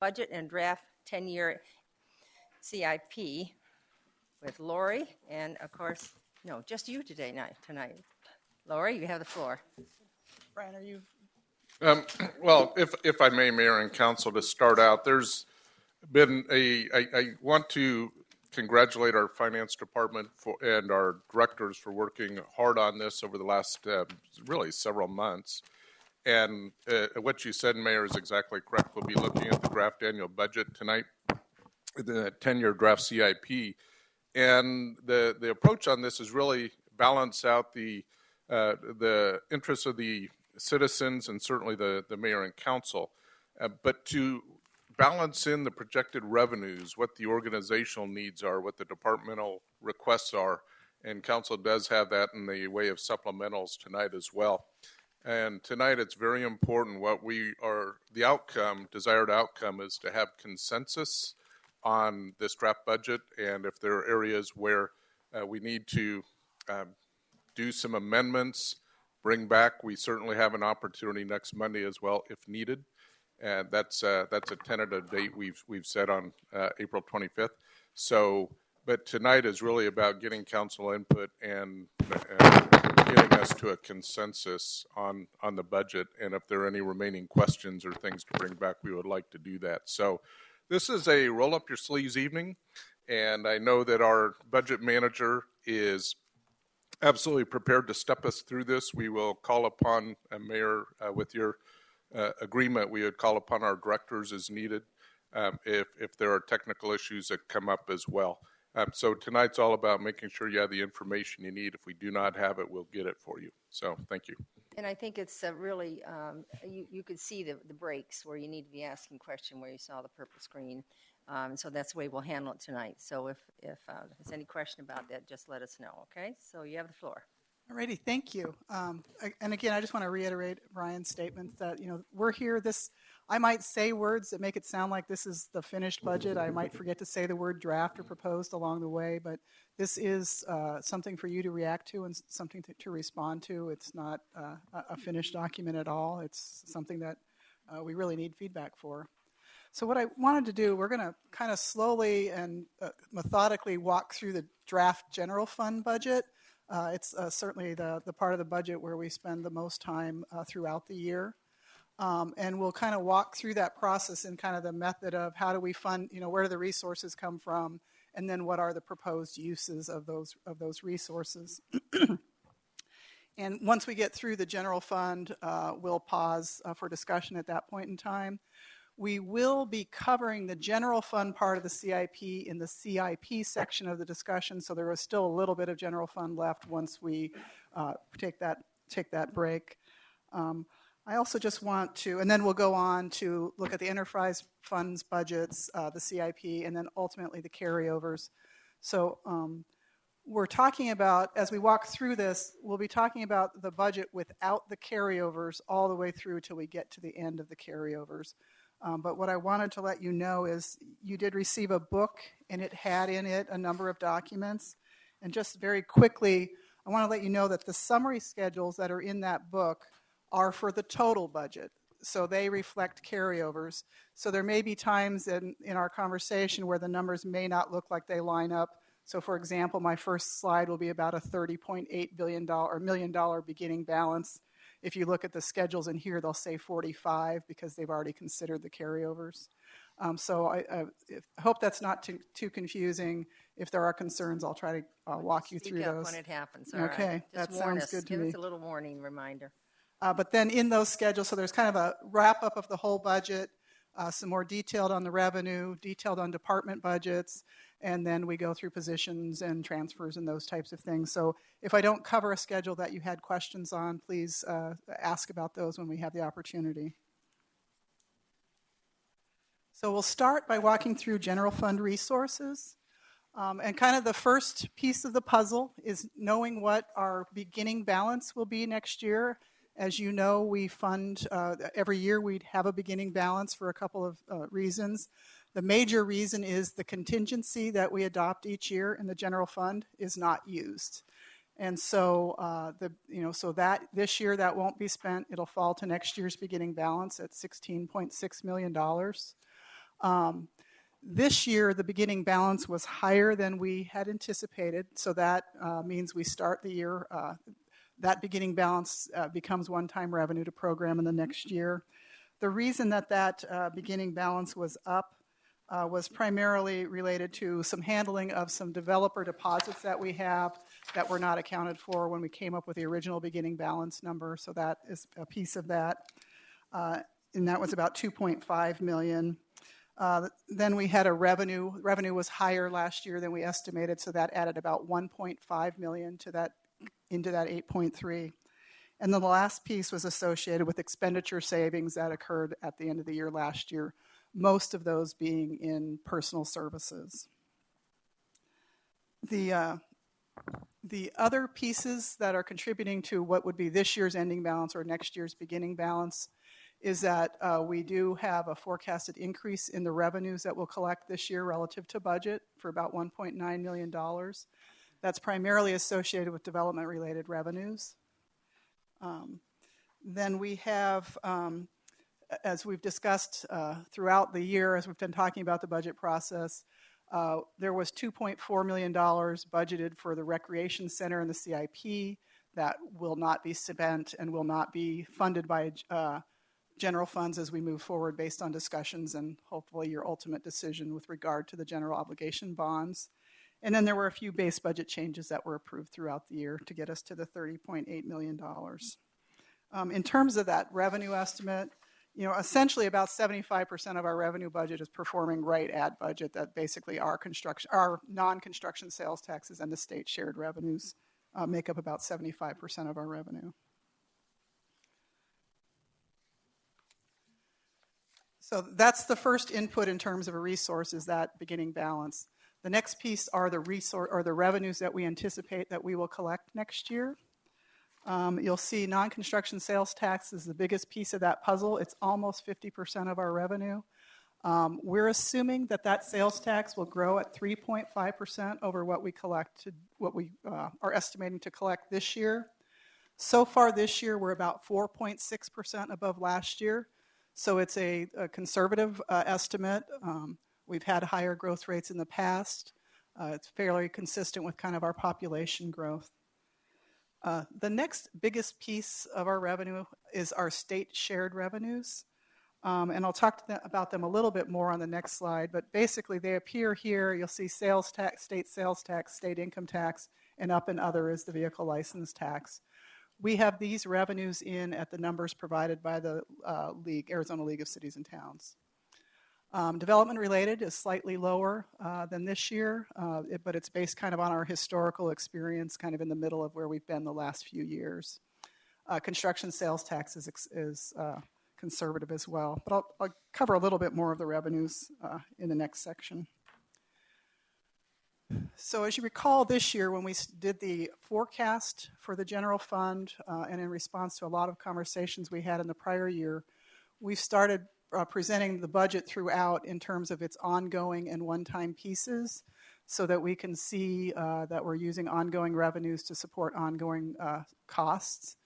budget and draft 10-year CIP with Lori, and of course, no, just you tonight. Lori, you have the floor. Brian, are you? Well, if I may, Mayor and Council, to start out, there's been I want to congratulate our finance department and our directors for working hard on this over the last really several months. And what you said, Mayor, is exactly correct. We'll be looking at the draft annual budget tonight, the 10-year draft CIP. And the approach on this is really balance out the interests of the citizens and certainly the mayor and council, but to balance in the projected revenues, what the organizational needs are, what the departmental requests are, and council does have that in the way of supplementals tonight as well. And tonight it's very important what the outcome, desired outcome, is to have consensus on this draft budget, and if there are areas where we need to do some amendments, bring back, we certainly have an opportunity next Monday as well if needed. And that's a tentative date we've set on April 25th. So, but tonight is really about getting council input and getting us to a consensus on the budget. And if there are any remaining questions or things to bring back, we would like to do that. So this is a roll up your sleeves evening. And I know that our budget manager is absolutely prepared to step us through this. We will call upon Mayor, with your agreement, we would call upon our directors as needed if there are technical issues that come up as well. So tonight's all about making sure you have the information you need. If we do not have it, we'll get it for you. So thank you. And I think it's really, you could see the breaks where you need to be asking question where you saw the purple screen. So that's the way we'll handle it tonight. So if there's any question about that, just let us know, okay? So you have the floor. Alrighty, thank you. And again, I just want to reiterate Brian's statement that, we're here. I might say words that make it sound like this is the finished budget. I might forget to say the word draft or proposed along the way, but this is something for you to react to and something to respond to. It's not a finished document at all. It's something that we really need feedback for. So what I wanted to do, we're going to kind of slowly and methodically walk through the draft general fund budget. It's certainly the part of the budget where we spend the most time throughout the year. And we'll kind of walk through that process in kind of the method of how do we fund, where do the resources come from, and then what are the proposed uses of those resources. And once we get through the general fund, we'll pause for discussion at that point in time. We will be covering the general fund part of the CIP in the CIP section of the discussion, so there is still a little bit of general fund left once we take that break. I also just want to, and then we'll go on to look at the enterprise funds budgets, the CIP, and then ultimately the carryovers. So we're talking about, as we walk through this, we'll be talking about the budget without the carryovers all the way through till we get to the end of the carryovers. But what I wanted to let you know is you did receive a book, and it had in it a number of documents. And just very quickly, I want to let you know that the summary schedules that are in that book are for the total budget. So they reflect carryovers. So there may be times in our conversation where the numbers may not look like they line up. So for example, my first slide will be about a $30.8 million beginning balance. If you look at the schedules in here, they'll say 45 because they've already considered the carryovers. So I hope that's not too confusing. If there are concerns, I'll try to walk you through those. When it happens. Okay, right. that sounds good to me. Give us a little warning reminder. But then in those schedules, so there's kind of a wrap-up of the whole budget, some more detailed on the revenue, detailed on department budgets, and then we go through positions and transfers and those types of things. So if I don't cover a schedule that you had questions on, please ask about those when we have the opportunity. So we'll start by walking through general fund resources. And kind of the first piece of the puzzle is knowing what our beginning balance will be next year. As you know, we fund, every year we'd have a beginning balance for a couple of reasons. The major reason is the contingency that we adopt each year in the general fund is not used. And so, so that this year that won't be spent. It'll fall to next year's beginning balance at $16.6 million. This year, the beginning balance was higher than we had anticipated, so that means we start the year, that beginning balance becomes one-time revenue to program in the next year. The reason that beginning balance was up was primarily related to some handling of some developer deposits that we have that were not accounted for when we came up with the original beginning balance number, so that is a piece of that. And that was about $2.5 million. Then we had a revenue. Revenue was higher last year than we estimated, so that added about $1.5 million to that, into that 8.3. And then the last piece was associated with expenditure savings that occurred at the end of the year last year, most of those being in personal services. The other pieces that are contributing to what would be this year's ending balance or next year's beginning balance is that we do have a forecasted increase in the revenues that we'll collect this year relative to budget for about $1.9 million. That's primarily associated with development-related revenues. Then we have, as we've discussed throughout the year, as we've been talking about the budget process, there was $2.4 million budgeted for the recreation center and the CIP that will not be spent and will not be funded by general funds as we move forward based on discussions and hopefully your ultimate decision with regard to the general obligation bonds. And then there were a few base budget changes that were approved throughout the year to get us to the $30.8 million. In terms of that revenue estimate, you know, essentially about 75% of our revenue budget is performing right at budget. That basically our non-construction sales taxes and the state shared revenues make up about 75% of our revenue. So that's the first input in terms of a resource, is that beginning balance. The next piece are the revenues that we anticipate that we will collect next year. You'll see non-construction sales tax is the biggest piece of that puzzle. It's almost 50% of our revenue. We're assuming that sales tax will grow at 3.5% over what we are estimating to collect this year. So far this year, we're about 4.6% above last year. So it's a conservative estimate. We've had higher growth rates in the past. It's fairly consistent with kind of our population growth. The next biggest piece of our revenue is our state shared revenues. And I'll talk about them a little bit more on the next slide, but basically they appear here. You'll see sales tax, state income tax, and up and other is the vehicle license tax. We have these revenues in at the numbers provided by the Arizona League of Cities and Towns. Development related is slightly lower than this year, but it's based kind of on our historical experience, kind of in the middle of where we've been the last few years. Construction sales tax is conservative as well, but I'll cover a little bit more of the revenues in the next section. So as you recall, this year when we did the forecast for the general fund and in response to a lot of conversations we had in the prior year, we started presenting the budget throughout in terms of its ongoing and one-time pieces so that we can see that we're using ongoing revenues to support ongoing costs.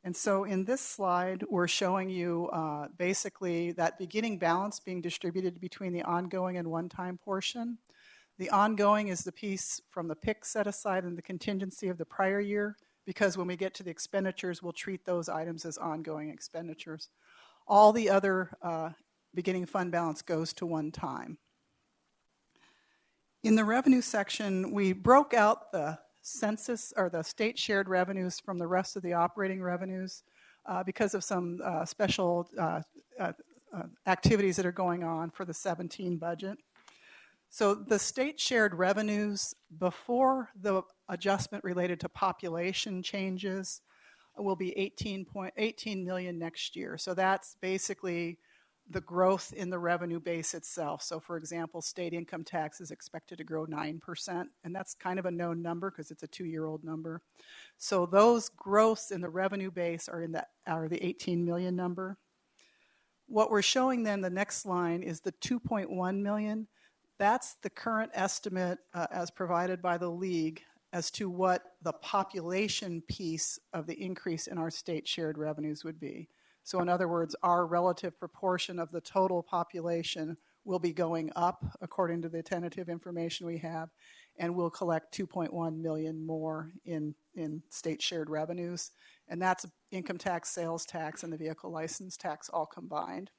And so in this slide, we're showing you basically that beginning balance being distributed between the ongoing and one-time portion. The ongoing is the piece from the PIC set aside and the contingency of the prior year, because when we get to the expenditures, we'll treat those items as ongoing expenditures. All the other beginning fund balance goes to one time. In the revenue section, we broke out the census or the state shared revenues from the rest of the operating revenues because of some special activities that are going on for the 17 budget. So the state shared revenues before the adjustment related to population changes will be $18 million next year. So that's basically the growth in the revenue base itself. So for example, state income tax is expected to grow 9%, and that's kind of a known number because it's a 2-year-old number. So those growths in the revenue base are the 18 million number. What we're showing then, the next line, is the 2.1 million. That's the current estimate as provided by the League as to what the population piece of the increase in our state shared revenues would be. So in other words, our relative proportion of the total population will be going up according to the tentative information we have, and we'll collect $2.1 million more in state shared revenues, and that's income tax, sales tax, and the vehicle license tax all combined.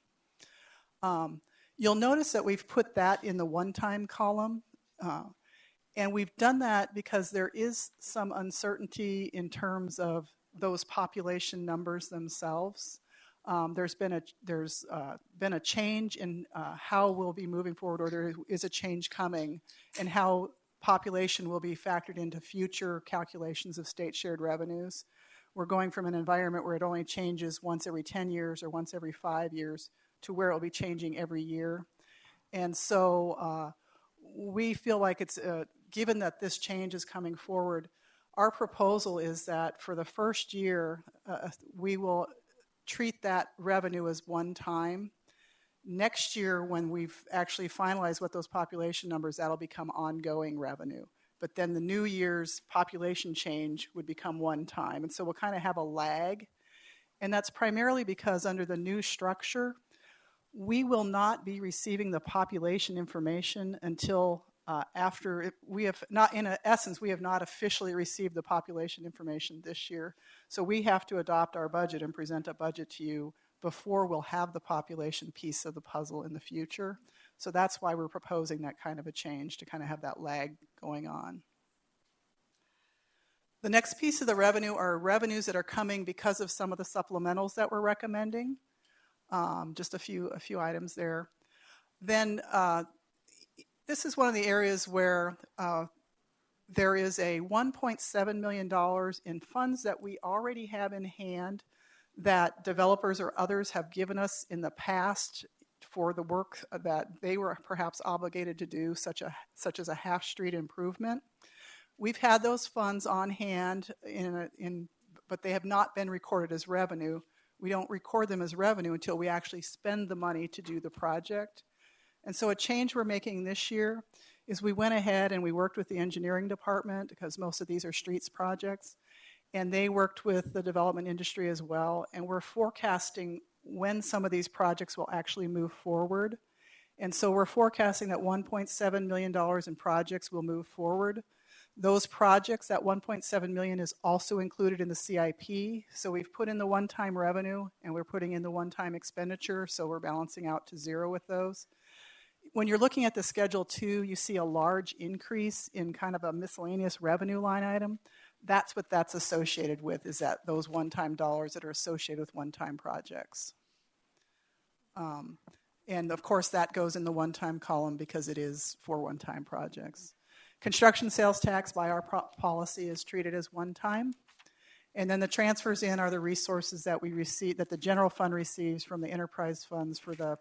You'll notice that we've put that in the one-time column, and we've done that because there is some uncertainty in terms of those population numbers themselves. There's been a change in how we'll be moving forward, or there is a change coming in how population will be factored into future calculations of state shared revenues. We're going from an environment where it only changes once every 10 years or once every 5 years to where it will be changing every year. And so we feel like it's, given that this change is coming forward, our proposal is that for the first year, we will treat that revenue as one time. Next year, when we've actually finalized what those population numbers, that'll become ongoing revenue. But then the new year's population change would become one time. And so we'll kind of have a lag. And that's primarily because under the new structure, we will not be receiving the population information until after we have not, in essence, we have not officially received the population information this year. So we have to adopt our budget and present a budget to you before we'll have the population piece of the puzzle in the future. So that's why we're proposing that kind of a change, to kind of have that lag going on. The next piece of the revenue are revenues that are coming because of some of the supplementals that we're recommending. Just a few items there. Then this is one of the areas where there is a $1.7 million in funds that we already have in hand that developers or others have given us in the past for the work that they were perhaps obligated to do, such as a half street improvement. We've had those funds on hand, but they have not been recorded as revenue. We don't record them as revenue until we actually spend the money to do the project. And so a change we're making this year is we went ahead and we worked with the engineering department, because most of these are streets projects, and they worked with the development industry as well, and we're forecasting when some of these projects will actually move forward. And so we're forecasting that $1.7 million in projects will move forward. Those projects, that $1.7 million is also included in the CIP. So we've put in the one-time revenue and we're putting in the one-time expenditure, so we're balancing out to zero with those. When you're looking at the Schedule 2, you see a large increase in kind of a miscellaneous revenue line item. That's what that's associated with, is that those one-time dollars that are associated with one-time projects. And of course that goes in the one-time column because it is for one-time projects. Construction sales tax by our policy is treated as one time. And then the transfers in are the resources that we receive, that the general fund receives from the enterprise funds for the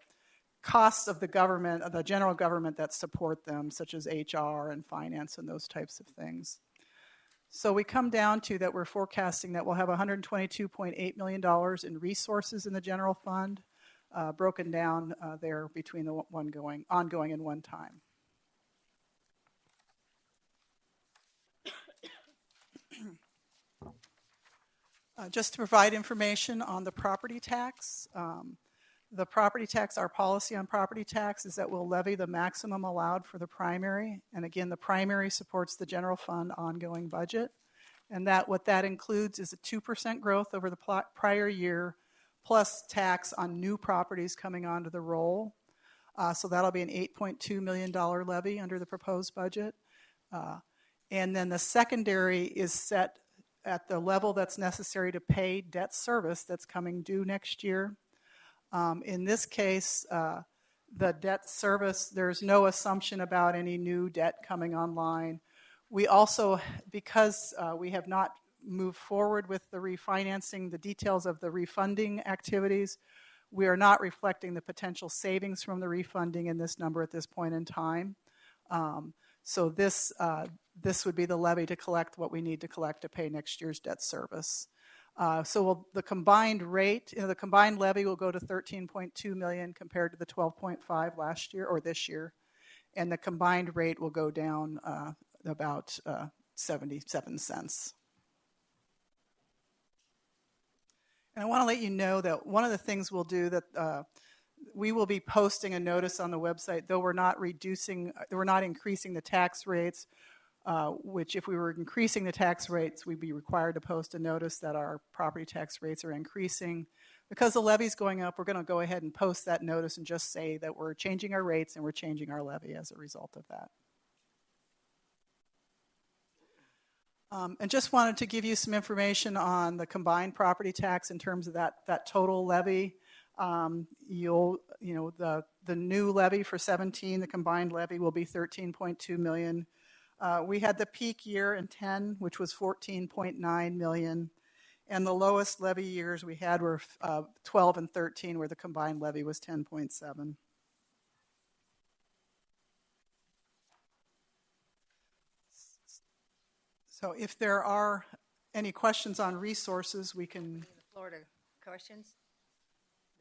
costs of the government, of the general government that support them, such as HR and finance and those types of things. So we come down to that we're forecasting that we'll have $122.8 million in resources in the general fund, broken down there between the ongoing and one time. Just to provide information on the property tax. The property tax, our policy on property tax is that we'll levy the maximum allowed for the primary. And again, the primary supports the general fund ongoing budget. And that what that includes is a 2% growth over the prior year, plus tax on new properties coming onto the roll. So that'll be an $8.2 million levy under the proposed budget. And then the secondary is set at the level that's necessary to pay debt service that's coming due next year. In this case, the debt service, there's no assumption about any new debt coming online. We also, because we have not moved forward with the refinancing, the details of the refunding activities, we are not reflecting the potential savings from the refunding in this number at this point in time. So this would be the levy to collect what we need to collect to pay next year's debt service. So the combined rate, the combined levy will go to $13.2 million compared to the $12.5 last year or this year, and the combined rate will go down about 77 cents. And I want to let you know that one of the things we'll do that We will be posting a notice on the website, though we're not increasing the tax rates, which if we were increasing the tax rates, we'd be required to post a notice that our property tax rates are increasing. Because the levy's going up, we're going to go ahead and post that notice and just say that we're changing our rates and we're changing our levy as a result of that. And just wanted to give you some information on the combined property tax in terms of that total levy. The new levy for 17, the combined levy will be $13.2 million. We had the peak year in 10, which was $14.9 million. And the lowest levy years we had were 12 and 13, where the combined levy was 10.7. So if there are any questions on resources, we can... The floor to questions.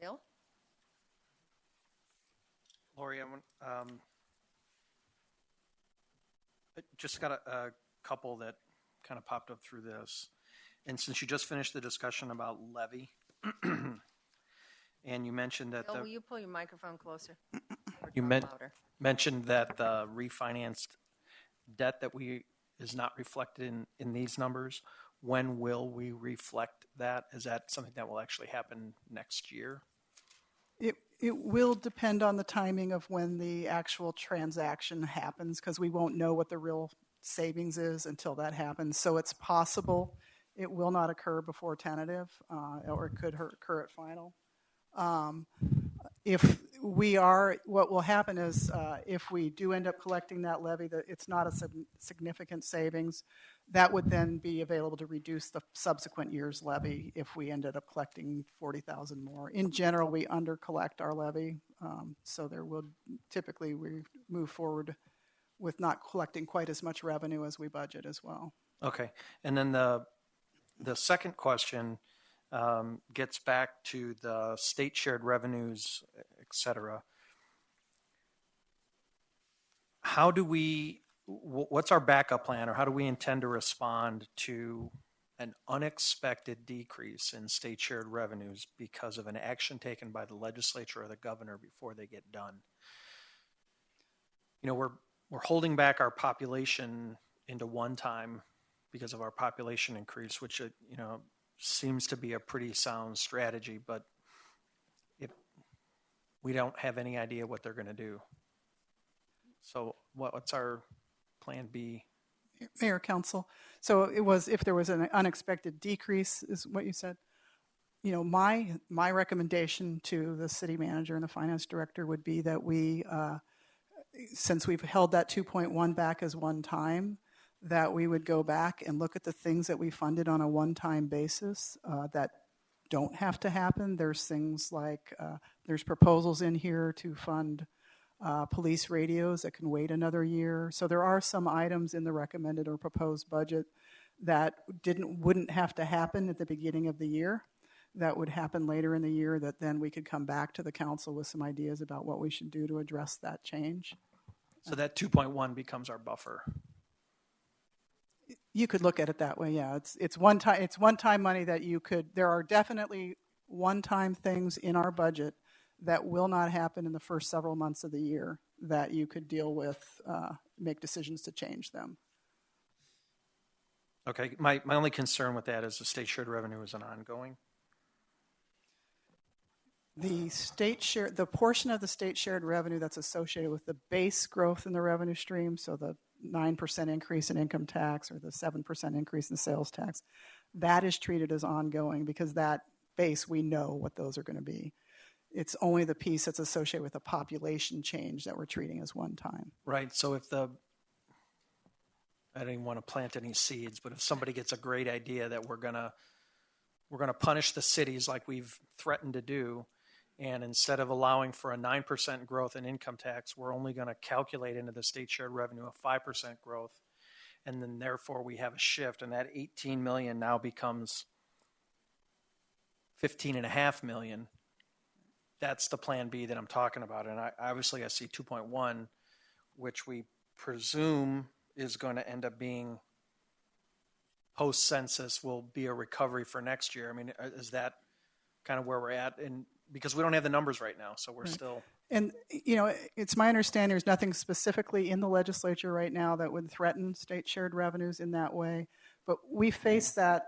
Bill? Lori, I just got a couple that kind of popped up through this. And since you just finished the discussion about levy, and you mentioned that... Bill, will you pull your microphone closer? You mentioned that the refinanced debt that is not reflected in these numbers. When will we reflect that? Is that something that will actually happen next year? It will depend on the timing of when the actual transaction happens, because we won't know what the real savings is until that happens. So it's possible it will not occur before tentative, or it could occur at final. What will happen is if we do end up collecting that levy, that it's not a significant savings, that would then be available to reduce the subsequent year's levy if we ended up collecting $40,000 more. In general, we under collect our levy, so there will typically we move forward with not collecting quite as much revenue as we budget as well. Okay, and then the second question gets back to the state shared revenues, et cetera. What's our backup plan, or how do we intend to respond to an unexpected decrease in state shared revenues because of an action taken by the legislature or the governor before they get done? We're holding back our population into one time because of our population increase, which seems to be a pretty sound strategy, but we don't have any idea what they're going to do. So what's our plan B? Mayor, Council. So it was if there was an unexpected decrease, is what you said. My recommendation to the city manager and the finance director would be that we, since we've held that 2.1 back as one time, that we would go back and look at the things that we funded on a one-time basis that don't have to happen. There's things like there's proposals in here to fund police radios that can wait another year. So there are some items in the recommended or proposed budget that wouldn't have to happen at the beginning of the year, that would happen later in the year, that then we could come back to the council with some ideas about what we should do to address that change. So that 2.1 becomes our buffer. You could look at it that way, yeah. It's one-time money that you could. There are definitely one-time things in our budget that will not happen in the first several months of the year that you could deal with, make decisions to change them. Okay, my only concern with that is the state shared revenue is an ongoing. The portion of the state shared revenue that's associated with the base growth in the revenue stream, so the 9% increase in income tax or the 7% increase in sales tax, that is treated as ongoing because that base, we know what those are going to be. It's only the piece that's associated with the population change that we're treating as one time. Right, so if I don't even want to plant any seeds, but if somebody gets a great idea that we're gonna punish the cities like we've threatened to do, and instead of allowing for a 9% growth in income tax, we're only going to calculate into the state shared revenue a 5% growth, and then therefore we have a shift, and that 18 million now becomes 15.5 million. That's the plan B that I'm talking about, and I see 2.1, which we presume is going to end up being post-census will be a recovery for next year. I mean, is that kind of where we're at? And because we don't have the numbers right now, so we're still. And, it's my understanding there's nothing specifically in the legislature right now that would threaten state shared revenues in that way. But we face that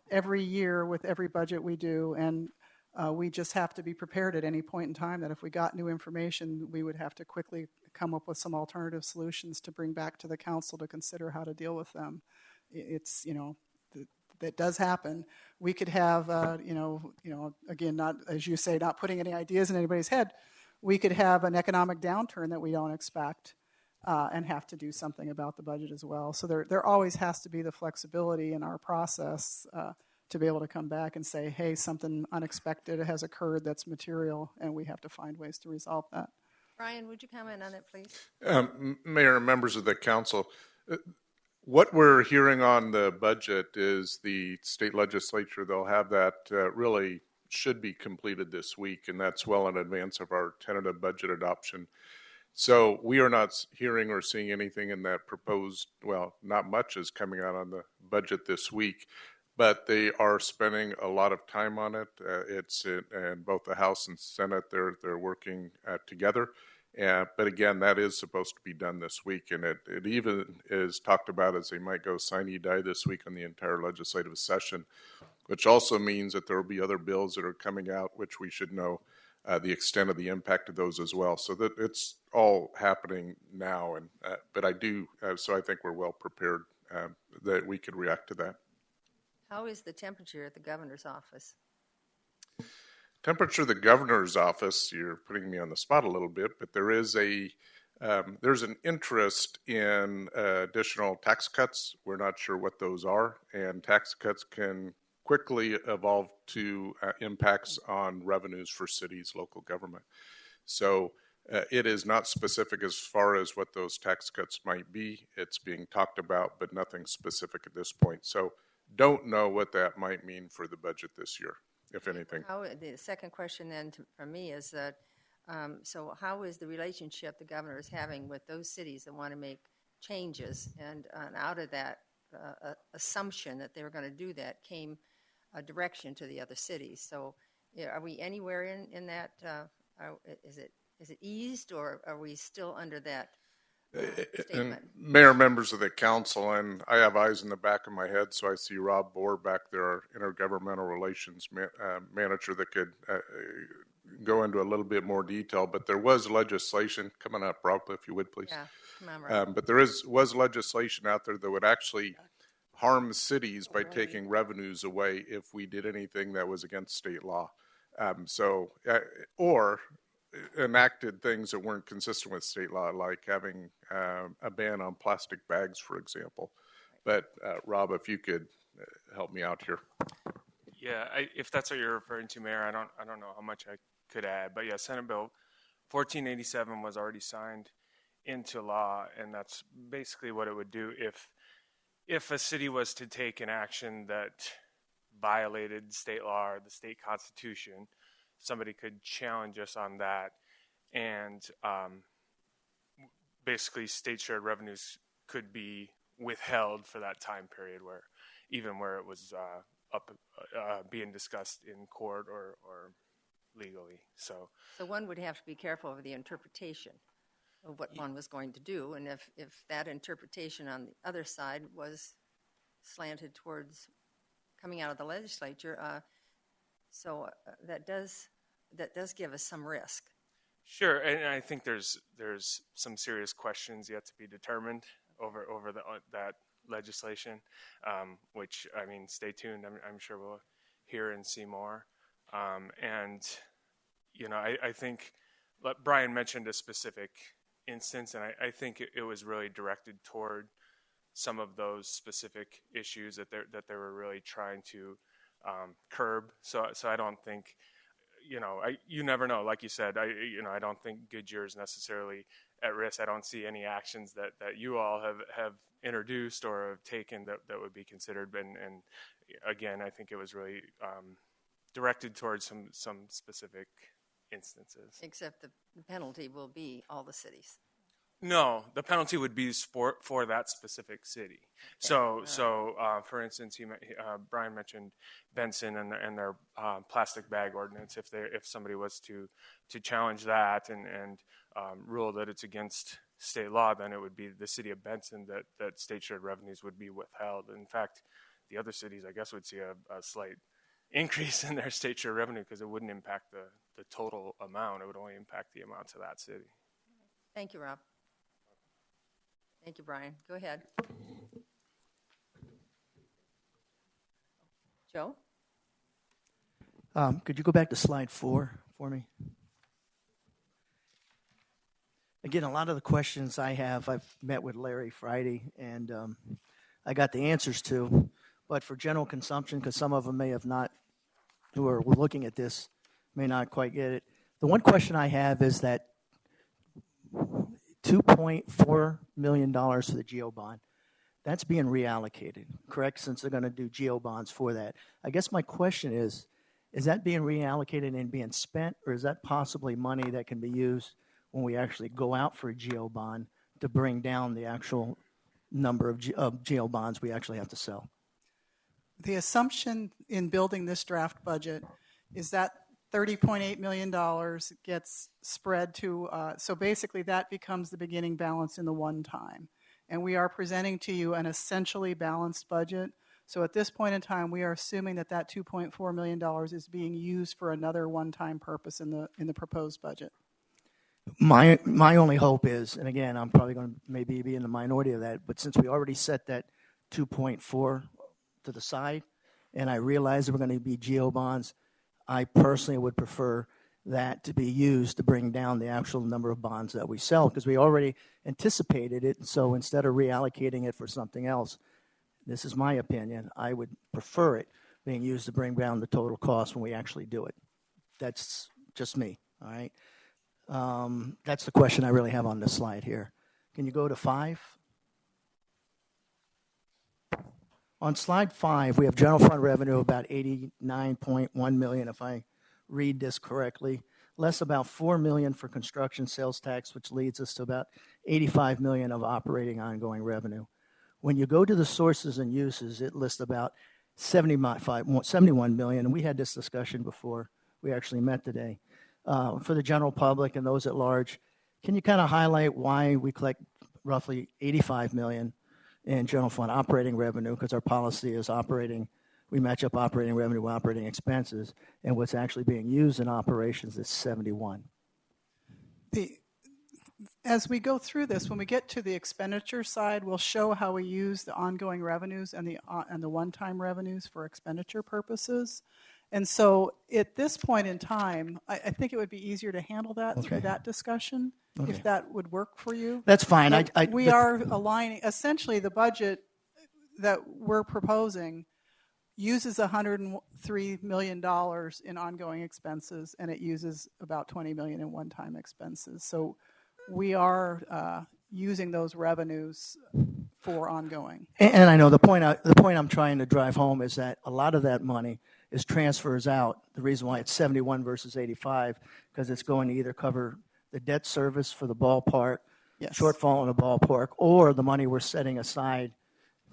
every year with every budget we do, and we just have to be prepared at any point in time that if we got new information, we would have to quickly come up with some alternative solutions to bring back to the council to consider how to deal with them. It's, that does happen. We could have, again, not, as you say, not putting any ideas in anybody's head, we could have an economic downturn that we don't expect and have to do something about the budget as well. So there always has to be the flexibility in our process to be able to come back and say, hey, something unexpected has occurred that's material, and we have to find ways to resolve that. Brian, would you comment on it, please? Mayor and members of the council, what we're hearing on the budget is the state legislature, they'll have that really should be completed this week, and that's well in advance of our tentative budget adoption. So we are not hearing or seeing anything in that proposed, well, not much is coming out on the budget this week, but they are spending a lot of time on it. And both the House and Senate, they're working together. But again, that is supposed to be done this week, and it even is talked about as they might go sine die this week on the entire legislative session, which also means that there will be other bills that are coming out, which we should know the extent of the impact of those as well. So that it's all happening now, and but I think we're well prepared that we could react to that. How is the temperature at the governor's office? Temperature of the governor's office, you're putting me on the spot a little bit, but there is there's an interest in additional tax cuts. We're not sure what those are, and tax cuts can quickly evolve to impacts on revenues for cities, local government. So it is not specific as far as what those tax cuts might be. It's being talked about, but nothing specific at this point. So don't know what that might mean for the budget this year, if anything. The second question then from me is that, so how is the relationship the governor is having with those cities that want to make changes? And out of that assumption that they were going to do that came a direction to the other cities. So are we anywhere in that? Is it eased, or are we still under that statement? And Mayor, members of the council, and I have eyes in the back of my head, so I see Rob Bohr back there, our intergovernmental relations manager, that could go into a little bit more detail. But there was legislation coming up, Rob, if you would, please. Yeah, come on, Rob. But there was legislation out there that would actually harm cities by taking revenues away if we did anything that was against state law. Or enacted things that weren't consistent with state law, like having a ban on plastic bags, for example. But Rob, if you could help me out here. Yeah, if that's what you're referring to, Mayor, I don't know how much I could add, but yeah, Senate Bill 1487 was already signed into law, and that's basically what it would do if a city was to take an action that violated state law or the state constitution. Somebody could challenge us on that, and basically state shared revenues could be withheld for that time period where it was being discussed in court or legally. So one would have to be careful of the interpretation of what one was going to do, and if that interpretation on the other side was slanted towards coming out of the legislature, that does give us some risk. Sure, and I think there's some serious questions yet to be determined over that legislation, which, I mean, stay tuned. I'm sure we'll hear and see more. And, I think Brian mentioned a specific instance, and I think it was really directed toward some of those specific issues that they were really trying to curb. So I don't think, you never know. Like you said, I don't think Goodyear is necessarily at risk. I don't see any actions that you all have introduced or have taken that would be considered. And again, I think it was really directed towards some specific instances. Except the penalty will be all the cities. No, the penalty would be for that specific city. So for instance, Brian mentioned Benson and their plastic bag ordinance. If somebody was to challenge that and rule that it's against state law, then it would be the city of Benson that state shared revenues would be withheld. In fact, the other cities, I guess, would see a slight increase in their state share revenue because it wouldn't impact the total amount. It would only impact the amount to that city. Thank you, Rob. Thank you, Brian. Go ahead. Joe? Could you go back to slide 4 for me? Again, a lot of the questions I have, I've met with Larry Friday, and I got the answers to. But for general consumption, because some of them may have not, who are looking at this, may not quite get it. The one question I have is that $2.4 million for the GEO bond. That's being reallocated, correct? Since they're going to do GEO bonds for that. I guess my question is that being reallocated and being spent, or is that possibly money that can be used when we actually go out for a GEO bond to bring down the actual number of GEO bonds we actually have to sell? The assumption in building this draft budget is that $30.8 million gets spread to, so basically that becomes the beginning balance in the one time. And we are presenting to you an essentially balanced budget. So at this point in time, we are assuming that $2.4 million is being used for another one-time purpose in the proposed budget. My only hope is, and again, I'm probably going to maybe be in the minority of that, but since we already set that 2.4 to the side, and I realize that we're going to be GEO bonds, I personally would prefer that to be used to bring down the actual number of bonds that we sell, because we already anticipated it. So instead of reallocating it for something else, this is my opinion, I would prefer it being used to bring down the total cost when we actually do it. That's just me, all right? That's the question I really have on this slide here. Can you go to 5? On slide 5, we have general fund revenue about $89.1 million, if I read this correctly, less about $4 million for construction sales tax, which leads us to about $85 million of operating ongoing revenue. When you go to the sources and uses, it lists about $71 million, and we had this discussion before we actually met today. For the general public and those at large, can you kind of highlight why we collect roughly $85 million in general fund operating revenue, because our policy is we match up operating revenue with operating expenses, and what's actually being used in operations is 71. As we go through this, when we get to the expenditure side, we'll show how we use the ongoing revenues and the one-time revenues for expenditure purposes. And so at this point in time, I think it would be easier to handle that through that discussion, if that would work for you. That's fine. We are aligning, essentially the budget that we're proposing uses $103 million in ongoing expenses, and it uses about $20 million in one-time expenses. So we are using those revenues for ongoing. And I know the point I'm trying to drive home is that a lot of that money is transfers out. The reason why it's 71 versus 85, because it's going to either cover the debt service for the ballpark, shortfall in the ballpark, or the money we're setting aside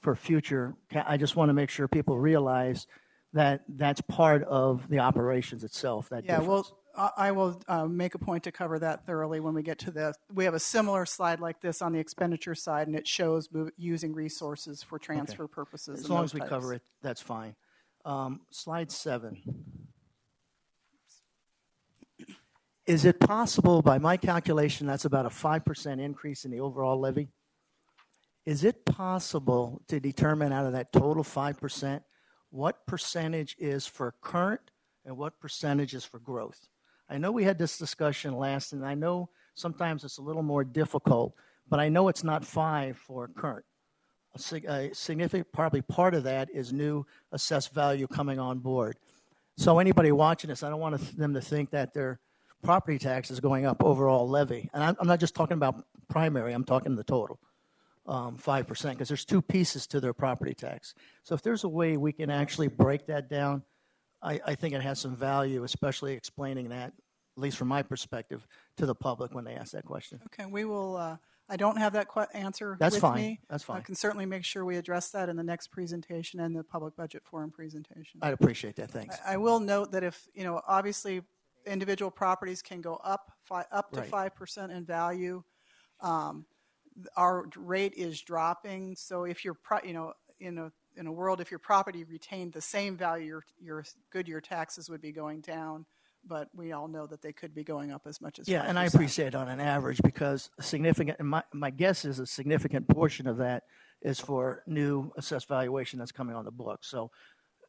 for future. I just want to make sure people realize that that's part of the operations itself. That difference. Well, I will make a point to cover that thoroughly when we get to we have a similar slide like this on the expenditure side, and it shows using resources for transfer purposes. As long as we cover it, that's fine. Slide 7. Is it possible, by my calculation, that's about a 5% increase in the overall levy? Is it possible to determine out of that total 5% what percentage is for current and what percentage is for growth? I know we had this discussion last, and I know sometimes it's a little more difficult, but I know it's not 5 for current. A significant, probably part of that is new assessed value coming on board. So anybody watching this, I don't want them to think that their property tax is going up overall levy. And I'm not just talking about primary, I'm talking the total, 5%, because there's 2 pieces to their property tax. So if there's a way we can actually break that down, I think it has some value, especially explaining that, at least from my perspective, to the public when they ask that question. Okay, we will. I don't have that answer That's with fine. me. That's I fine. can certainly make sure we address that in the next presentation and the public budget forum presentation. I'd appreciate that. Thanks. I will note that if, obviously individual properties can go up to Right. 5% in value. Our rate is dropping. So if you're, in a world, if your property retained the same value, your Goodyear taxes would be going down. But we all know that they could be going up as much as 5%. Yeah, and I appreciate it on an average because a significant, and my guess is a significant portion of that is for new assessed valuation that's coming on the books. So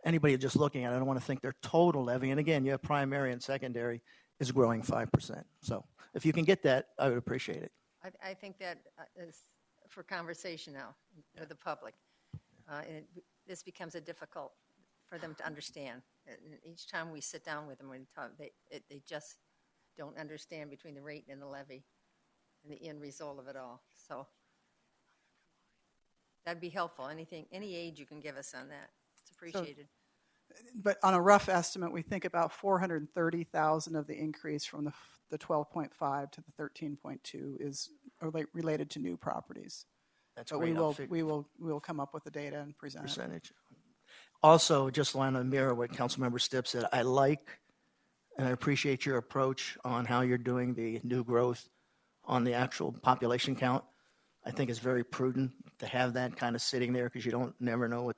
anybody just looking at it, I don't want to think their total levy. And again, you have primary and secondary is growing 5%. So if you can get that, I would appreciate it. I think that is for conversation now with the public. This becomes a difficult for them to understand. And each time we sit down with them, we talk, they just don't understand between the rate and the levy and the end result of it all. So that'd be helpful. Any aid you can give us on that, it's appreciated. But on a rough estimate, we think about 430,000 of the increase from the 12.5 to the 13.2 is related to new properties. That's But great. we will come up with the data and present it. Percentage. Also, just want to mirror what Councilmember Stipp said. I like and I appreciate your approach on how you're doing the new growth on the actual population count. I think it's very prudent to have that kind of sitting there because you never know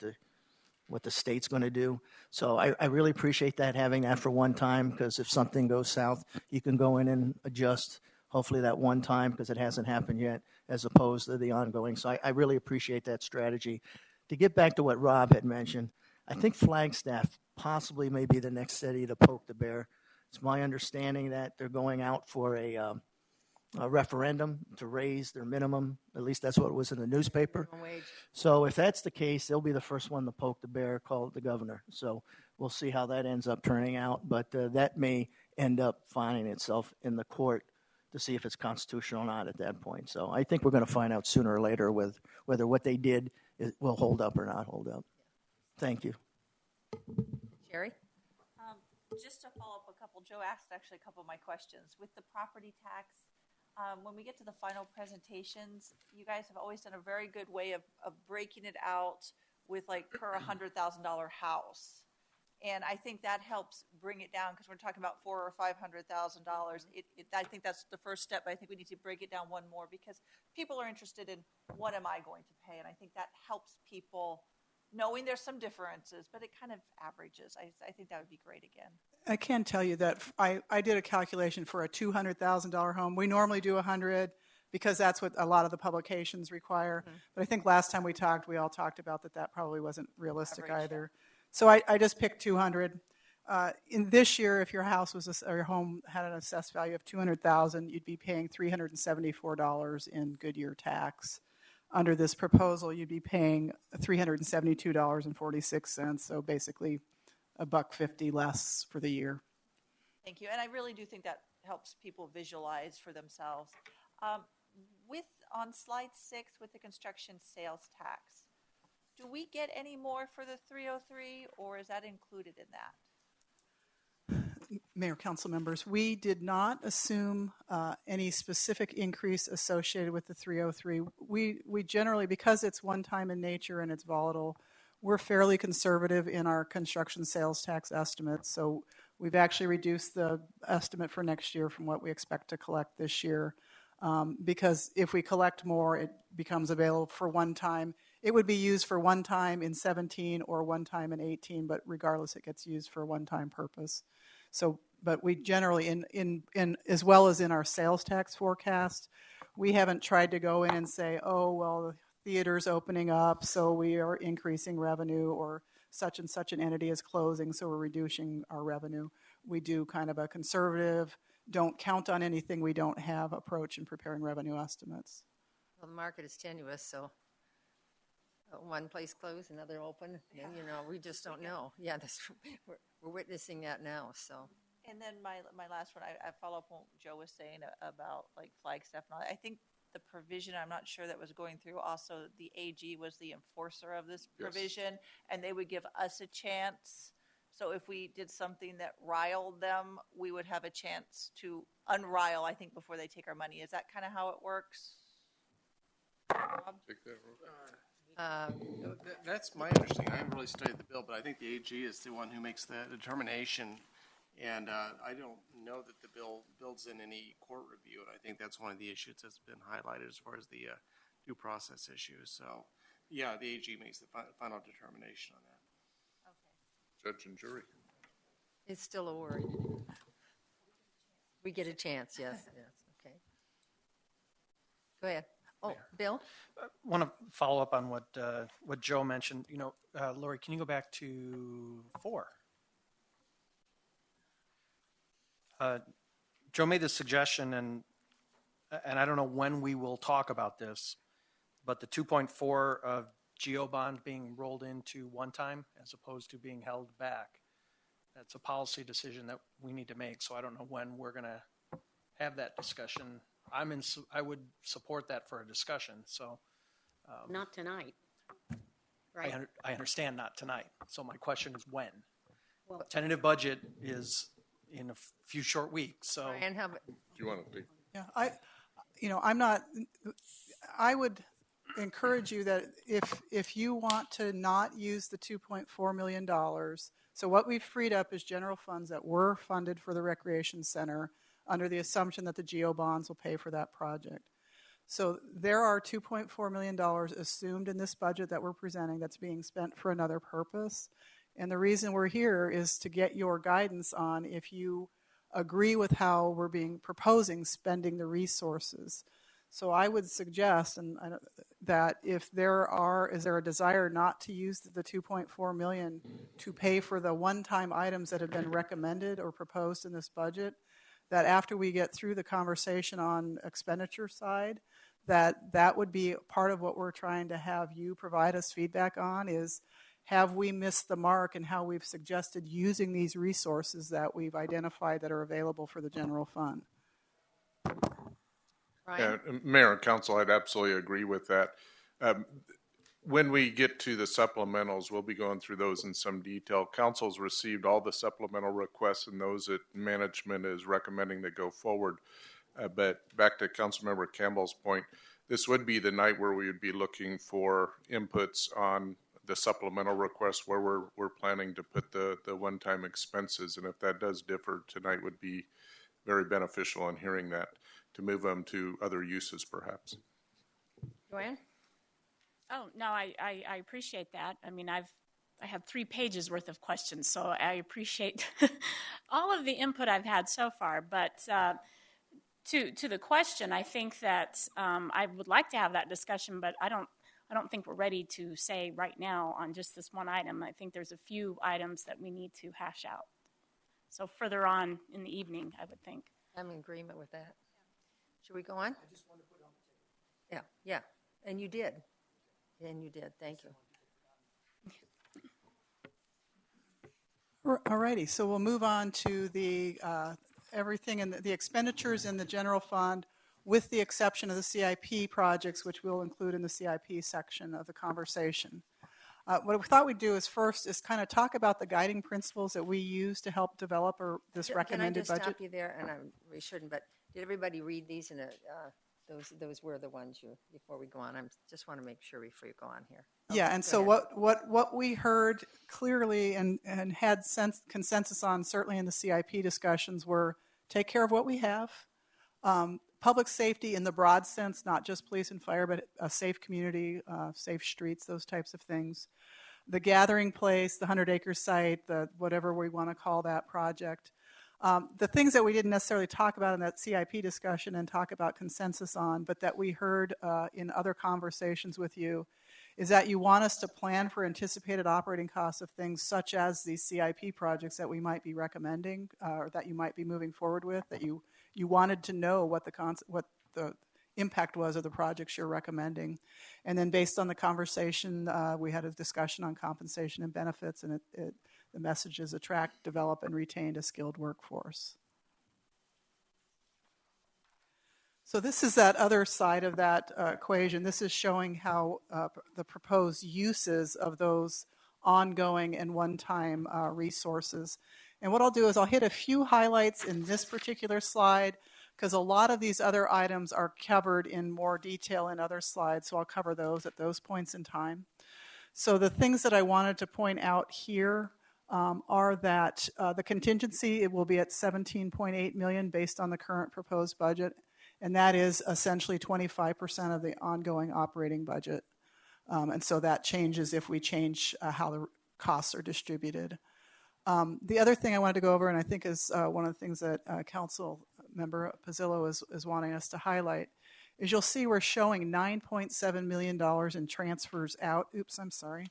what the state's going to do. So I really appreciate that, having that for one time, because if something goes south, you can go in and adjust, hopefully that one time, because it hasn't happened yet, as opposed to the ongoing. So I really appreciate that strategy. To get back to what Rob had mentioned, I think Flagstaff possibly may be the next city to poke the bear. It's my understanding that they're going out for a referendum to raise their minimum. At least that's what was in the newspaper. Wage. So if that's the case, they'll be the first one to poke the bear, call it the governor. So we'll see how that ends up turning out. But that may end up finding itself in the court to see if it's constitutional or not at that point. So I think we're going to find out sooner or later whether what they did will hold up or not hold up. Thank you. Jerry? Just to follow up Joe asked actually a couple of my questions. With the property tax, when we get to the final presentations, you guys have always done a very good way of breaking it out with like per $100,000 house. And I think that helps bring it down because we're talking about $400,000 or $500,000. I think that's the first step. But I think we need to break it down one more because people are interested in what am I going to pay, and I think that helps people knowing there's some differences, but it kind of averages. I think that would be great again. I can tell you that I did a calculation for a $200,000 home. We normally do 100 because that's what a lot of the publications require. Mm-hmm. But I think last time we talked, we all talked about that probably wasn't realistic either. So I just picked 200. In this year, if your house or your home had an assessed value of $200,000, you'd be paying $374 in Goodyear tax. Under this proposal, you'd be paying $372.46. So basically, $1.50 less for the year. Thank you, and I really do think that helps people visualize for themselves. On slide 6 with the construction sales tax, do we get any more for the 303, or is that included in that? Mayor, council members, we did not assume any specific increase associated with the 303. We generally, because it's one time in nature and it's volatile, we're fairly conservative in our construction sales tax estimates. So we've actually reduced the estimate for next year from what we expect to collect this year. Because if we collect more, it becomes available for one time. It would be used for one time in 17 or one time in 18, but regardless, it gets used for a one-time purpose. So, but we generally, in as well as in our sales tax forecast, we haven't tried to go in and say, oh, well, the theater's opening up, so we are increasing revenue, or such and such an entity is closing, so we're reducing our revenue. We do kind of a conservative, don't count on anything we don't have approach in preparing revenue estimates. Well, the market is tenuous, so one place closed, another open, and we just don't know. Yeah, we're witnessing that now. So, and then my last one, I follow up on what Joe was saying about like Flagstaff and all that. I think the provision, I'm not sure that was going through. Also, the AG was the enforcer of this provision, and they would give us a chance. So if we did something that riled them, we would have a chance to unrile, I think, before they take our money. Is that kind of how it works? Take that. That's my understanding. I haven't really studied the bill, but I think the AG is the one who makes the determination. And I don't know that the bill builds in any court review, and I think that's one of the issues that's been highlighted as far as the due process issues. So, yeah, the AG makes the final determination on that. Judge and jury. It's still a worry. We get a chance, yes, yes, okay. Go ahead. Oh, Bill? I want to follow up on what Joe mentioned. You know, Lori, can you go back to 4? Joe made this suggestion, and I don't know when we will talk about this, but the 2.4 of GO bond being rolled into one time as opposed to being held back. That's a policy decision that we need to make. So I don't know when we're going to have that discussion. I would support that for a discussion. So not tonight, right? I understand not tonight. So my question is when. Well, Tentative budget is in a few short weeks. So Brian, how about, Do you want to take? Yeah, I would encourage you that if you want to not use the $2.4 million, so what we've freed up is general funds that were funded for the recreation center under the assumption that the GO bonds will pay for that project. So there are $2.4 million assumed in this budget that we're presenting that's being spent for another purpose. And the reason we're here is to get your guidance on if you agree with how we're proposing spending the resources. So I would suggest that if is there a desire not to use the $2.4 million to pay for the one-time items that have been recommended or proposed in this budget, that after we get through the conversation on expenditure side, that would be part of what we're trying to have you provide us feedback on is, have we missed the mark in how we've suggested using these resources that we've identified that are available for the general fund? Brian? Yeah, Mayor and Council, I'd absolutely agree with that. When we get to the supplementals, we'll be going through those in some detail. Council's received all the supplemental requests and those that management is recommending to go forward. But back to Councilmember Campbell's point, this would be the night where we would be looking for inputs on the supplemental request where we're planning to put the one-time expenses. And if that does differ, tonight would be very beneficial in hearing that to move them to other uses perhaps. Joanne? Oh, no, I appreciate that. I mean, I have 3 pages worth of questions, so I appreciate all of the input I've had so far. But to the question, I think that I would like to have that discussion, but I don't think we're ready to say right now on just this one item. I think there's a few items that we need to hash out. So further on in the evening, I would think. I'm in agreement with that. Should we go on? I just want to put it on the table. Yeah. And you did. Thank you. All righty. So we'll move on to the everything in the expenditures in the general fund, with the exception of the CIP projects, which we'll include in the CIP section of the conversation. What we thought we'd do is first is kind of talk about the guiding principles that we use to help develop this recommended budget. Can I just stop you there? And we shouldn't, but did everybody read these? And those were the ones before we go on. I just want to make sure before you go on here. Okay, yeah, and so what we heard clearly and had consensus on, certainly in the CIP discussions, were take care of what we have. Public safety in the broad sense, not just police and fire, but a safe community, safe streets, those types of things. The gathering place, the 100-acre site, the whatever we want to call that project. The things that we didn't necessarily talk about in that CIP discussion and talk about consensus on, but that we heard in other conversations with you, is that you want us to plan for anticipated operating costs of things such as these CIP projects that we might be recommending or that you might be moving forward with, that you wanted to know what the impact was of the projects you're recommending. And then based on the conversation, we had a discussion on compensation and benefits, and the message is attract, develop, and retain a skilled workforce. So this is that other side of that equation. This is showing how the proposed uses of those ongoing and one-time resources. And what I'll do is I'll hit a few highlights in this particular slide, because a lot of these other items are covered in more detail in other slides, so I'll cover those at those points in time. So the things that I wanted to point out here are that the contingency, it will be at $17.8 million based on the current proposed budget, and that is essentially 25% of the ongoing operating budget. And so that changes if we change how the costs are distributed. The other thing I wanted to go over, and I think is one of the things that Council Member Pizzillo is wanting us to highlight, is you'll see we're showing $9.7 million in transfers out. Oops, I'm sorry.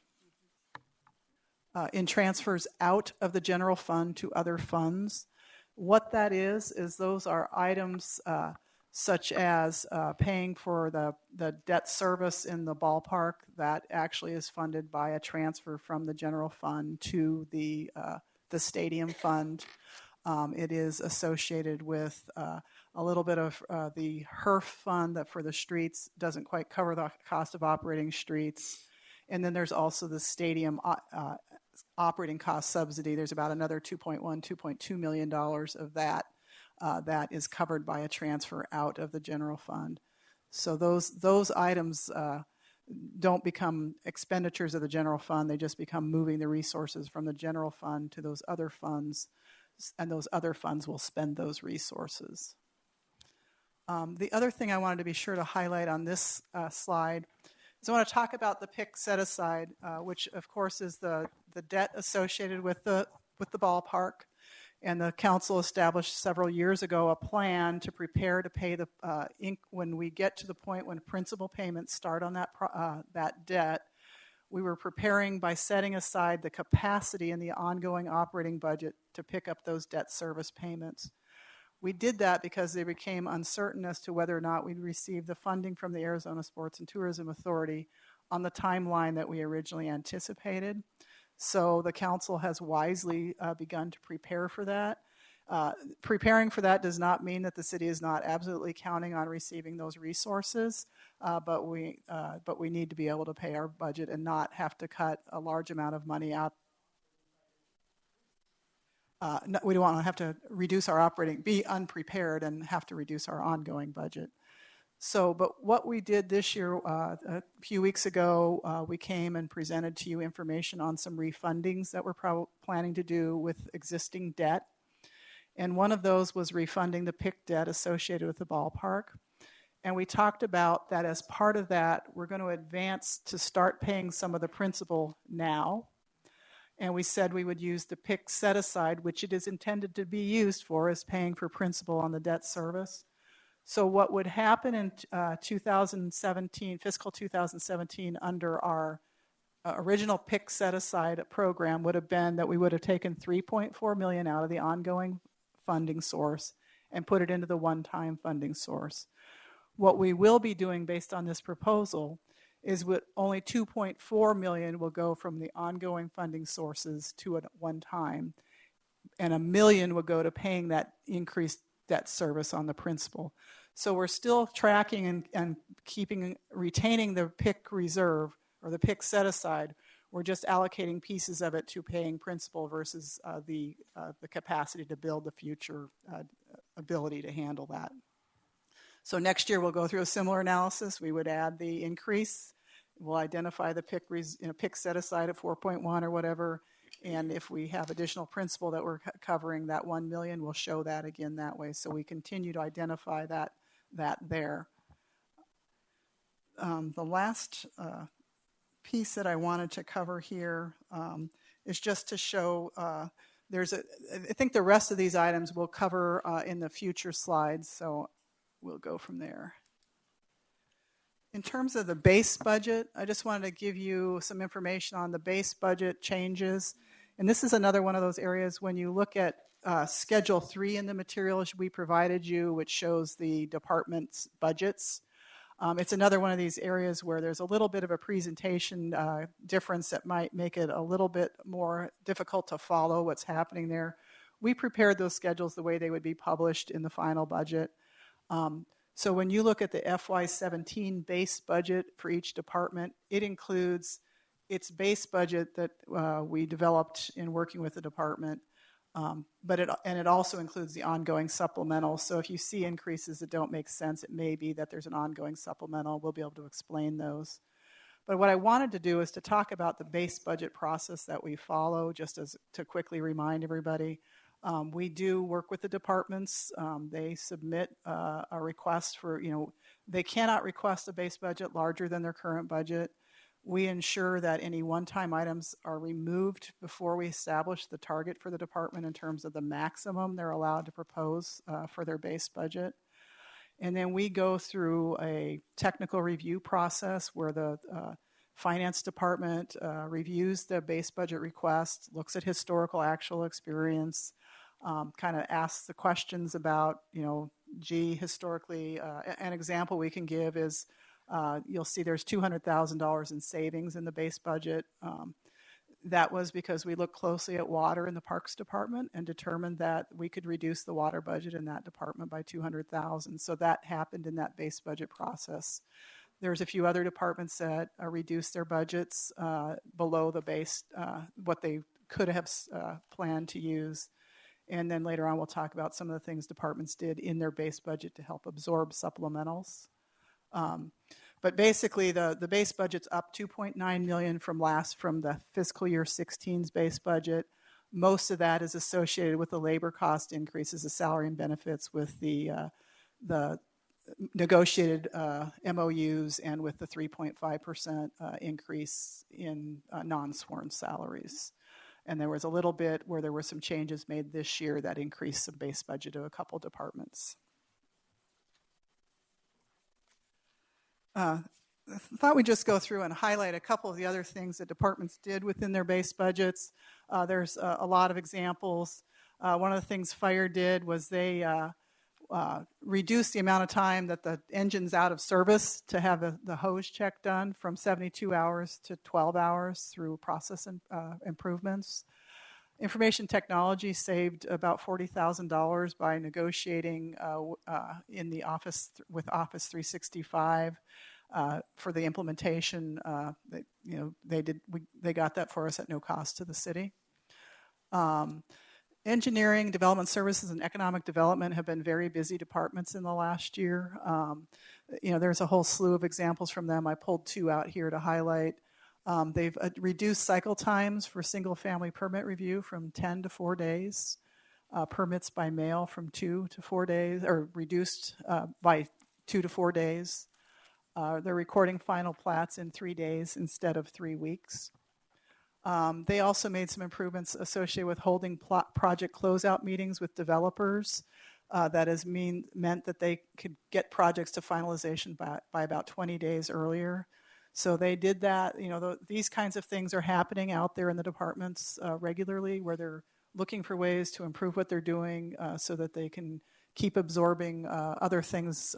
In transfers out of the general fund to other funds. What that is those are items such as paying for the debt service in the ballpark that actually is funded by a transfer from the general fund to the stadium fund. It is associated with a little bit of the HERF fund that for the streets doesn't quite cover the cost of operating streets. And then there's also the stadium operating cost subsidy. There's about another $2.2 million of that that is covered by a transfer out of the general fund. So those items don't become expenditures of the general fund. They just become moving the resources from the general fund to those other funds, and those other funds will spend those resources. The other thing I wanted to be sure to highlight on this slide is I want to talk about the PIC set-aside, which of course is the debt associated with the ballpark. And the council established several years ago a plan to prepare to pay the when we get to the point when principal payments start on that debt. We were preparing by setting aside the capacity in the ongoing operating budget to pick up those debt service payments. We did that because they became uncertain as to whether or not we'd receive the funding from the Arizona Sports and Tourism Authority on the timeline that we originally anticipated. So the council has wisely begun to prepare for that. Preparing for that does not mean that the city is not absolutely counting on receiving those resources, but we need to be able to pay our budget and not have to cut a large amount of money out. We don't want to have to reduce our operating, be unprepared and have to reduce our ongoing budget. So, but what we did this year, a few weeks ago, we came and presented to you information on some refundings that we're planning to do with existing debt. And one of those was refunding the PIC debt associated with the ballpark. And we talked about that as part of that, we're going to advance to start paying some of the principal now. And we said we would use the PIC set-aside, which it is intended to be used for, as paying for principal on the debt service. So what would happen in 2017, fiscal 2017, under our original PIC set-aside program would have been that we would have taken $3.4 million out of the ongoing funding source and put it into the one-time funding source. What we will be doing based on this proposal is with only $2.4 million will go from the ongoing funding sources to a one-time, and $1 million will go to paying that increased debt service on the principal. So we're still tracking and retaining the PIC reserve or the PIC set aside. We're just allocating pieces of it to paying principal versus the capacity to build the future ability to handle that. So next year we'll go through a similar analysis. We would add the increase. We'll identify the PIC set aside at 4.1 or whatever. And if we have additional principal that we're covering, that $1 million, we'll show that again that way. So we continue to identify that there. The last piece that I wanted to cover here is just to show I think the rest of these items we'll cover in the future slides. So we'll go from there. In terms of the base budget, I just wanted to give you some information on the base budget changes. And this is another one of those areas when you look at Schedule 3 in the materials we provided you, which shows the department's budgets. It's another one of these areas where there's a little bit of a presentation difference that might make it a little bit more difficult to follow what's happening there. We prepared those schedules the way they would be published in the final budget. So when you look at the FY17 base budget for each department, it includes its base budget that we developed in working with the department. But it also includes the ongoing supplemental. So if you see increases that don't make sense, it may be that there's an ongoing supplemental. We'll be able to explain those. But what I wanted to do is to talk about the base budget process that we follow, just as to quickly remind everybody. We do work with the departments. They submit a request for, they cannot request a base budget larger than their current budget. We ensure that any one-time items are removed before we establish the target for the department in terms of the maximum they're allowed to propose for their base budget. And then we go through a technical review process where the finance department reviews the base budget request, looks at historical actual experience, kind of asks the questions about, historically, an example we can give is you'll see there's $200,000 in savings in the base budget. That was because we looked closely at water in the Parks Department and determined that we could reduce the water budget in that department by $200,000. So that happened in that base budget process. There's a few other departments that reduced their budgets below the base, what they could have planned to use. And then later on, we'll talk about some of the things departments did in their base budget to help absorb supplementals. But basically, the base budget's up $2.9 million from the fiscal year 16's base budget. Most of that is associated with the labor cost increases, the salary and benefits, with the negotiated MOUs, and with the 3.5% increase in non-sworn salaries. And there was a little bit where there were some changes made this year that increased the base budget of a couple departments. I thought we'd just go through and highlight a couple of the other things that departments did within their base budgets. There's a lot of examples. One of the things fire did was they reduced the amount of time that the engine's out of service to have the hose check done from 72 hours to 12 hours through process improvements. Information technology saved about $40,000 by negotiating in the office with Office 365 for the implementation. They got that for us at no cost to the city. Engineering, development services, and economic development have been very busy departments in the last year. There's a whole slew of examples from them. I pulled two out here to highlight. They've reduced cycle times for single-family permit review from 10 to 4 days. Permits by mail from 2 to 4 days, or reduced by 2 to 4 days. They're recording final plats in 3 days instead of 3 weeks. They also made some improvements associated with holding project closeout meetings with developers. That has meant that they could get projects to finalization by about 20 days earlier. So they did that. These kinds of things are happening out there in the departments regularly, where they're looking for ways to improve what they're doing so that they can keep absorbing other things,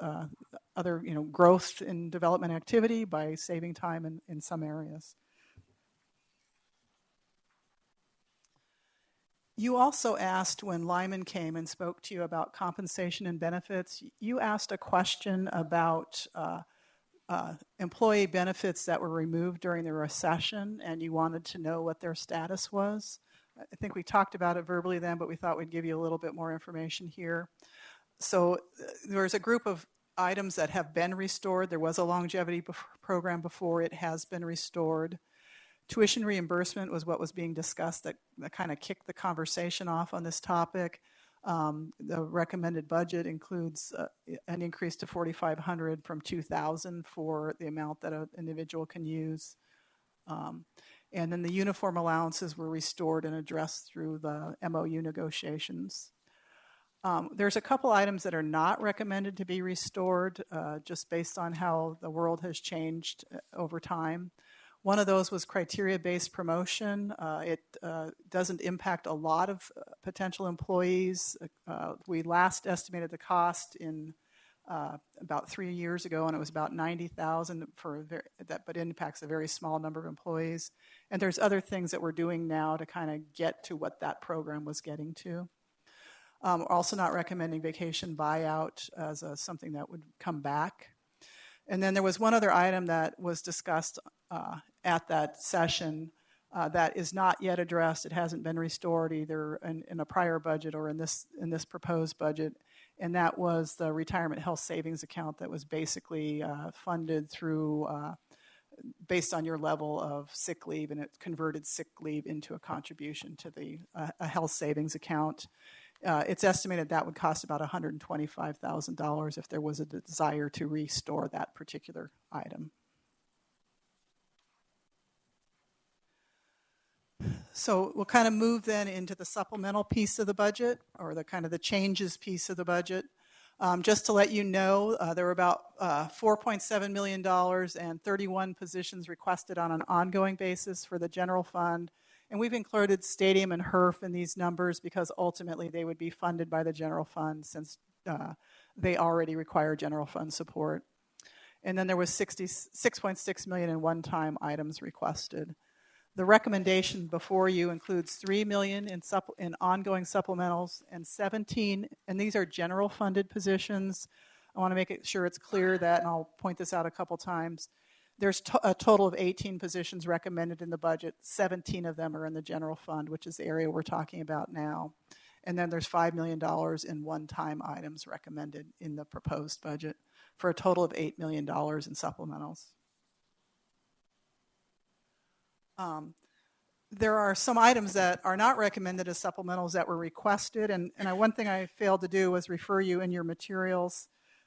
growth in development activity by saving time in some areas. You also asked, when Lyman came and spoke to you about compensation and benefits, you asked a question about employee benefits that were removed during the recession, and you wanted to know what their status was. I think we talked about it verbally then, but we thought we'd give you a little bit more information here. So there's a group of items that have been restored. There was a longevity program before. It has been restored. Tuition reimbursement was what was being discussed that kind of kicked the conversation off on this topic. The recommended budget includes an increase to $4,500 from $2,000 for the amount that an individual can use. And then the uniform allowances were restored and addressed through the MOU negotiations. There's a couple items that are not recommended to be restored just based on how the world has changed over time. One of those was criteria-based promotion. It doesn't impact a lot of potential employees. We last estimated the cost in about 3 years ago, and it was about $90,000 but it impacts a very small number of employees. And there's other things that we're doing now to kind of get to what that program was getting to. We're also not recommending vacation buyout as something that would come back. And then there was one other item that was discussed at that session that is not yet addressed. It hasn't been restored either in a prior budget or in this proposed budget, and that was the retirement health savings account that was basically funded through based on your level of sick leave, and it converted sick leave into a contribution to a health savings account. It's estimated that would cost about $125,000 if there was a desire to restore that particular item. So we'll kind of move then into the supplemental piece of the budget, or the changes piece of the budget. Just to let you know, there were about $4.7 million and 31 positions requested on an ongoing basis for the general fund. And we've included stadium and HERF in these numbers because ultimately they would be funded by the general fund since they already require general fund support. And then there was $66.6 million in one-time items requested. The recommendation before you includes $3 million in ongoing supplementals and 17, and these are general funded positions. I want to make sure it's clear that, and I'll point this out a couple times, there's a total of 18 positions recommended in the budget. 17 of them are in the general fund, which is the area we're talking about now. And then there's $5 million in one-time items recommended in the proposed budget for a total of $8 million in supplementals. There are some items that are not recommended as supplementals that were requested, and one thing I failed to do was refer you in your materials.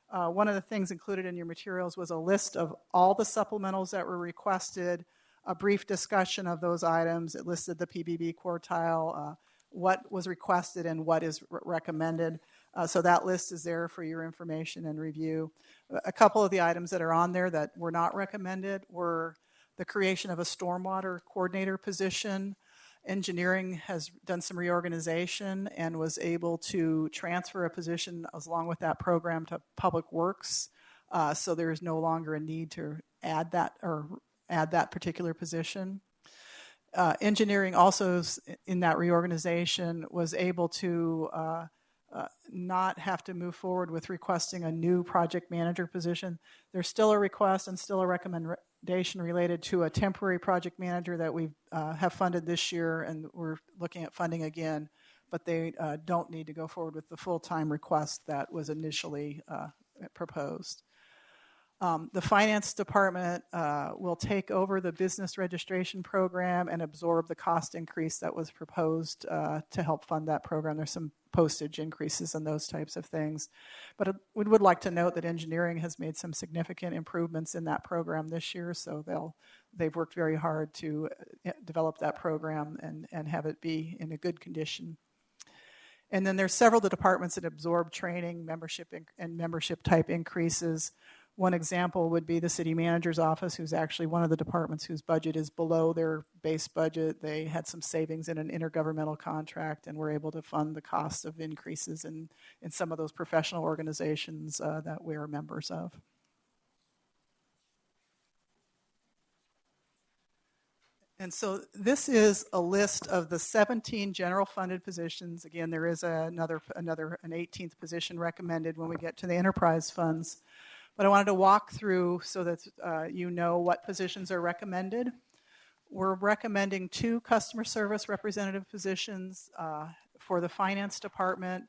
One of the things included in your materials was a list of all the supplementals that were requested, a brief discussion of those items. It listed the PBB quartile, what was requested and what is recommended. So that list is there for your information and review. A couple of the items that are on there that were not recommended were the creation of a stormwater coordinator position. Engineering has done some reorganization and was able to transfer a position along with that program to Public Works. So there is no longer a need to add that particular position. Engineering also, in that reorganization, was able to not have to move forward with requesting a new project manager position. There's still a request and still a recommendation related to a temporary project manager that we have funded this year, and we're looking at funding again, but they don't need to go forward with the full-time request that was initially proposed. The finance department will take over the business registration program and absorb the cost increase that was proposed to help fund that program. There's some postage increases and those types of things. But we would like to note that engineering has made some significant improvements in that program this year, so they've worked very hard to develop that program and have it be in a good condition. And then there's several of the departments that absorb training, membership, and membership type increases. One example would be the city manager's office, who's actually one of the departments whose budget is below their base budget. They had some savings in an intergovernmental contract and were able to fund the cost of increases in some of those professional organizations that we are members of. And so this is a list of the 17 general funded positions. Again, there is an 18th position recommended when we get to the enterprise funds. But I wanted to walk through so that you know what positions are recommended. We're recommending 2 customer service representative positions for the finance department.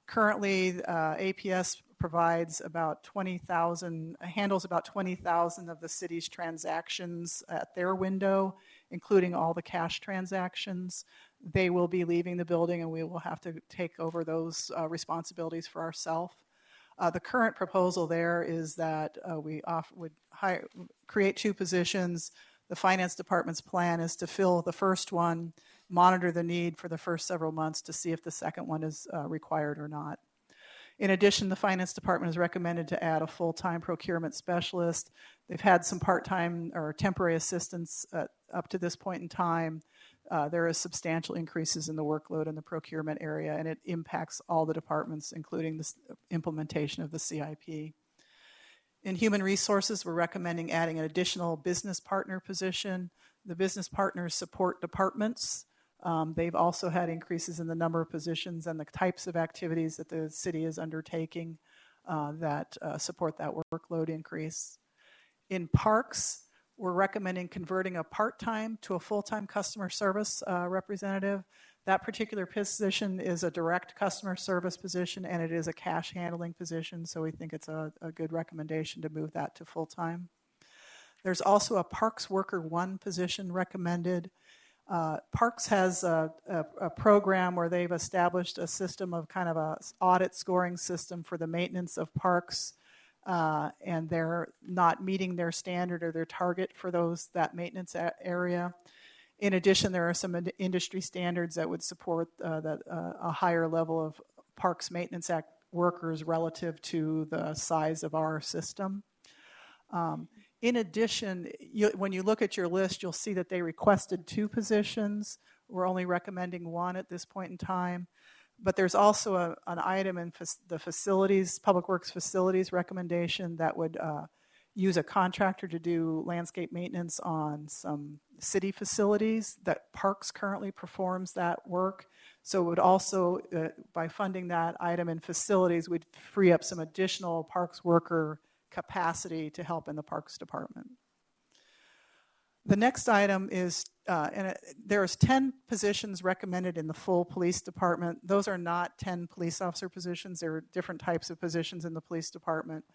Currently, APS provides about 20,000, handles about 20,000 of the city's transactions at their window, including all the cash transactions. They will be leaving the building, and we will have to take over those responsibilities for ourselves. The current proposal there is that we would create 2 positions. The finance department's plan is to fill the first one, monitor the need for the first several months to see if the second one is required or not. In addition, the finance department has recommended to add a full-time procurement specialist. They've had some part-time or temporary assistants up to this point in time. There is substantial increases in the workload in the procurement area, and it impacts all the departments, including the implementation of the CIP. In human resources, we're recommending adding an additional business partner position. The business partners support departments. They've also had increases in the number of positions and the types of activities that the city is undertaking that support that workload increase. In parks, We're recommending converting a part-time to a full-time customer service representative. That particular position is a direct customer service position, and it is a cash handling position, so we think it's a good recommendation to move that to full-time. There's also a Parks Worker 1 position recommended. Parks has a program where they've established a system of kind of a audit scoring system for the maintenance of parks, and they're not meeting their standard or their target for that maintenance area. In addition, there are some industry standards that would support a higher level of Parks Maintenance Act workers relative to the size of our system. In addition, when you look at your list, you'll see that they requested 2 positions. We're only recommending 1 at this point in time. But there's also an item in the facilities, Public Works facilities recommendation that would use a contractor to do landscape maintenance on some city facilities. That Parks currently performs that work. So it would also, by funding that item in facilities, we'd free up some additional Parks worker capacity to help in the Parks Department. The next item is, there's 10 positions recommended in the full police department. Those are not 10 police officer positions. There are different types of positions in the police department.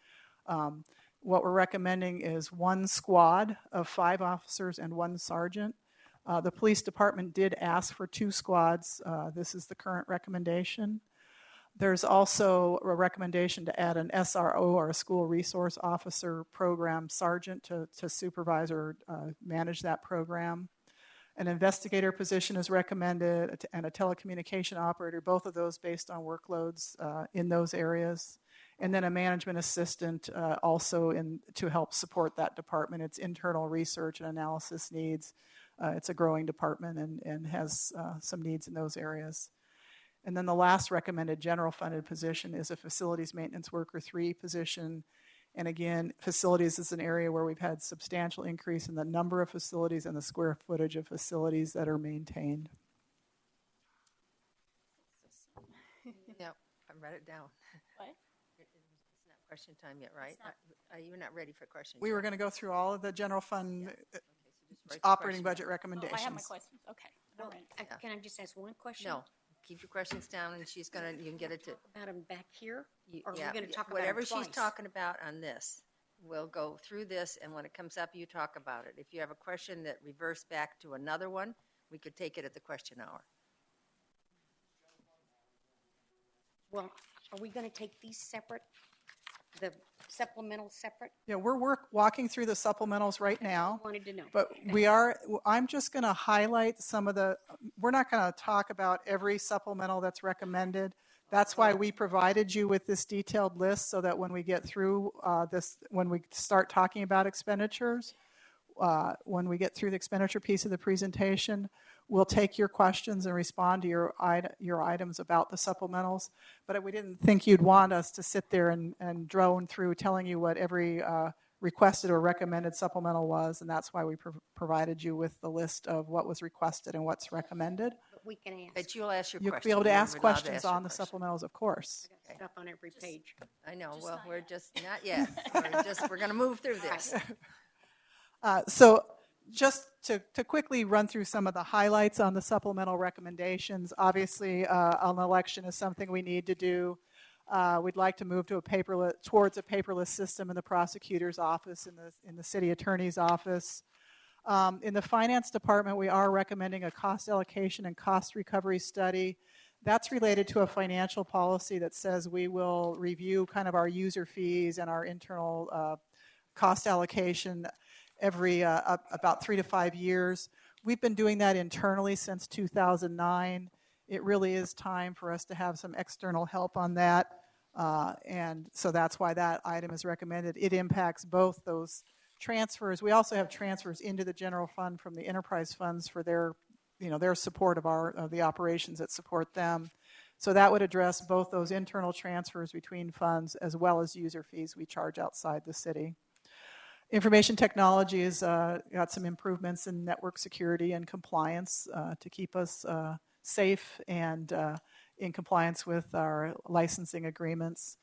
What we're recommending is 1 squad of 5 officers and 1 sergeant. The police department did ask for 2 squads. This is the current recommendation. There's also a recommendation to add an SRO, or a school resource officer program sergeant, to supervise or manage that program. An investigator position is recommended, and a telecommunication operator, both of those based on workloads in those areas. And then a management assistant also to help support that department. Its internal research and analysis needs. It's a growing department and has some needs in those areas. And then the last recommended general funded position is a facilities maintenance worker 3 position. And again, facilities is an area where we've had substantial increase in the number of facilities and the square footage of facilities that are maintained. Yep, I read it down. What? It's not question time yet, right? You're not ready for question We time. were going to go through all of the general fund Okay, so just write the operating question budget recommendations. Oh, I have my questions. Okay. All right. Can I just ask one question? No, keep your questions down, and you can get it to. About them back here? Or Yeah, are we going to talk about whatever them twice? she's talking about on this. We'll go through this, and when it comes up, you talk about it. If you have a question that reversed back to another one, we could take it at the question hour. Well, are we going to take these separate, the supplemental separate? Yeah, we're walking through the supplementals right now. Wanted to know. But I'm just going to highlight some of we're not going to talk about every supplemental that's recommended. That's why we provided you with this detailed list, so that when we get through when we start talking about expenditures, when we get through the expenditure piece of the presentation, we'll take your questions and respond to your items about the supplementals. But we didn't think you'd want us to sit there and drone through telling you what every requested or recommended supplemental was, and that's why we provided you with the list of what was requested and what's recommended. But we can ask. But you'll ask your You'll question. be able to You're ask allowed questions ask your on the question. supplementals, of course. I got stuff on every page. I know. Just Well, not we're yet. just not yet. We're going to move through this. So just to quickly run through some of the highlights on the supplemental recommendations. Obviously, an election is something we need to do. We'd like to move to towards a paperless system in the prosecutor's office, in the city attorney's office. In the finance department, we are recommending a cost allocation and cost recovery study. That's related to a financial policy that says we will review kind of our user fees and our internal cost allocation every about 3 to 5 years. We've been doing that internally since 2009. It really is time for us to have some external help on that. And so that's why that item is recommended. It impacts both those transfers. We also have transfers into the general fund from the enterprise funds for their support of the operations that support them. So that would address both those internal transfers between funds as well as user fees we charge outside the city. Information technology has got some improvements in network security and compliance to keep us safe and in compliance with our licensing agreements.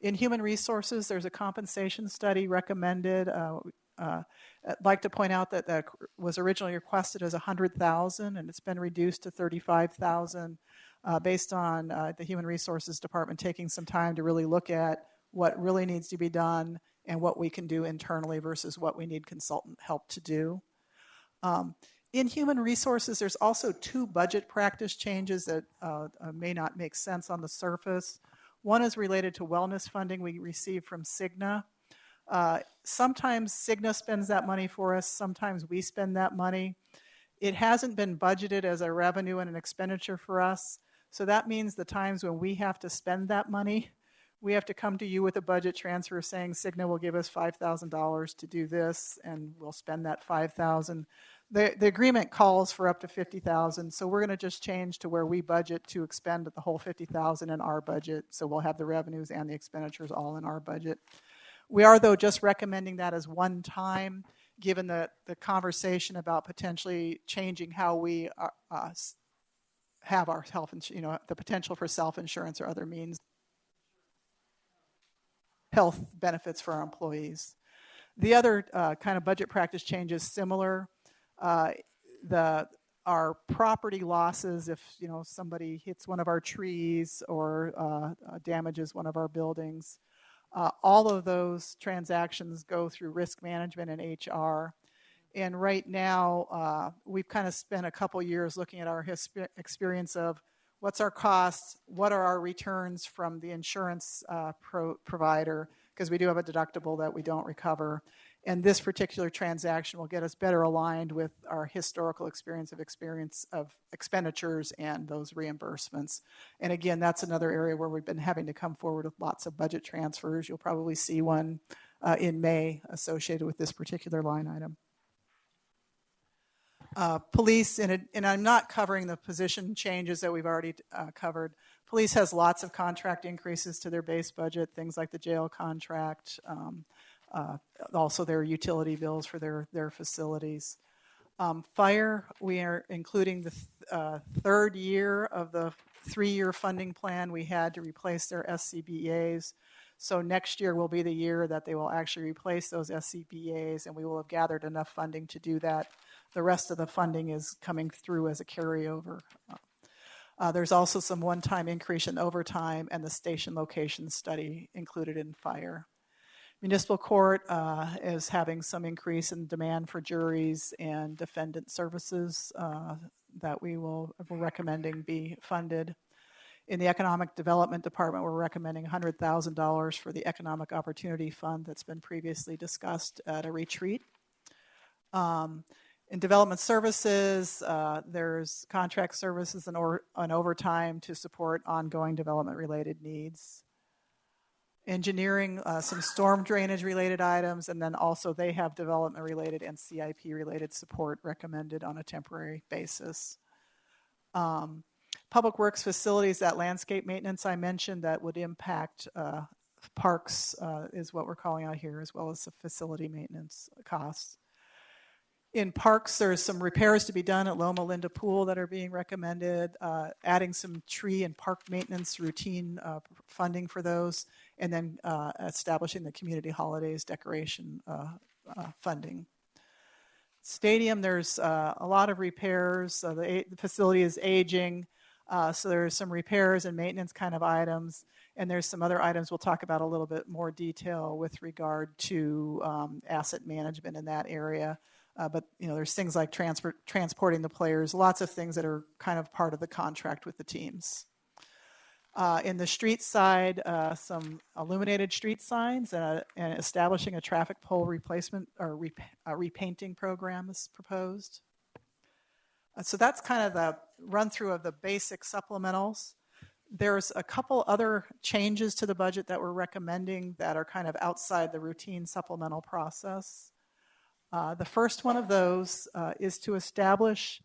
In human resources, there's a compensation study recommended. I'd like to point out that that was originally requested as $100,000, and it's been reduced to $35,000 based on the Human Resources Department taking some time to really look at what really needs to be done and what we can do internally versus what we need consultant help to do. In human resources, there's also 2 budget practice changes that may not make sense on the surface. One is related to wellness funding we receive from Cigna. Sometimes Cigna spends that money for us, sometimes we spend that money. It hasn't been budgeted as a revenue and an expenditure for us, so that means the times when we have to spend that money, we have to come to you with a budget transfer saying Cigna will give us $5,000 to do this, and we'll spend that $5,000. The agreement calls for up to $50,000, so we're going to just change to where we budget to expend the whole $50,000 in our budget, so we'll have the revenues and the expenditures all in our budget. We are, though, just recommending that as one time, given the conversation about potentially changing how we have our the potential for self-insurance or other means health benefits for our employees. The other kind of budget practice change is similar. Our property losses, if somebody hits one of our trees or damages one of our buildings, all of those transactions go through risk management and HR. And right now, we've kind of spent a couple years looking at our experience of what's our costs, what are our returns from the insurance provider, because we do have a deductible that we don't recover. And this particular transaction will get us better aligned with our historical experience of expenditures and those reimbursements. And again, that's another area where we've been having to come forward with lots of budget transfers. You'll probably see one in May associated with this particular line item. Police, and I'm not covering the position changes that we've already covered. Police has lots of contract increases to their base budget, things like the jail contract, also their utility bills for their facilities. Fire, we are including the third year of the 3-year funding plan we had to replace their SCBAs. So next year will be the year that they will actually replace those SCBAs, and we will have gathered enough funding to do that. The rest of the funding is coming through as a carryover. There's also some one-time increase in overtime and the station location study included in fire. Municipal court is having some increase in demand for juries and defendant services that we're recommending be funded. In the Economic Development Department, we're recommending $100,000 for the Economic Opportunity Fund that's been previously discussed at a retreat. In development services, there's contract services and overtime to support ongoing development-related needs. Engineering, some storm drainage-related items, and then also they have development-related and CIP-related support recommended on a temporary basis. Public Works facilities, that landscape maintenance I mentioned that would impact parks is what we're calling out here, as well as the facility maintenance costs. In parks, there's some repairs to be done at Loma Linda Pool that are being recommended, adding some tree and park maintenance routine funding for those, and then establishing the community holidays decoration funding. Stadium, there's a lot of repairs. The facility is aging, so there's some repairs and maintenance kind of items, and there's some other items we'll talk about a little bit more detail with regard to asset management in that area. But there's things like transporting the players, lots of things that are kind of part of the contract with the teams. In the street side, some illuminated street signs and establishing a traffic pole replacement or repainting program is proposed. So that's kind of the run through of the basic supplementals. There's a couple other changes to the budget that we're recommending that are kind of outside the routine supplemental process. The first one of those is to establish,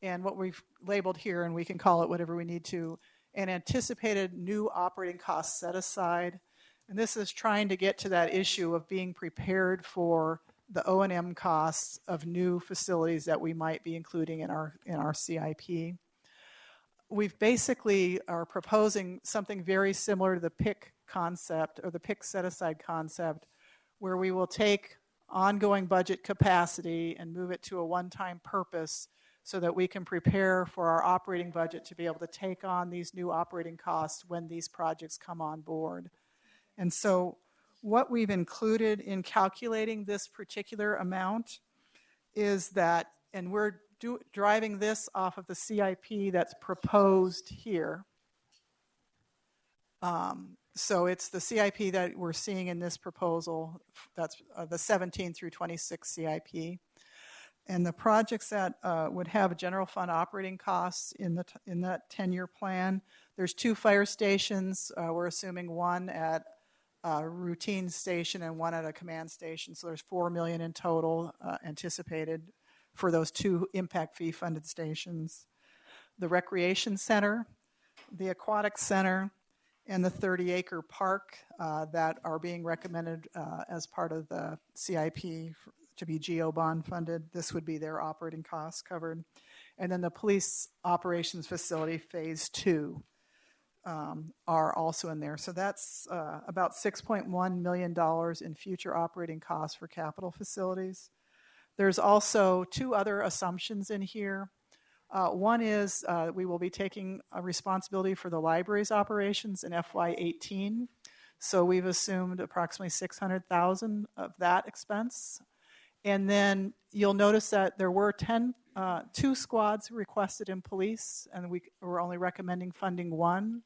and what we've labeled here, and we can call it whatever we need to, an anticipated new operating cost set aside. And this is trying to get to that issue of being prepared for the O&M costs of new facilities that we might be including in our CIP. We've basically are proposing something very similar to the PIC concept or the PIC set aside concept, where we will take ongoing budget capacity and move it to a one-time purpose so that we can prepare for our operating budget to be able to take on these new operating costs when these projects come on board. And so what we've included in calculating this particular amount is that, and we're driving this off of the CIP that's proposed here. So it's the CIP that we're seeing in this proposal. That's the 17 through 26 CIP. And the projects that would have general fund operating costs in that 10-year plan, there's 2 fire stations. We're assuming one at a routine station and one at a command station. So there's $4 million in total anticipated for those 2 impact fee funded stations. The recreation center, the aquatic center, and the 30-acre park that are being recommended as part of the CIP to be GO bond funded. This would be their operating costs covered. And then the police operations facility phase 2 are also in there. So that's about $6.1 million in future operating costs for capital facilities. There's also 2 other assumptions in here. One is we will be taking a responsibility for the library's operations in FY18. So we've assumed approximately $600,000 of that expense. And then you'll notice that there were 2 squads requested in police, and we're only recommending funding 1.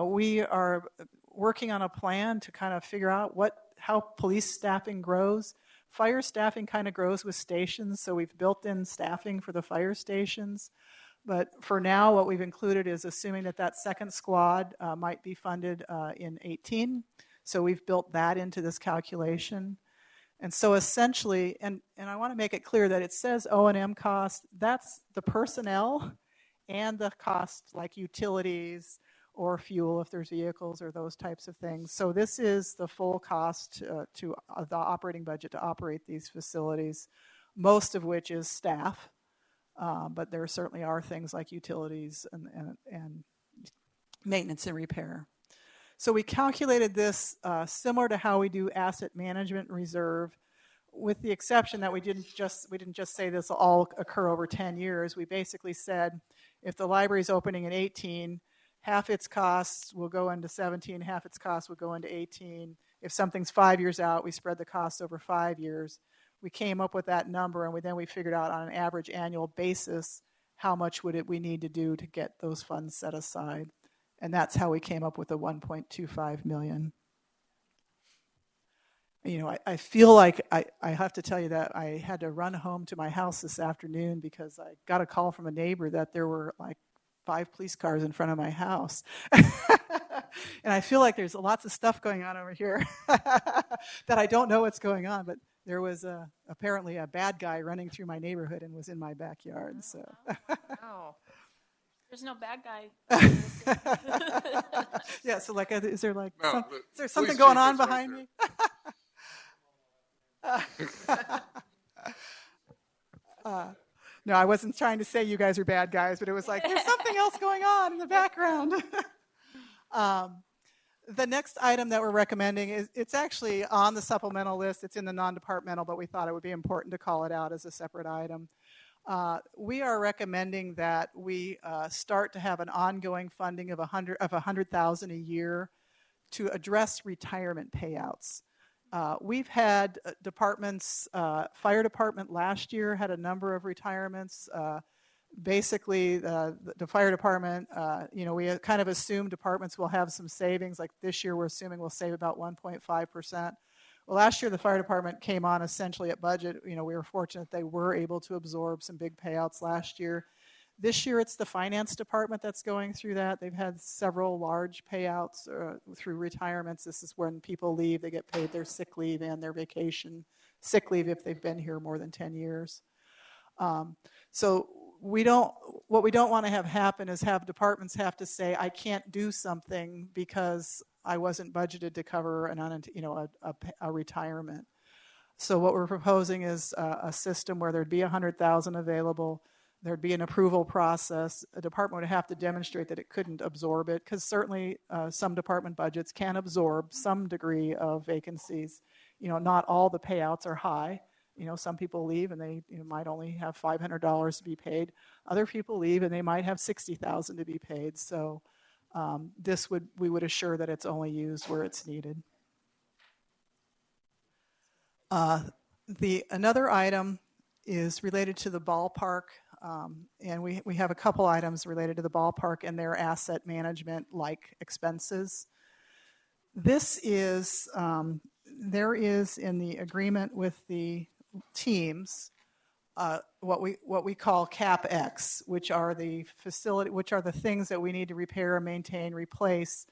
We are working on a plan to kind of figure out how police staffing grows. Fire staffing kind of grows with stations, so we've built in staffing for the fire stations. But for now, what we've included is assuming that second squad might be funded in 18. So we've built that into this calculation. And so essentially, and I want to make it clear that it says O&M cost, that's the personnel and the costs like utilities or fuel if there's vehicles or those types of things. So this is the full cost to the operating budget to operate these facilities, most of which is staff, but there certainly are things like utilities and maintenance and repair. So we calculated this similar to how we do asset management reserve, with the exception that we didn't just say this will all occur over 10 years. We basically said if the library's opening in 18, half its costs will go into 17, half its costs will go into 18. If something's 5 years out, we spread the costs over 5 years. We came up with that number, and then we figured out on an average annual basis how much we need to do to get those funds set aside. And that's how we came up with the $1.25 million. You know, I feel like I have to tell you that I had to run home to my house this afternoon because I got a call from a neighbor that there were like 5 police cars in front of my house. And I feel like there's lots of stuff going on over here that I don't know what's going on, but there was apparently a bad guy running through my neighborhood and was in my backyard. So. Wow. There's no bad guy. Yeah, so like, is there like No, is there something going on behind me? No, I wasn't trying to say you guys are bad guys, but it was like there's something else going on in the background. The next item that we're recommending is, it's actually on the supplemental list. It's in the non-departmental, but we thought it would be important to call it out as a separate item. We are recommending that we start to have an ongoing funding of $100,000 a year to address retirement payouts. We've had departments, fire department last year had a number of retirements. Basically, the fire department, we kind of assume departments will have some savings. Like this year, we're assuming we'll save about 1.5%. Well, last year, the fire department came on essentially at budget. We were fortunate they were able to absorb some big payouts last year. This year, it's the finance department that's going through that. They've had several large payouts through retirements. This is when people leave. They get paid their sick leave and their vacation sick leave if they've been here more than 10 years. So what we don't want to have happen is have departments have to say, I can't do something because I wasn't budgeted to cover a retirement. So what we're proposing is a system where there'd be $100,000 available. There'd be an approval process. A department would have to demonstrate that it couldn't absorb it, because certainly some department budgets can absorb some degree of vacancies. not all the payouts are high. Some people leave and they might only have $500 to be paid. Other people leave and they might have $60,000 to be paid. So we would assure that it's only used where it's needed. Another item is related to the ballpark, and we have a couple items related to the ballpark and their asset management like expenses. This is there is in the agreement with the teams what we call CapEx, which are the things that we need to repair, maintain, replace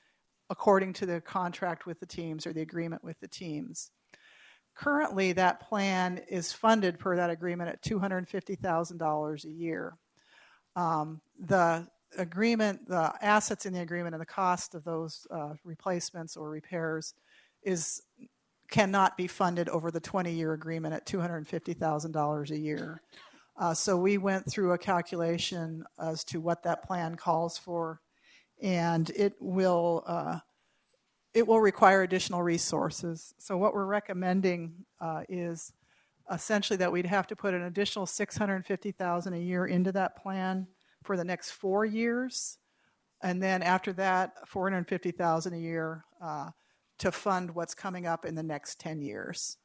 according to the contract with the teams or the agreement with the teams. Currently, that plan is funded per that agreement at $250,000 a year. The agreement, the assets in the agreement, and the cost of those replacements or repairs cannot be funded over the 20-year agreement at $250,000 a year. So we went through a calculation as to what that plan calls for, and it will require additional resources. So what we're recommending is essentially that we'd have to put an additional $650,000 a year into that plan for the next 4 years, and then after that, $450,000 a year to fund what's coming up in the next 10 years.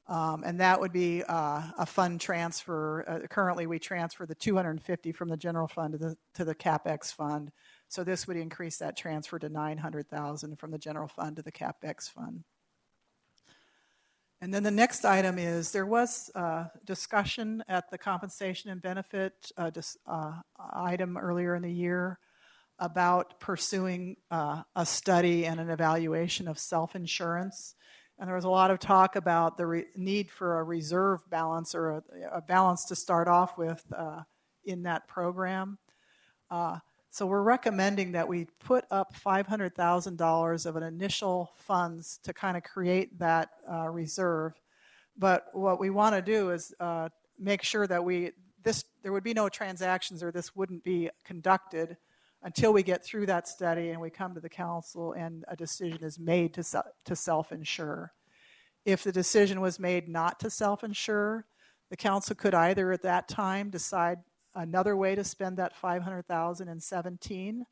And that would be a fund transfer. Currently, we transfer the $250,000 from the general fund to the CapEx fund. So this would increase that transfer to $900,000 from the general fund to the CapEx fund. And then the next item is there was discussion at the compensation and benefit item earlier in the year about pursuing a study and an evaluation of self-insurance. And there was a lot of talk about the need for a reserve balance or a balance to start off with in that program. So we're recommending that we put up $500,000 of an initial funds to kind of create that reserve. But what we want to do is make sure that there would be no transactions or this wouldn't be conducted until we get through that study and we come to the council and a decision is made to self-insure. If the decision was made not to self-insure, the council could either at that time decide another way to spend that $500,000 in 2017,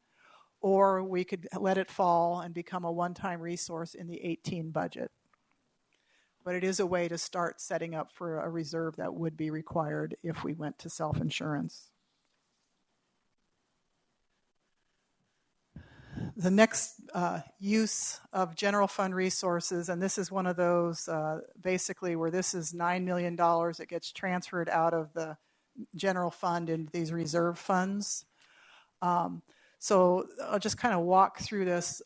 or we could let it fall and become a one-time resource in the 2018 budget. But it is a way to start setting up for a reserve that would be required if we went to self-insurance. The next use of general fund resources, and this is one of those basically where this is $9 million that gets transferred out of the general fund into these reserve funds. So I'll just kind of walk through this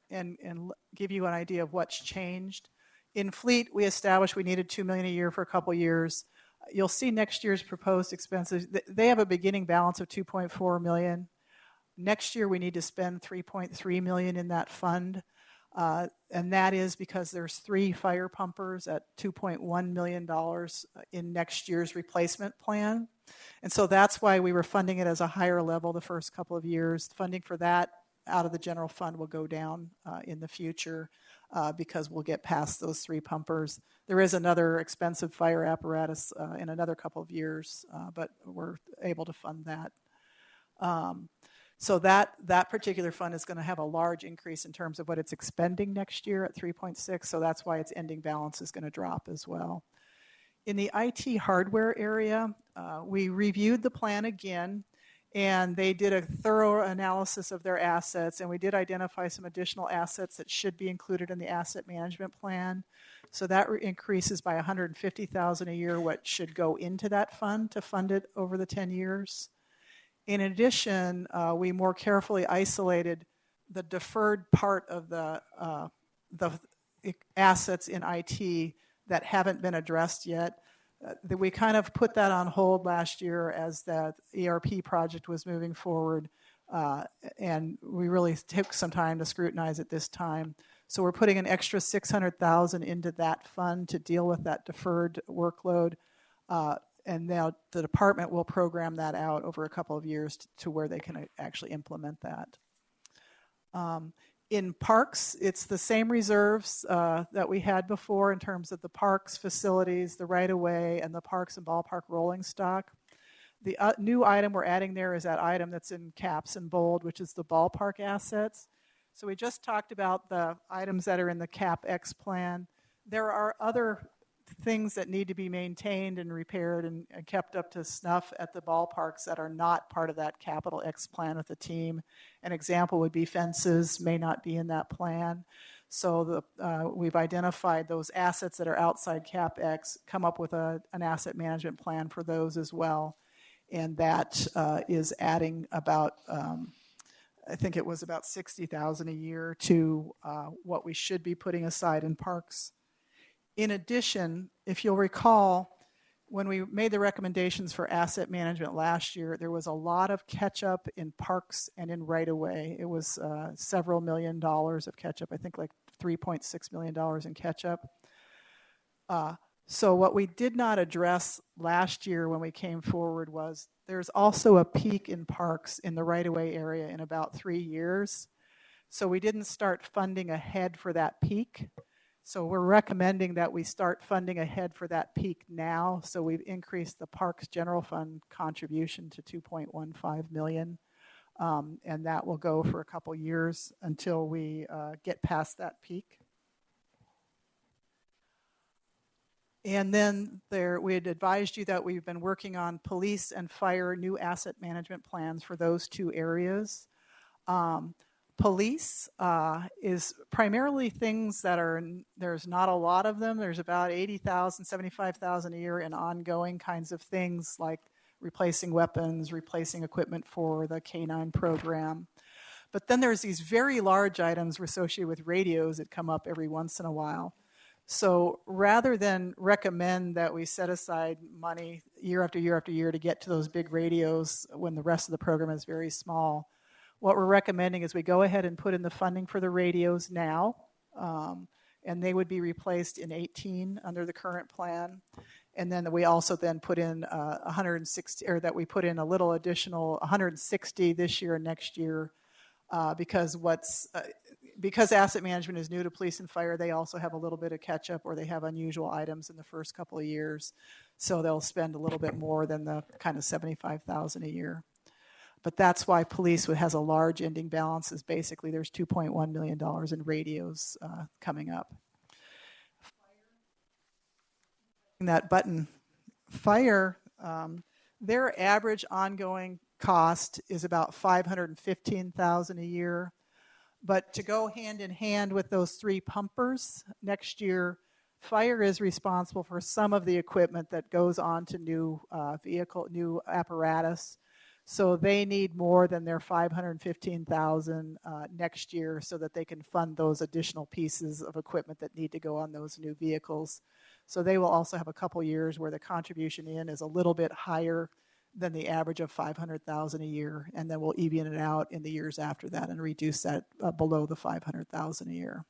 and give you an idea of what's changed. In Fleet, we established we needed $2 million a year for a couple years. You'll see next year's proposed expenses. They have a beginning balance of $2.4 million. Next year, we need to spend $3.3 million in that fund, and that is because there's 3 fire pumpers at $2.1 million in next year's replacement plan. And so that's why we were funding it as a higher level the first couple of years. Funding for that out of the general fund will go down in the future because we'll get past those 3 pumpers. There is another expensive fire apparatus in another couple of years, but we're able to fund that. So that particular fund is going to have a large increase in terms of what it's expending next year at 3.6. So that's why its ending balance is going to drop as well. In the IT hardware area, we reviewed the plan again, and they did a thorough analysis of their assets, and we did identify some additional assets that should be included in the asset management plan. So that increases by $150,000 a year what should go into that fund to fund it over the 10 years. In addition, we more carefully isolated the deferred part of the assets in IT that haven't been addressed yet. We kind of put that on hold last year as the ERP project was moving forward, and we really took some time to scrutinize it this time. So we're putting an extra $600,000 into that fund to deal with that deferred workload. And now the department will program that out over a couple of years to where they can actually implement that. In parks, it's the same reserves that we had before in terms of the parks facilities, the right-of-way, and the parks and ballpark rolling stock. The new item we're adding there is that item that's in caps and bold, which is the ballpark assets. So we just talked about the items that are in the CapEx plan. There are other things that need to be maintained and repaired and kept up to snuff at the ballparks that are not part of that capital X plan with the team. An example would be fences may not be in that plan. So we've identified those assets that are outside CapEx, come up with an asset management plan for those as well. And that is adding about, I think it was about $60,000 a year to what we should be putting aside in parks. In addition, if you'll recall, when we made the recommendations for asset management last year, there was a lot of catch-up in parks and in right-of-way. It was several $1 million of catch-up, I think like $3.6 million in catch-up. So what we did not address last year when we came forward was there's also a peak in parks in the right-of-way area in about 3 years. So we didn't start funding ahead for that peak. So we're recommending that we start funding ahead for that peak now. So we've increased the Parks General Fund contribution to $2.15 million. And that will go for a couple years until we get past that peak. And then we had advised you that we've been working on police and fire new asset management plans for those two areas. Police is primarily things that there's not a lot of them. There's about $80,000, $75,000 a year in ongoing kinds of things like replacing weapons, replacing equipment for the K-9 program. But then there's these very large items associated with radios that come up every once in a while. So rather than recommend that we set aside money year after year after year to get to those big radios when the rest of the program is very small, what we're recommending is we go ahead and put in the funding for the radios now, and they would be replaced in 2018 under the current plan. And then we also then put in 160, or that we put in a little additional 160 this year and next year, because asset management is new to police and fire, they also have a little bit of catch up, or they have unusual items in the first couple of years. So they'll spend a little bit more than the kind of $75,000 a year. But that's why police has a large ending balance. Is basically there's $2.1 million in radios coming up. That button, fire, their average ongoing cost is about $515,000 a year. But to go hand in hand with those three pumpers next year, fire is responsible for some of the equipment that goes on to new apparatus. So they need more than their $515,000 next year so that they can fund those additional pieces of equipment that need to go on those new vehicles. So they will also have a couple years where the contribution in is a little bit higher than the average of $500,000 a year, and then we'll even it out in the years after that and reduce that below the $500,000 a year.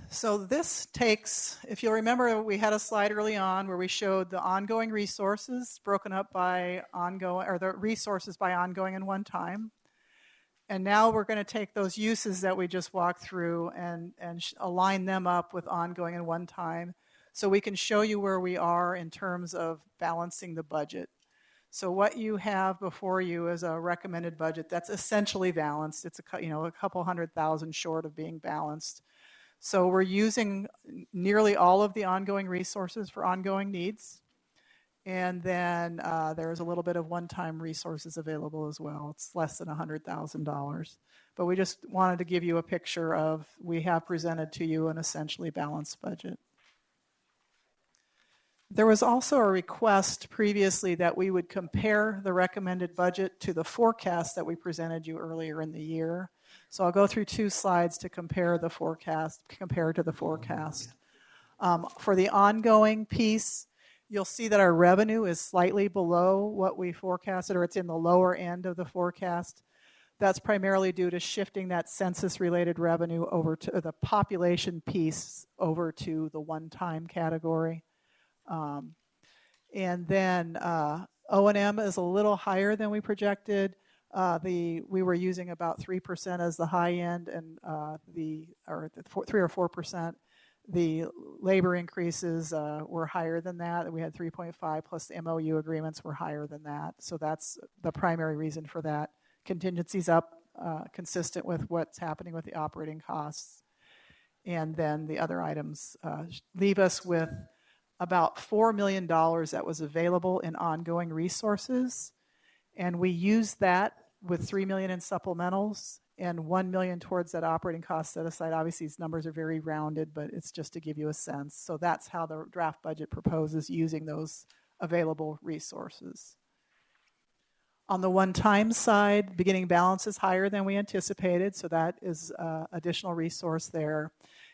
So this takes, if you'll remember, we had a slide early on where we showed the ongoing resources broken up by ongoing, or the resources by ongoing and one time. And now we're going to take those uses that we just walked through and align them up with ongoing and one time, so we can show you where we are in terms of balancing the budget. So what you have before you is a recommended budget that's essentially balanced. It's a couple $100,000 short of being balanced. So we're using nearly all of the ongoing resources for ongoing needs. And then there's a little bit of one-time resources available as well. It's less than $100,000. But we just wanted to give you a picture of, we have presented to you an essentially balanced budget. There was also a request previously that we would compare the recommended budget to the forecast that we presented you earlier in the year. So I'll go through 2 slides to compare the forecast, compared to the forecast. For the ongoing piece, you'll see that our revenue is slightly below what we forecasted, or it's in the lower end of the forecast. That's primarily due to shifting that census-related revenue over to the population piece over to the one-time category. And then O&M is a little higher than we projected. We were using about 3% as the high end, and 3 or 4%. The labor increases were higher than that. We had 3.5 plus the MOU agreements were higher than that. So that's the primary reason for that. Contingencies up, consistent with what's happening with the operating costs. And then the other items leave us with about $4 million that was available in ongoing resources. And we used that with $3 million in supplementals and $1 million towards that operating cost set aside. Obviously, these numbers are very rounded, but it's just to give you a sense. So that's how the draft budget proposes using those available resources. On the one-time side, beginning balance is higher than we anticipated, so that is additional resource there.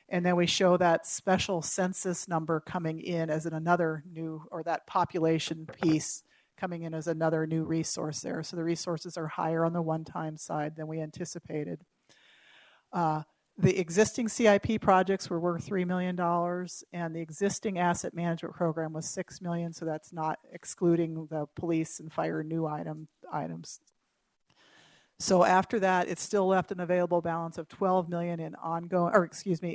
And then we show that special census number coming in as another new, or that population piece coming in as another new resource there. So the resources are higher on the one-time side than we anticipated. The existing CIP projects were worth $3 million, and the existing asset management program was $6 million, so that's not excluding the police and fire new items. So after that, it's still left an available balance of $12 million in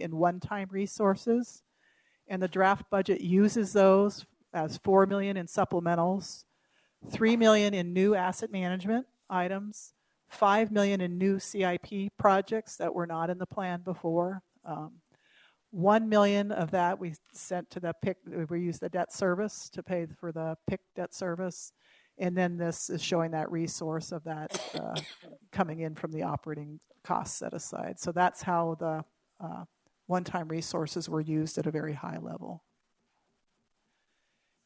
in one-time resources. And the draft budget uses those as $4 million in supplementals, $3 million in new asset management items, $5 million in new CIP projects that were not in the plan before. $1 million of that we sent to the PIC. We used the debt service to pay for the PIC debt service. And then this is showing that resource of that coming in from the operating costs set aside. So that's how the one-time resources were used at a very high level.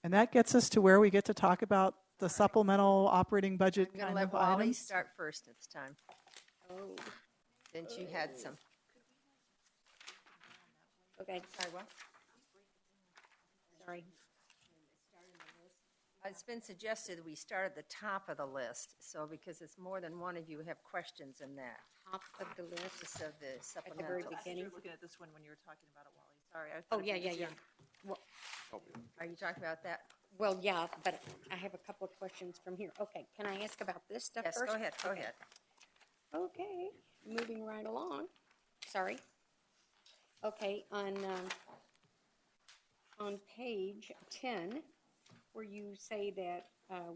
And that gets us to where we get to talk about the supplemental operating budget I'm going kind to of let Wally items. start first this time. Oh, Since you had some. okay. Sorry, what? Sorry. It's been suggested we start at the top of the list, so because it's more than one of you have questions in that. Top of the list. List of the At the very supplementals. beginning. I was looking at this one when you were talking about it, Wally. Sorry. I Oh, thought yeah, it yeah, was yeah. easier. Well, Are you talking about that? well, yeah, but I have a couple of questions from here. Okay, can I ask about this stuff Yes, first? go ahead, go ahead. Okay, moving right along. Sorry. Okay, on page 10, where you say that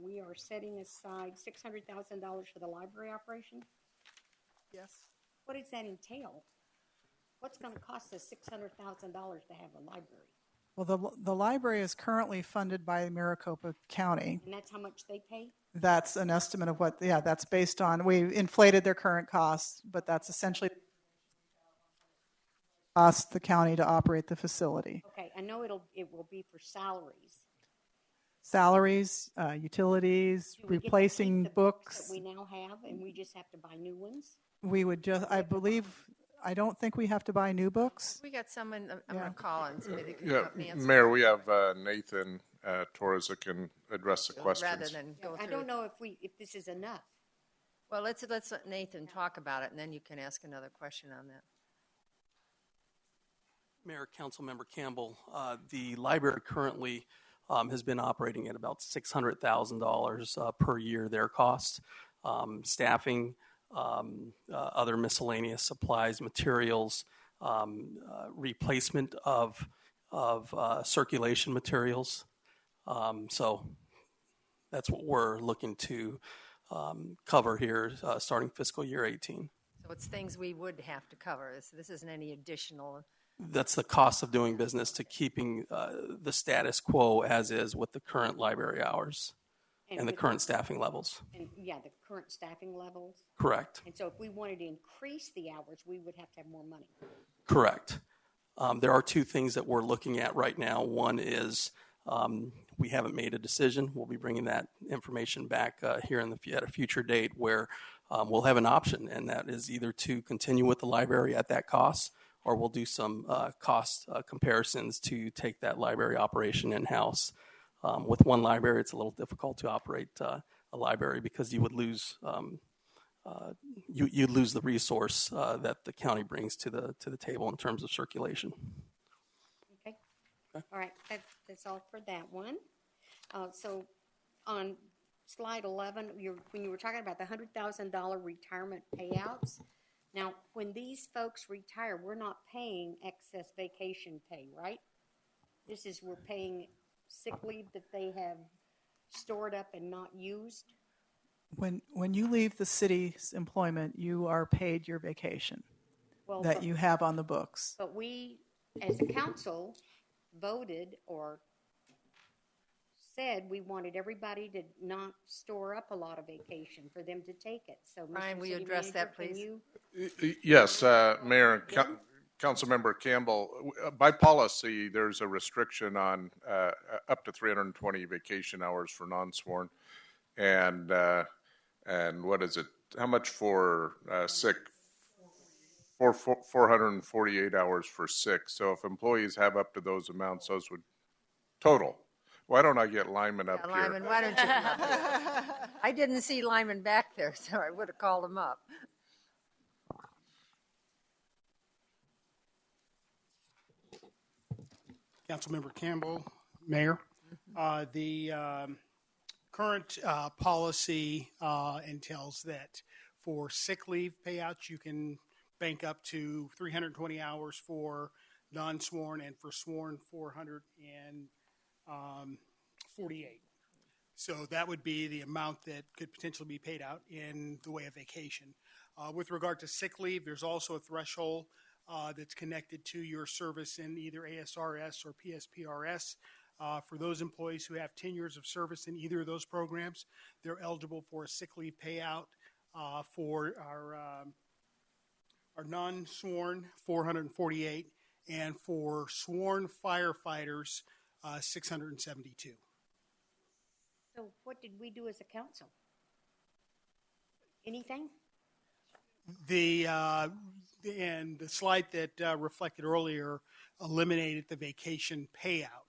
we are setting aside $600,000 for the library operation, Yes. what does that entail? What's going to cost us $600,000 to have a library? Well, the library is currently funded by Maricopa County. And that's how much they pay? That's an estimate of what, that's based on, we inflated their current costs, but that's essentially cost the county to operate the facility. Okay, I know it will be for salaries. Salaries, utilities, Do we get to replacing keep the books. that we now have, and we just have to buy new ones? We would just, I don't think we have to buy new books. We got someone, I'm Yeah. going to call and somebody that can Yeah, help me answer. Mayor, we have Nathan Torres that can address the Rather questions. than go I through. don't know if this is enough. Well, let's let Nathan talk about it, and then you can ask another question on that. Mayor, Councilmember Campbell, the library currently has been operating at about $600,000 per year, their cost. Staffing, other miscellaneous supplies, materials, replacement of circulation materials. So that's what we're looking to cover here starting fiscal year 18. So it's things we would have to cover. This isn't any additional. That's the cost of doing business to keeping the status quo as is with the current library hours and the with current staffing levels. And yeah, the current staffing levels. Correct. And so if we wanted to increase the hours, we would have to have more money. Correct. There are two things that we're looking at right now. One is we haven't made a decision. We'll be bringing that information back here at a future date where we'll have an option, and that is either to continue with the library at that cost, or we'll do some cost comparisons to take that library operation in-house. With one library, it's a little difficult to operate a library because you would lose you'd lose the resource that the county brings to the table in terms of circulation. Okay. All right. That's all for that one. So on slide 11, when you were talking about the $100,000 retirement payouts. Now, when these folks retire, we're not paying excess vacation pay, right? We're paying sick leave that they have stored up and not used. When you leave the city's employment, you are paid your vacation that you have on the books. But we, as a council, voted or said we wanted everybody to not store up a lot of vacation for them to take it. So, Brian, Mr. will you City address Manager, that, please? Yes, Mayor and Councilmember Campbell, by policy, there's a restriction on up to 320 vacation hours for non-sworn, and what is it? How much for sick? 448 hours for sick. So if employees have up to those amounts, those would total. Why don't I get Lyman up here? Lyman, why don't you come up here? I didn't see Lyman back there, so I would have called him up. Councilmember Campbell, Mayor. The current policy entails that for sick leave payouts, you can bank up to 320 hours for non-sworn, and for sworn 448. So that would be the amount that could potentially be paid out in the way of vacation. With regard to sick leave, there's also a threshold that's connected to your service in either ASRS or PSPRS. For those employees who have 10 years of service in either of those programs, they're eligible for a sick leave payout. For our non-sworn, 448, and for sworn firefighters, 672. So what did we do as a council? Anything? And the slide that reflected earlier eliminated the vacation payout,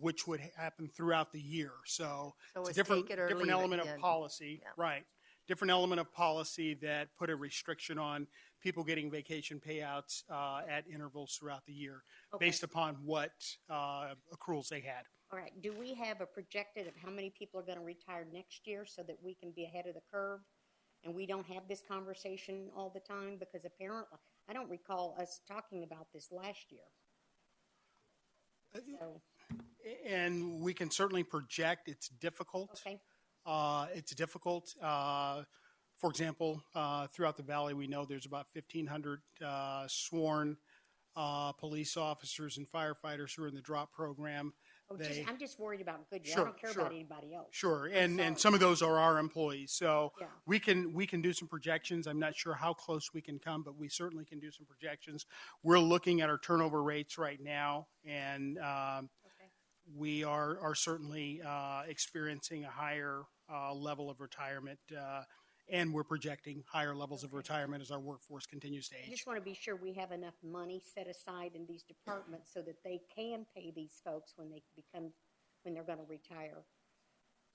which would happen throughout the year. So it's a different element of policy, right? Different element of policy that put a restriction on people getting vacation payouts at intervals throughout the year, based upon what accruals they had. All right. Do we have a projected of how many people are going to retire next year so that we can be ahead of the curve and we don't have this conversation all the time? Because apparently, I don't recall us talking about this last year. So. And we can certainly project. It's difficult. Okay. It's difficult. For example, throughout the valley, we know there's about 1,500 sworn police officers and firefighters who are in the DROP program. I'm just worried about Goodyear. Sure, I don't care about anybody else. Sure, and some of those are our employees. So yeah. we can do some projections. I'm not sure how close we can come, but we certainly can do some projections. We're looking at our turnover rates right now, and we are certainly experiencing a higher level of retirement, and we're projecting higher levels of retirement as our workforce continues to age. I just want to be sure we have enough money set aside in these departments so that they can pay these folks when they're going to retire,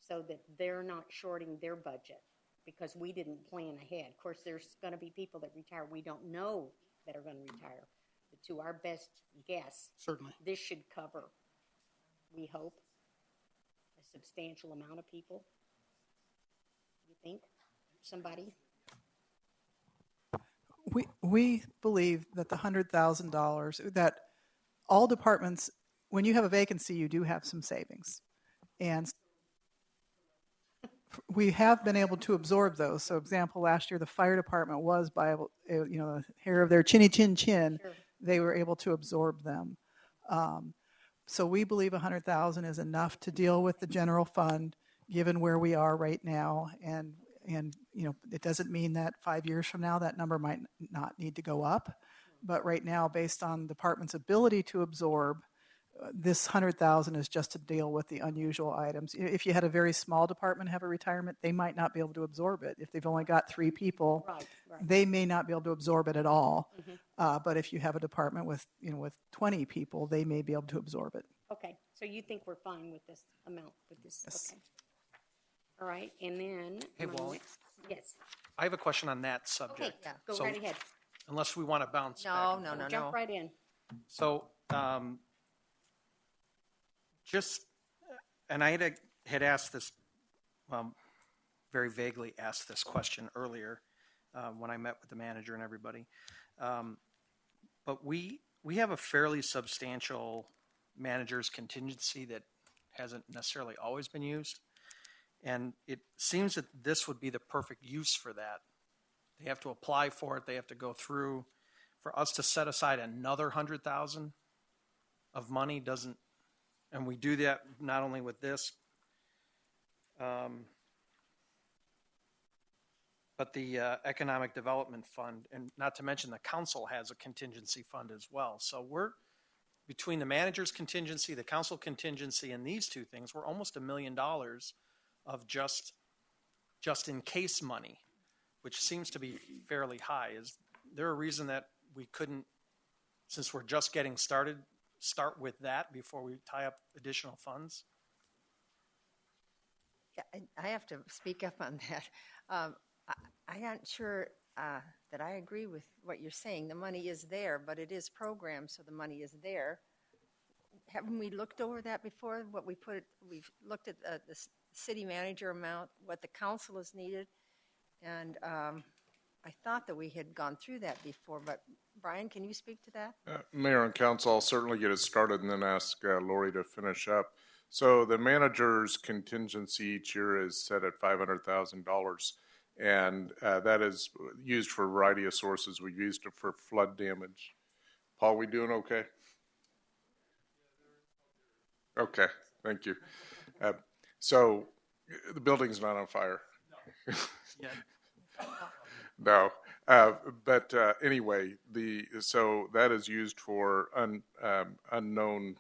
so that they're not shorting their budget because we didn't plan ahead. Of course, there's going to be people that retire we don't know that are going to retire. But to our best guess, certainly this should cover, we hope, a substantial amount of people. You think? Somebody? We believe that the $100,000, that all departments, when you have a vacancy, you do have some savings. And we have been able to absorb those. So, example, last year the fire department was, by the hair of their chinny chin chin, Sure. They were able to absorb them. So we believe $100,000 is enough to deal with the general fund, given where we are right now. And it doesn't mean that 5 years from now that number might not need to go up. But right now, based on the department's ability to absorb, this $100,000 is just to deal with the unusual items. If you had a very small department have a retirement, they might not be able to absorb it. If they've only got 3 people, Right. they may not be able to absorb it at all. Mm-hmm. But if you have a department with 20 people, they may be able to absorb it. Okay, so you think we're fine with this amount, with this? Yes. Okay. All right, and then Hey, Wally. Yes. I have a question on that subject. Okay, Yeah. go So- right ahead. Unless we want to bounce back. No. Jump right in. So, and I had asked this very vaguely asked this question earlier when I met with the manager and everybody. But we have a fairly substantial manager's contingency that hasn't necessarily always been used. And it seems that this would be the perfect use for that. They have to apply for it. They have to go through. For us to set aside another $100,000 of money doesn't, and we do that not only with this, but the Economic Development Fund, and not to mention the council has a contingency fund as well. So we're, between the manager's contingency, the council contingency, and these two things, we're almost $1 million of just in case money, which seems to be fairly high. Is there a reason that we couldn't, since we're just getting started, start with that before we tie up additional funds? Yeah, I have to speak up on that. I'm not sure that I agree with what you're saying. The money is there, but it is programmed, so the money is there. Haven't we looked over that before? We've looked at the city manager amount, what the council has needed, and I thought that we had gone through that before. But Brian, can you speak to that? Mayor and council, I'll certainly get it started and then ask Lori to finish up. So the manager's contingency each year is set at $500,000, and that is used for a variety of sources. We've used it for flood damage. Paul, we doing okay? Okay, thank you. So the building's not on fire. No. But anyway, so that is used for unknown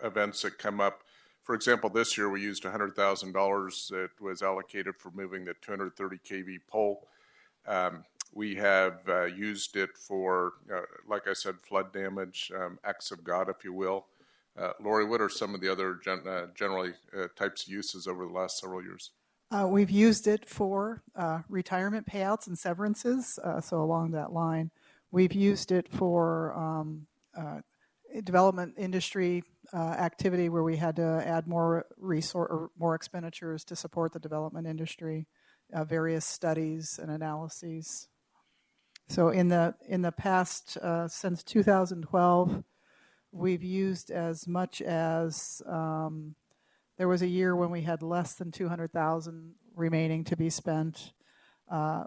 events that come up. For example, this year we used $100,000 that was allocated for moving the 230 kV pole. We have used it for, like I said, flood damage, acts of God, if you will. Lori, what are some of the other generally types of uses over the last several years? We've used it for retirement payouts and severances, so along that line. We've used it for development industry activity where we had to add more resource or more expenditures to support the development industry, various studies and analyses. So in the past, since 2012, we've used as much as there was a year when we had less than $200,000 remaining to be spent.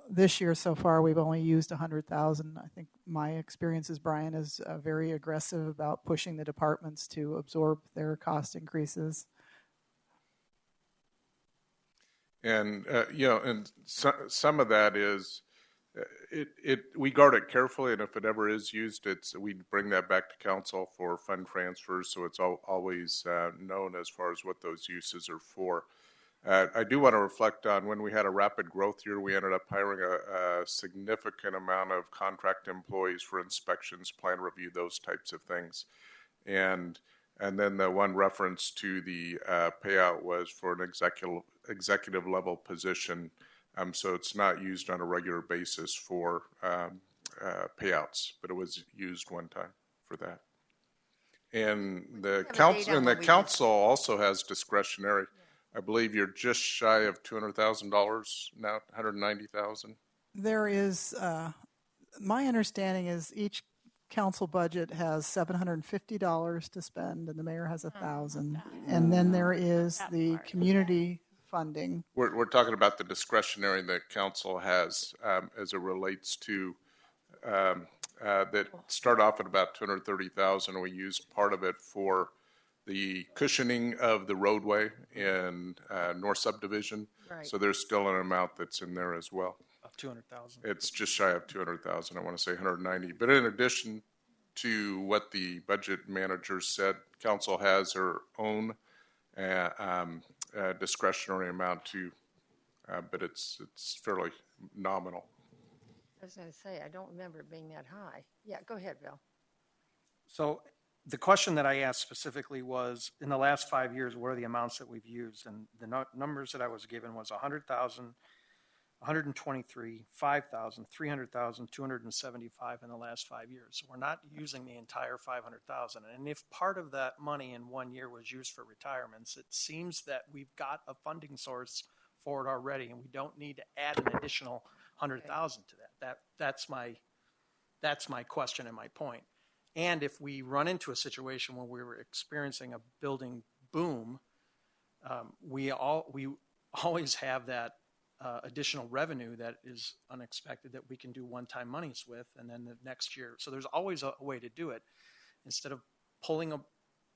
This year so far, we've only used $100,000. I think my experience as Brian is very aggressive about pushing the departments to absorb their cost increases. And and some of that is we guard it carefully, and if it ever is used, we bring that back to council for fund transfers, so it's always known as far as what those uses are for. I do want to reflect on when we had a rapid growth year, we ended up hiring a significant amount of contract employees for inspections, plan review, those types of things. And then the one reference to the payout was for an executive level position. So it's not used on a regular basis for payouts, but it was used one time for that. And the council also has discretionary. I believe you're just shy of $200,000 now, $190,000. There is, my understanding is each council budget has $750 to spend, and the mayor has $1,000, and then there is the community funding. We're talking about the discretionary that council has as it relates to that start off at about $230,000. We used part of it for the cushioning of the roadway in North Subdivision. Right. So there's still an amount that's in there as well. Of 200,000. It's just shy of 200,000. I want to say 190. But in addition to what the budget manager said, council has their own discretionary amount too, but it's fairly nominal. I was going to say, I don't remember it being that high. Yeah, go ahead, Bill. So the question that I asked specifically was, in the last 5 years, what are the amounts that we've used? And the numbers that I was given was 100,000, 123, 5,000, 300,000, 275 in the last 5 years. So we're not using the entire 500,000. And if part of that money in 1 year was used for retirements, it seems that we've got a funding source forward already, and we don't need to add an additional 100,000 to that. That's my question and my point. And if we run into a situation where we were experiencing a building boom, we always have that additional revenue that is unexpected that we can do one-time monies with, and then the next year. So there's always a way to do it instead of pulling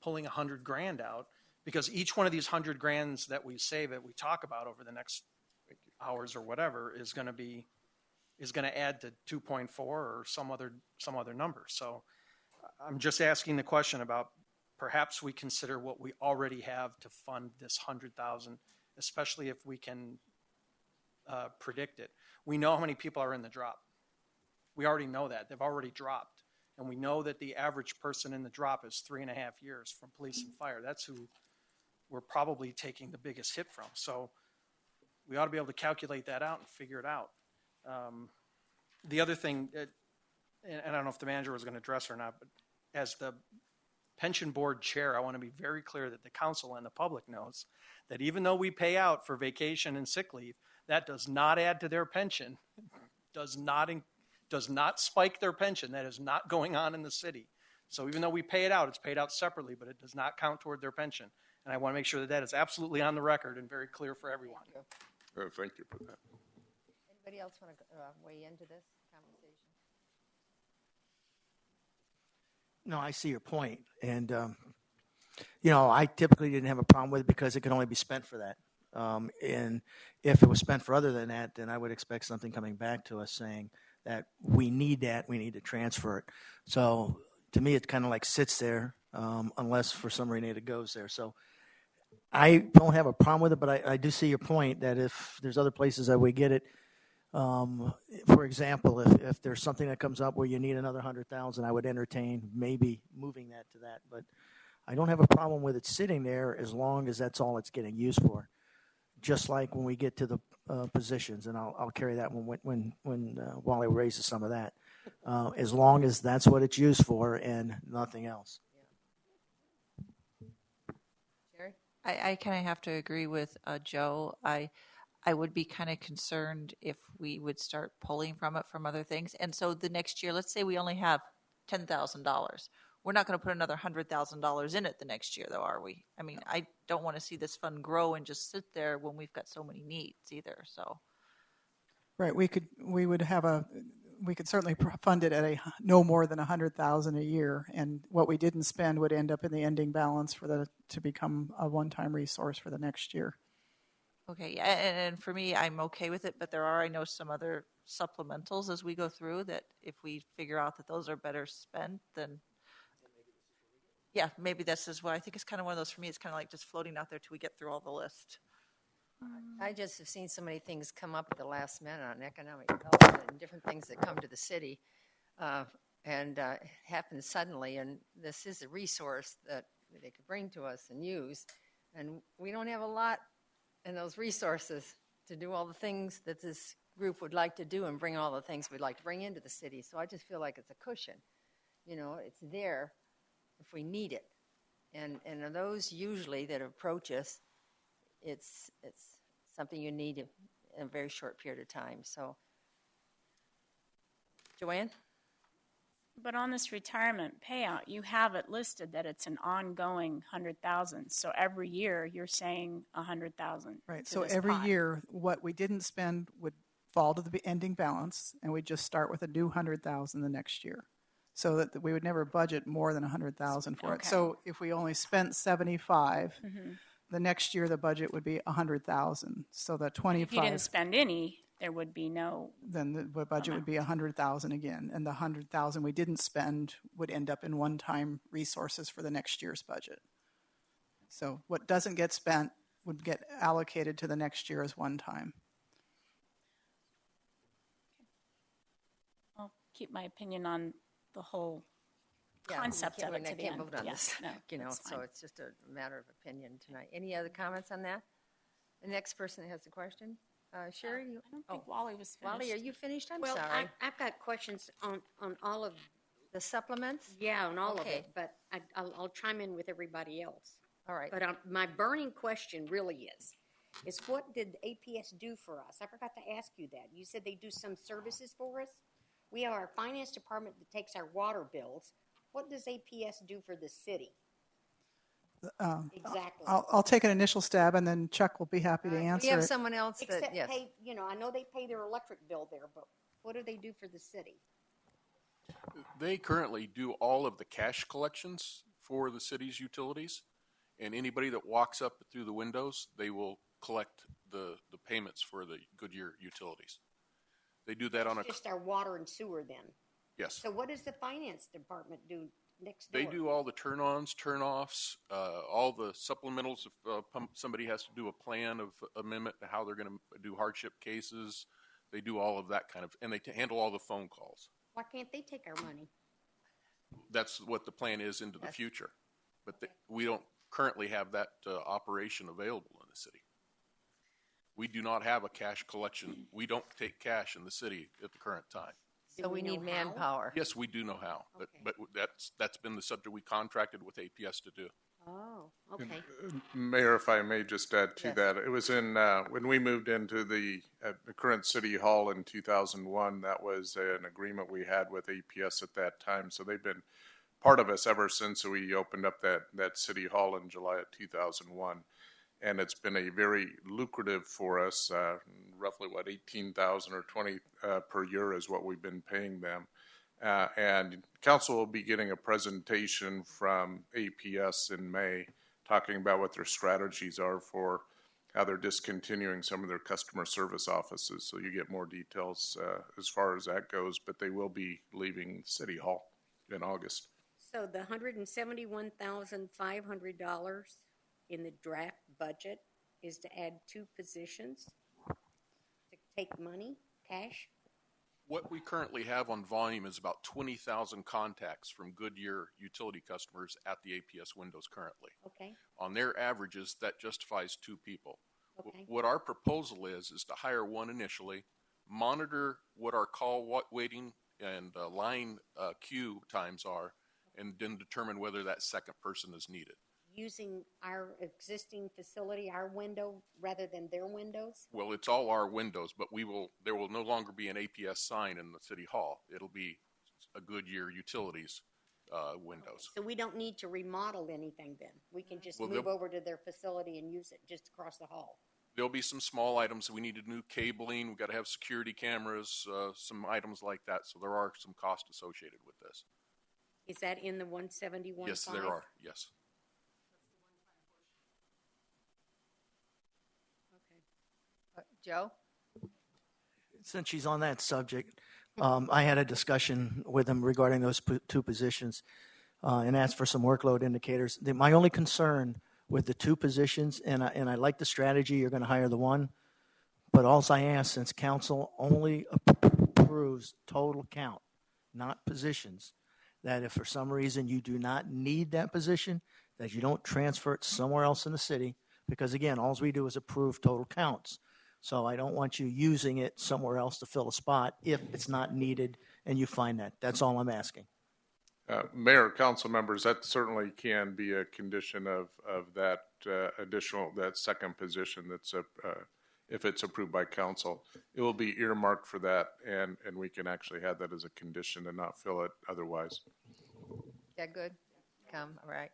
$100,000 out, because each one of these $100,000 that we save, that we talk about over the next hours or whatever, is going to add to 2.4 or some other number. So I'm just asking the question about perhaps we consider what we already have to fund this 100,000, especially if we can predict it. We know how many people are in the drop. We already know that. They've already dropped. And we know that the average person in the drop is 3.5 years from police and fire. That's who we're probably taking the biggest hit from. So we ought to be able to calculate that out and figure it out. The other thing, and I don't know if the manager was going to address or not, but as the pension board chair, I want to be very clear that the council and the public knows that even though we pay out for vacation and sick leave, that does not add to their pension, does not spike their pension. That is not going on in the city. So even though we pay it out, it's paid out separately, but it does not count toward their pension. And I want to make sure that that is absolutely on the record and very clear for everyone. Thank you for that. Anybody else want to weigh into this conversation? No, I see your point. And, I typically didn't have a problem with it because it could only be spent for that. And if it was spent for other than that, then I would expect something coming back to us saying that we need to transfer it. So to me, it kind of like sits there unless for some reason it goes there. So I don't have a problem with it, but I do see your point that if there's other places that we get it, for example, if there's something that comes up where you need another 100,000, I would entertain maybe moving that to that. But I don't have a problem with it sitting there as long as that's all it's getting used for. Just like when we get to the positions, and I'll carry that when Wally raises some of that, as long as that's what it's used for and nothing else. Jerry? I kind of have to agree with Joe. I would be kind of concerned if we would start pulling from it from other things. And so the next year, let's say we only have $10,000. We're not going to put another $100,000 in it the next year, though, are we? I mean, I don't want to see this fund grow and just sit there when we've got so many needs either. So, right, we could certainly fund it at no more than $100,000 a year, and what we didn't spend would end up in the ending balance to become a one-time resource for the next year. okay, and for me, I'm okay with it, but there are, I know, some other supplementals as we go through that if we figure out that those are better spent, then yeah, maybe this is what I think is kind of one of those for me. It's kind of like just floating out there till we get through all the list. I just have seen so many things come up at the last minute on economic development and different things that come to the city, and happen suddenly. And this is a resource that they could bring to us and use, and we don't have a lot in those resources to do all the things that this group would like to do and bring all the things we'd like to bring into the city. So I just feel like it's a cushion. It's there if we need it. And those usually that approach us, it's something you need in a very short period of time. So, Joanne? But on this retirement payout, you have it listed that it's an ongoing 100,000. So every year you're saying 100,000. Right. So every year, what we didn't spend would fall to the ending balance, and we just start with a new 100,000 the next year, so that we would never budget more than 100,000 for it. So if we only spent 75, the next year the budget would be 100,000. So the 25. If you didn't spend any, there would be no. Then the budget would be 100,000 again, and the 100,000 we didn't spend would end up in one-time resources for the next year's budget. So what doesn't get spent would get allocated to the next year as one time. I'll keep my opinion on the whole concept of it to the end. Vote on this, so it's just a matter of opinion tonight. Any other comments on that? The next person that has a question. Sherry? I don't think Wally was finished. Wally, are you finished? I'm Well, sorry. I've got questions on all of The supplements? Yeah, on all of it, but I'll chime in with everybody else. All right. But my burning question really is, is what did APS do for us? I forgot to ask you that. You said they do some services for us. We have our finance department that takes our water bills. What does APS do for the city? Exactly. I'll take an initial stab, and then Chuck will be happy to answer. We have it. someone else Except yes. pay, I know they pay their electric bill there, but what do they do for the city? They currently do all of the cash collections for the city's utilities, and anybody that walks up through the windows, they will collect the payments for the Goodyear utilities. They do that on a... Just our water and sewer then? Yes. So what does the finance department do next door? They do all the turn-ons, turn-offs, all the supplementals. If somebody has to do a plan of amendment to how they're going to do hardship cases, they do all of that kind of, and they handle all the phone calls. Why can't they take our money? That's what the plan is into the future. But we don't currently have that operation available in the city. We do not have a cash collection. We don't take cash in the city at the current time. So we need manpower. Yes, we do know how, but that's been the subject we contracted with APS to do. Oh, okay. Mayor, if I may just add to that, it was in when we moved into the current city hall in 2001. That was an agreement we had with APS at that time. So they've been part of us ever since we opened up that city hall in July of 2001. And it's been a very lucrative for us. Roughly what, 18,000 or 20 per year is what we've been paying them. And council will be getting a presentation from APS in May, talking about what their strategies are for how they're discontinuing some of their customer service offices. So you get more details as far as that goes. But they will be leaving City Hall in August. So the $171,500 in the draft budget is to add 2 positions to take money, cash? What we currently have on volume is about 20,000 contacts from Goodyear utility customers at the APS windows currently. Okay. On their averages, that justifies 2 people. Okay. What our proposal is to hire 1 initially, monitor what our call waiting and line queue times are, and then determine whether that second person is needed. Using our existing facility, our window, rather than their windows? Well, it's all our windows, but there will no longer be an APS sign in the city hall. It'll be a Goodyear Utilities windows. So we don't need to remodel anything then? We can just move over to their facility and use it just across the hall? There'll be some small items. We needed new cabling. We've got to have security cameras, some items like that. So there are some costs associated with this. Is that in the 171? Yes, there are. Yes. Joe? Since she's on that subject, I had a discussion with them regarding those 2 positions and asked for some workload indicators. My only concern with the 2 positions, and I like the strategy, you're going to hire the 1, but all I ask, since council only approves total count, not positions, that if for some reason you do not need that position, that you don't transfer it somewhere else in the city, because again, all we do is approve total counts. So I don't want you using it somewhere else to fill a spot if it's not needed and you find that. That's all I'm asking. Mayor, council members, that certainly can be a condition of that that second position that's if it's approved by council. It will be earmarked for that, and we can actually have that as a condition and not fill it otherwise. Yeah, good. All right.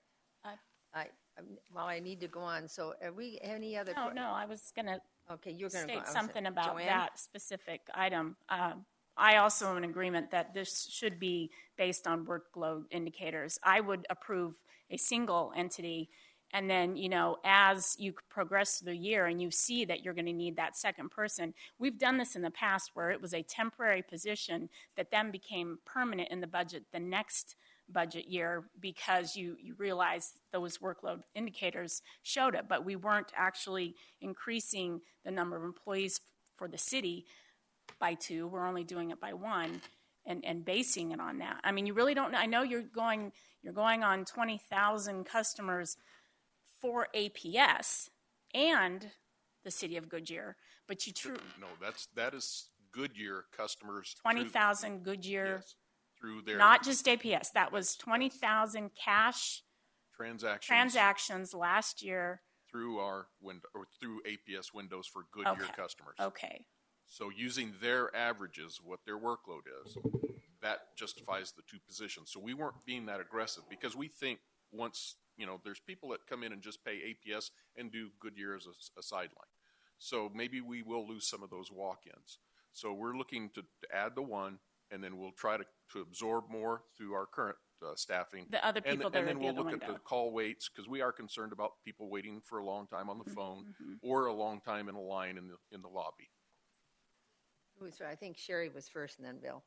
Well, I need to go on. So are we any other? No, I was going to you're going to state something about Joanne? that specific item. I also am in agreement that this should be based on workload indicators. I would approve a single entity, and then, as you progress through the year and you see that you're going to need that second person, we've done this in the past where it was a temporary position that then became permanent in the budget the next budget year because you realize those workload indicators showed it, but we weren't actually increasing the number of employees for the city by 2. We're only doing it by 1 and basing it on that. I mean, you really don't know. I know you're going on 20,000 customers for APS and the city of Goodyear, but that is Goodyear customers. 20,000 Goodyear. Yes. Through their not just APS. That was 20,000 cash transactions last year through our window or through APS windows for Goodyear customers. Okay. So using their averages, what their workload is, that justifies the two positions. So we weren't being that aggressive because we think once, there's people that come in and just pay APS and do Goodyear as a sideline. So maybe we will lose some of those walk-ins. So we're looking to add the one, and then we'll try to absorb more through our current staffing. The other people that are at the and then we'll other look window. at the call waits because we are concerned about people waiting for a long time on the phone or a long time in a line in the lobby. So I think Sherry was first and then Bill.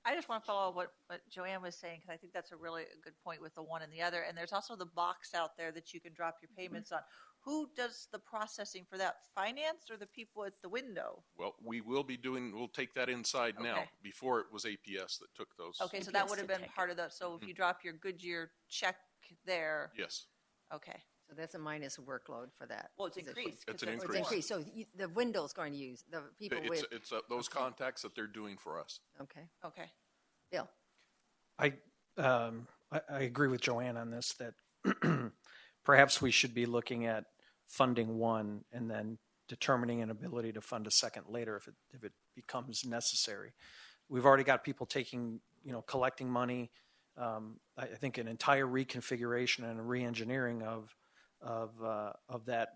I just want to follow what Joanne was saying, because I think that's a really good point with the one and the other. And there's also the box out there that you can drop your payments on. Who does the processing for that? Finance or the people at the window? Well, we'll take that inside now. Before it was APS that took those. Okay, so that would have been part of that. So if you drop your Goodyear check there. Yes. Okay. So that's a minus workload for that. Well, it's increased. It's an It's increase. increased. So the window's going to use the people with. It's those contacts that they're doing for us. Okay. Okay. Bill. I agree with Joanne on this, that perhaps we should be looking at funding one and then determining an ability to fund a second later if it becomes necessary. We've already got people collecting money. I think an entire reconfiguration and a re-engineering of that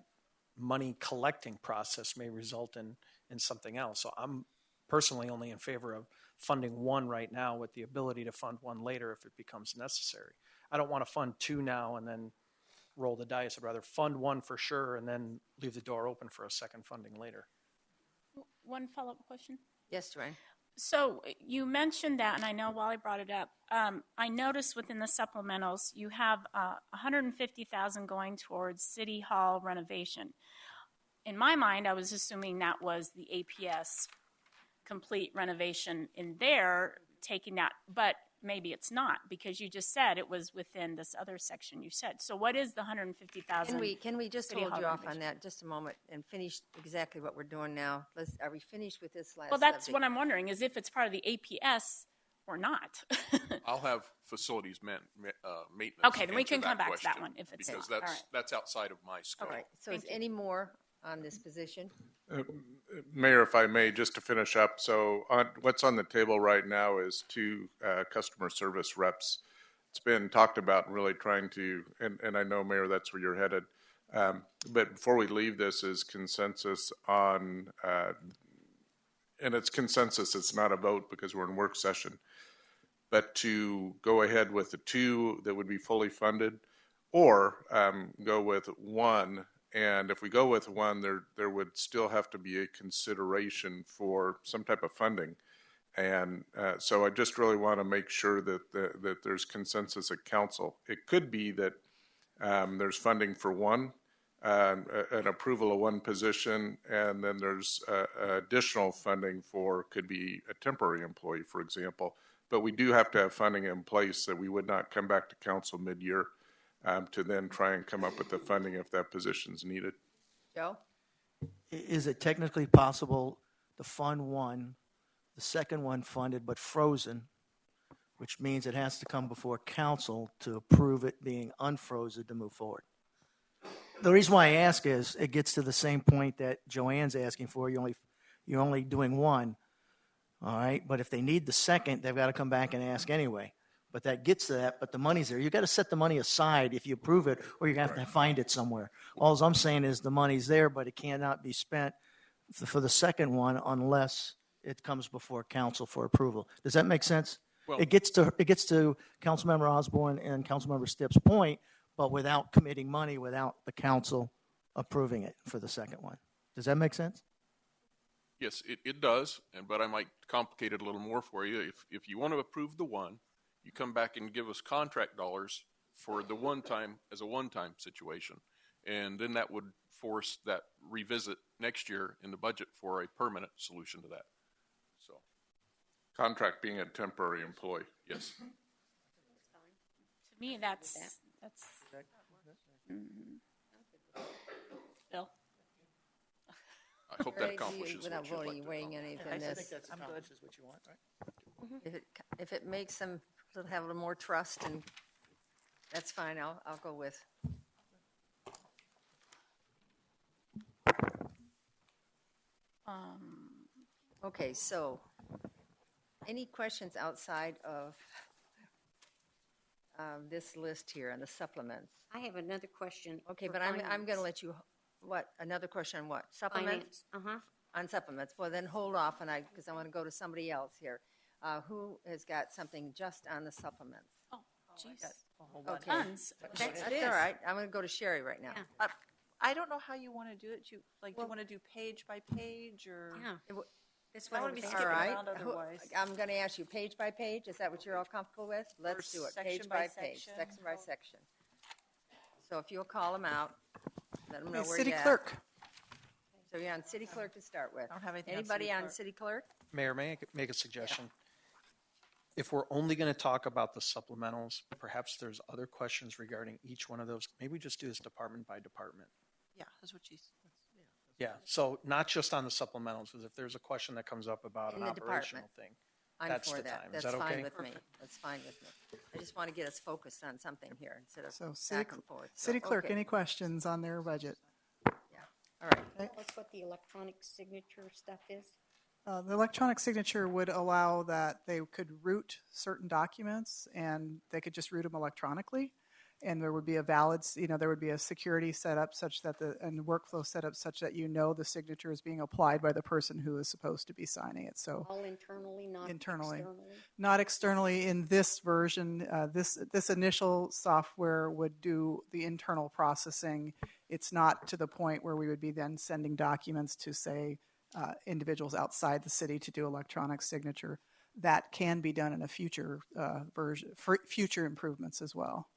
money collecting process may result in something else. So I'm personally only in favor of funding one right now with the ability to fund one later if it becomes necessary. I don't want to fund two now and then roll the dice. I'd rather fund one for sure and then leave the door open for a second funding later. One follow-up question? Yes, Joanne. So you mentioned that, and I know Wally brought it up. I noticed within the supplementals you have $150,000 going towards City Hall renovation. In my mind, I was assuming that was the APS complete renovation in there, taking that, but maybe it's not, because you just said it was within this other section you said. So what is the $150,000? Can we just hold you off on that just a moment and finish exactly what we're doing now? Are we finished with this last Well, that's subject? what I'm wondering, is if it's part of the APS or not. I'll have facilities maintenance. Okay, then we can come back to that one if it's because not. that's outside of my scope. All right. So is any more on this position? Mayor, if I may, just to finish up. So what's on the table right now is two customer service reps. It's been talked about really trying to, and I know, Mayor, that's where you're headed. But before we leave this is consensus on, and it's consensus, it's not a vote because we're in work session, but to go ahead with the two that would be fully funded or go with one. And if we go with one, there would still have to be a consideration for some type of funding. And so I just really want to make sure that there's consensus at council. It could be that there's funding for one, an approval of one position, and then there's additional funding for, could be a temporary employee, for example. But we do have to have funding in place that we would not come back to council mid-year to then try and come up with the funding if that position's needed. Joe? Is it technically possible to fund one, the second one funded but frozen, which means it has to come before council to approve it being unfrozen to move forward? The reason why I ask is it gets to the same point that Joanne's asking for. You're only doing one, all right? But if they need the second, they've got to come back and ask anyway. But that gets to that, but the money's there. You've got to set the money aside if you approve it, or you're going to have to find it somewhere. All I'm saying is the money's there, but it cannot be spent for the second one unless it comes before council for approval. Does that make sense? Well, it gets to Councilmember Osborne and Councilmember Stipp's point, but without committing money, without the council approving it for the second one. Does that make sense? Yes, it does, but I might complicate it a little more for you. If you want to approve the one, you come back and give us contract dollars for the one-time as a one-time situation. And then that would force that revisit next year in the budget for a permanent solution to that. So, Contract being a temporary employee. Yes. To me, that's Bill. I hope that accomplishes without what you'd voting, like to weighing accomplish. anything. I think that's accomplishes what you want, right? If it makes them have a little more trust, and that's fine. I'll go with. Okay, so any questions outside of this list here on the supplements? I have another question. Okay, for but I'm finance. going to let you, what, another question on what? Supplements? Finance. On supplements. Well, then hold off, because I want to go to somebody else here. Who has got something just on the supplements? Oh, jeez. Okay. Tons. That's all right. I'm going to go to Sherry right now. Yeah. I don't know how you want to do it. Do you want to do page by page or? Yeah. That's I what I want was to be asking. skipping All right. around otherwise. I'm going to ask you page by page. Is that what you're all comfortable with? Let's do it. Page section by by page, section. section by section. So if you'll call them out, let them know Hey, where City you're at. Clerk. So you're on city clerk to start with. I don't have anything Anybody on on city clerk? Mayor, may I make a suggestion? If we're only going to talk about the supplementals, perhaps there's other questions regarding each one of those. Maybe we just do this department by department. Yeah, that's what she's. Yeah, so not just on the supplementals, because if there's a question that comes up about In an the operational department. thing, I'm that's for the that. time. That's Is that fine okay? with me. That's fine with me. I just want to get us focused on something here instead of So back and forth. So, City Clerk, okay. any questions on their budget? Yeah. All right. Tell us what the electronic signature stuff is. The electronic signature would allow that they could route certain documents and they could just route them electronically. And there would be a valid, there would be a security set up such that and workflow set up such that the signature is being applied by the person who is supposed to be signing it. So All internally, not internally, externally? not externally. In this version, this initial software would do the internal processing. It's not to the point where we would be then sending documents to, say, individuals outside the city to do electronic signature. That can be done in a future version, for future improvements as well.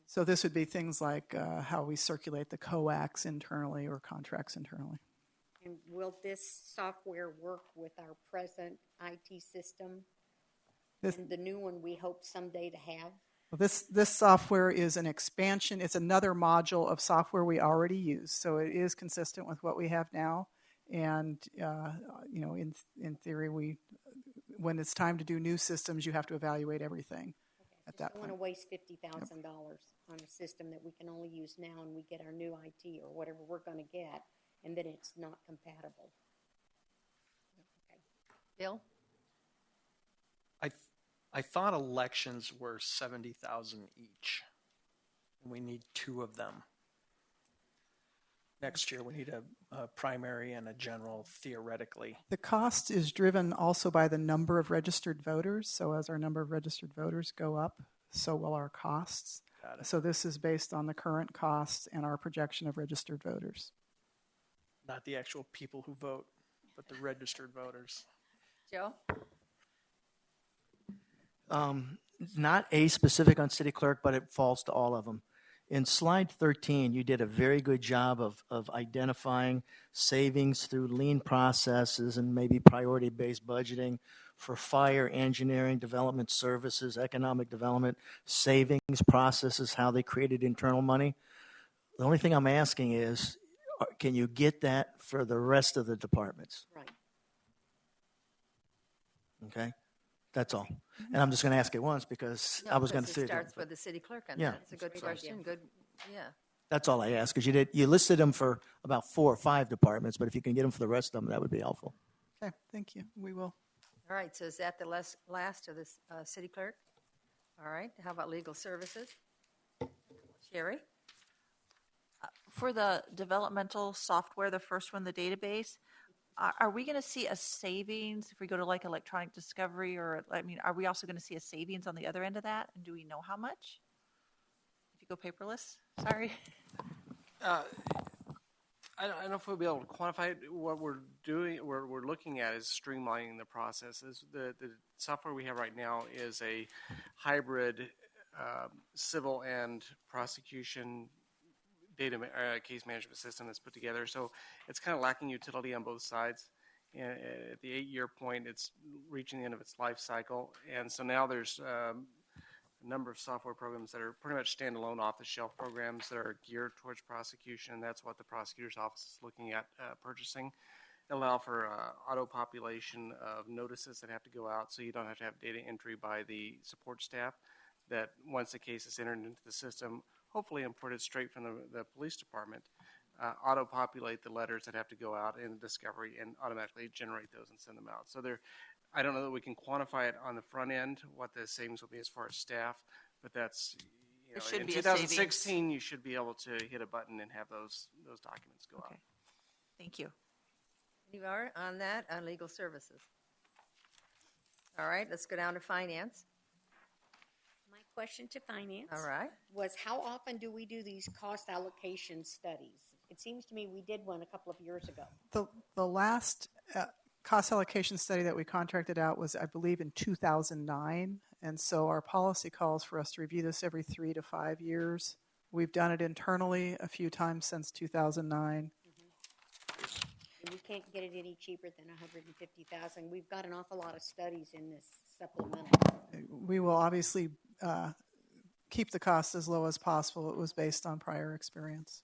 So this would be things like how we circulate the coax internally or contracts internally. And will this software work with our present IT system and the new one we hope someday to have? Well, this software is an expansion. It's another module of software we already use. So it is consistent with what we have now. And, in theory, when it's time to do new systems, you have to evaluate everything at that I point. don't want to waste $50,000 on a system that we can only use now and we get our new IT or whatever we're going to get, and then it's not compatible. Okay. Bill? I thought elections were 70,000 each, and we need 2 of them. Next year, we need a primary and a general, theoretically. The cost is driven also by the number of registered voters. So as our number of registered voters go up, so will our costs. Got it. So this is based on the current costs and our projection of registered voters. Not the actual people who vote, but the registered voters. Joe? Not a specific on city clerk, but it falls to all of them. In slide 13, you did a very good job of identifying savings through lean processes and maybe priority-based budgeting for fire, engineering, development services, economic development, savings processes, how they created internal money. The only thing I'm asking is, can you get that for the rest of the departments? Right. Okay? That's all. And I'm just going to ask it once because I was going to say it. starts with the city clerk on Yeah. that. It's a good question. Good, yeah. That's all I ask because you listed them for about 4 or 5 departments, but if you can get them for the rest of them, that would be helpful. Okay, thank you. We will. All right, so is that the last of this city clerk? All right, how about legal services? Sherry? For the developmental software, the first one, the database, are we going to see a savings if we go to like electronic discovery, or are we also going to see a savings on the other end of that? And do we know how much? If you go paperless, sorry. I don't know if we'll be able to quantify it. What we're doing, we're looking at is streamlining the processes. The software we have right now is a hybrid civil and prosecution data case management system that's put together. So it's kind of lacking utility on both sides. And at the 8-year point, it's reaching the end of its life cycle. And so now there's a number of software programs that are pretty much standalone off-the-shelf programs that are geared towards prosecution. And that's what the prosecutor's office is looking at purchasing. Allow for auto-population of notices that have to go out so you don't have to have data entry by the support staff, that once the case is entered into the system, hopefully imported straight from the police department, auto-populate the letters that have to go out in Discovery and automatically generate those and send them out. So I don't know that we can quantify it on the front end, what the savings will be as far as staff, but that's, in 2016, you should be able to hit a button and have those documents go out. Thank you. You are on that, on legal services. All right, let's go down to finance. My question to finance All right. was, how often do we do these cost allocation studies? It seems to me we did one a couple of years ago. The last cost allocation study that we contracted out was, I believe, in 2009. And so our policy calls for us to review this every 3 to 5 years. We've done it internally a few times since 2009. And we can't get it any cheaper than $150,000. We've got an awful lot of studies in this supplemental. We will obviously keep the cost as low as possible. It was based on prior experience.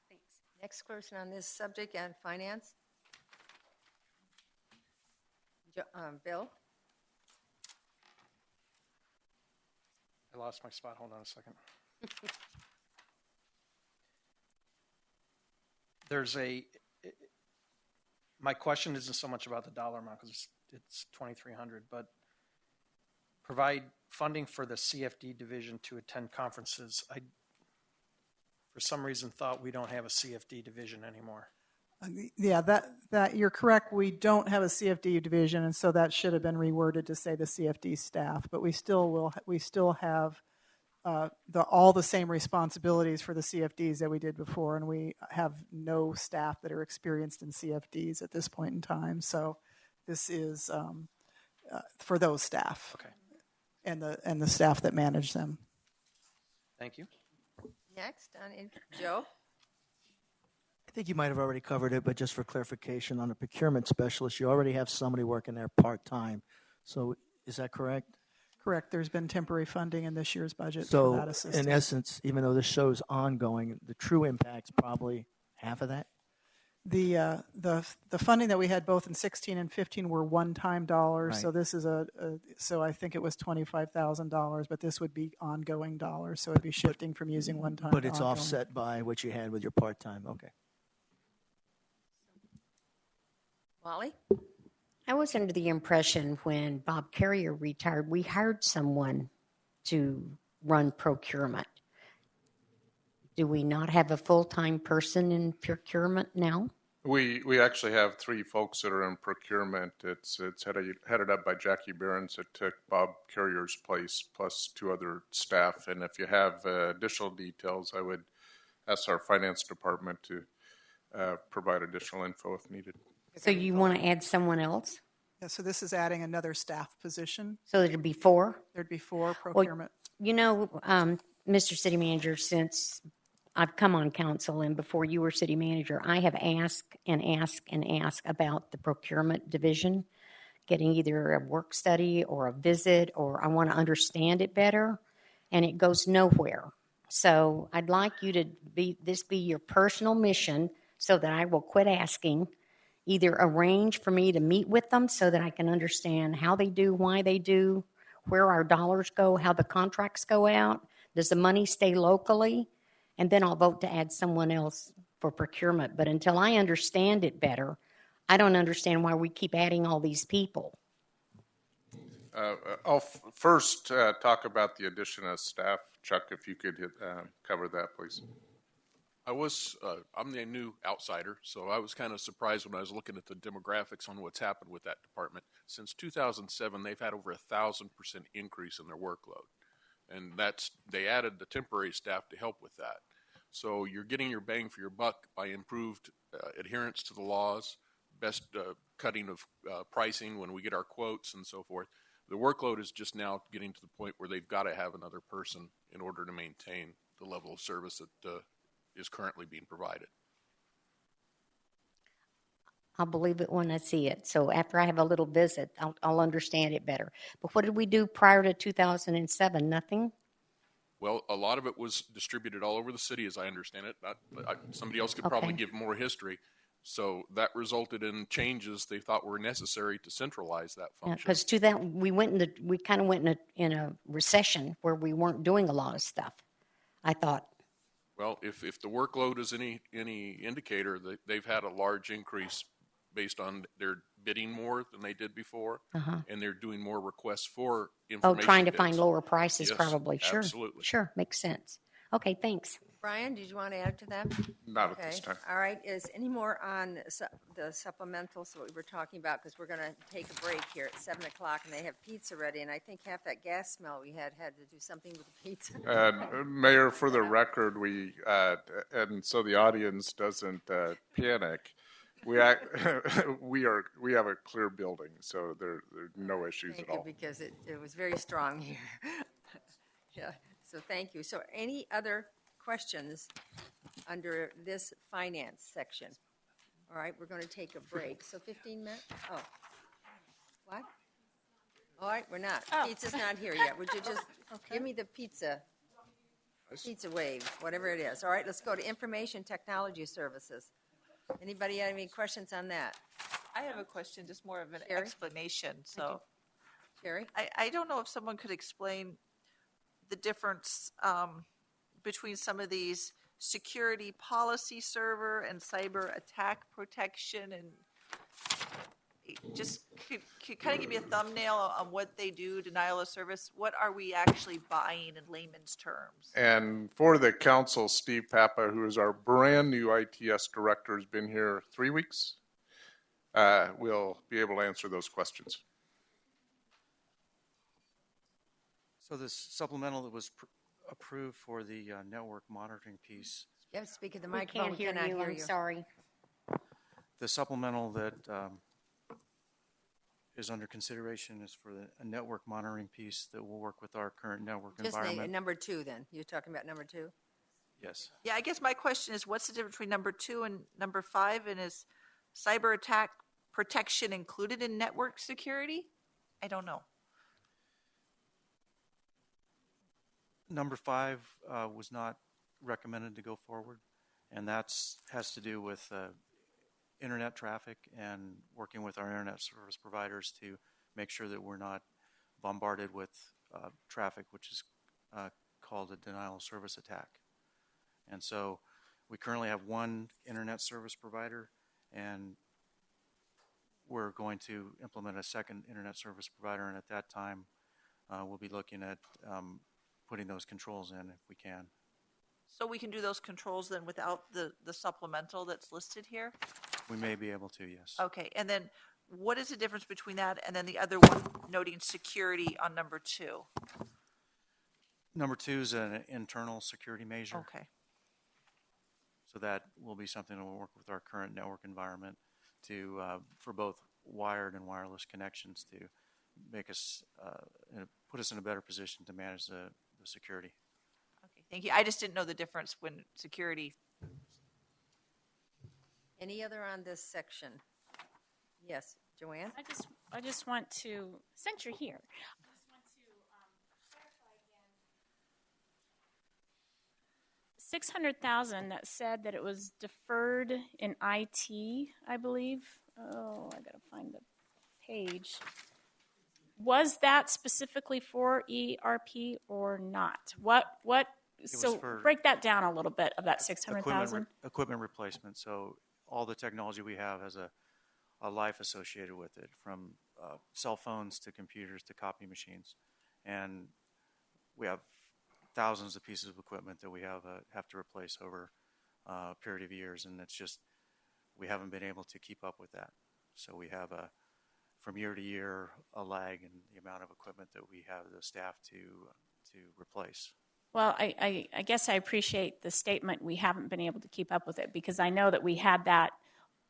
Okay, thanks. Next person on this subject and finance. Bill? I lost my spot. Hold on a second. My question isn't so much about the dollar amount because it's $2,300, but provide funding for the CFD division to attend conferences. I, for some reason, thought we don't have a CFD division anymore. Yeah, that you're correct. We don't have a CFD division, and so that should have been reworded to say the CFD staff. But we still have all the same responsibilities for the CFDs that we did before, and we have no staff that are experienced in CFDs at this point in time. So this is for those staff, okay, and the staff that manage them. Thank you. Next, Joe. I think you might have already covered it, but just for clarification, on a procurement specialist, you already have somebody working there part-time. So is that correct? Correct. There's been temporary funding in this year's budget so for that assistance. In essence, even though this show's ongoing, the true impact's probably half of that? The funding that we had both in 16 and 15 were one-time dollars. Right. So this is so I think it was $25,000, but this would be ongoing dollars. So it'd be shifting from using one-time. But it's offset by what you had with your part-time. Okay. Molly? I was under the impression when Bob Carrier retired, we hired someone to run procurement. Do we not have a full-time person in procurement now? We actually have 3 folks that are in procurement. It's headed up by Jackie Behrens that took Bob Carrier's place, plus 2 other staff. And if you have additional details, I would ask our finance department to provide additional info if needed. So you want to add someone else? Yeah, so this is adding another staff position. So there'd be 4? There'd be 4 procurement. Well, Mr. City Manager, since I've come on council and before you were city manager, I have asked about the procurement division, getting either a work study or a visit, or I want to understand it better, and it goes nowhere. So I'd like you to be your personal mission so that I will quit asking. Either arrange for me to meet with them so that I can understand how they do, why they do, where our dollars go, how the contracts go out. Does the money stay locally? And then I'll vote to add someone else for procurement. But until I understand it better, I don't understand why we keep adding all these people. I'll first talk about the addition of staff. Chuck, if you could cover that, please. I'm the new outsider, so I was kind of surprised when I was looking at the demographics on what's happened with that department. Since 2007, they've had over 1,000% increase in their workload. And they added the temporary staff to help with that. So you're getting your bang for your buck by improved adherence to the laws, best cutting of pricing when we get our quotes and so forth. The workload is just now getting to the point where they've got to have another person in order to maintain the level of service that is currently being provided. I'll believe it when I see it. So after I have a little visit, I'll understand it better. But what did we do prior to 2007? Nothing? Well, a lot of it was distributed all over the city, as I understand it. Somebody else could probably give more history. So that resulted in changes they thought were necessary to centralize that function. Because we kind of went in a recession where we weren't doing a lot of stuff, I thought. Well, if the workload is any indicator, they've had a large increase based on their bidding more than they did before, and they're doing more requests for information. Oh, trying to bids. find lower prices, Yes, probably. Sure. absolutely. Sure. Makes sense. Okay, thanks. Brian, did you want to add to that? Not at this time. All right. Is any more on the supplementals that we were talking about? Because we're going to take a break here at 7 o'clock, and they have pizza ready. And I think half that gas smell we had to do something with the pizza. Mayor, for the record, we and so the audience doesn't panic. We have a clear building, so there are no issues Thank at you, all. because it was very strong here. Yeah. So thank you. So any other questions under this finance section? All right, we're going to take a break. So 15 minutes? Oh. What? All right, we're not. Pizza's not here yet. Would you just give me the pizza wave, whatever it is. All right, let's go to information technology services. Anybody have any questions on that? I have a question, just more of an Sherry? explanation. So, Sherry? I don't know if someone could explain the difference between some of these security policy server and cyber attack protection, and just could kind of give me a thumbnail on what they do, denial of service. What are we actually buying in layman's terms? And for the council, Steve Papa, who is our brand new ITS director, has been here 3 weeks. We'll be able to answer those questions. So this supplemental that was approved for the network monitoring piece. You have to speak at the We microphone. can't hear cannot you. hear I'm sorry. The supplemental that is under consideration is for a network monitoring piece that will work with our current network Just environment. number 2 then. You're talking about number 2? Yes. Yeah, I guess my question is, what's the difference between number 2 and number 5? And is cyber attack protection included in network security? I don't know. Number 5 was not recommended to go forward, and that has to do with internet traffic and working with our internet service providers to make sure that we're not bombarded with traffic, which is called a denial of service attack. And so we currently have one internet service provider, and we're going to implement a second internet service provider, and at that time we'll be looking at putting those controls in if we can. So we can do those controls then without the supplemental that's listed here? We may be able to, yes. Okay, and then what is the difference between that and then the other one noting security on number 2? Number 2 is an internal security measure. Okay. So that will be something that will work with our current network environment to for both wired and wireless connections to make us put us in a better position to manage the security. Okay, thank you. I just didn't know the difference when security. Any other on this section? Yes, Joanne? I just want to, since you're here, I just want to clarify again. $600,000 that said that it was deferred in IT, I believe. Oh, I gotta find the page. Was that specifically for ERP or not? What? So break that down a little bit of that $600,000. Equipment replacement. So all the technology we have has a life associated with it, from cell phones to computers to copy machines, and we have thousands of pieces of equipment that we have to replace over a period of years, and it's just we haven't been able to keep up with that. So we have from year to year a lag in the amount of equipment that we have the staff to replace. Well, I guess I appreciate the statement we haven't been able to keep up with it, because I know that we had that.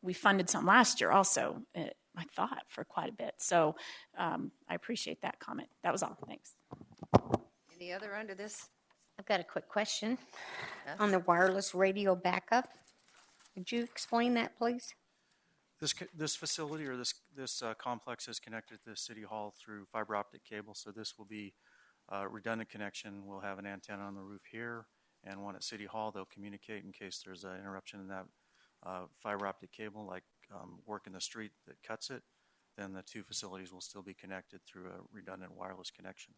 We funded some last year also, I thought, for quite a bit. So I appreciate that comment. That was all. Thanks. Any other under this? I've got a quick question Yes. on the wireless radio backup. Would you explain that, please? This facility or this complex is connected to City Hall through fiber optic cable. So this will be a redundant connection. We'll have an antenna on the roof here and one at City Hall. They'll communicate in case there's an interruption in that fiber optic cable, like work in the street that cuts it. Then the two facilities will still be connected through a redundant wireless connection.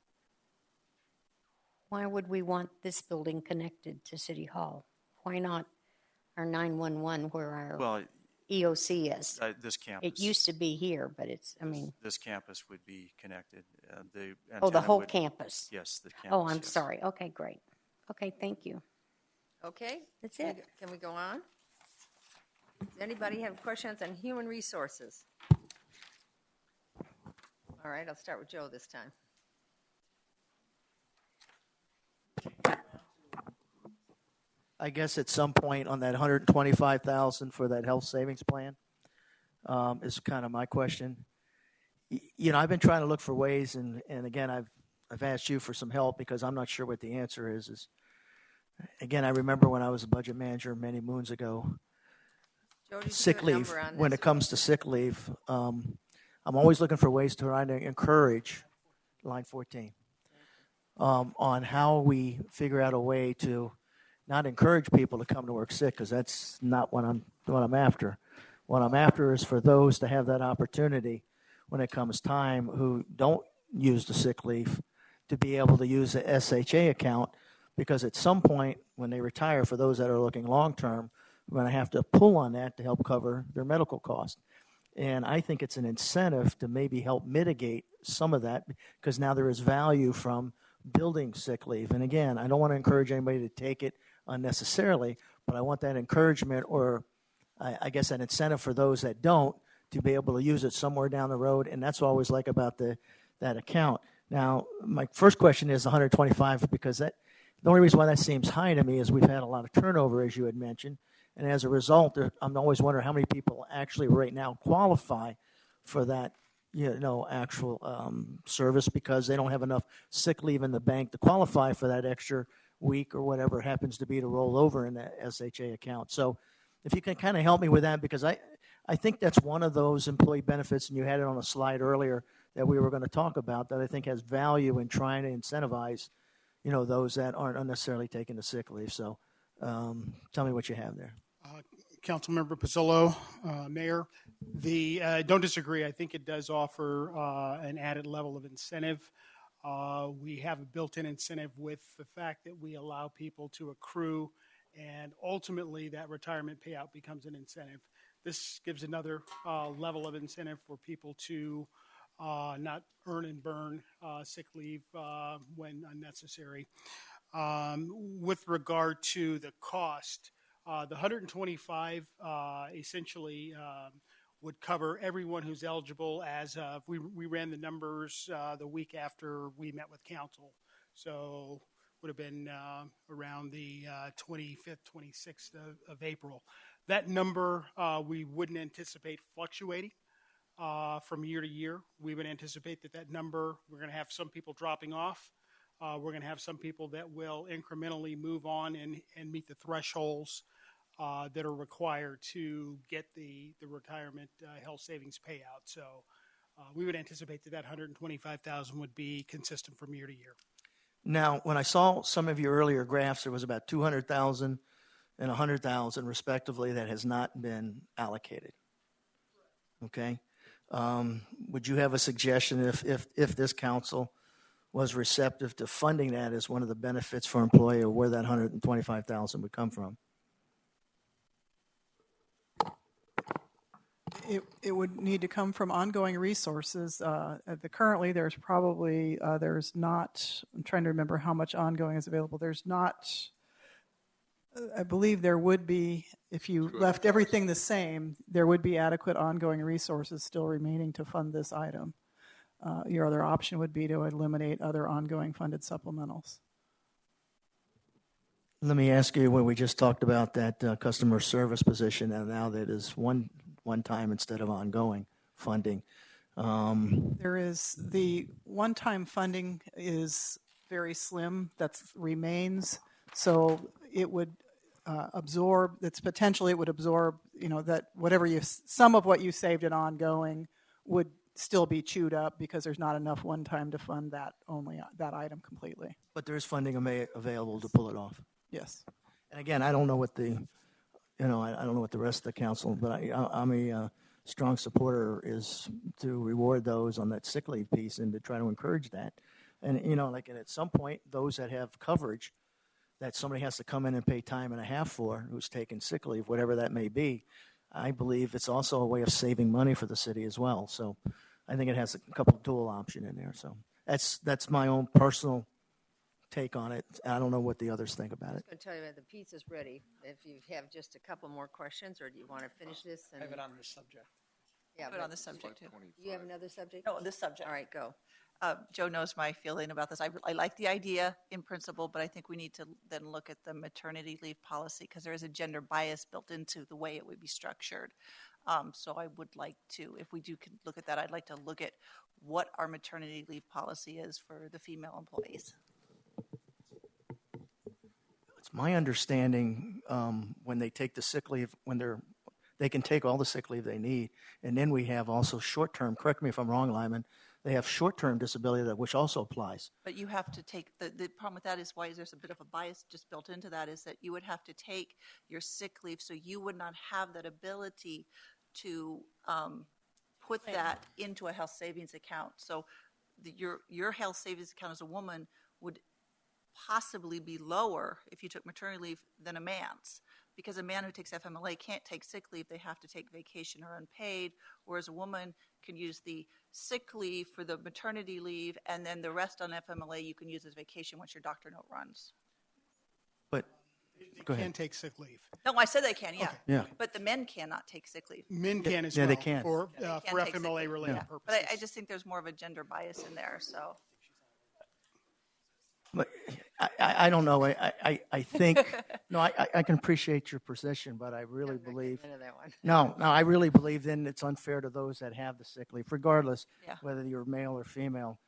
Why would we want this building connected to City Hall? Why not our 911 where our Well, EOC is? this campus. It used to be here, but it's, This campus would be connected. The the whole would, campus. Yes, the campus. Oh, I'm yes. sorry. Okay, great. Okay, thank you. Okay. That's it. Can we go on? Does anybody have questions on human resources? All right, I'll start with Joe this time. I guess at some point on that $125,000 for that health savings plan is kind of my question. I've been trying to look for ways, and again, I've asked you for some help because I'm not sure what the answer is. Again, I remember when I was a budget manager many moons ago, Joe, sick leave. When it comes to sick leave, I'm always looking for ways to try to encourage line 14 on how we figure out a way to not encourage people to come to work sick, because that's not what I'm after. What I'm after is for those to have that opportunity when it comes time who don't use the sick leave to be able to use the SHA account, because at some point when they retire, for those that are looking long term, we're going to have to pull on that to help cover their medical costs. And I think it's an incentive to maybe help mitigate some of that, because now there is value from building sick leave. And again, I don't want to encourage anybody to take it unnecessarily, but I want that encouragement, or I guess an incentive for those that don't, to be able to use it somewhere down the road. And that's what I always like about that account. Now, my first question is 125, because the only reason why that seems high to me is we've had a lot of turnover, as you had mentioned. And as a result, I'm always wondering how many people actually right now qualify for that, actual service, because they don't have enough sick leave in the bank to qualify for that extra week or whatever it happens to be to roll over in that SHA account. So if you can kind of help me with that, because I think that's one of those employee benefits, and you had it on a slide earlier that we were going to talk about, that I think has value in trying to incentivize, those that aren't unnecessarily taking the sick leave. So tell me what you have there. Councilmember Pizzolo, Mayor, don't disagree. I think it does offer an added level of incentive. We have a built-in incentive with the fact that we allow people to accrue, and ultimately that retirement payout becomes an incentive. This gives another level of incentive for people to not earn and burn sick leave when unnecessary. With regard to the cost, the 125 essentially would cover everyone who's eligible as of, we ran the numbers the week after we met with council. So would have been around the 25th, 26th of April. That number we wouldn't anticipate fluctuating from year to year. We would anticipate that number, we're going to have some people dropping off. We're going to have some people that will incrementally move on and meet the thresholds that are required to get the retirement health savings payout. So we would anticipate that 125,000 would be consistent from year to year. Now, when I saw some of your earlier graphs, there was about 200,000 and 100,000 respectively that has not been allocated. Okay. Would you have a suggestion if this council was receptive to funding that as one of the benefits for employee, or where that 125,000 would come from? It would need to come from ongoing resources. Currently, there's probably, there's not, I'm trying to remember how much ongoing is available. There's not, I believe there would be, if you left everything the same, there would be adequate ongoing resources still remaining to fund this item. Your other option would be to eliminate other ongoing funded supplementals. Let me ask you, when we just talked about that customer service position, and now that is one time instead of ongoing funding. There is the one-time funding is very slim. That remains. So it would absorb. It's potentially it would absorb. That whatever some of what you saved in ongoing would still be chewed up because there's not enough one time to fund that item completely. But there is funding available to pull it off. Yes. And again, I don't know what I don't know what the rest of the council, but I'm a strong supporter is to reward those on that sick leave piece and to try to encourage that. And, and at some point, those that have coverage that somebody has to come in and pay time and a half for, who's taking sick leave, whatever that may be, I believe it's also a way of saving money for the city as well. So I think it has a couple dual option in there. So that's my own personal take on it. I don't know what the others think about it. I'm going to tell you that the pizza's ready. If you have just a couple more questions, or do you want to finish this? And... I have it on this subject. Yeah, Put it on this subject too. You have another subject? No, this subject. All right, go. Joe knows my feeling about this. I like the idea in principle, but I think we need to then look at the maternity leave policy because there is a gender bias built into the way it would be structured. So I would like to, if we do look at that, I'd like to look at what our maternity leave policy is for the female employees. It's my understanding when they take the sick leave, they can take all the sick leave they need, and then we have also short-term. Correct me if I'm wrong, Lyman. They have short-term disability which also applies. But you have to take the problem with that is why there's a bit of a bias just built into that is that you would have to take your sick leave, so you would not have that ability to put that into a health savings account. So your health savings account as a woman would possibly be lower if you took maternity leave than a man's. Because a man who takes FMLA can't take sick leave, they have to take vacation or unpaid, whereas a woman can use the sick leave for the maternity leave, and then the rest on FMLA you can use as vacation once your doctor note runs. But go ahead. Can take sick leave. No, I said they can, yeah. Okay. Yeah. But the men cannot take sick leave. Men can as Yeah, well they can. for Can take sick FMLA leave. related Yeah. purposes. But I just think there's more of a gender bias in there, so. But I don't know. I think no. I can appreciate your position, but I really believe That one. no. I really believe then it's unfair to those that have the sick leave, regardless Yeah. whether you're male or female,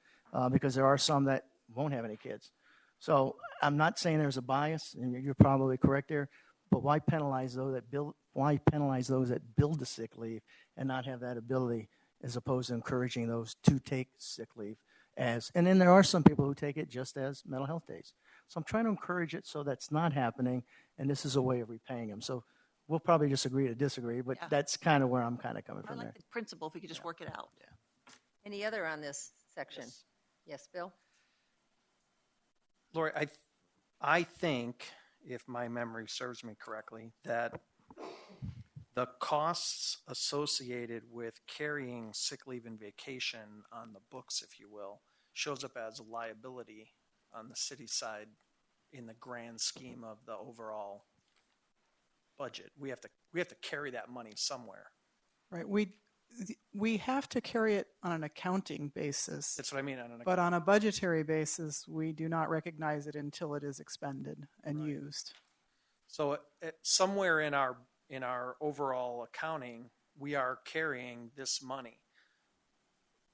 because there are some that won't have any kids. So I'm not saying there's a bias, and you're probably correct there. But why penalize those that build? Why penalize those that build the sick leave and not have that ability, as opposed to encouraging those to take sick leave? And then there are some people who take it just as mental health days. So I'm trying to encourage it so that's not happening, and this is a way of repaying them. So we'll probably just agree to disagree, but that's kind of where I'm kind of coming I from like there. the principle if we could just work it out. Yeah. Any other on this section? Yes, Bill? Lori, I think, if my memory serves me correctly, that the costs associated with carrying sick leave and vacation on the books, if you will, shows up as a liability on the city side in the grand scheme of the overall budget. We have to carry that money somewhere. Right. We have to carry it on an accounting basis. That's what I mean. But on a budgetary basis, we do not recognize it until it is expended and used. So somewhere in our overall accounting, we are carrying this money.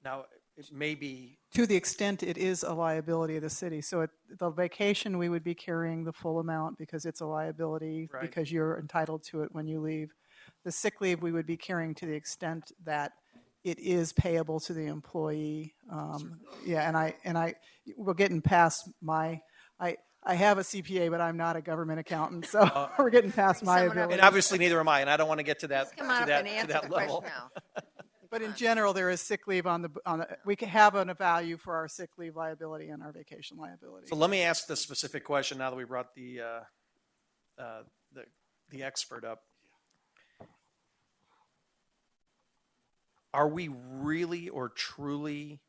Now, it may be... To the extent it is a liability of the city. So the vacation, we would be carrying the full amount because it's a liability, Right. because you're entitled to it when you leave. The sick leave, we would be carrying to the extent that it is payable to the employee. We're getting past my... I have a CPA, but I'm not a government accountant, so we're getting past my ability. And obviously, neither am I, and I don't want to get to that Come on up and answer the level. question now. But in general, there is sick leave on the we can have a value for our sick leave liability and our vacation liability. So let me ask the specific question now that we brought the expert up. Are we really or truly,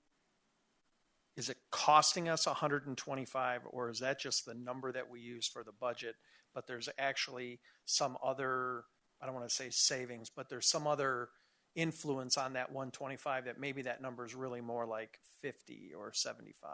is it costing us 125, or is that just the number that we use for the budget, but there's actually some other, I don't want to say savings, but there's some other influence on that 125 that maybe that number is really more like 50 or 75?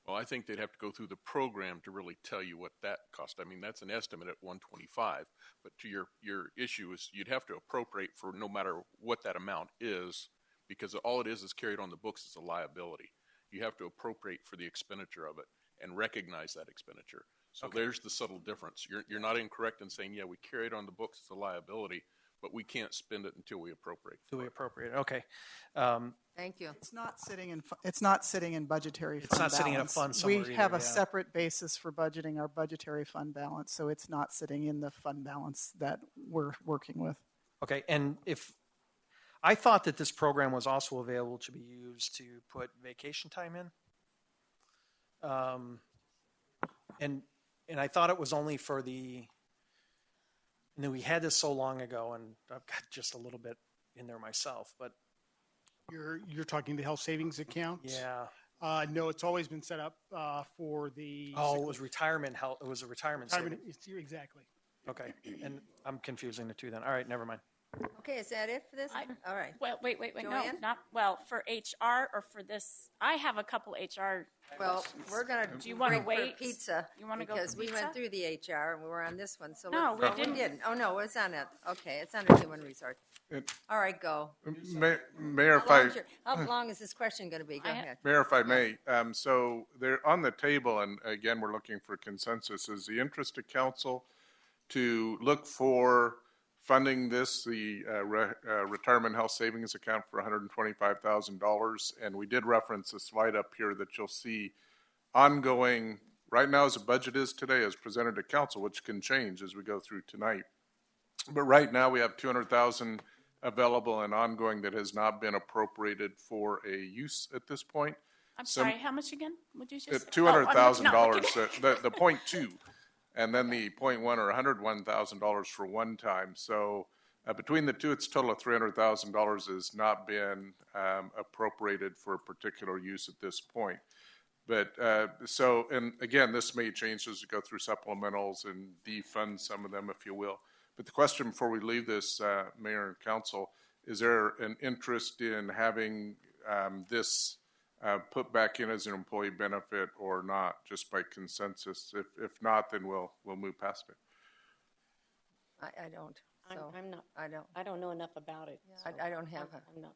Well, I think they'd have to go through the program to really tell you what that cost. I mean, that's an estimate at 125, but to your issue is you'd have to appropriate for no matter what that amount is, because all it is carried on the books as a liability. You have to appropriate for the expenditure of it and recognize that expenditure. So There's the subtle difference. You're not incorrect in saying, yeah, we carry it on the books as a liability, but we can't spend it until we appropriate. Okay. Thank you. It's not sitting in budgetary fund balance. It's not sitting in a fund somewhere We have either, a separate basis for budgeting our budgetary fund balance, so it's not sitting in the fund balance that we're working with. Okay, and if I thought that this program was also available to be used to put vacation time in, and and I thought it was only for the, and we had this so long ago, and I've got just a little bit in there myself, but You're talking the health savings account? yeah. No, it's always been set up for the. Oh, it was retirement health. It was a retirement savings. Exactly. Okay, and I'm confusing the two then. All right, never mind. Okay, is that it for this? All right. Well, wait. No, Joanne? not well for HR or for this. I have a couple HR. Well, questions. we're going to Do you want to break wait? for pizza. You want to go because for we pizza? went through the HR and we were on this one. So No, let's, we didn't. Oh no, it's on it. Okay, it's under human resource. All right, go. Mayor, How long is this question going to be? Go ahead. Mayor, if I may, so they're on the table, and again, we're looking for consensus. Is the interest of council to look for funding this, the retirement health savings account for $125,000? And we did reference a slide up here that you'll see ongoing, right now as the budget is today, as presented to council, which can change as we go through tonight. But right now we have $200,000 available and ongoing that has not been appropriated for a use at this point. I'm sorry, how much again? Would you just $200,000, the 0.2, and then the 0.1 or $101,000 for one time. So between the two, it's a total of $300,000 has not been appropriated for a particular use at this point. But so, and again, this may change as we go through supplementals and defund some of them, if you will. But the question before we leave this, Mayor and Council, is there an interest in having this put back in as an employee benefit or not, just by consensus? If not, then we'll move past it. I don't. So I'm not. I don't. I don't know enough about it. So I don't have I'm not.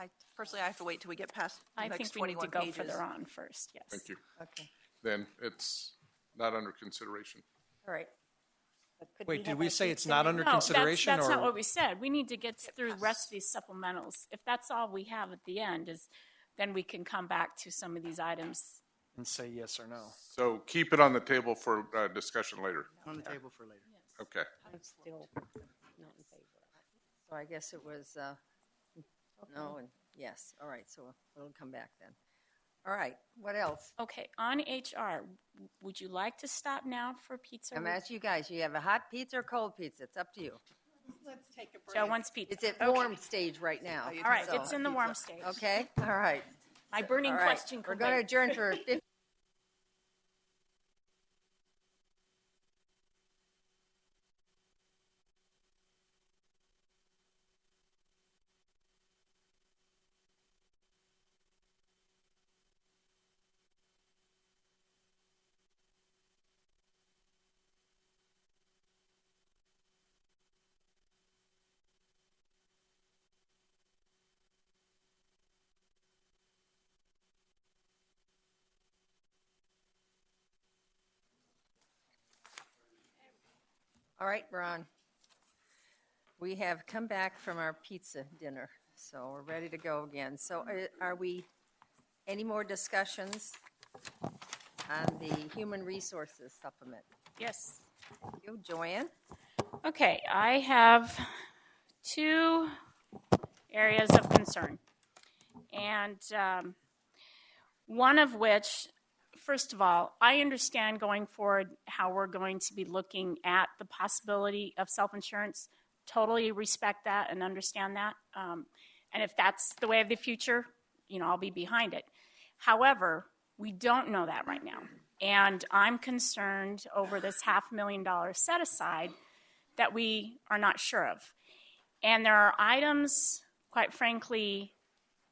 I personally, I have to wait till we get past the I next think we need 21 to go pages. further on first. Yes. Thank you. Okay. Then it's not under consideration. All right. Wait, did we say it's not under consideration? That's not what we said. We need to get through the rest of these supplementals. If that's all we have at the end, then we can come back to some of these items. And say yes or no. So keep it on the table for discussion later. On the table for later. Yes. Okay. I'm still not in favor. So I guess it was no and yes. All right. So we'll come back then. All right. What else? Okay. On HR, would you like to stop now for pizza? I'm asking you guys. You have a hot pizza or cold pizza? It's up to you. Let's take a break. Joe wants pizza. It's at warm stage right now. All right. It's in the warm stage. Okay. All right. My burning All right. question. We're going to adjourn for 15. All right, Ron. We have come back from our pizza dinner, so we're ready to go again. So are we, any more discussions on the human resources supplement? Yes. Thank you. Joanne? Okay. I have two areas of concern. And one of which, first of all, I understand going forward how we're going to be looking at the possibility of self-insurance. Totally respect that and understand that. And if that's the way of the future, I'll be behind it. However, we don't know that right now. And I'm concerned over this $500,000 set aside that we are not sure of. And there are items, quite frankly,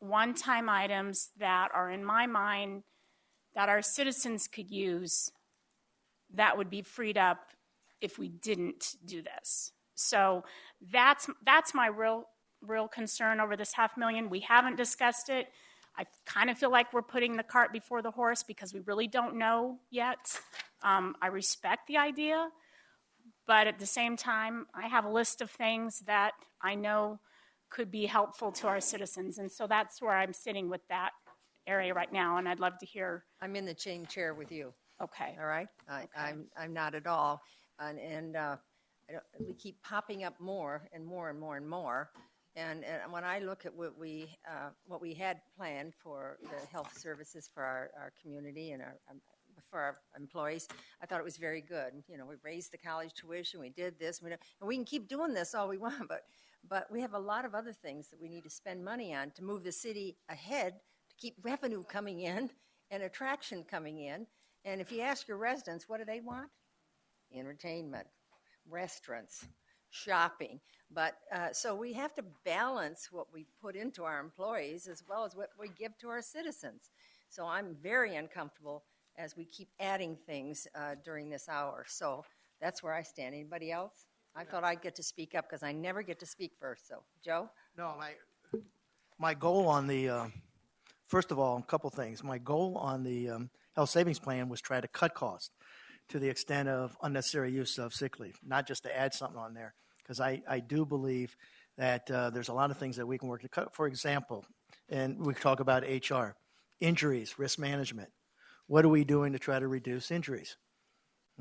one-time items that are in my mind that our citizens could use that would be freed up if we didn't do this. So that's my real concern over this $500,000. We haven't discussed it. I kind of feel like we're putting the cart before the horse because we really don't know yet. I respect the idea, but at the same time, I have a list of things that I know could be helpful to our citizens, and so that's where I'm sitting with that area right now, and I'd love to hear. I'm in the chain chair with you. Okay. All right. I'm not at all, and we keep popping up more and more and more and more. And when I look at what we had planned for the health services for our community and our for our employees. I thought it was very good. You know, we raised the college tuition, we did this, and we can keep doing this all we want, but we have a lot of other things that we need to spend money on to move the city ahead, to keep revenue coming in and attraction coming in. And if you ask your residents, what do they want? Entertainment, restaurants, shopping. But so we have to balance what we put into our employees as well as what we give to our citizens. So I'm very uncomfortable as we keep adding things during this hour. So that's where I stand. Anybody else? I thought I'd get to speak up because I never get to speak first. So, Joe? No, my goal on the, first of all, a couple things. My goal on the health savings plan was try to cut costs to the extent of unnecessary use of sick leave, not just to add something on there. Because I do believe that there's a lot of things that we can work to cut. For example, and we talk about HR, injuries, risk management. What are we doing to try to reduce injuries?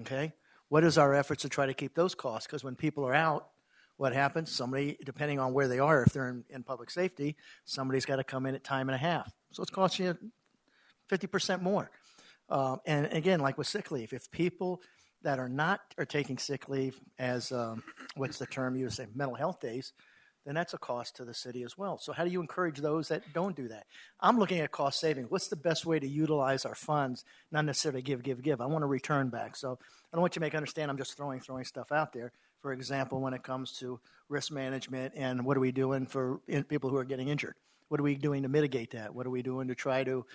Okay? What is our efforts to try to keep those costs? Because when people are out, what happens? Somebody, depending on where they are, if they're in public safety, somebody's got to come in at time and a half. So it's costing you 50% more. And again, like with sick leave, if people that are taking sick leave as, what's the term you say, mental health days, then that's a cost to the city as well. So how do you encourage those that don't do that? I'm looking at cost savings. What's the best way to utilize our funds, not necessarily give. I want a return back. So I don't want you to make understand I'm just throwing stuff out there. For example, when it comes to risk management and what are we doing for people who are getting injured? What are we doing to mitigate that? What are we doing to try to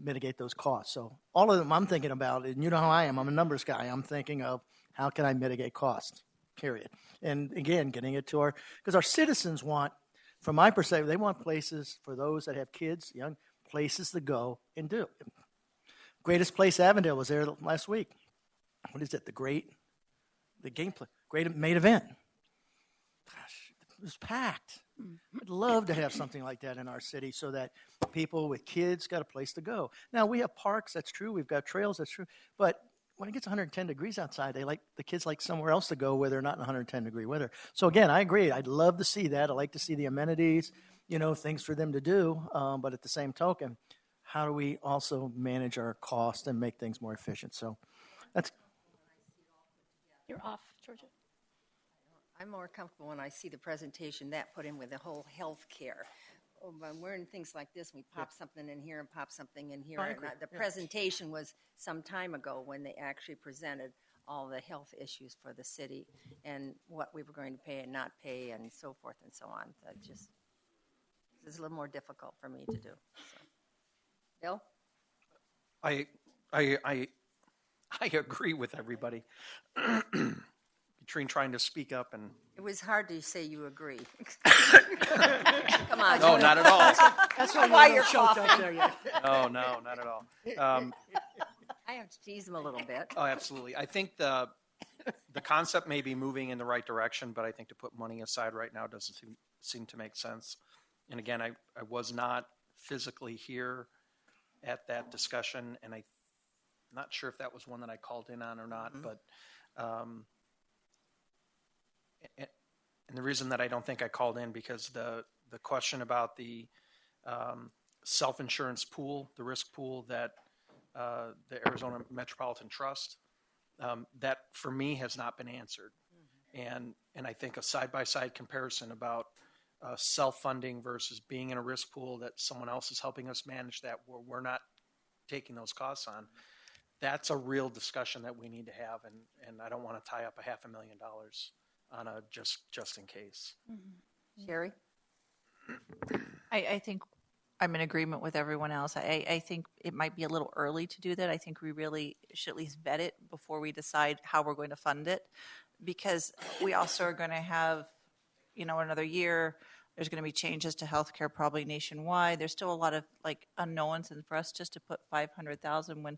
mitigate those costs? So all of them I'm thinking about, and you know how I am. I'm a numbers guy. I'm thinking of how can I mitigate costs, period. And again, getting it to because our citizens want, from my perspective, they want places for those that have kids, young places to go and do. Greatest Place Avondale was there last week. What is it? The great main event. Gosh, it was packed. I'd love to have something like that in our city so that people with kids got a place to go. Now, we have parks, that's true. We've got trails, that's true. But when it gets 110 degrees outside, the kids like somewhere else to go where they're not in 110-degree weather. So, again, I agree. I'd love to see that. I'd like to see the amenities, things for them to do. But at the same token, how do we also manage our cost and make things more efficient? So that's. You're off, Georgia. I'm more comfortable when I see the presentation that put in with the whole health care. When we're in things like this, we pop something in here and pop something in here. And the presentation was some time ago when they actually presented all the health issues for the city and what we were going to pay and not pay and so forth and so on. That just is a little more difficult for me to do. So. Bill? I agree with everybody. Between trying to speak up and... It was hard to say you agree. Come on. No, not at all. That's why you're choked up there yet. No, not at all. I have to tease him a little bit. Oh, absolutely. I think the concept may be moving in the right direction, but I think to put money aside right now doesn't seem to make sense. And again, I was not physically here at that discussion, and I'm not sure if that was one that I called in on or not, but and the reason that I don't think I called in because the question about the self-insurance pool, the risk pool that the Arizona Metropolitan Trust, that for me has not been answered. And I think a side-by-side comparison about self-funding versus being in a risk pool that someone else is helping us manage that we're not taking those costs on, that's a real discussion that we need to have, and I don't want to tie up $500,000 on a just in case. Sherry? I think I'm in agreement with everyone else. I think it might be a little early to do that. I think we really should at least vet it before we decide how we're going to fund it, because we also are going to have, another year. There's going to be changes to healthcare probably nationwide. There's still a lot of unknowns, and for us just to put $500,000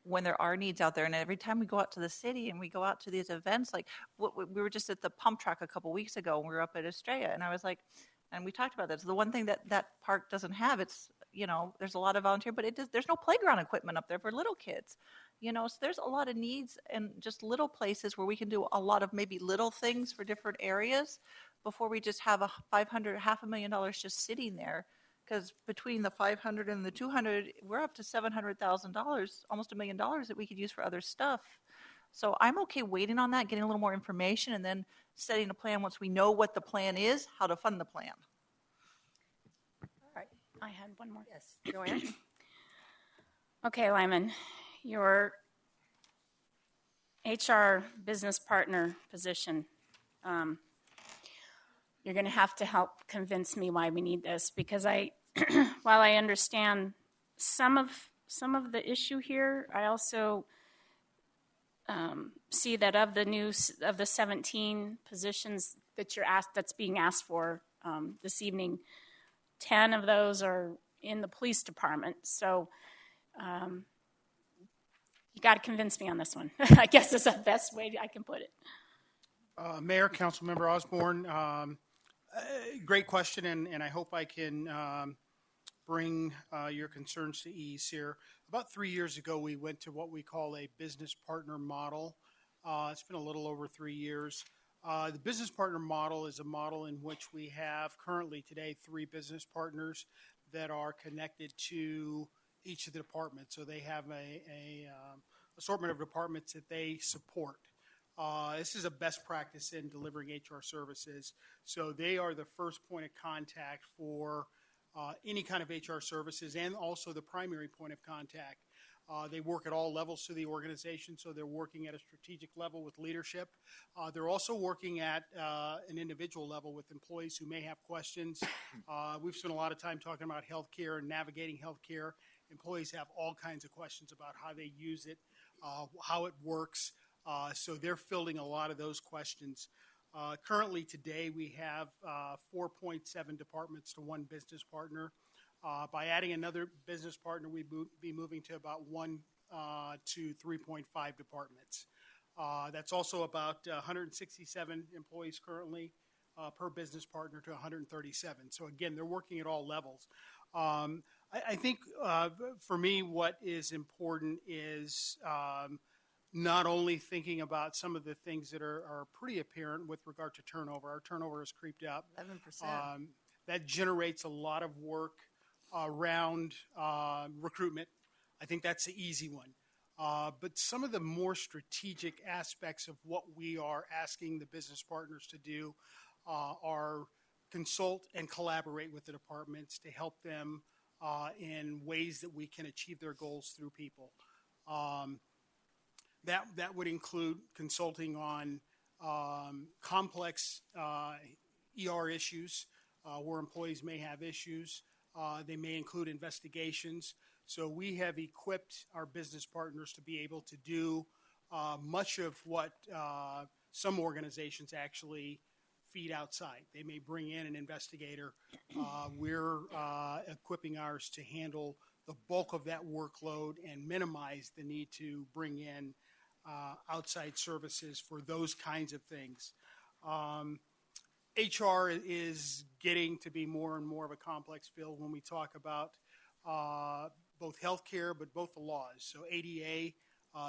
when there are needs out there, and every time we go out to the city and we go out to these events, we were just at the pump track a couple weeks ago, and we were up at Estrella, and I was like, and we talked about this. The one thing that park doesn't have, it's there's a lot of volunteer, but there's no playground equipment up there for little kids, so there's a lot of needs and just little places where we can do a lot of maybe little things for different areas before we just have $500,000 just sitting there. because between the 500 and the 200, we're up to $700,000, almost $1 million that we could use for other stuff. So I'm okay waiting on that, getting a little more information, and then setting a plan once we know what the plan is, how to fund the plan. All right. I had one more. Yes, Joanne? Okay, Lyman, your HR business partner position. You're going to have to help convince me why we need this, because while I understand some of the issue here, I also see that of the 17 positions that that's being asked for this evening, 10 of those are in the police department. So you got to convince me on this one. I guess that's the best way I can put it. Mayor, Councilmember Osborne, great question, and I hope I can bring your concerns to ease here. About 3 years ago, we went to what we call a business partner model. It's been a little over 3 years. The business partner model is a model in which we have currently today 3 business partners that are connected to each of the departments. So they have a assortment of departments that they support. This is a best practice in delivering HR services. So they are the first point of contact for any kind of HR services, and also the primary point of contact. They work at all levels to the organization, so they're working at a strategic level with leadership. They're also working at an individual level with employees who may have questions. We've spent a lot of time talking about healthcare and navigating healthcare. Employees have all kinds of questions about how they use it, how it works. So they're filling a lot of those questions. Currently today we have 4.7 departments to 1 business partner. By adding another business partner, we'd be moving to about 1 to 3.5 departments. That's also about 167 employees currently per business partner to 137. So again, they're working at all levels. I think for me, what is important is not only thinking about some of the things that are pretty apparent with regard to turnover. Our turnover has creeped up. 11%. That generates a lot of work around recruitment. I think that's the easy one. But some of the more strategic aspects of what we are asking the business partners to do are consult and collaborate with the departments to help them in ways that we can achieve their goals through people. That would include consulting on complex ER issues where employees may have issues. They may include investigations. So we have equipped our business partners to be able to do much of what some organizations actually feed outside. They may bring in an investigator. We're equipping ours to handle the bulk of that workload and minimize the need to bring in outside services for those kinds of things. HR is getting to be more and more of a complex field when we talk about both healthcare, but both the laws. So ADA,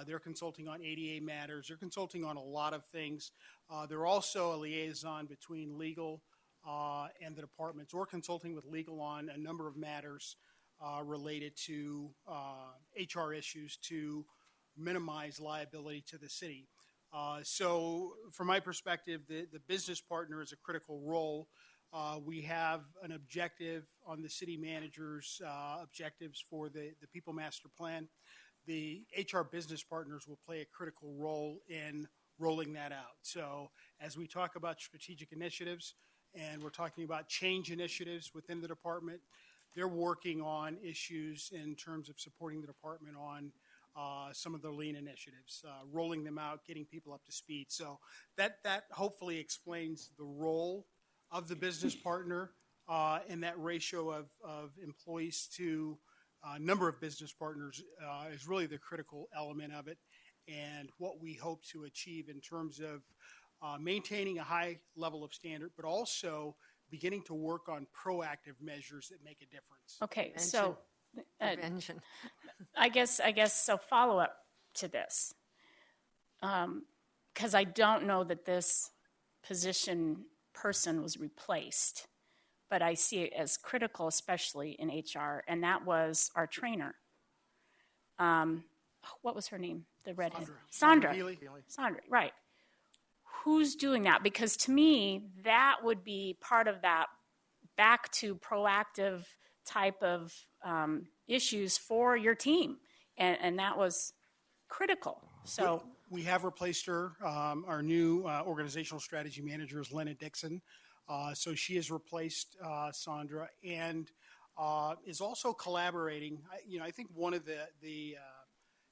they're consulting on ADA matters. They're consulting on a lot of things. They're also a liaison between legal and the departments, or consulting with legal on a number of matters related to HR issues to minimize liability to the city. So from my perspective, the business partner is a critical role. We have an objective on the city manager's objectives for the People Master Plan. The HR business partners will play a critical role in rolling that out. So as we talk about strategic initiatives and we're talking about change initiatives within the department, they're working on issues in terms of supporting the department on some of the lean initiatives, rolling them out, getting people up to speed. So that hopefully explains the role of the business partner and that ratio of employees to number of business partners is really the critical element of it, and what we hope to achieve in terms of maintaining a high level of standard, but also beginning to work on proactive measures that make a difference. Okay, so prevention. I guess so. Follow up to this, because I don't know that this person was replaced, but I see it as critical, especially in HR, and that was our trainer. What was her name? The redhead. Sandra. Sandra, right. Who's doing that? Because to me, that would be part of that back to proactive type of issues for your team. And that was critical. So we have replaced her. Our new organizational strategy manager is Lena Dixon. So she has replaced Sandra and is also collaborating. I think one of the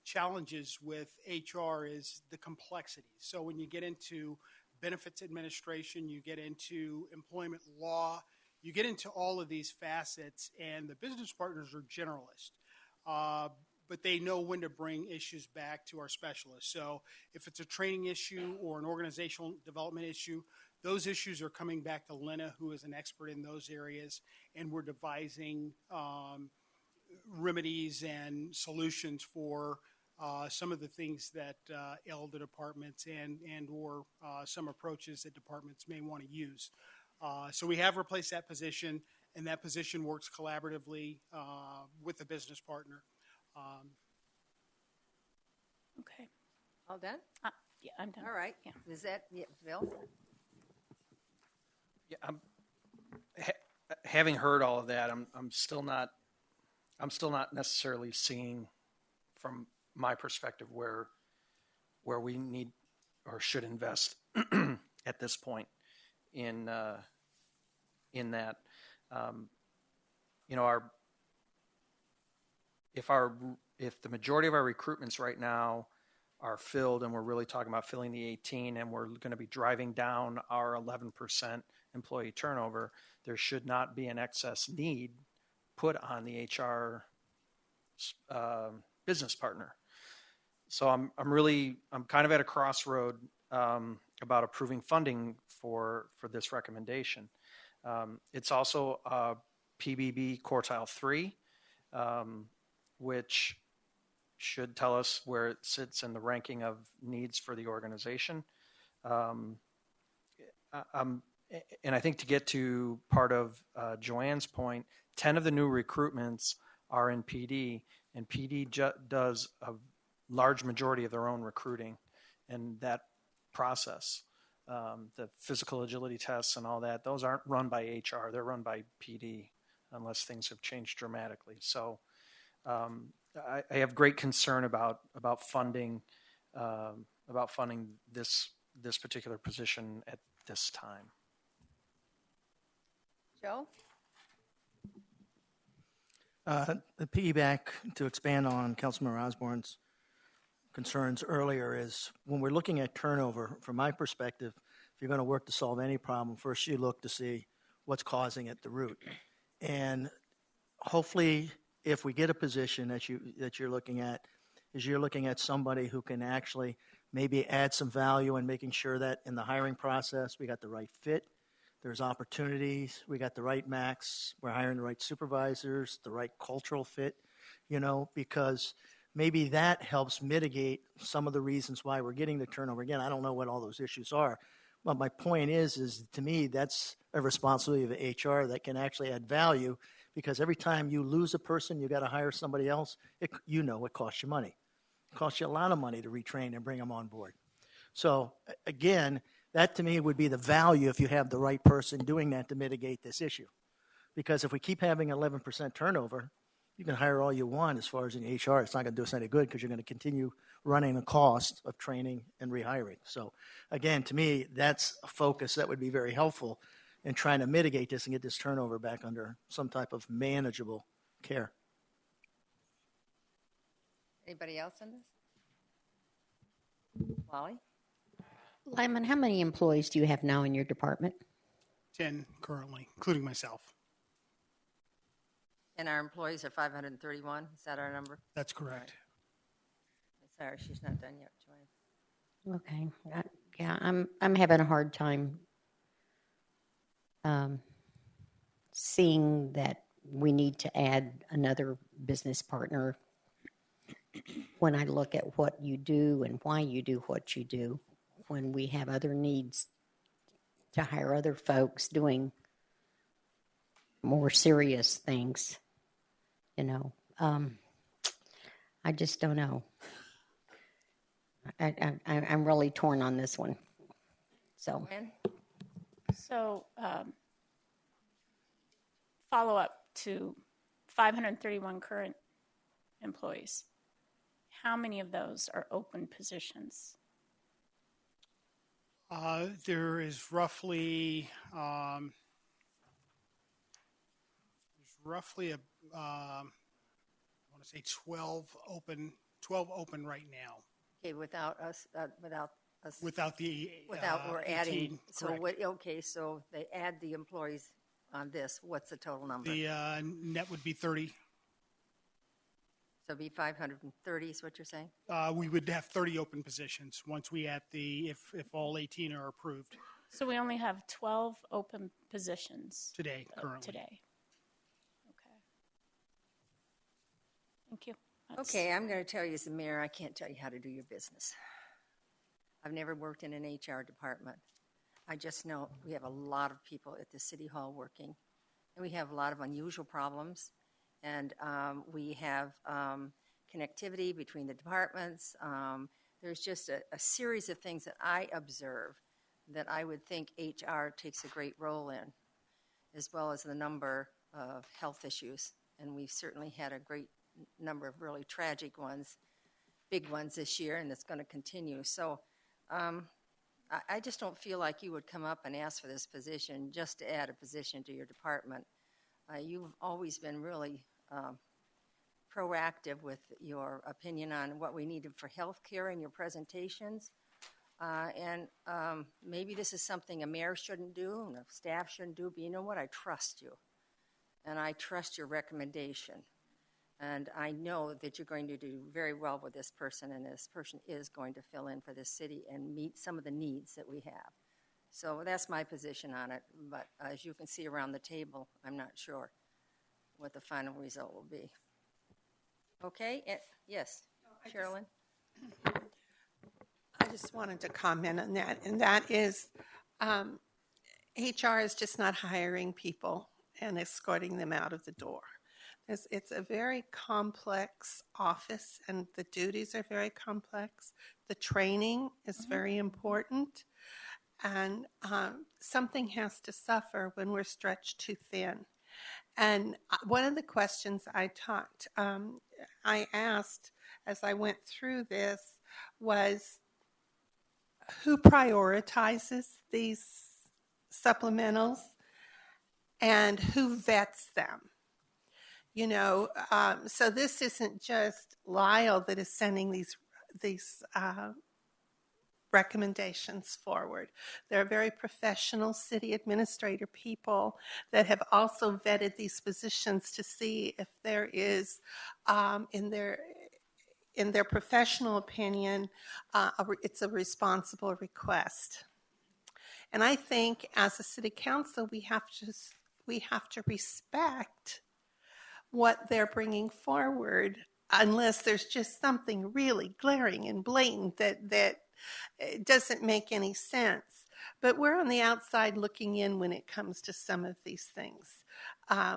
challenges with HR is the complexity. So when you get into benefits administration, you get into employment law, you get into all of these facets, and the business partners are generalists. But they know when to bring issues back to our specialists. So if it's a training issue or an organizational development issue, those issues are coming back to Lena, who is an expert in those areas, and we're devising remedies and solutions for some of the things that ail the departments and or some approaches that departments may want to use. So we have replaced that position, and that position works collaboratively with the business partner. Okay. All done? Yeah, I'm done. All right. Yeah. Is that Bill? Yeah, having heard all of that, I'm still not necessarily seeing from my perspective where we need or should invest at this point in that. If the majority of our recruitments right now are filled, and we're really talking about filling the 18, and we're going to be driving down our 11% employee turnover, there should not be an excess need put on the HR business partner. So I'm kind of at a crossroad about approving funding for this recommendation. It's also PBB quartile 3, which should tell us where it sits in the ranking of needs for the organization. And I think to get to part of Joanne's point, 10 of the new recruitments are in PD, and PD does a large majority of their own recruiting and that process. The physical agility tests and all that, those aren't run by HR, they're run by PD unless things have changed dramatically. So I have great concern about funding this particular position at this time. Joe? The piggyback to expand on Councilmember Osborne's concerns earlier is when we're looking at turnover, from my perspective, if you're going to work to solve any problem, first you look to see what's causing it, the root. And hopefully, if we get a position that you're looking at, is you're looking at somebody who can actually maybe add some value in making sure that in the hiring process we got the right fit, there's opportunities, we got the right max, we're hiring the right supervisors, the right cultural fit, because maybe that helps mitigate some of the reasons why we're getting the turnover. Again, I don't know what all those issues are, but my point is to me, that's a responsibility of HR that can actually add value, because every time you lose a person, you got to hire somebody else. It costs you money. It costs you a lot of money to retrain and bring them on board. So again, that to me would be the value if you have the right person doing that to mitigate this issue. Because if we keep having 11% turnover, you can hire all you want as far as in HR. It's not going to do us any good because you're going to continue running the cost of training and rehiring. So again, to me, that's a focus that would be very helpful in trying to mitigate this and get this turnover back under some type of manageable care. Anybody else on this? Wally? Lyman, how many employees do you have now in your department? 10 currently, including myself. And our employees are 531. Is that our number? That's correct. Right. Sorry, she's not done yet, Joanne. Okay. I'm having a hard time seeing that we need to add another business partner when I look at what you do and why you do what you do, when we have other needs to hire other folks doing more serious things, I just don't know. I'm really torn on this one. So, follow up to 531 current employees. How many of those are open positions? There is roughly I want to say 12 open right now. Okay, without we're 18, adding. So correct. so they add the employees on this. What's the total number? The net would be 30. So it'd be 530 is what you're saying? We would have 30 open positions once we add if all 18 are approved. So we only have 12 open positions currently. Today. Okay. Thank you. Okay, I'm going to tell you as the mayor, I can't tell you how to do your business. I've never worked in an HR department. I just know we have a lot of people at the city hall working, and we have a lot of unusual problems, and we have connectivity between the departments. There's just a series of things that I observe that I would think HR takes a great role in, as well as the number of health issues, and we've certainly had a great number of really tragic ones, big ones this year, and it's going to continue. So I just don't feel like you would come up and ask for this position just to add a position to your department. You've always been really proactive with your opinion on what we needed for health care in your presentations. And maybe this is something a mayor shouldn't do and a staff shouldn't do, but you know what? I trust you. And I trust your recommendation. And I know that you're going to do very well with this person, and this person is going to fill in for this city and meet some of the needs that we have. So that's my position on it. But as you can see around the table, I'm not sure what the final result will be. Okay? Yes, Sherilyn? I just wanted to comment on that, and that is HR is just not hiring people and escorting them out of the door. It's a very complex office, and the duties are very complex. The training is very important, and something has to suffer when we're stretched too thin. And one of the questions I asked as I went through this was, who prioritizes these supplementals and who vets them? So this isn't just Lyle that is sending these recommendations forward. There are very professional city administrator people that have also vetted these positions to see if there is, in their professional opinion, it's a responsible request. And I think as a city council, we have to respect what they're bringing forward, unless there's just something really glaring and blatant that doesn't make any sense. But we're on the outside looking in when it comes to some of these things,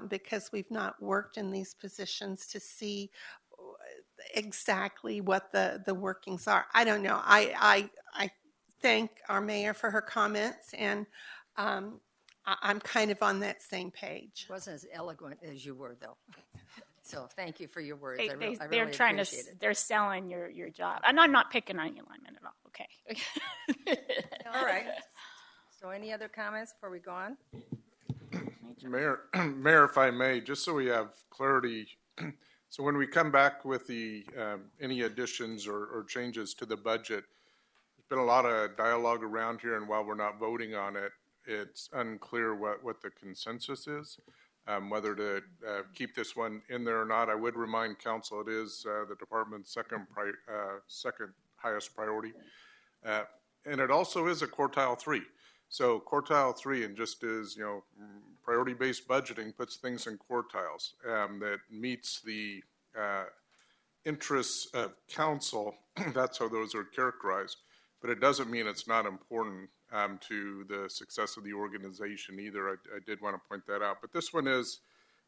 because we've not worked in these positions to see exactly what the workings are. I don't know. I thank our mayor for her comments, and I'm kind of on that same page. It wasn't as eloquent as you were, though. So thank you for your words. I They're really trying appreciate it. They're selling your job. And I'm not picking on you, Lyman, at all. Okay. All right. So any other comments before we go on? Mayor, if I may, just so we have clarity, so when we come back with the any additions or changes to the budget, there's been a lot of dialogue around here, and while we're not voting on it, it's unclear what the consensus is, whether to keep this one in there or not. I would remind council it is the department's second highest priority. And it also is a quartile 3. So quartile 3, and just as, priority-based budgeting puts things in quartiles that meets the interests of council. That's how those are characterized. But it doesn't mean it's not important to the success of the organization either. I did want to point that out. But this one is,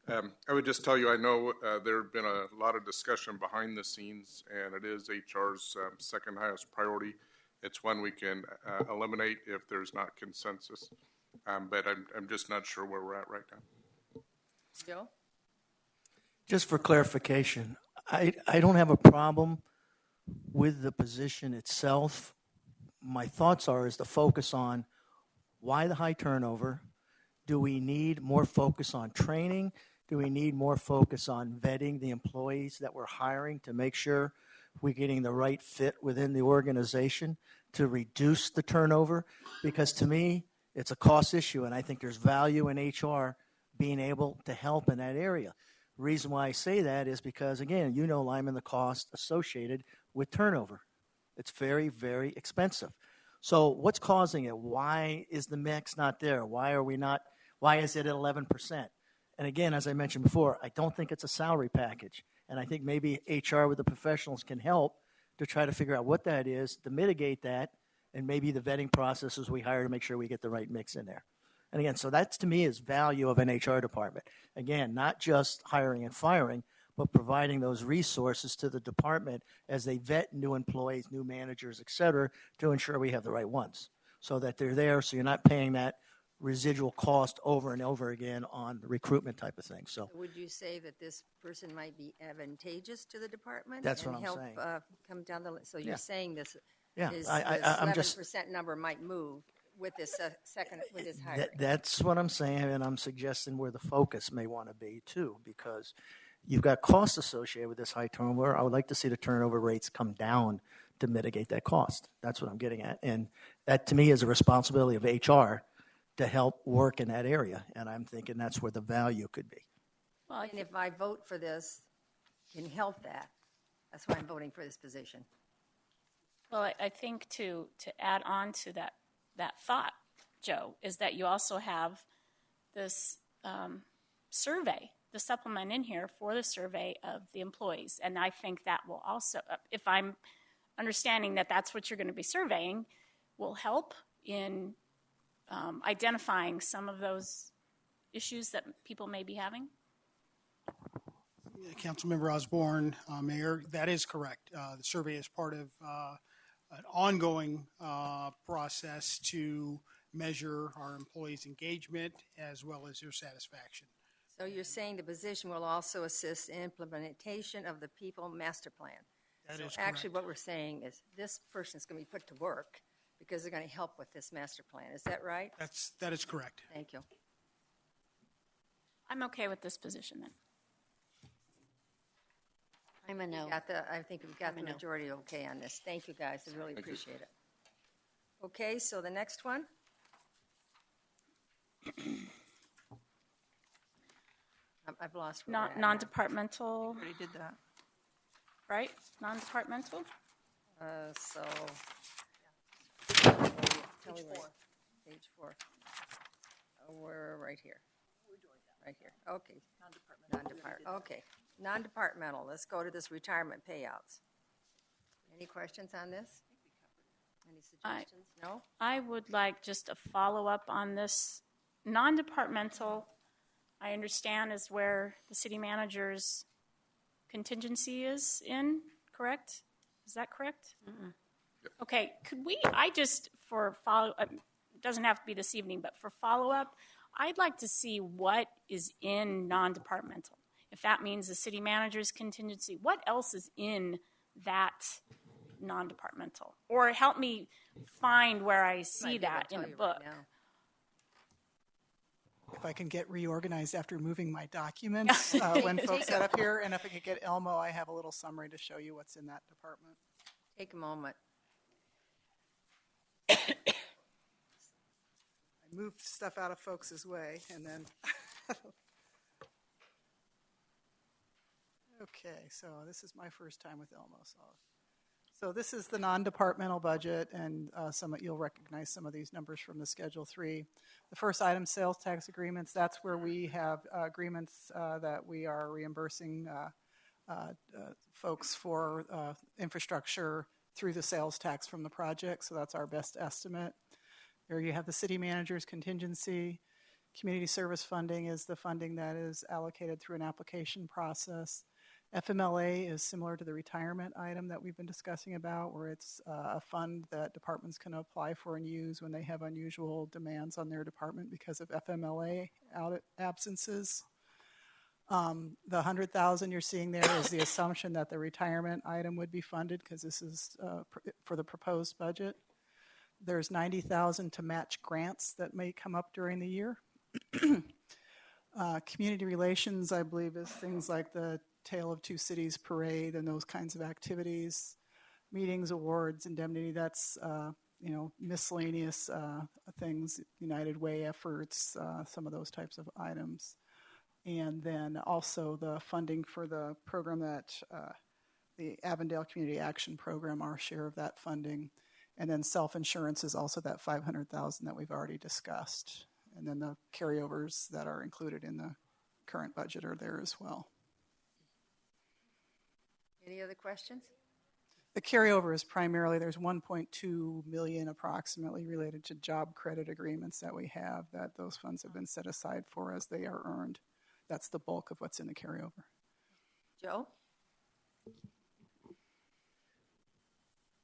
I would just tell you, I know there have been a lot of discussion behind the scenes, and it is HR's second highest priority. It's one we can eliminate if there's not consensus. But I'm just not sure where we're at right now. Joe? Just for clarification, I don't have a problem with the position itself. My thoughts is to focus on why the high turnover. Do we need more focus on training? Do we need more focus on vetting the employees that we're hiring to make sure we're getting the right fit within the organization to reduce the turnover? Because to me, it's a cost issue, and I think there's value in HR being able to help in that area. The reason why I say that is because, again, Lyman, the cost associated with turnover. It's very, very expensive. So what's causing it? Why is the mix not there? Why is it at 11%? And again, as I mentioned before, I don't think it's a salary package. And I think maybe HR with the professionals can help to try to figure out what that is, to mitigate that, and maybe the vetting processes we hire to make sure we get the right mix in there. And again, so that's to me is value of an HR department. Again, not just hiring and firing, but providing those resources to the department as they vet new employees, new managers, et cetera, to ensure we have the right ones so that they're there so you're not paying that residual cost over and over again on the recruitment type of thing. So would you say that this person might be advantageous to the department? That's and what I'm help, saying. Come down the list. So you're saying this, Yeah, this I'm 11% number might move with this with this hiring. That's what I'm saying, and I'm suggesting where the focus may want to be too, because you've got costs associated with this high turnover. I would like to see the turnover rates come down to mitigate that cost. That's what I'm getting at, and that to me is a responsibility of HR to help work in that area, and I'm thinking that's where the value could be. Well, and if I vote for this, can help that. That's why I'm voting for this position. Well, I think to add on to that thought, Joe, is that you also have this survey, the supplement in here for the survey of the employees. And I think that will also, if I'm understanding that that's what you're going to be surveying, will help in identifying some of those issues that people may be having. Councilmember Osborne, Mayor, that is correct. The survey is part of an ongoing process to measure our employees' engagement as well as their satisfaction. So you're saying the position will also assist in implementation of the people master plan. That is correct. Actually what we're saying is this person is going to be put to work because they're going to help with this master plan. Is that right? That is correct. Thank you. I'm okay with this position then. I'm a no. I think we've got the majority okay on this. Thank you, guys. I really appreciate it. Okay, so the next one. I've lost. Non-departmental. We already did that. Right? Non-departmental. So. Page 4. Page 4. We're right here. Right here. Okay. Non-departmental. Okay. Non-departmental. Let's go to this retirement payouts. Any questions on this? Any suggestions? No? I would like just a follow-up on this. Non-departmental, I understand, is where the city manager's contingency is in, correct? Is that correct? Mm-mm. Okay. Could we, for follow-up, it doesn't have to be this evening, but for follow-up, I'd like to see what is in non-departmental. If that means the city manager's contingency, what else is in that non-departmental? Or help me find where I see that in the book. Right. If I can get reorganized after moving my documents when folks get up here, and if I could get Elmo, I have a little summary to show you what's in that department. Take a moment. I moved stuff out of folks' way, and then... Okay, so this is my first time with Elmo. So this is the non-departmental budget, and you'll recognize some of these numbers from the Schedule 3. The first item, sales tax agreements, that's where we have agreements that we are reimbursing folks for infrastructure through the sales tax from the project, so that's our best estimate. There you have the city manager's contingency. Community service funding is the funding that is allocated through an application process. FMLA is similar to the retirement item that we've been discussing about, where it's a fund that departments can apply for and use when they have unusual demands on their department because of FMLA absences. The $100,000 you're seeing there is the assumption that the retirement item would be funded because this is for the proposed budget. There's $90,000 to match grants that may come up during the year. Community relations, I believe, is things like the Tale of Two Cities parade and those kinds of activities. Meetings, awards, indemnity, that's miscellaneous things, United Way efforts, some of those types of items. And then also the funding for the program that the Avondale Community Action Program, our share of that funding. And then self-insurance is also that $500,000 that we've already discussed. And then the carryovers that are included in the current budget are there as well. Any other questions? The carryover is primarily, there's $1.2 million approximately related to job credit agreements that we have that those funds have been set aside for as they are earned. That's the bulk of what's in the carryover. Joe?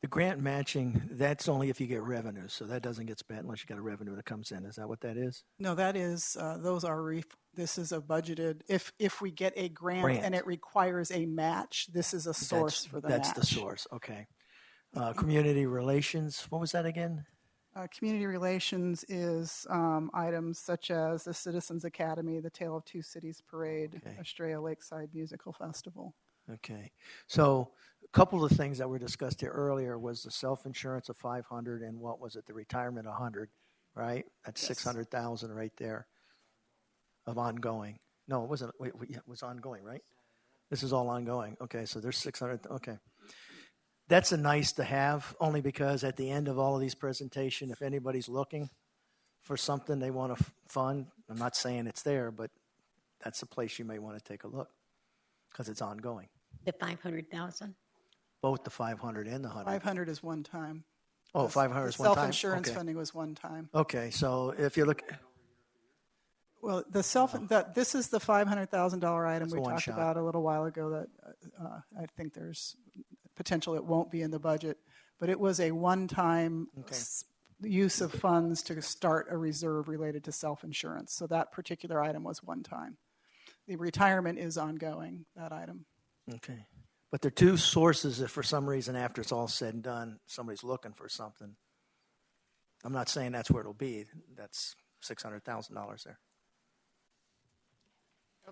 The grant matching, that's only if you get revenue, so that doesn't get spent unless you get a revenue that comes in. Is that what that is? No, that is, those are, this is a budgeted, if we get a grant and it requires a match, this is a source for the match. That's the source, okay. Community relations, what was that again? Community relations is items such as the Citizens Academy, the Tale of Two Cities Parade, Okay. Estrella Lakeside Musical Festival. Okay, so a couple of things that were discussed here earlier was the self-insurance of $500 and what was it, the retirement $100, right? That's Yes. $600,000 right there of ongoing. No, it wasn't. Wait, it was ongoing, right? This is all ongoing. Okay, so there's 600. Okay, that's a nice to have, only because at the end of all of these presentations, if anybody's looking for something they want to fund, I'm not saying it's there, but that's a place you may want to take a look because it's ongoing. The 500,000. Both the 500 and the 100. 500 is one time. Oh, 500 is one time. Self-insurance Okay. funding was one time. Okay, so if you look, Well, this is the $500,000 item That's we a one talked shot. about a little while ago that I think there's potential it won't be in the budget, but it was a one-time use of funds to start a reserve related to self-insurance. So that particular item was one time. The retirement is ongoing, that item. okay. But there are two sources if for some reason after it's all said and done, somebody's looking for something. I'm not saying that's where it'll be. That's $600,000 there.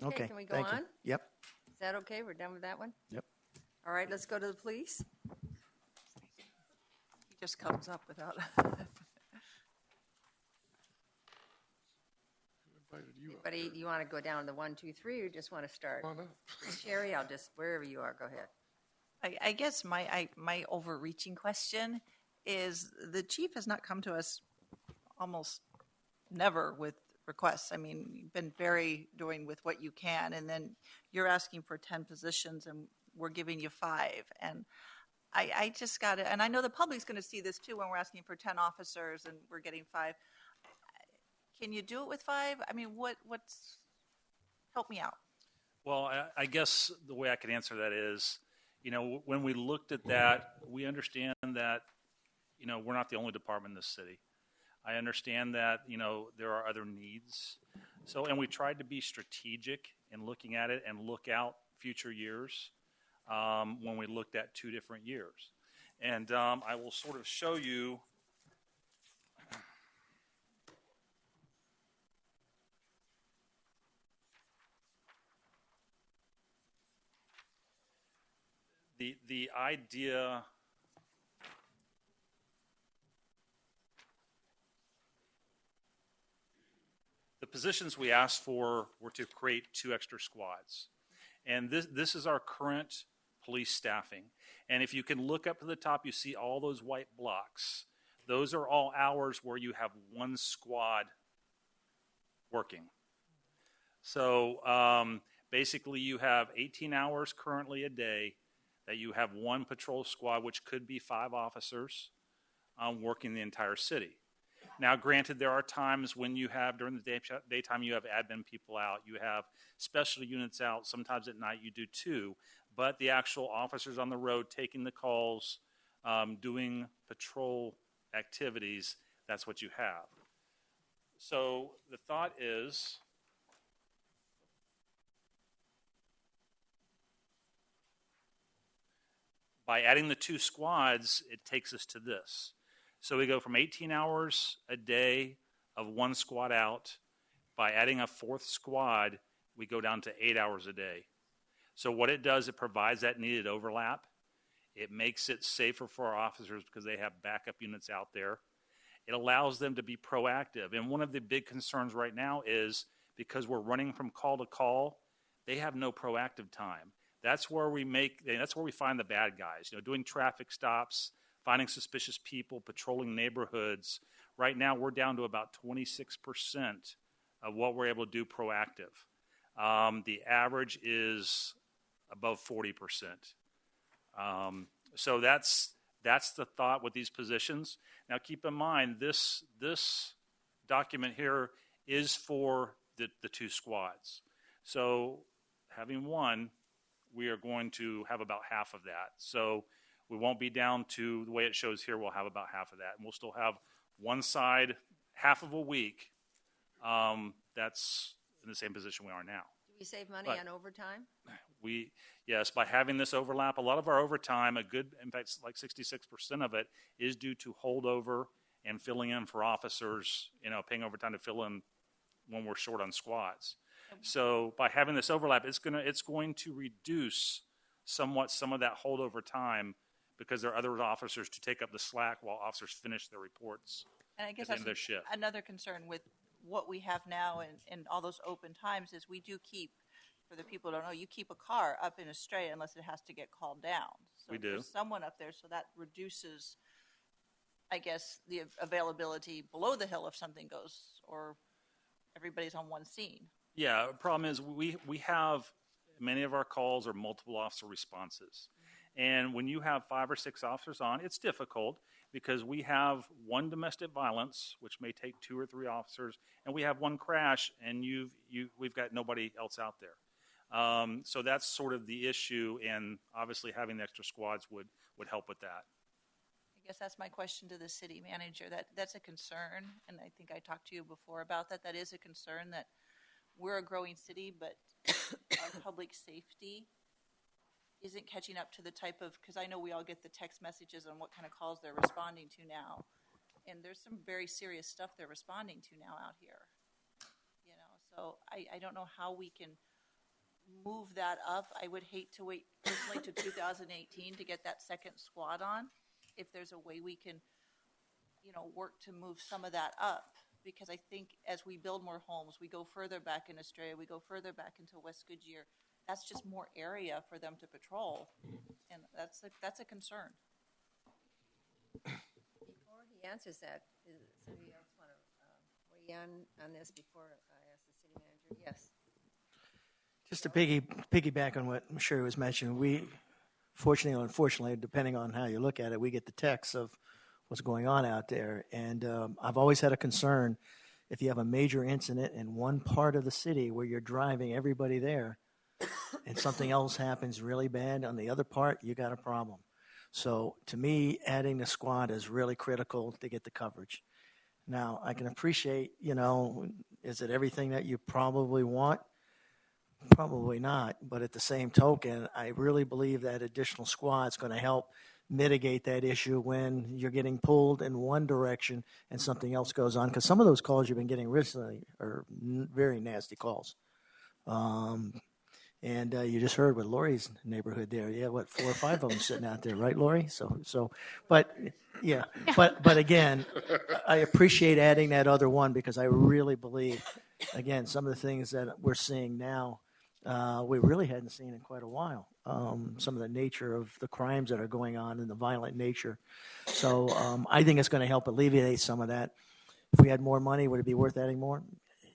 Okay, can we go thank on? you. Yep. Is that okay? We're done with that one? Yep. All right, let's go to the police. He just comes up without. Anybody, you want to go down to 1, 2, 3, or just want to start? Oh, no. Sherry, I'll just, wherever you are, go ahead. I guess my overreaching question is the chief has not come to us almost never with requests. I mean, you've been very doing with what you can, and then you're asking for 10 positions, and we're giving you 5. And I just got to, and I know the public's going to see this too when we're asking for 10 officers and we're getting 5. Can you do it with 5? I mean, what's, help me out. Well, I guess the way I could answer that is, when we looked at that, we understand that, we're not the only department in this city. I understand that, there are other needs. So, and we tried to be strategic in looking at it and look out future years when we looked at 2 different years. And I will sort of show you. The idea, the positions we asked for were to create 2 extra squads. And this is our current police staffing. And if you can look up to the top, you see all those white blocks. Those are all hours where you have 1 squad working. So basically you have 18 hours currently a day that you have 1 patrol squad, which could be 5 officers working the entire city. Now, granted, there are times when you have, during the daytime, you have admin people out, you have special units out. Sometimes at night you do too. But the actual officers on the road taking the calls, doing patrol activities, that's what you have. So the thought is, by adding the 2 squads, it takes us to this. So we go from 18 hours a day of 1 squad out. By adding a 4th squad, we go down to 8 hours a day. So what it does, it provides that needed overlap. It makes it safer for our officers because they have backup units out there. It allows them to be proactive. And one of the big concerns right now is because we're running from call to call, they have no proactive time. That's where we find the bad guys, doing traffic stops, finding suspicious people, patrolling neighborhoods. Right now, we're down to about 26% of what we're able to do proactive. The average is above 40%. So that's the thought with these positions. Now, keep in mind, this document here is for the 2 squads. So having 1, we are going to have about half of that. So we won't be down to the way it shows here. We'll have about half of that. And we'll still have one side half of a week. That's in the same position we are now. Do we save money on overtime? Yes, by having this overlap, a lot of our overtime, in fact, like 66% of it is due to holdover and filling in for officers, paying overtime to fill in when we're short on squads. So by having this overlap, it's going to reduce somewhat some of that holdover time because there are other officers to take up the slack while officers finish their reports. And I guess at the end of their shift. Another concern with what we have now and all those open times is we do keep, for the people who don't know, you keep a car up in a stray unless it has to get called down. So we do. There's someone up there, so that reduces, I guess, the availability below the hill if something goes or everybody's on one scene. Yeah, the problem is we have many of our calls are multiple officer responses. And when you have 5 or 6 officers on, it's difficult because we have 1 domestic violence, which may take 2 or 3 officers, and we have 1 crash, and we've got nobody else out there. So that's sort of the issue, and obviously having the extra squads would help with that. I guess that's my question to the city manager. That's a concern, and I think I talked to you before about that. That is a concern that we're a growing city, but our public safety isn't catching up to the type of, because I know we all get the text messages on what kind of calls they're responding to now. And there's some very serious stuff they're responding to now out here. So I don't know how we can move that up. I would hate to wait personally to 2018 to get that 2nd squad on. If there's a way we can, work to move some of that up. Because I think as we build more homes, we go further back in Australia, we go further back into West Goodyear. That's just more area for them to patrol, and that's a concern. Before he answers that, does somebody else want to weigh in on this before I ask the city manager? Yes. Just to piggyback on what Sherry was mentioning, we, fortunately or unfortunately, depending on how you look at it, we get the text of what's going on out there. And I've always had a concern if you have a major incident in one part of the city where you're driving everybody there and something else happens really bad on the other part, you got a problem. So to me, adding the squad is really critical to get the coverage. Now, I can appreciate, is it everything that you probably want? Probably not. But at the same token, I really believe that additional squad is going to help mitigate that issue when you're getting pulled in one direction and something else goes on. Because some of those calls you've been getting recently are very nasty calls. And you just heard with Lori's neighborhood there. Yeah, 4 or 5 of them sitting out there, right, Lori? But again, I appreciate adding that other one because I really believe, again, some of the things that we're seeing now, we really hadn't seen in quite a while. Some of the nature of the crimes that are going on and the violent nature. So I think it's going to help alleviate some of that. If we had more money, would it be worth adding more?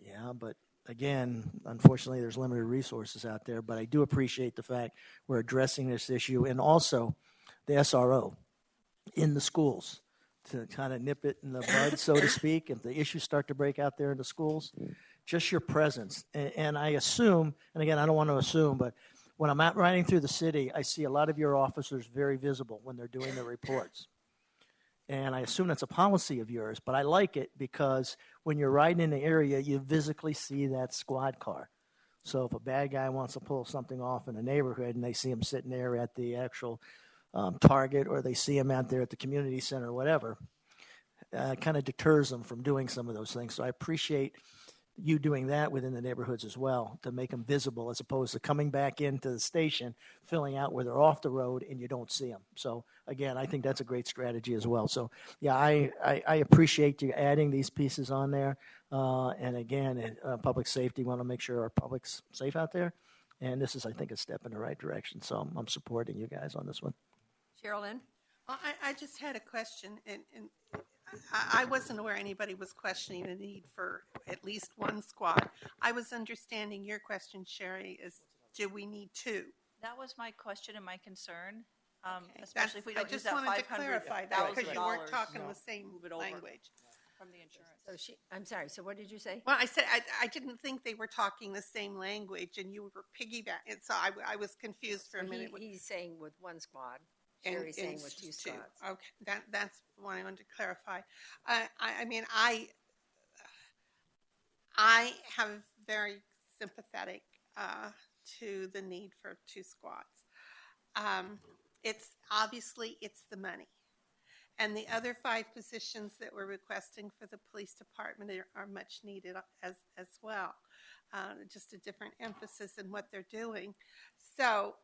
Yeah, but again, unfortunately, there's limited resources out there. But I do appreciate the fact we're addressing this issue. And also the SRO in the schools. to kind of nip it in the bud, so to speak, if the issues start to break out there in the schools. Just your presence. And I assume, and again, I don't want to assume, but when I'm out riding through the city, I see a lot of your officers very visible when they're doing their reports. And I assume that's a policy of yours, but I like it because when you're riding in the area, you physically see that squad car. So if a bad guy wants to pull something off in a neighborhood and they see him sitting there at the actual Target, or they see him out there at the community center or whatever, it kind of deters them from doing some of those things. So I appreciate you doing that within the neighborhoods as well to make them visible, as opposed to coming back into the station, filling out where they're off the road and you don't see them. So again, I think that's a great strategy as well. So yeah, I appreciate you adding these pieces on there. And again, public safety, want to make sure our public's safe out there. And this is, I think, a step in the right direction. So I'm supporting you guys on this one. Sherilyn? Well, I just had a question, and I wasn't aware anybody was questioning the need for at least one squad. I was understanding your question, Sherry, is do we need two? That was my question and my concern, Okay. especially if we don't I just use that wanted to $500,000 clarify that because you weren't talking the same language. from the insurance. So I'm sorry, so what did you say? Well, I said I didn't think they were talking the same language, and you were piggybacking. So I was confused for a minute. He's saying with one squad. And Sherry's saying with two squads. Okay, that's what I wanted to clarify. I mean, I have very sympathetic to the need for two squads. It's obviously the money, and the other 5 positions that we're requesting for the police department are much needed as well. Just a different emphasis in what they're doing. So.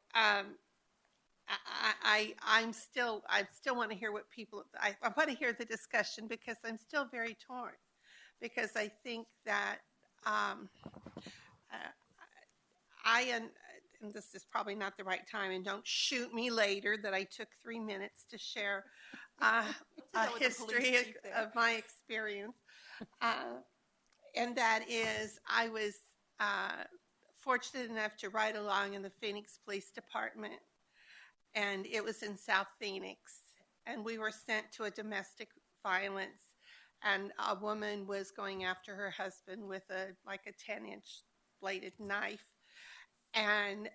I still want to hear what people. I want to hear the discussion because I'm still very torn. Because I think that and this is probably not the right time, and don't shoot me later that I took 3 minutes to share a history of my experience, and that is I was fortunate enough to ride along in the Phoenix Police Department. And it was in South Phoenix, and we were sent to a domestic violence, and a woman was going after her husband with a 10-inch bladed knife. And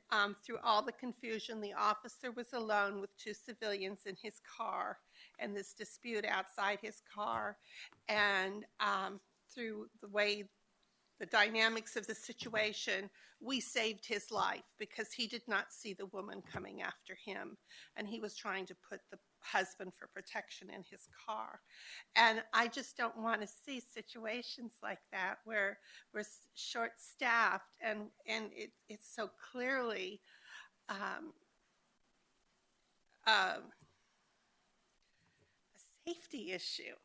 through all the confusion, the officer was alone with 2 civilians in his car, and this dispute outside his car. And through the dynamics of the situation, we saved his life because he did not see the woman coming after him, and he was trying to put the husband for protection in his car. And I just don't want to see situations like that where we're short-staffed and it's so clearly a safety issue.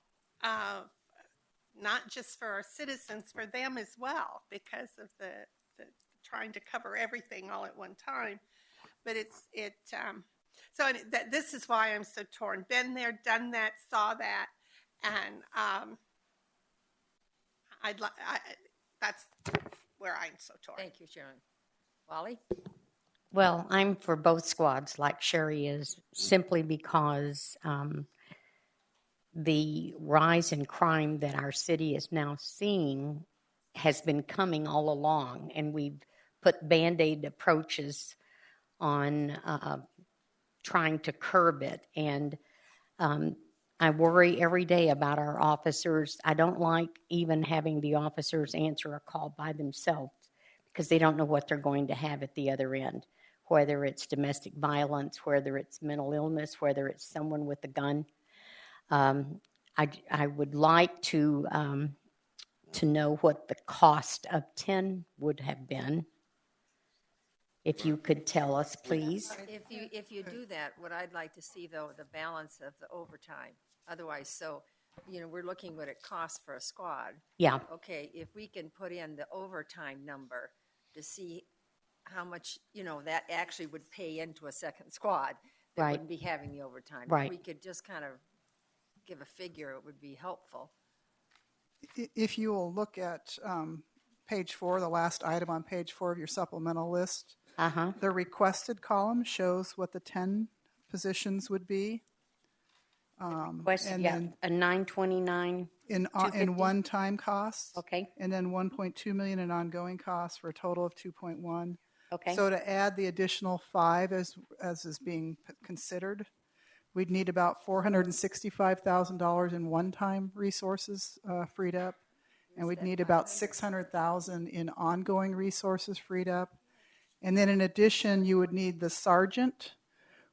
Not just for our citizens, for them as well, because of the trying to cover everything all at one time. But this is why I'm so torn. Been there, done that, saw that, and that's where I'm so torn. Thank you, Sharon. Wally? Well, I'm for both squads, like Sherry is, simply because the rise in crime that our city is now seeing has been coming all along, and we've put Band-Aid approaches on trying to curb it. And I worry every day about our officers. I don't like even having the officers answer a call by themselves because they don't know what they're going to have at the other end, whether it's domestic violence, whether it's mental illness, whether it's someone with a gun. I would like to know what the cost of 10 would have been. If you could tell us, please. If you do that, what I'd like to see, though, the balance of the overtime. Otherwise, we're looking what it costs for a squad. Yeah. Okay, if we can put in the overtime number to see how much, that actually would pay into a second squad that Right. wouldn't be having the overtime. Right. If we could just kind of give a figure, it would be helpful. If you will look at page 4, the last item on page 4 of your supplemental list, the requested column shows what the 10 positions would be. Requested, yeah, then a 929. in 250? one-time costs. Okay. And then 1.2 million in ongoing costs for a total of 2.1. Okay. So to add the additional 5 as is being considered, we'd need about $465,000 in one-time resources freed up, and we'd need about $600,000 in ongoing resources freed up. And then in addition, you would need the sergeant,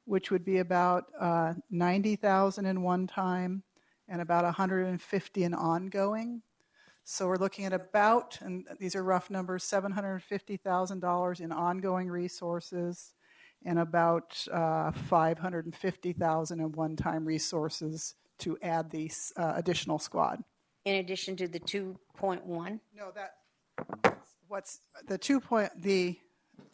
which would be about $90,000 in one time and about $150,000 in ongoing. So we're looking at about, and these are rough numbers, $750,000 in ongoing resources and about $550,000 in one-time resources to add the additional squad. In addition to the 2.1? No,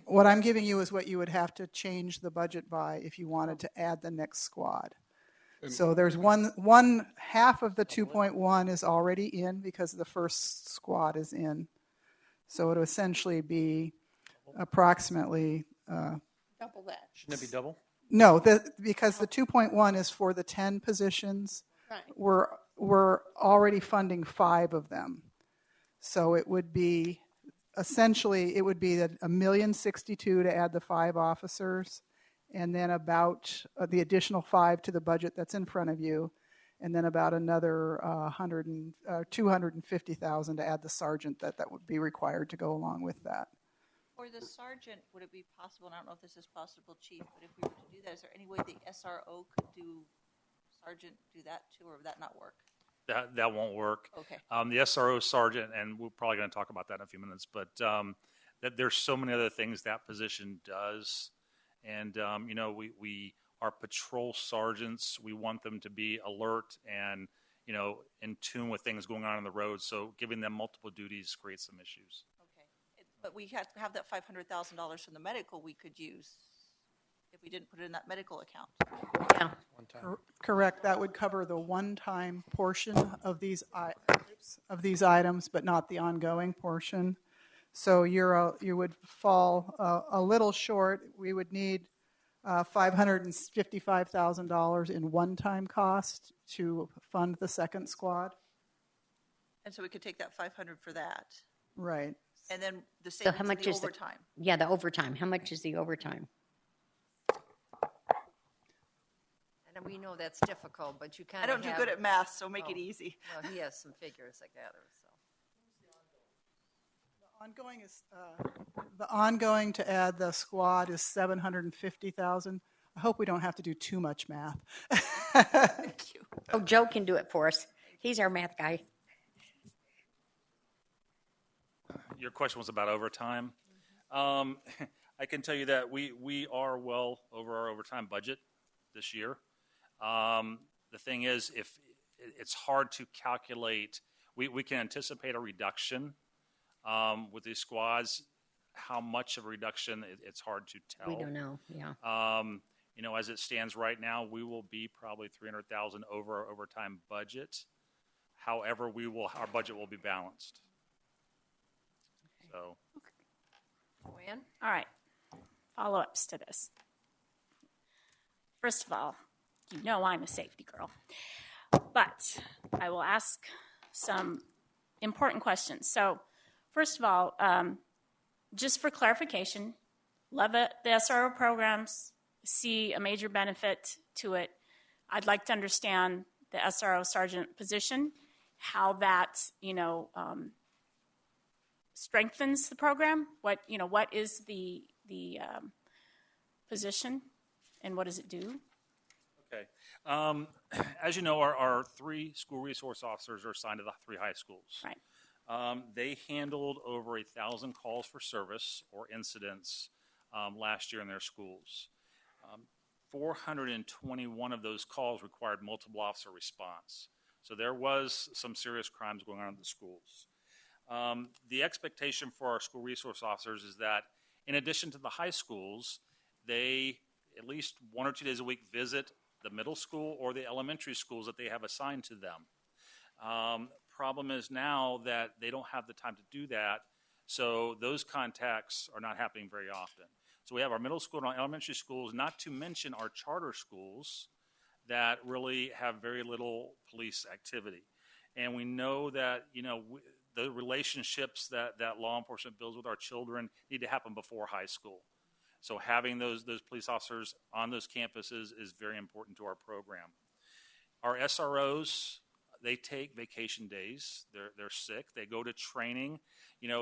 what I'm giving you is what you would have to change the budget by if you wanted to add the next squad. So there's one half of the 2.1 is already in because the first squad is in. So it would essentially be approximately. Double that. Shouldn't it be double? No, because the 2.1 is for the 10 positions. Right. We're already funding 5 of them. So it would be essentially $1,062,000 to add the 5 officers, and then about the additional 5 to the budget that's in front of you, and then about another $250,000 to add the sergeant that would be required to go along with that. For the sergeant, would it be possible, and I don't know if this is possible, Chief, but if we were to do that, is there any way the SRO could do sergeant do that too, or would that not work? That won't work. Okay. The SRO sergeant, and we're probably going to talk about that in a few minutes, but that there's so many other things that position does. And, our patrol sergeants, we want them to be alert and, in tune with things going on the road. So giving them multiple duties creates some issues. Okay. But we have that $500,000 from the medical we could use if we didn't put it in that medical account. Yeah. Correct. That would cover the one-time portion of these items, but not the ongoing portion. So you would fall a little short. We would need $555,000 in one-time cost to fund the second squad. And so we could take that 500 for that. Right. And then the So savings how much of the is overtime. the overtime. How much is the overtime? And we know that's difficult, but you kind I of don't do good at math, so make it easy. Well, he has some figures, I gather. So The ongoing to add the squad is $750,000. I hope we don't have to do too much math. Thank you. Oh, Joe can do it for us. He's our math guy. Your question was about overtime. I can tell you that we are well over our overtime budget this year. The thing is, if it's hard to calculate, we can anticipate a reduction with these squads. How much of a reduction, it's hard to tell. We don't know, yeah. As it stands right now, we will be probably $300,000 over our overtime budget. However, our budget will be balanced. So, Joanne? All right. Follow-ups to this. First of all, I'm a safety girl. But I will ask some important questions. So, first of all, just for clarification, love it, the SRO programs, see a major benefit to it. I'd like to understand the SRO sergeant position, how that, strengthens the program. What is the position, and what does it do? okay. As you know, our 3 school resource officers are assigned to the 3 high schools. Right. They handled over 1,000 calls for service or incidents last year in their schools. 421 of those calls required multiple officer response. So there was some serious crimes going on at the schools. The expectation for our school resource officers is that in addition to the high schools, they at least 1 or 2 days a week visit the middle school or the elementary schools that they have assigned to them. Problem is now that they don't have the time to do that, so those contacts are not happening very often. So we have our middle school and our elementary schools, not to mention our charter schools that really have very little police activity. And we know that, the relationships that law enforcement builds with our children need to happen before high school. So having those police officers on those campuses is very important to our program. Our SROs, they take vacation days. They're sick. They go to training.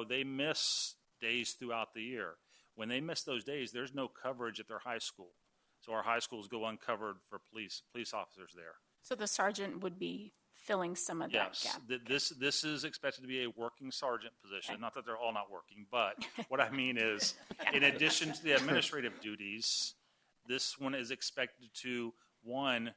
They miss days throughout the year. When they miss those days, there's no coverage at their high school. So our high schools go uncovered for police officers there. So the sergeant would be filling some of that gap. Yes, this is expected to be a working sergeant position. Okay. Not that they're all not working, but what I mean is, in addition to the administrative duties, this one is expected to, one,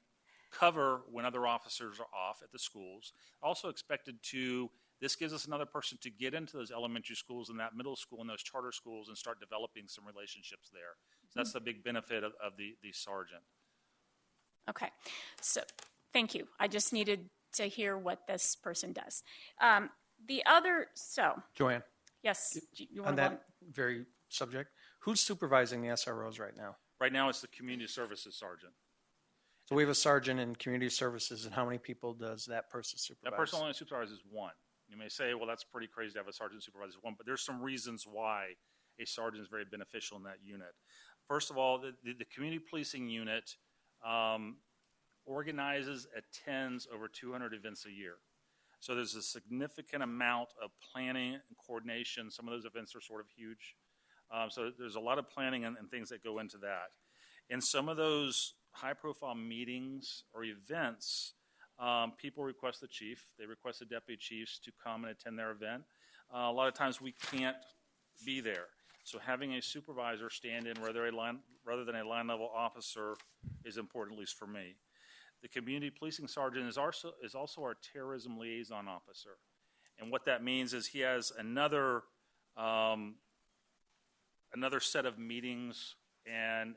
cover when other officers are off at the schools. Also expected to, this gives us another person to get into those elementary schools and that middle school and those charter schools and start developing some relationships there. So that's the big benefit of the sergeant. Okay, so thank you. I just needed to hear what this person does. Joanne. Yes. You on that very subject, who's supervising the SROs right now? Right now it's the community services sergeant. So we have a sergeant in community services, and how many people does that person supervise? That person only supervises one. You may say, well, that's pretty crazy to have a sergeant supervise one, but there's some reasons why a sergeant is very beneficial in that unit. First of all, the community policing unit organizes, attends over 200 events a year. So there's a significant amount of planning and coordination. Some of those events are sort of huge. So there's a lot of planning and things that go into that. In some of those high-profile meetings or events, people request the chief. They request the deputy chiefs to come and attend their event. A lot of times we can't be there. So having a supervisor stand in rather than a line-level officer is important, at least for me. The community policing sergeant is also our terrorism liaison officer. And what that means is he has another set of meetings and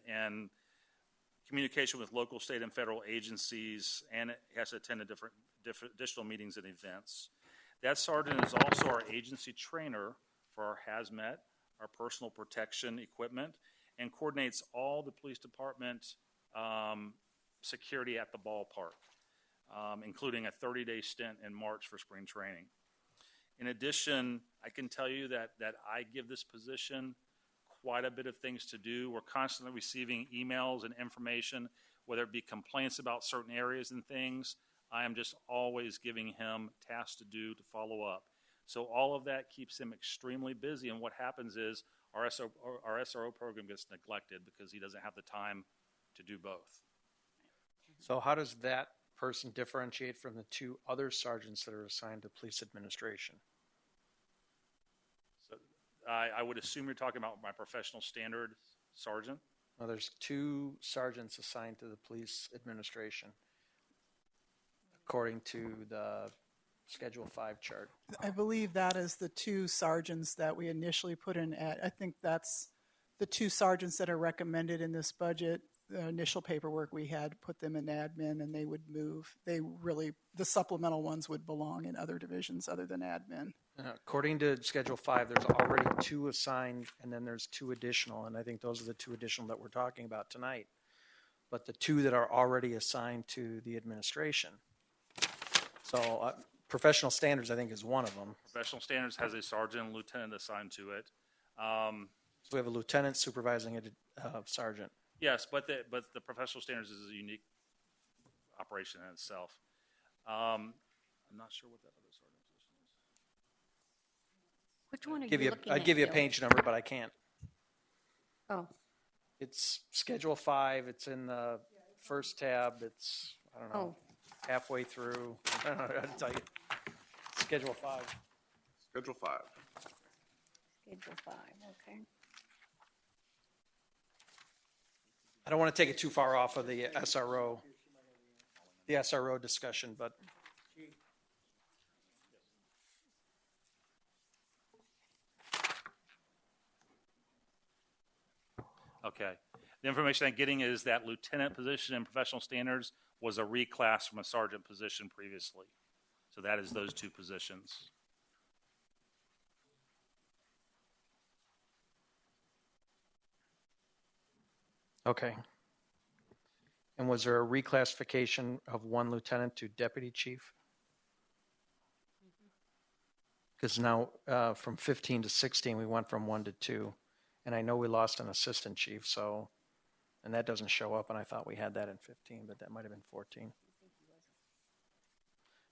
communication with local, state, and federal agencies, and it has to attend different additional meetings and events. That sergeant is also our agency trainer for our hazmat, our personal protection equipment, and coordinates all the police department security at the ballpark, including a 30-day stint in March for spring training. In addition, I can tell you that I give this position quite a bit of things to do. We're constantly receiving emails and information, whether it be complaints about certain areas and things. I am just always giving him tasks to do to follow up. So all of that keeps him extremely busy, and what happens is our SRO program gets neglected because he doesn't have the time to do both. So how does that person differentiate from the two other sergeants that are assigned to police administration? So I would assume you're talking about my professional standard sergeant. No, there's two sergeants assigned to the police administration, according to the Schedule 5 chart. I believe that is the two sergeants that we initially put in at. I think that's the two sergeants that are recommended in this budget. The initial paperwork we had put them in admin, and they would move. The supplemental ones would belong in other divisions other than admin. According to Schedule 5, there's already two assigned, and then there's two additional, and I think those are the two additional that we're talking about tonight. But the two that are already assigned to the administration. So professional standards, I think, is one of them. Professional standards has a sergeant and lieutenant assigned to it. So we have a lieutenant supervising a sergeant. Yes, but the professional standards is a unique operation in itself. I'm not sure what that other sergeant position is. Which one are you looking at? I'd give you a page number, but I can't. Oh. It's Schedule 5. It's in the first tab. It's, I don't know, halfway through. I don't know how to tell you. Schedule 5. Schedule 5. Schedule 5, okay. I don't want to take it too far off of the SRO discussion, but okay. The information I'm getting is that lieutenant position in professional standards was a reclass from a sergeant position previously. So that is those two positions. okay. And was there a reclassification of one lieutenant to deputy chief? Because now from 15 to 16, we went from 1 to 2. And I know we lost an assistant chief, so, and that doesn't show up, and I thought we had that in 15, but that might have been 14.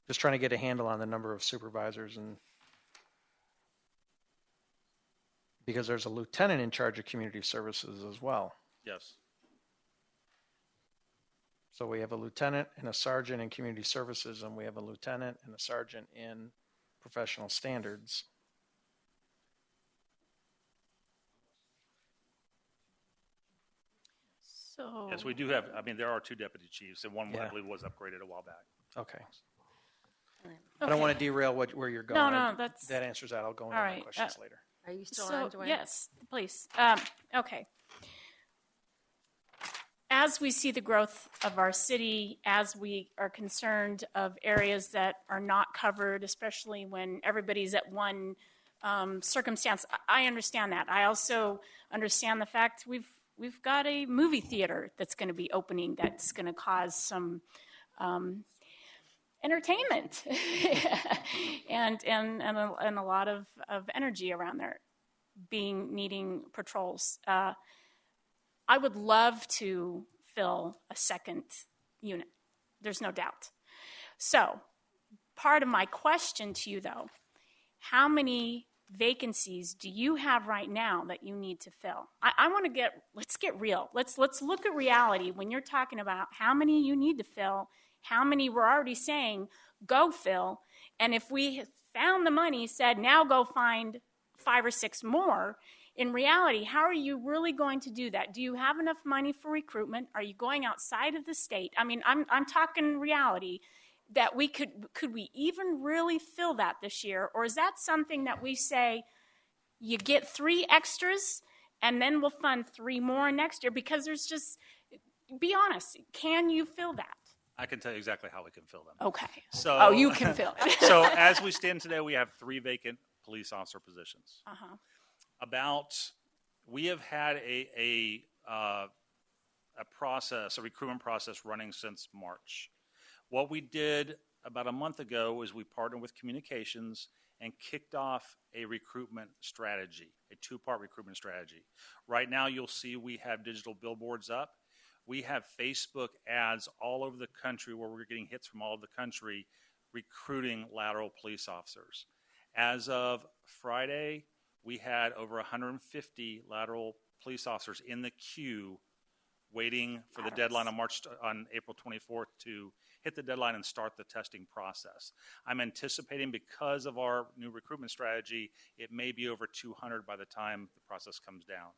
Just trying to get a handle on the number of supervisors, and because there's a lieutenant in charge of community services as well. Yes. So we have a lieutenant and a sergeant in community services, and we have a lieutenant and a sergeant in professional standards. So Yes, we do have. I mean, there are 2 deputy chiefs, and one I believe was upgraded a while back. Okay. I don't want to derail where you're going. No, that's that answers that. I'll go into my questions later. Are you still on, Joanne? Yes, please. Okay. As we see the growth of our city, as we are concerned of areas that are not covered, especially when everybody's at one circumstance, I understand that. I also understand the fact we've got a movie theater that's going to be opening that's going to cause some entertainment and a lot of energy around there needing patrols. I would love to fill a second unit. There's no doubt. So part of my question to you, though, how many vacancies do you have right now that you need to fill? I want to let's get real. Let's look at reality when you're talking about how many you need to fill, how many we're already saying, go fill. And if we found the money, said, now go find 5 or 6 more, in reality, how are you really going to do that? Do you have enough money for recruitment? Are you going outside of the state? I mean, I'm talking reality, that we could we even really fill that this year? Or is that something that we say, you get 3 extras and then we'll fund 3 more next year? Because there's just, be honest, can you fill that? I can tell you exactly how we can fill them. Okay. So, you can fill it. So as we stand today, we have 3 vacant police officer positions. Uh-huh. We have had a recruitment process running since March. What we did about a month ago was we partnered with communications and kicked off a recruitment strategy, a 2-part recruitment strategy. Right now, you'll see we have digital billboards up. We have Facebook ads all over the country where we're getting hits from all over the country recruiting lateral police officers. As of Friday, we had over 150 lateral police officers in the queue waiting for the deadline on April 24th to hit the deadline and start the testing process. I'm anticipating, because of our new recruitment strategy, it may be over 200 by the time the process comes down.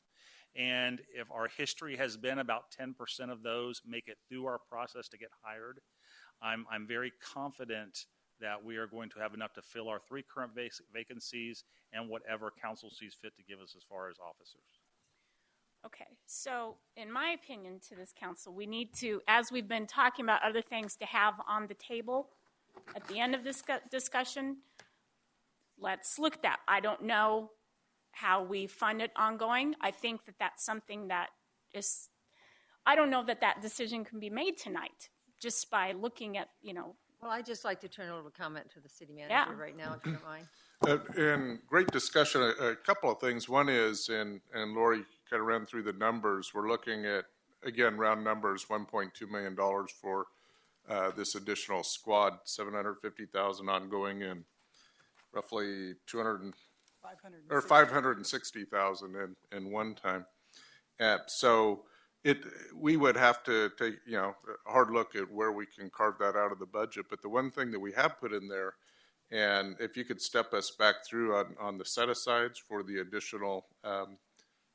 And if our history has been about 10% of those make it through our process to get hired, I'm very confident that we are going to have enough to fill our 3 current vacancies and whatever council sees fit to give us as far as officers. Okay, so in my opinion to this council, we need to, as we've been talking about other things to have on the table at the end of this discussion, let's look at that. I don't know how we fund it ongoing. I think that that's something that is, I don't know that that decision can be made tonight just by looking at, Well, I'd just like to turn over comment to the city manager right now, if you don't mind. And great discussion. A couple of things. One is, and Lori kind of ran through the numbers. We're looking at, again, round numbers, $1.2 million for this additional squad, $750,000 ongoing, and roughly $560,000 in one time. So we would have to take a hard look at where we can carve that out of the budget. But the one thing that we have put in there, and if you could step us back through on the set-asides for the additional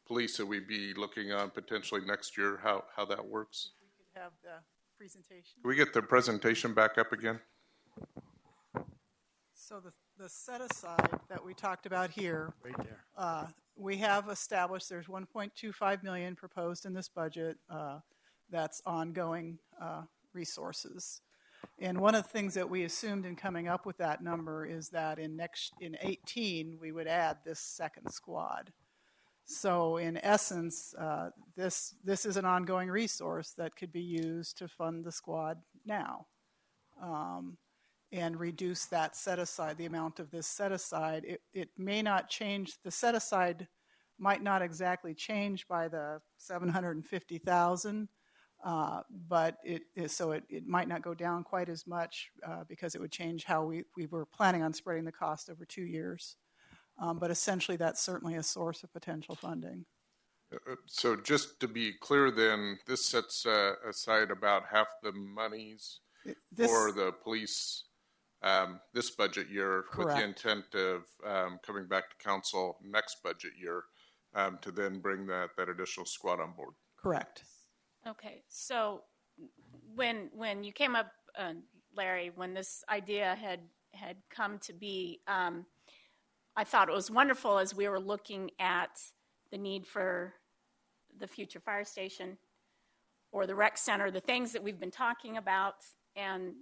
police that we'd be looking on potentially next year, how that works. We could have the presentation. Can we get the presentation back up again? So the set-aside that we talked about here, Right there. we have established there's $1.25 million proposed in this budget. That's ongoing resources. And one of the things that we assumed in coming up with that number is that in 18 we would add this second squad. So in essence, this is an ongoing resource that could be used to fund the squad now, and reduce that set aside, the amount of this set aside. It may not change. The set aside might not exactly change by the $750,000, but it might not go down quite as much because it would change how we were planning on spreading the cost over 2 years. But essentially, that's certainly a source of potential funding. So just to be clear then, this sets aside about half the monies for the police this budget year. Correct. With the intent of coming back to council next budget year to then bring that additional squad on board. Correct. Okay, so when you came up, Larry, when this idea had come to be, I thought it was wonderful as we were looking at the need for the future fire station or the rec center, the things that we've been talking about, and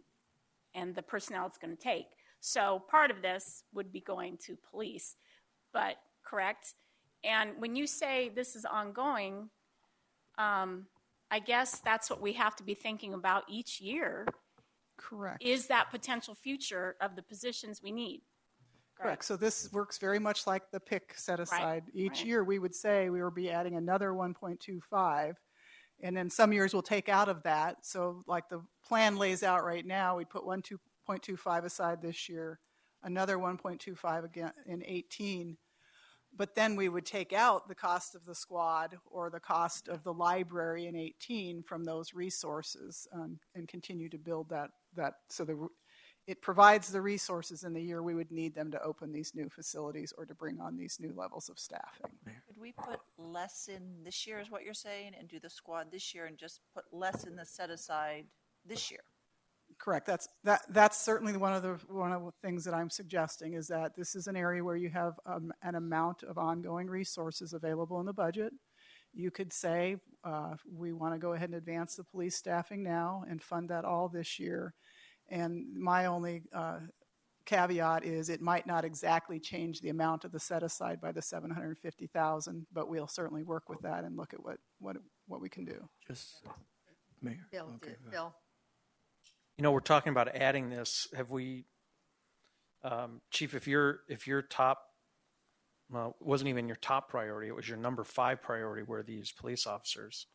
the personnel it's going to take. So part of this would be going to police, but correct? And when you say this is ongoing, I guess that's what we have to be thinking about each year. Correct. Is that potential future of the positions we need? Correct. So this works very much like the PIC set aside. Right. Each year we would say we will be adding another 1.25, and then some years we'll take out of that. So like the plan lays out right now, we'd put 1.25 aside this year, another 1.25 again in 18. But then we would take out the cost of the squad or the cost of the library in 18 from those resources and continue to build that so it provides the resources in the year we would need them to open these new facilities or to bring on these new levels of staffing. Could we put less in this year is what you're saying and do the squad this year and just put less in the set aside this year? Correct. That's certainly one of the things that I'm suggesting is that this is an area where you have an amount of ongoing resources available in the budget. You could say we want to go ahead and advance the police staffing now and fund that all this year. And my only caveat is it might not exactly change the amount of the set aside by the $750,000, but we'll certainly work with that and look at what we can do. Just Mayor. Bill. You know, we're talking about adding this. Have we, Chief? If your top, well, it wasn't even your top priority. It was your number 5 priority. Were these police officers?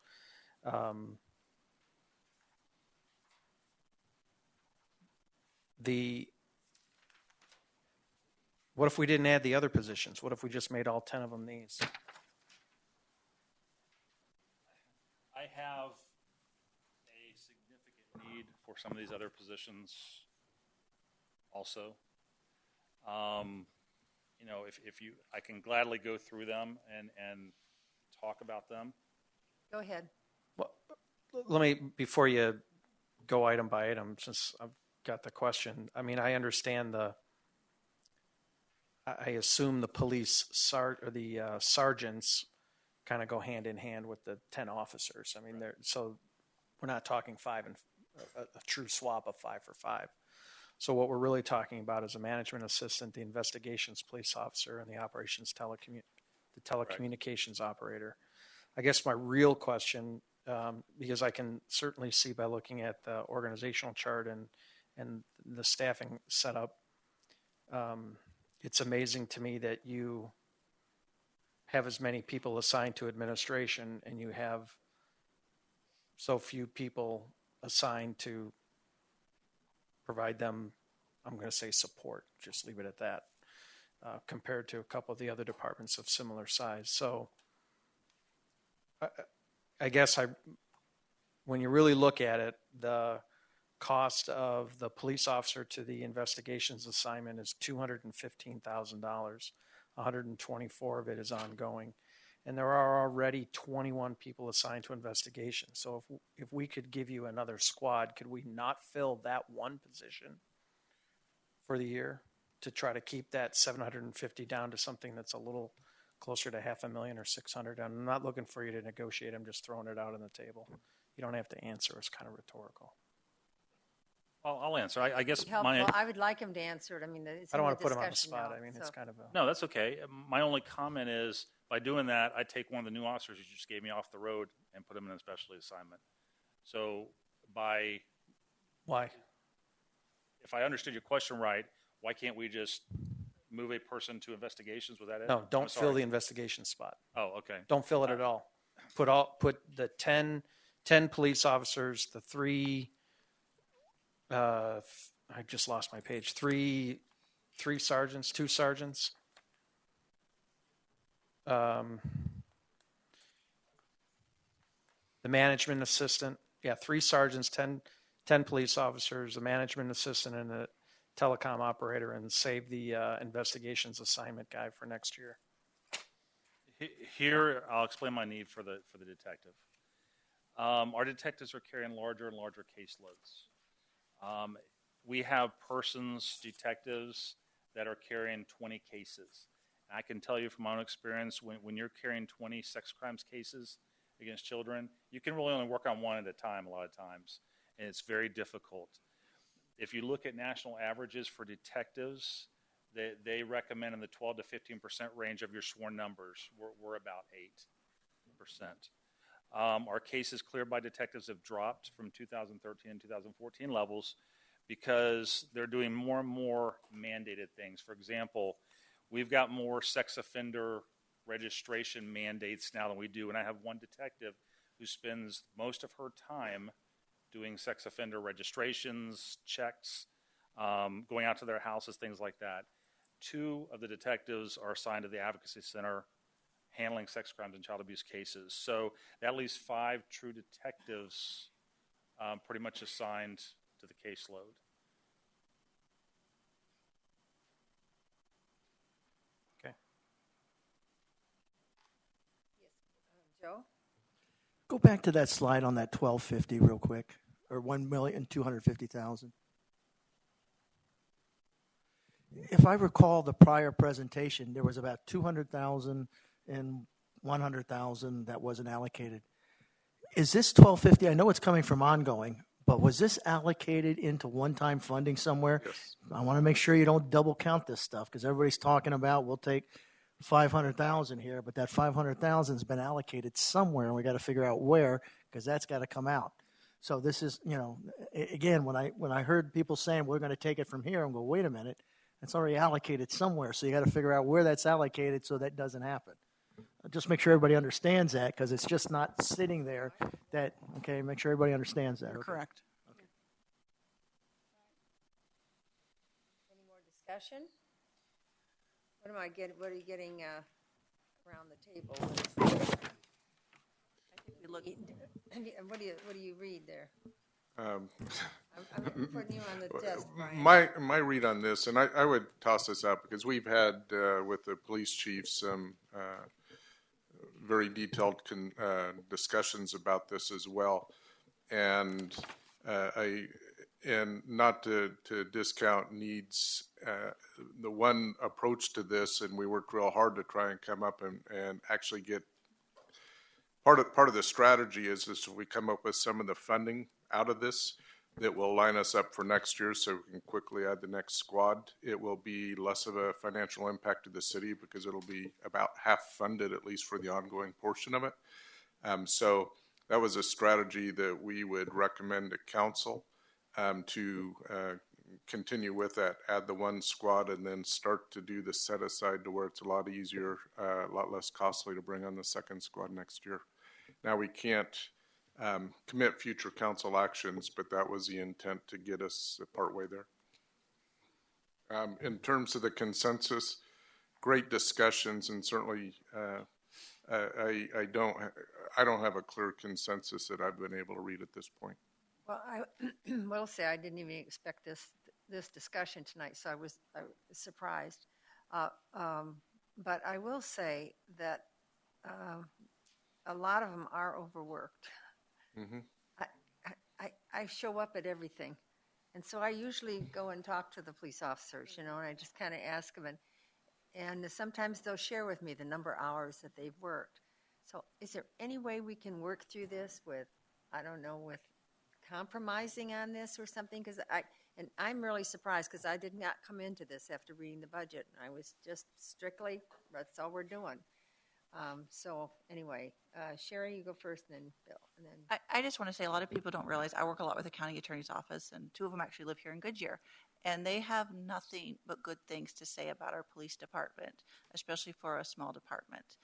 What if we didn't add the other positions? What if we just made all 10 of them these? I have a significant need for some of these other positions also. You know, if you, I can gladly go through them and talk about them. Go ahead. Well, let me, before you go item by item, since I've got the question. I mean, I understand I assume the police sergeants kind of go hand in hand with the 10 officers. I mean, so we're not talking 5 and a true swap of 5 for 5. So what we're really talking about is a management assistant, the investigations police officer, and the operations telecommunications operator. I guess my real question, because I can certainly see by looking at the organizational chart and the staffing setup, it's amazing to me that you have as many people assigned to administration and you have so few people assigned to provide them, I'm going to say support, just leave it at that, compared to a couple of the other departments of similar size. So I guess when you really look at it, the cost of the police officer to the investigations assignment is $215,000. 124 of it is ongoing. And there are already 21 people assigned to investigation. So if we could give you another squad, could we not fill that one position for the year to try to keep that 750 down to something that's a little closer to $500,000 or 600? I'm not looking for you to negotiate. I'm just throwing it out on the table. You don't have to answer. It's kind of rhetorical. I'll answer. I guess Well, I would like him to answer it. I mean, it's I don't in want to put him on the spot. now, I mean, so. it's kind of No, that's okay. My only comment is By doing that, I take one of the new officers you just gave me off the road and put him in a specialty assignment. So by Why? if I understood your question right, why can't we just move a person to investigations? Was that it? No, don't I'm fill sorry. the investigation spot. Oh, okay. Don't fill it at all. Put the 10 police officers, the 3 I just lost my page. 3 sergeants, 2 sergeants. The management assistant, 3 sergeants, 10 police officers, a management assistant, and a telecom operator, and save the investigations assignment guy for next year. Here, I'll explain my need for the detective. Our detectives are carrying larger and larger caseloads. We have detectives that are carrying 20 cases. I can tell you from my own experience, when you're carrying 20 sex crimes cases against children, you can really only work on one at a time a lot of times, and it's very difficult. If you look at national averages for detectives, they recommend in the 12 to 15% range of your sworn numbers. We're about 8%. Our cases cleared by detectives have dropped from 2013 and 2014 levels because they're doing more and more mandated things. For example, we've got more sex offender registration mandates now than we do, and I have one detective who spends most of her time doing sex offender registrations, checks, going out to their houses, things like that. 2 of the detectives are assigned to the Advocacy Center handling sex crimes and child abuse cases. So that leaves 5 true detectives pretty much assigned to the caseload. Okay. Yes, Joe? Go back to that slide on that 1250 real quick, or 1,250,000. If I recall the prior presentation, there was about 200,000 and 100,000 that wasn't allocated. Is this 1250? I know it's coming from ongoing, but was this allocated into one-time funding somewhere? Yes. I want to make sure you don't double count this stuff, because everybody's talking about we'll take 500,000 here, but that 500,000 has been allocated somewhere, and we got to figure out where, because that's got to come out. So this is, again, when I heard people saying we're going to take it from here, I'm going, wait a minute, it's already allocated somewhere, so you got to figure out where that's allocated so that doesn't happen. Just make sure everybody understands that, because it's just not sitting there. Make sure everybody understands that. You're correct. Okay. Any more discussion? What am I getting? What are you getting around the table? I think we look. What do you read there? I'm putting you on the test, Brian. My read on this, and I would toss this out because we've had with the police chief some very detailed discussions about this as well, and not to discount needs. The one approach to this, and we worked real hard to try and come up and actually get part of the strategy is we come up with some of the funding out of this that will line us up for next year so we can quickly add the next squad. It will be less of a financial impact to the city because it'll be about half funded, at least for the ongoing portion of it. So that was a strategy that we would recommend to council to continue with that, add the one squad, and then start to do the set aside to where it's a lot easier, a lot less costly to bring on the second squad next year. Now we can't commit future council actions, but that was the intent to get us partway there. In terms of the consensus, great discussions, and certainly I don't have a clear consensus that I've been able to read at this point. Well, I will say I didn't even expect this discussion tonight, so I was surprised. But I will say that a lot of them are overworked. Mm-hmm. I show up at everything, and so I usually go and talk to the police officers, and I just kind of ask them, and sometimes they'll share with me the number of hours that they've worked. So is there any way we can work through this with compromising on this or something? Because I'm really surprised because I did not come into this after reading the budget. I was just strictly, that's all we're doing. So anyway, Sherry, you go first, and then Bill, and then I just want to say a lot of people don't realize I work a lot with the county attorney's office, and two of them actually live here in Goodyear, and they have nothing but good things to say about our police department, especially for a small department.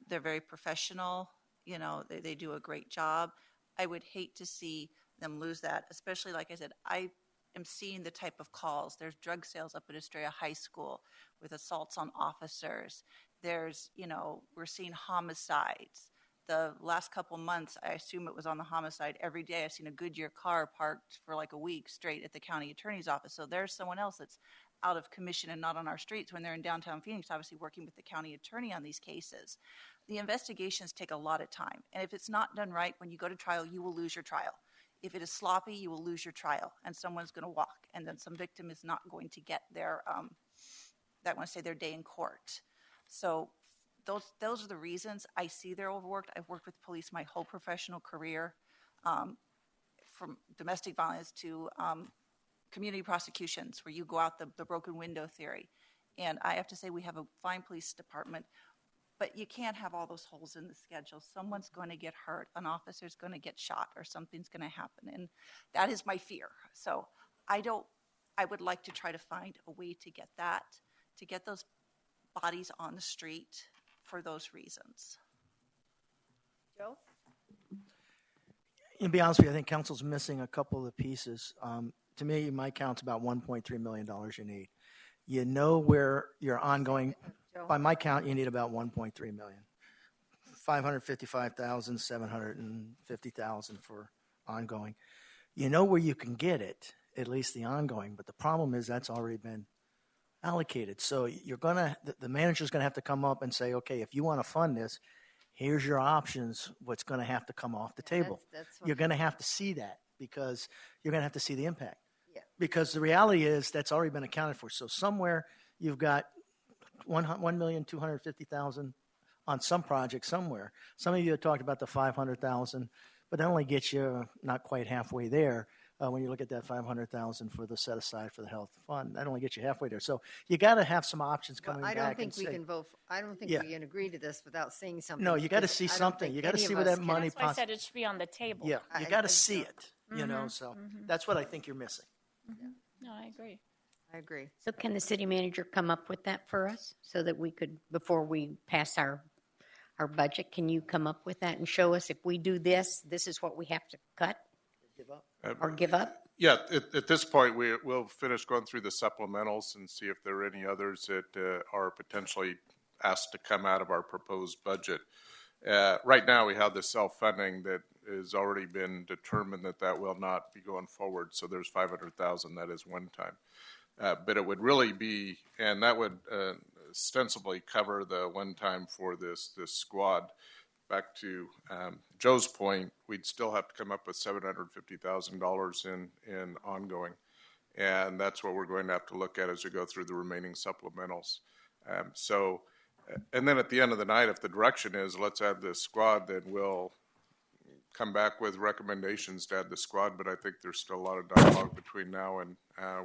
They're very professional. You know, they do a great job. I would hate to see them lose that, especially, like I said, I am seeing the type of calls. There's drug sales up at Estrella High School with assaults on officers. There's, you know, we're seeing homicides. The last couple months, I assume it was on the homicide. Every day I've seen a Goodyear car parked for like a week straight at the county attorney's office. So there's someone else that's out of commission and not on our streets when they're in downtown Phoenix, obviously working with the county attorney on these cases. The investigations take a lot of time. And if it's not done right, when you go to trial, you will lose your trial. If it is sloppy, you will lose your trial, and someone's going to walk, and then some victim is not going to get their, their day in court. So those are the reasons I see they're overworked. I've worked with police my whole professional career, from domestic violence to community prosecutions, where you go out the broken window theory. And I have to say we have a fine police department, but you can't have all those holes in the schedule. Someone's going to get hurt. An officer's going to get shot, or something's going to happen. And that is my fear. So I would like to try to find a way to get those bodies on the street for those reasons. Joe? To be honest with you, I think council's missing a couple of the pieces. To me, my count's about $1.3 million you need. You know where your ongoing, by my count, you need about $1.3 million. $555,000, $750,000 for ongoing. You know where you can get it, at least the ongoing, but the problem is that's already been allocated. So the manager's going to have to come up and say, okay, if you want to fund this, here's your options, what's going to have to come off the table. You're going to have to see that, because you're going to have to see the impact. Yeah. Because the reality is that's already been accounted for. So somewhere you've got $1,250,000 on some project somewhere. Some of you have talked about the $500,000, but that only gets you not quite halfway there. When you look at that $500,000 for the set aside for the health fund, that only gets you halfway there. So you got to have some options coming back. I don't think we can vote. I don't think we can agree to this without seeing something. No, you got to see something. You got to see where that money. That's why I said it should be on the table. Yeah, you got to see it. You know, so that's what I think you're missing. No, I agree. I agree. So can the city manager come up with that for us, so that we could, before we pass our budget, can you come up with that and show us, if we do this, this is what we have to cut? Or give up? Yeah, at this point, we'll finish going through the supplementals and see if there are any others that are potentially asked to come out of our proposed budget. Right now, we have the self-funding that has already been determined that will not be going forward. So there's $500,000 that is one time. But it would really be, and that would ostensibly cover the one time for this squad. Back to Joe's point, we'd still have to come up with $750,000 in ongoing. And that's what we're going to have to look at as we go through the remaining supplementals. And then at the end of the night, if the direction is let's add this squad, then we'll come back with recommendations to add the squad. But I think there's still a lot of dialogue between now and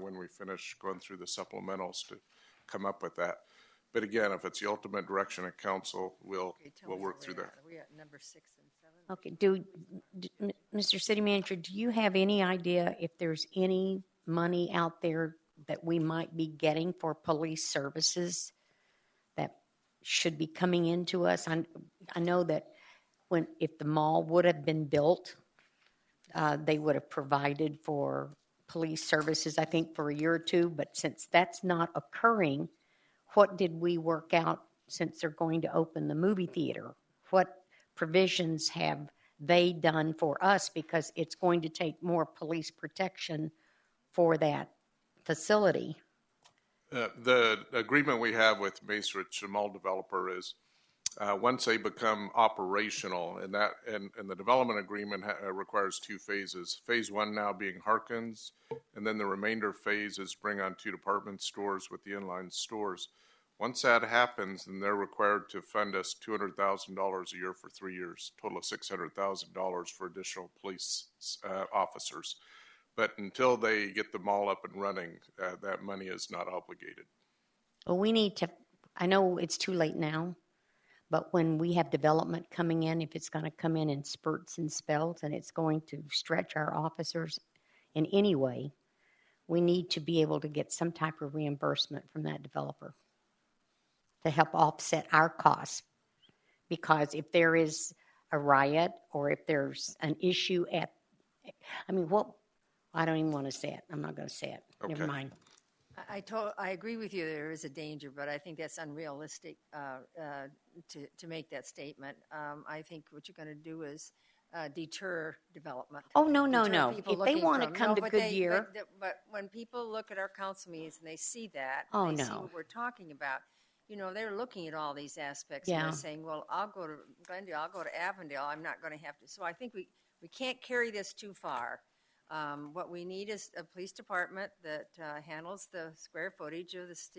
when we finish going through the supplementals to come up with that. But again, if it's the ultimate direction of council, we'll work through that. Are we at number 6 and 7? Okay. Mr. City Manager, do you have any idea if there's any money out there that we might be getting for police services that should be coming into us? I know that if the mall would have been built, they would have provided for police services, I think, for a year or two. But since that's not occurring, what did we work out since they're going to open the movie theater? What provisions have they done for us? Because it's going to take more police protection for that facility. The agreement we have with Macerich, the mall developer, is once they become operational, and the development agreement requires 2 phases. Phase 1 now being Harkins, and then the remainder phase is bring on 2 department stores with the inline stores. Once that happens, then they're required to fund us $200,000 a year for 3 years, total of $600,000 for additional police officers. But until they get the mall up and running, that money is not obligated. Well, we need to, I know it's too late now, But when we have development coming in, if it's going to come in spurts and spells and it's going to stretch our officers in any way, we need to be able to get some type of reimbursement from that developer to help offset our costs. Because if there is a riot or if there's an issue I don't even want to say it. I'm not going to say it. Okay. Never mind. I agree with you. There is a danger, but I think that's unrealistic to make that statement. I think what you're going to do is deter development. Oh, no. If they want to come to Goodyear. But when people look at our council meetings and they see that, oh, and they no. see what we're talking about, they're looking at all these aspects Yeah. and they're saying, well, I'll go to Glendale, I'll go to Avondale, I'm not going to have to. So I think we can't carry this too far. What we need is a police department that handles the square footage of this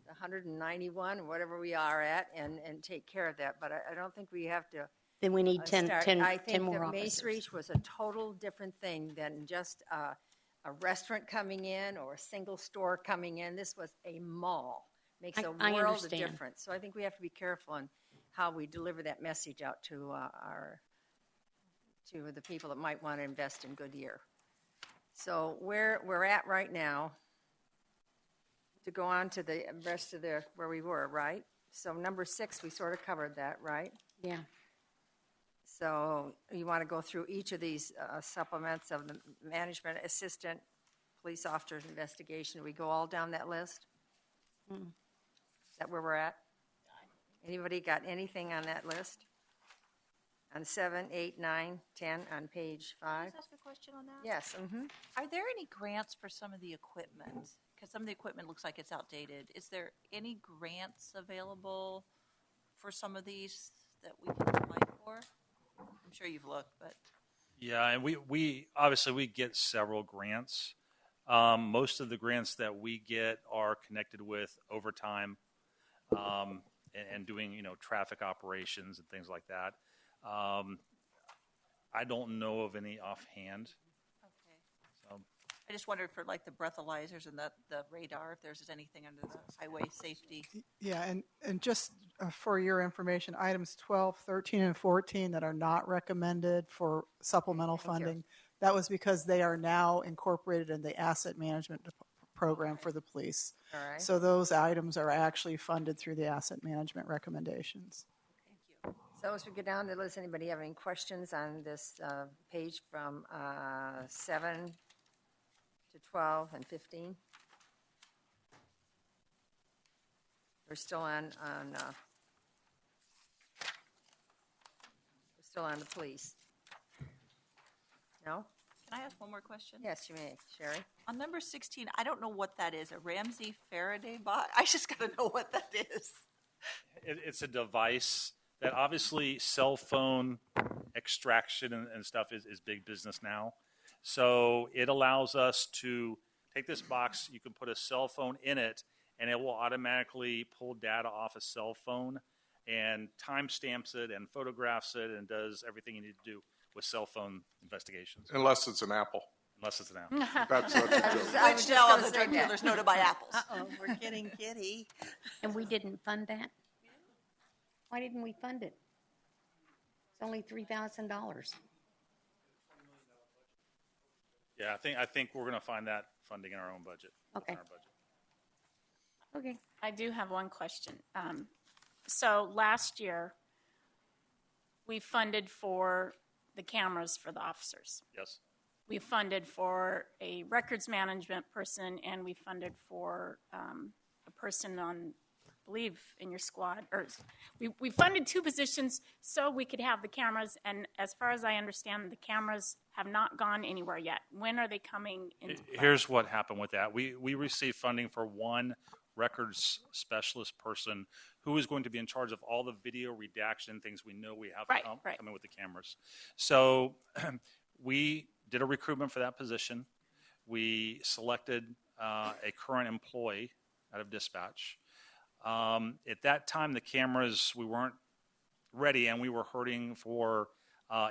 191 or whatever we are at and take care of that. But I don't think we have to. Then we need 10 I think more that officers. Mace Reach was a total different thing than just a restaurant coming in or a single store coming in. This was a mall. Makes a world of difference. So I think we have to be careful in how we deliver that message out to to the people that might want to invest in Goodyear. So where we're at right now, to go on to the rest of where we were, right? So number 6, we sort of covered that, right? Yeah. So you want to go through each of these supplements of the management assistant, police officer's investigation. We go all down that list? Is that where we're at? Anybody got anything on that list? On 7, 8, 9, 10, on page 5? Can I just ask a question on that? Yes. Mm-hmm. Are there any grants for some of the equipment? Because some of the equipment looks like it's outdated. Is there any grants available for some of these that we can apply for? I'm sure you've looked, but. Yeah, and we obviously we get several grants. Most of the grants that we get are connected with overtime and doing, traffic operations and things like that. I don't know of any offhand. Okay. So I just wondered for like the breathalyzers and the radar, if there's anything under the highway safety. Yeah, and just for your information, items 12, 13, and 14 that are not recommended for supplemental funding, that was because they are now incorporated in the asset management program for the police. All right. So those items are actually funded through the asset management recommendations. Thank you. So as we go down, does anybody have any questions on this page from 7 to 12 and 15? We're still on the police. No? Can I ask one more question? Yes, you may, Sherry. On number 16, I don't know what that is. A Ramsey Faraday box? I just got to know what that is. It's a device that obviously cell phone extraction and stuff is big business now. So it allows us to take this box, you can put a cell phone in it, and it will automatically pull data off a cell phone and timestamps it and photographs it and does everything you need to do with cell phone investigations. Unless it's an Apple. Unless it's an Apple. That's a joke. Which tell the drug dealers know to buy apples. Uh-oh, we're getting giddy. And we didn't fund that? Why didn't we fund it? It's only $3,000. Yeah, I think we're going to find that funding in our own budget. Okay. In our budget. Okay. I do have one question. So last year, we funded for the cameras for the officers. Yes. We funded for a records management person, and we funded for a person on, I believe, in your squad. Or we funded 2 positions so we could have the cameras. And as far as I understand, the cameras have not gone anywhere yet. When are they coming in? Here's what happened with that. We received funding for one records specialist person who is going to be in charge of all the video redaction things we know we have coming with the cameras. So we did a recruitment for that position. We selected a current employee out of dispatch. At that time, the cameras, we weren't ready, and we were hurting for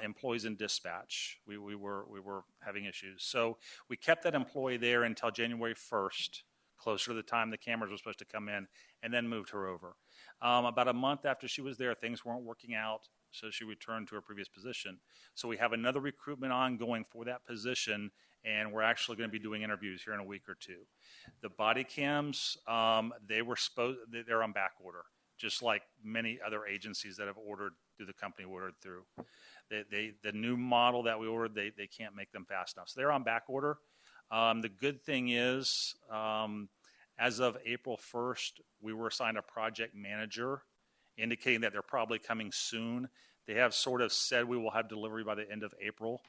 employees in dispatch. We were having issues. So we kept that employee there until January 1st, closer to the time the cameras were supposed to come in, and then moved her over. About a month after she was there, things weren't working out, so she returned to her previous position. So we have another recruitment ongoing for that position, and we're actually going to be doing interviews here in a week or two. The body cams, they're on back order, just like many other agencies that have ordered through the company ordered through. The new model that we ordered, they can't make them fast enough. So they're on back order. The good thing is, as of April 1st, we were assigned a project manager, indicating that they're probably coming soon. They have sort of said we will have delivery by the end of April.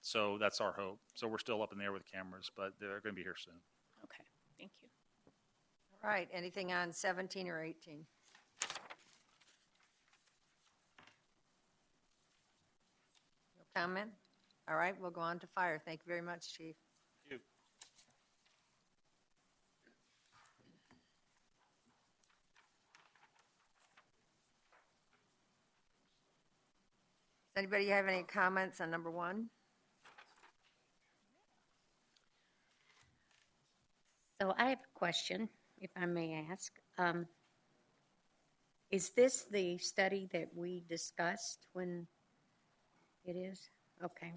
So that's our hope. So we're still up in the air with cameras, but they're going to be here soon. Okay, thank you. All right, anything on 17 or 18? No comment? All right, we'll go on to fire. Thank you very much, Chief. Thank you. Does anybody have any comments on number 1? So I have a question, if I may ask. Is this the study that we discussed when it is? Okay.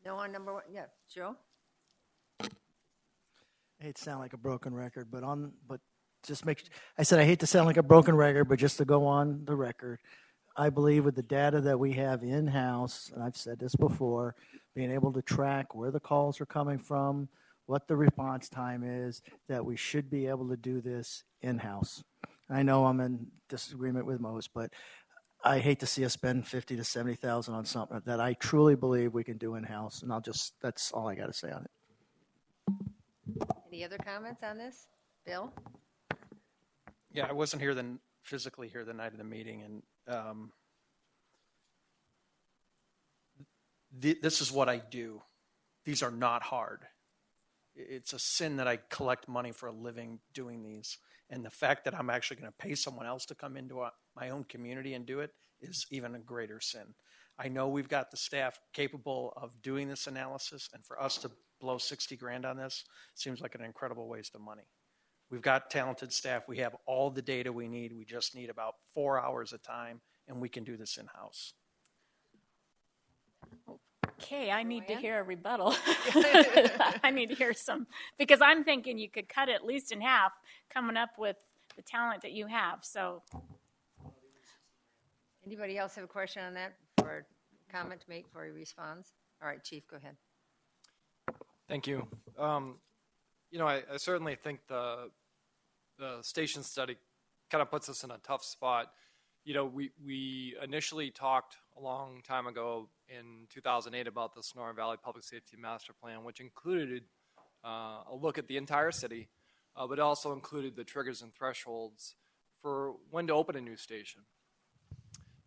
No on number 1? Yeah, Joe? I hate to sound like a broken record, but I said I hate to sound like a broken record, but just to go on the record, I believe with the data that we have in-house, and I've said this before, being able to track where the calls are coming from, what the response time is, that we should be able to do this in-house. I know I'm in disagreement with most, but I hate to see us spend $50,000 to $70,000 on something that I truly believe we can do in-house, and that's all I got to say on it. Any other comments on this? Bill? Yeah, I wasn't here physically here the night of the meeting, and this is what I do. These are not hard. It's a sin that I collect money for a living doing these. And the fact that I'm actually going to pay someone else to come into my own community and do it is even a greater sin. I know we've got the staff capable of doing this analysis, and for us to blow $60,000 on this seems like an incredible waste of money. We've got talented staff. We have all the data we need. We just need about 4 hours of time, and we can do this in-house. Okay, I need to hear a rebuttal. I need to hear some, because I'm thinking you could cut it at least in half coming up with the talent that you have. So, anybody else have a question on that or comment to make before he responds? All right, Chief, go ahead. Thank you. I certainly think the station study kind of puts us in a tough spot. We initially talked a long time ago in 2008 about the Sonoran Valley Public Safety Master Plan, which included a look at the entire city, but also included the triggers and thresholds for when to open a new station.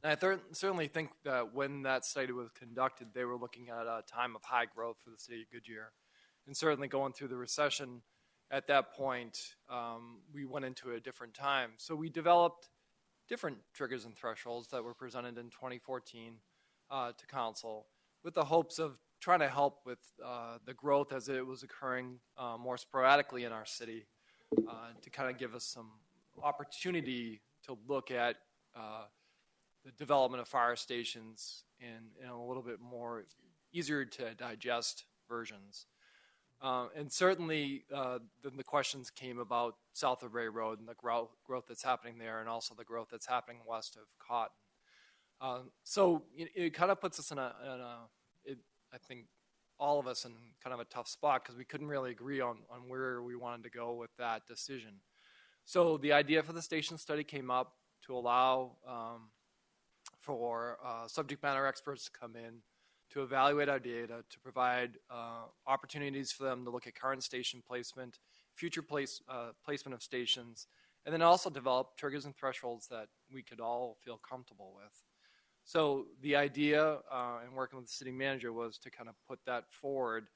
And I certainly think that when that study was conducted, they were looking at a time of high growth for the city of Goodyear. And certainly going through the recession at that point, we went into a different time. So we developed different triggers and thresholds that were presented in 2014 to council with the hopes of trying to help with the growth as it was occurring more sporadically in our city to kind of give us some opportunity to look at the development of fire stations in a little bit more easier to digest versions. And certainly the questions came about south of Ray Road and the growth that's happening there, and also the growth that's happening west of Cotton. So it kind of puts us I think all of us in kind of a tough spot because we couldn't really agree on where we wanted to go with that decision. So the idea for the station study came up to allow for subject matter experts to come in to evaluate our data, to provide opportunities for them to look at current station placement, future placement of stations, and then also develop triggers and thresholds that we could all feel comfortable with. So the idea in working with the city manager was to kind of put that forward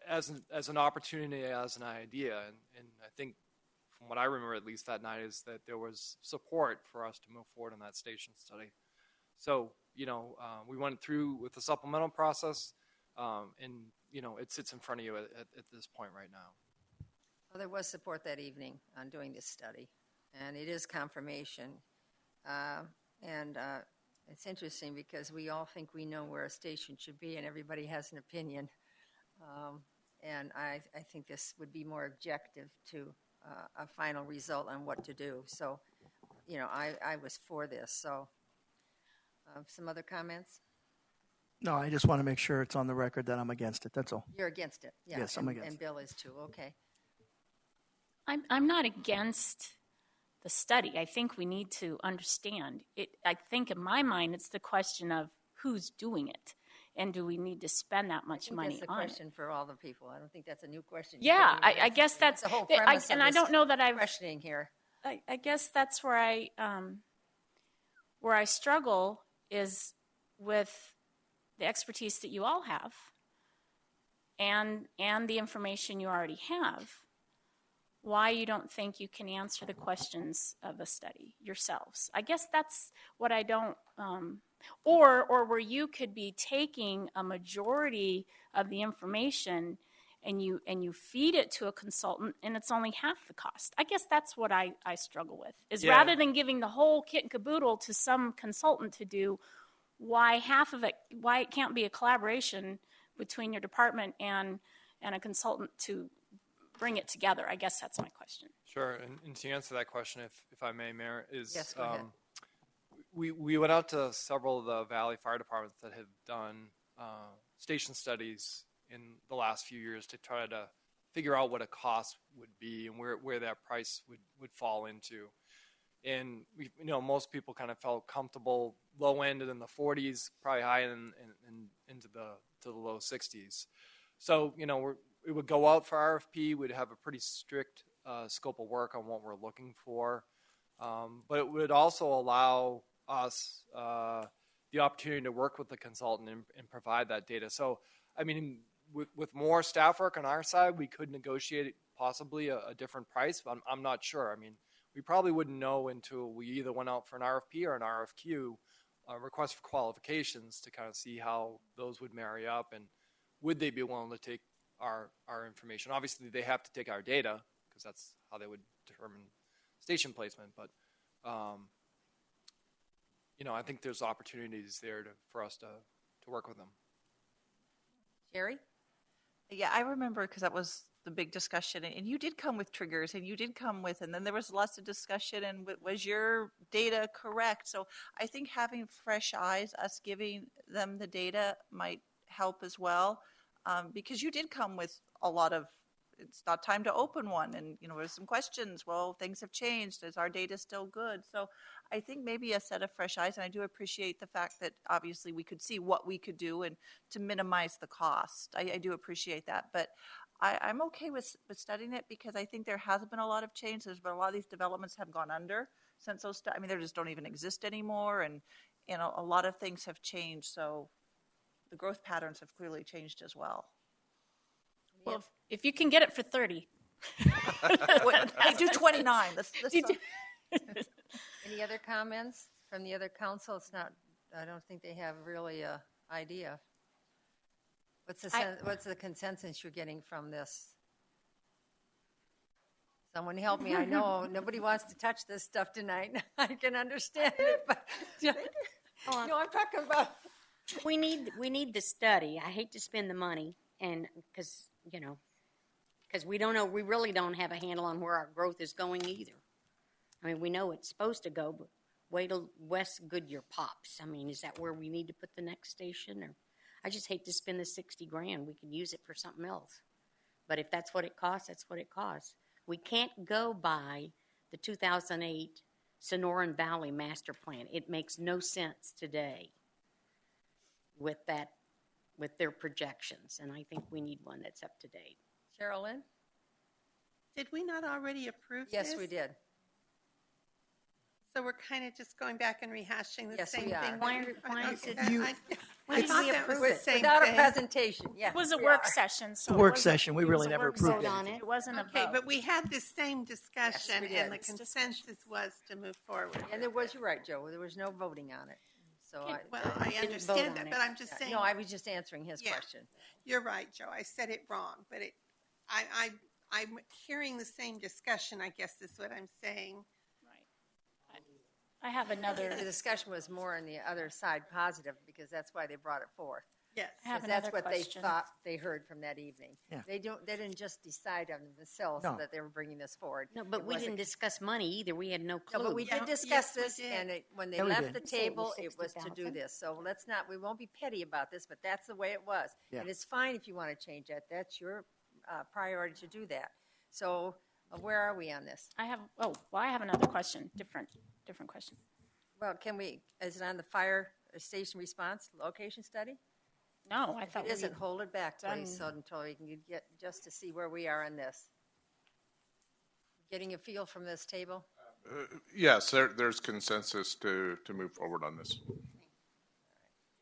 as an opportunity, as an idea. And I think from what I remember, at least that night, is that there was support for us to move forward on that station study. So, we went through with the supplemental process, and, it sits in front of you at this point right now. Well, there was support that evening on doing this study, and it is confirmation. It's interesting because we all think we know where a station should be, and everybody has an opinion. And I think this would be more objective to a final result on what to do. So, I was for this. So, some other comments? No, I just want to make sure it's on the record that I'm against it. That's all. You're against it. Yeah. Yes, I'm against it. And Bill is too. Okay. I'm not against the study. I think we need to understand it. I think in my mind, it's the question of who's doing it, and do we need to spend that much money that's the on question for all the people. I don't think that's a new question. Yeah, I guess that's the whole premise. I don't know that I've questioning here. I guess that's where I struggle is with the expertise that you all have, and the information you already have. Why you don't think you can answer the questions of a study yourselves. I guess that's what I don't, or where you could be taking a majority of the information and you feed it to a consultant and it's only half the cost. I guess that's what I struggle with, is rather than giving the whole kit and caboodle to some consultant to do, why it can't be a collaboration between your department and a consultant to bring it together. I guess that's my question. Sure, and to answer that question, if I may, Mayor, is yes, go ahead. We went out to several of the Valley Fire Departments that have done station studies in the last few years to try to figure out what a cost would be and where that price would fall into. And most people kind of felt comfortable low end in the 40s, probably high into the low 60s. So it would go out for RFP. We'd have a pretty strict scope of work on what we're looking for. But it would also allow us the opportunity to work with the consultant and provide that data. So, with more staff work on our side, we could negotiate possibly a different price. But I'm not sure. We probably wouldn't know until we either went out for an RFP or an RFQ, request for qualifications, to kind of see how those would marry up and would they be willing to take our information. Obviously, they have to take our data because that's how they would determine station placement. But, I think there's opportunities there for us to work with them. Jerry? Yeah, I remember because that was the big discussion. And you did come with triggers and then there was lots of discussion and was your data correct? So I think having fresh eyes, us giving them the data might help as well. Because you did come with a lot of, it's not time to open one. And, there's some questions. Well, things have changed. Is our data still good? So I think maybe a set of fresh eyes. And I do appreciate the fact that obviously we could see what we could do and to minimize the cost. I do appreciate that. But I'm okay with studying it because I think there has been a lot of change. There's been a lot of these developments have gone under since those, they just don't even exist anymore. And, a lot of things have changed. So the growth patterns have clearly changed as well. Well, if you can get it for 30. I do 29. Let's Any other comments from the other council? I don't think they have really an idea. What's the consensus you're getting from this? Someone help me. I know nobody wants to touch this stuff tonight. I can understand it, but I'm talking about. We need the study. I hate to spend the money, and because we don't know. We really don't have a handle on where our growth is going either. We know it's supposed to go, but wait till West Goodyear pops. Is that where we need to put the next station? Or I just hate to spend the $60,000. We can use it for something else. But if that's what it costs, that's what it costs. We can't go by the 2008 Sonoran Valley Master Plan. It makes no sense today with their projections, and I think we need one that's up to date. Sherilyn? Did we not already approve this? Yes, we did. So we're kind of just going back and rehashing the same we are. thing. Why is it I thought that was the same without thing. a presentation? Yes, It was a work session. So The work session, we really never approved on it. it. It wasn't a Okay, vote. but we had this same discussion, Yes, we and the did. consensus was to move forward. And you're right, Joe. There was no voting on it. So I vote understand on that, it. but I'm just saying. No, I was just answering his question. You're right, Joe. I said it wrong, but I'm hearing the same discussion, I guess is what I'm saying. Right. I have another. The discussion was more on the other side positive because that's why they brought it forth. Yes. I have That's another what question. they thought they heard from that evening. Yeah. They didn't just decide on themselves No. that they were bringing this forward. No, but It we wasn't- didn't discuss money either. We had no clue. No, but we did discuss this, we did. and when they Yeah, we left did. the You say it was table, it was to do 60,000? this. So we won't be petty about this, but that's the way it was. Yeah. And it's fine if you want to change that. That's your priority to do that. So where are we on this? I have another question. Different question. Well, is it on the fire station response location study? No, I If thought it isn't, we hold it back, done- please, so until we can get just to see where we are on this. Getting a feel from this table? Yes, there's consensus to move forward on this.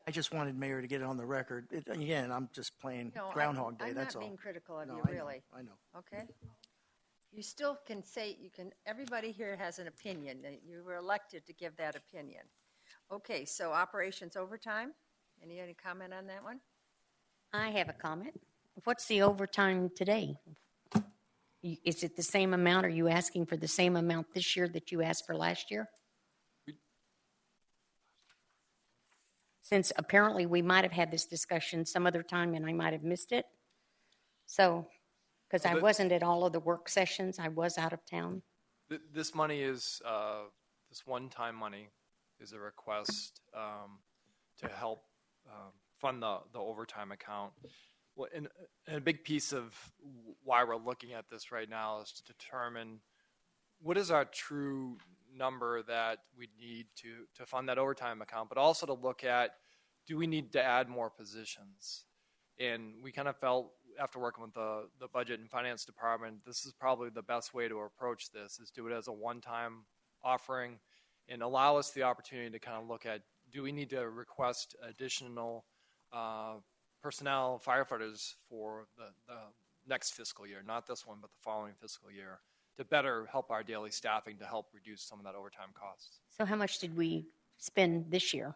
I just wanted Mayor to get it on the record. Again, I'm just playing Groundhog Day. I'm That's not all. being critical of No, you, I know, really. I know. Okay. You still can say, everybody here has an opinion. You were elected to give that opinion. Okay, so operations overtime. Any comment on that one? I have a comment. What's the overtime today? Is it the same amount? Are you asking for the same amount this year that you asked for last year? Since apparently we might have had this discussion some other time and I might have missed it. So, because I wasn't at all of the work sessions, I was out of town. This money is, this one-time money is a request to help fund the overtime account. Well, and a big piece of why we're looking at this right now is to determine what is our true number that we need to fund that overtime account, but also to look at, do we need to add more positions? And we kind of felt, after working with the budget and finance department, this is probably the best way to approach this, is do it as a one-time offering and allow us the opportunity to kind of look at, do we need to request additional personnel, firefighters for the next fiscal year, not this one, but the following fiscal year, to better help our daily staffing to help reduce some of that overtime costs. So how much did we spend this year,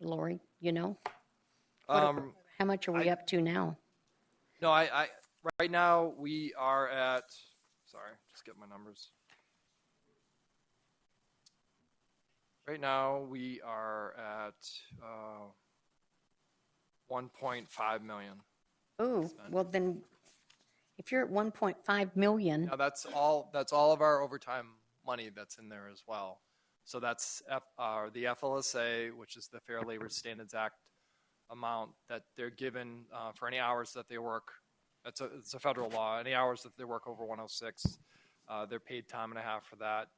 Lori? You know? How much are we up to now? No, I right now we are at, sorry, just get my numbers. Right now we are at 1.5 million. Oh, well then, if you're at 1.5 million. Now that's all of our overtime money that's in there as well. So that's the FLSA, which is the Fair Labor Standards Act amount that they're given for any hours that they work. It's a federal law. Any hours that they work over 106, they're paid time and a half for that.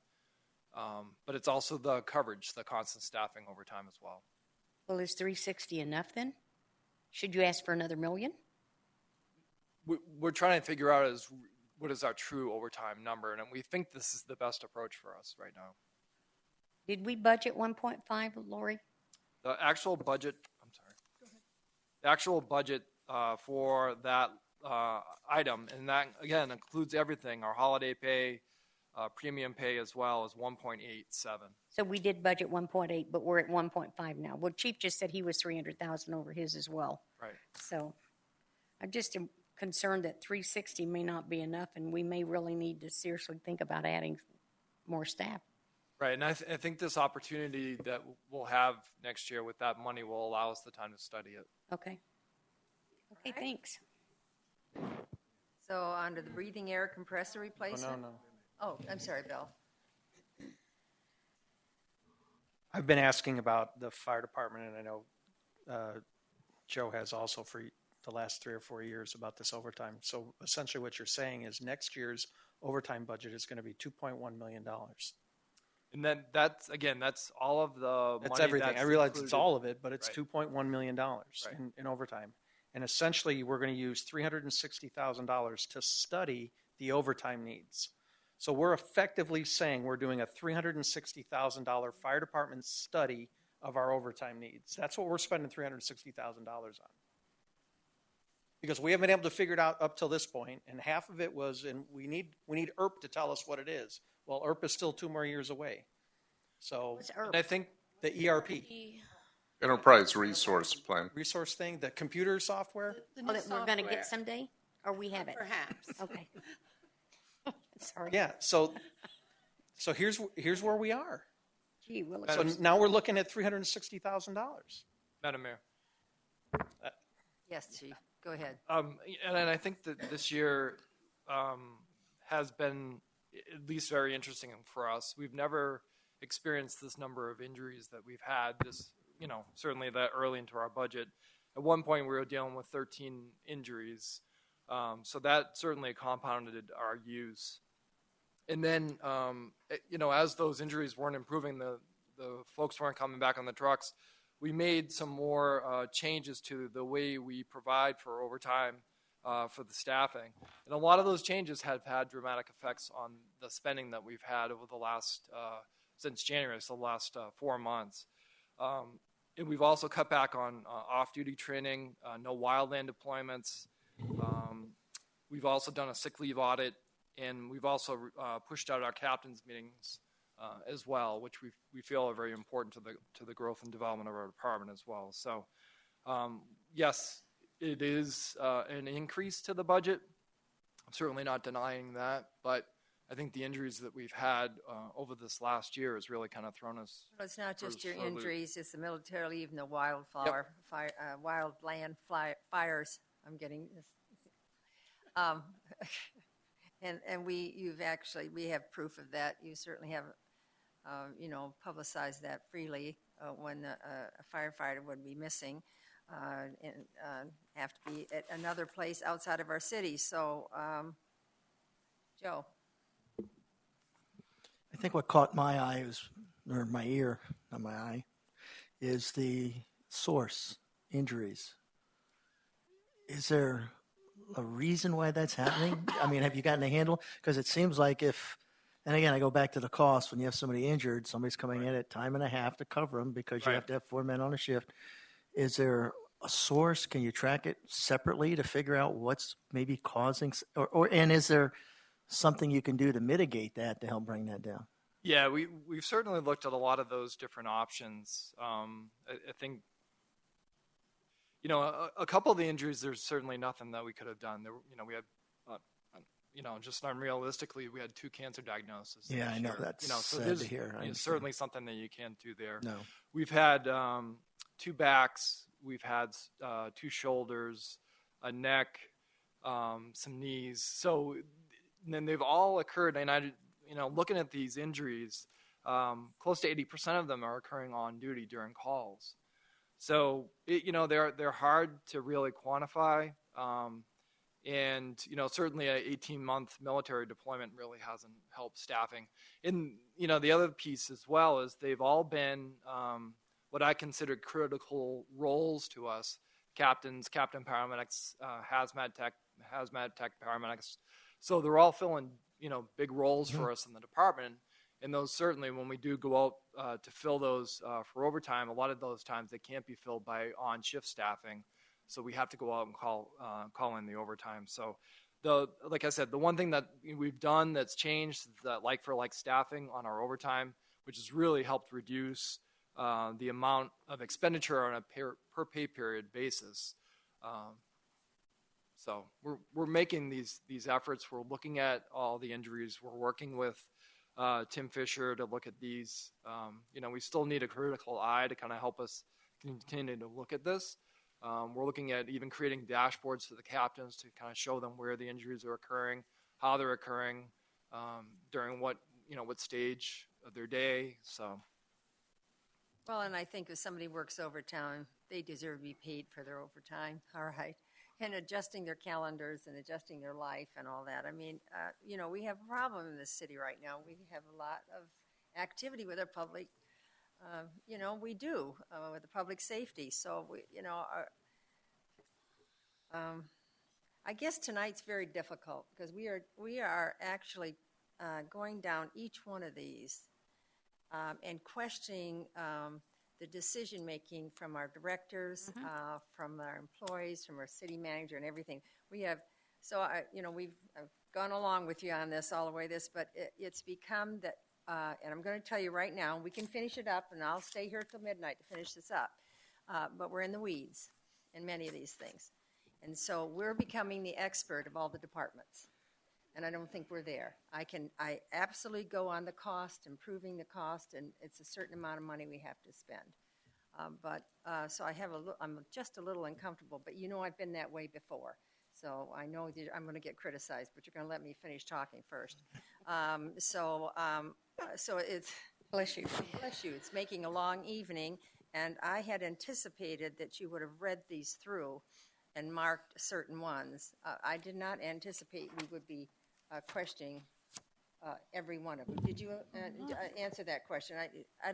But it's also the coverage, the constant staffing overtime as well. Well, is 360 enough then? Should you ask for another million? We're trying to figure out what is our true overtime number, and we think this is the best approach for us right now. Did we budget 1.5, Lori? The actual budget, I'm sorry. Go ahead. The actual budget for that item, and that again includes everything, our holiday pay, premium pay as well, is 1.87. So we did budget 1.8, but we're at 1.5 now. Well, Chief just said he was 300,000 over his as well. Right. So I'm just concerned that 360 may not be enough, and we may really need to seriously think about adding more staff. Right, and I think this opportunity that we'll have next year with that money will allow us the time to study it. Okay. Okay, thanks. So under the breathing air compressor replacement? No. Oh, I'm sorry, Bill. I've been asking about the fire department, and I know Joe has also for the last 3 or 4 years about this overtime. So essentially what you're saying is next year's overtime budget is going to be $2.1 million. And then that's all of the That's money everything. that's I realize included. it's all of it, but it's Right. $2.1 million Right. in overtime. And essentially we're going to use $360,000 to study the overtime needs. So we're effectively saying we're doing a $360,000 fire department study of our overtime needs. That's what we're spending $360,000 on. Because we haven't been able to figure it out up till this point, and half of it was, and we need IRP to tell us what it is. Well, IRP is still 2 more years away. So, What's IRP? and I think the ERP, Enterprise Resource Plan. resource thing, the computer software. Oh, that we're going to get someday? Or we have it? Perhaps. Okay. sorry. Yeah. So here's where we are. Gee, well, So now we're looking at $360,000. Madam Mayor. Yes, Chief. Go ahead. And I think that this year has been at least very interesting for us. We've never experienced this number of injuries that we've had. This, certainly that early into our budget. At one point, we were dealing with 13 injuries, so that certainly compounded our use. And then, as those injuries weren't improving, the folks weren't coming back on the trucks. We made some more changes to the way we provide for overtime for the staffing. And a lot of those changes have had dramatic effects on the spending that we've had over the last, since January, so the last 4 months. And we've also cut back on off-duty training, no wildland deployments. We've also done a sick leave audit, and we've also pushed out our captain's meetings as well, which we feel are very important to the growth and development of our department as well. So, yes, it is an increase to the budget. I'm certainly not denying that, but I think the injuries that we've had over this last year has really kind of thrown us. Well, it's not just your injuries; it's the military leave and the wildland fires. I'm getting this. And we have proof of that. You certainly have, publicized that freely when a firefighter would be missing and have to be at another place outside of our city. So, Joe. I think what caught my eye or my ear, not my eye, is the source, injuries. Is there a reason why that's happening? I mean, have you gotten a handle? Because it seems like and again, I go back to the cost. When you have somebody injured, somebody's coming in at time and a half to cover them because you have to have 4 men on a shift. Is there a source? Can you track it separately to figure out what's maybe causing, and is there something you can do to mitigate that to help bring that down? Yeah, we've certainly looked at a lot of those different options. I think, a couple of the injuries, there's certainly nothing that we could have done. We had, just unrealistically, we had 2 cancer diagnoses. Yeah, I know that's so sad to hear. It's certainly something that you can't do there. No. We've had 2 backs, we've had 2 shoulders, a neck, some knees. So then they've all occurred, and looking at these injuries, close to 80% of them are occurring on duty during calls. So they're hard to really quantify, and certainly an 18-month military deployment really hasn't helped staffing. And the other piece as well is they've all been what I consider critical roles to us: captain paramedics, hazmat tech paramedics. So they're all filling big roles for us in the department. And those certainly, when we do go out to fill those for overtime, a lot of those times they can't be filled by on-shift staffing. So we have to go out and call in the overtime. So like I said, the one thing that we've done that's changed is that like-for-like staffing on our overtime, which has really helped reduce the amount of expenditure on a per pay period basis. So we're making these efforts. We're looking at all the injuries. We're working with Tim Fisher to look at these. We still need a critical eye to kind of help us continue to look at this. We're looking at even creating dashboards for the captains to kind of show them where the injuries are occurring, how they're occurring, during what stage of their day. So. Well, and I think if somebody works overtime, they deserve to be paid for their overtime. All right. And adjusting their calendars and adjusting their life and all that. I mean, we have a problem in this city right now. We have a lot of activity with our public. We do with the public safety. So I guess tonight's very difficult because we are actually going down each one of these and questioning the decision-making from our directors, from our employees, from our city manager and everything. We've gone along with you on this all the way but it's become that, and I'm going to tell you right now, we can finish it up and I'll stay here till midnight to finish this up. But we're in the weeds in many of these things. And so we're becoming the expert of all the departments. and I don't think we're there. I absolutely go on the cost, improving the cost, and it's a certain amount of money we have to spend. So I'm just a little uncomfortable, but I've been that way before. So I know that I'm going to get criticized, but you're going to let me finish talking first. So it's Bless you. Bless you. It's making a long evening, and I had anticipated that you would have read these through and marked certain ones. I did not anticipate we would be questioning every one of them. Did you answer that question?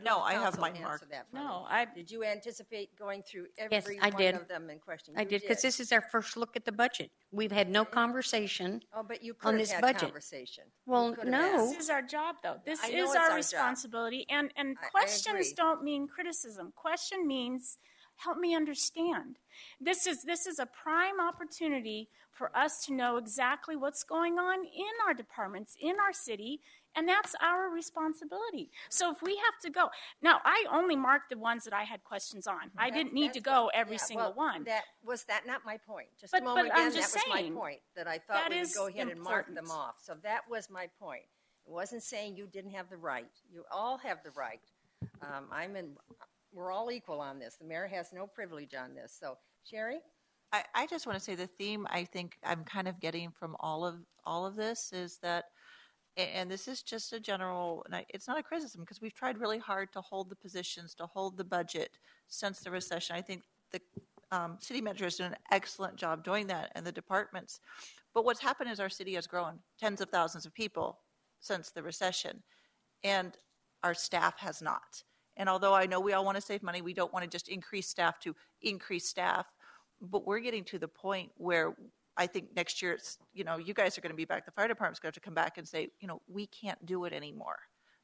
No, I have mine marked. No, Did you anticipate going through Yes, every I one did. of them and questioning? I You did, because this is our first look at the budget. We've had no conversation Oh, but you on could have this had budget. conversation. Well, You could have no. asked. This is our job, though. This I know is it's our our job. responsibility. And I questions agree. don't mean criticism. Question means help me understand. This is a prime opportunity for us to know exactly what's going on in our departments, in our city, and that's our responsibility. So if we have to go now, I only marked the ones that I had questions on. I didn't need to go every single one. Was that not my point? Just But- a moment but I'm again, just that was saying, my point, that I thought that we would is go ahead and mark important. them off. So that was my point. It wasn't saying you didn't have the right. You all have the right. We're all equal on this. The mayor has no privilege on this. So, Sherry? I just want to say the theme I think I'm kind of getting from all of this is that, and this is just a general, and it's not a criticism because we've tried really hard to hold the positions, to hold the budget since the recession. I think the city manager has done an excellent job doing that, and the departments. But what's happened is our city has grown tens of thousands of people since the recession, and our staff has not. And although I know we all want to save money, we don't want to just increase staff to increase staff. But we're getting to the point where I think next year it's, you guys are going to be back. The fire department's going to have to come back and say, we can't do it anymore.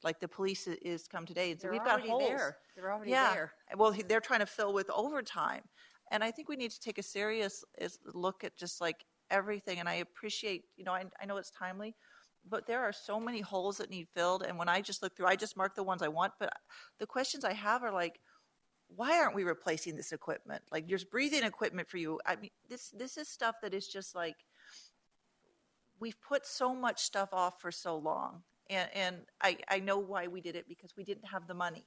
Like the police is come today and say, we've got holes. They're already there. Well, they're trying to fill with overtime. And I think we need to take a serious look at just like everything. And I appreciate, I know it's timely, but there are so many holes that need filled. And when I just look through, I just mark the ones I want. But the questions I have are like, why aren't we replacing this equipment? Like, there's breathing equipment for you. I mean, this is stuff that is just like, we've put so much stuff off for so long. And I know why we did it, because we didn't have the money.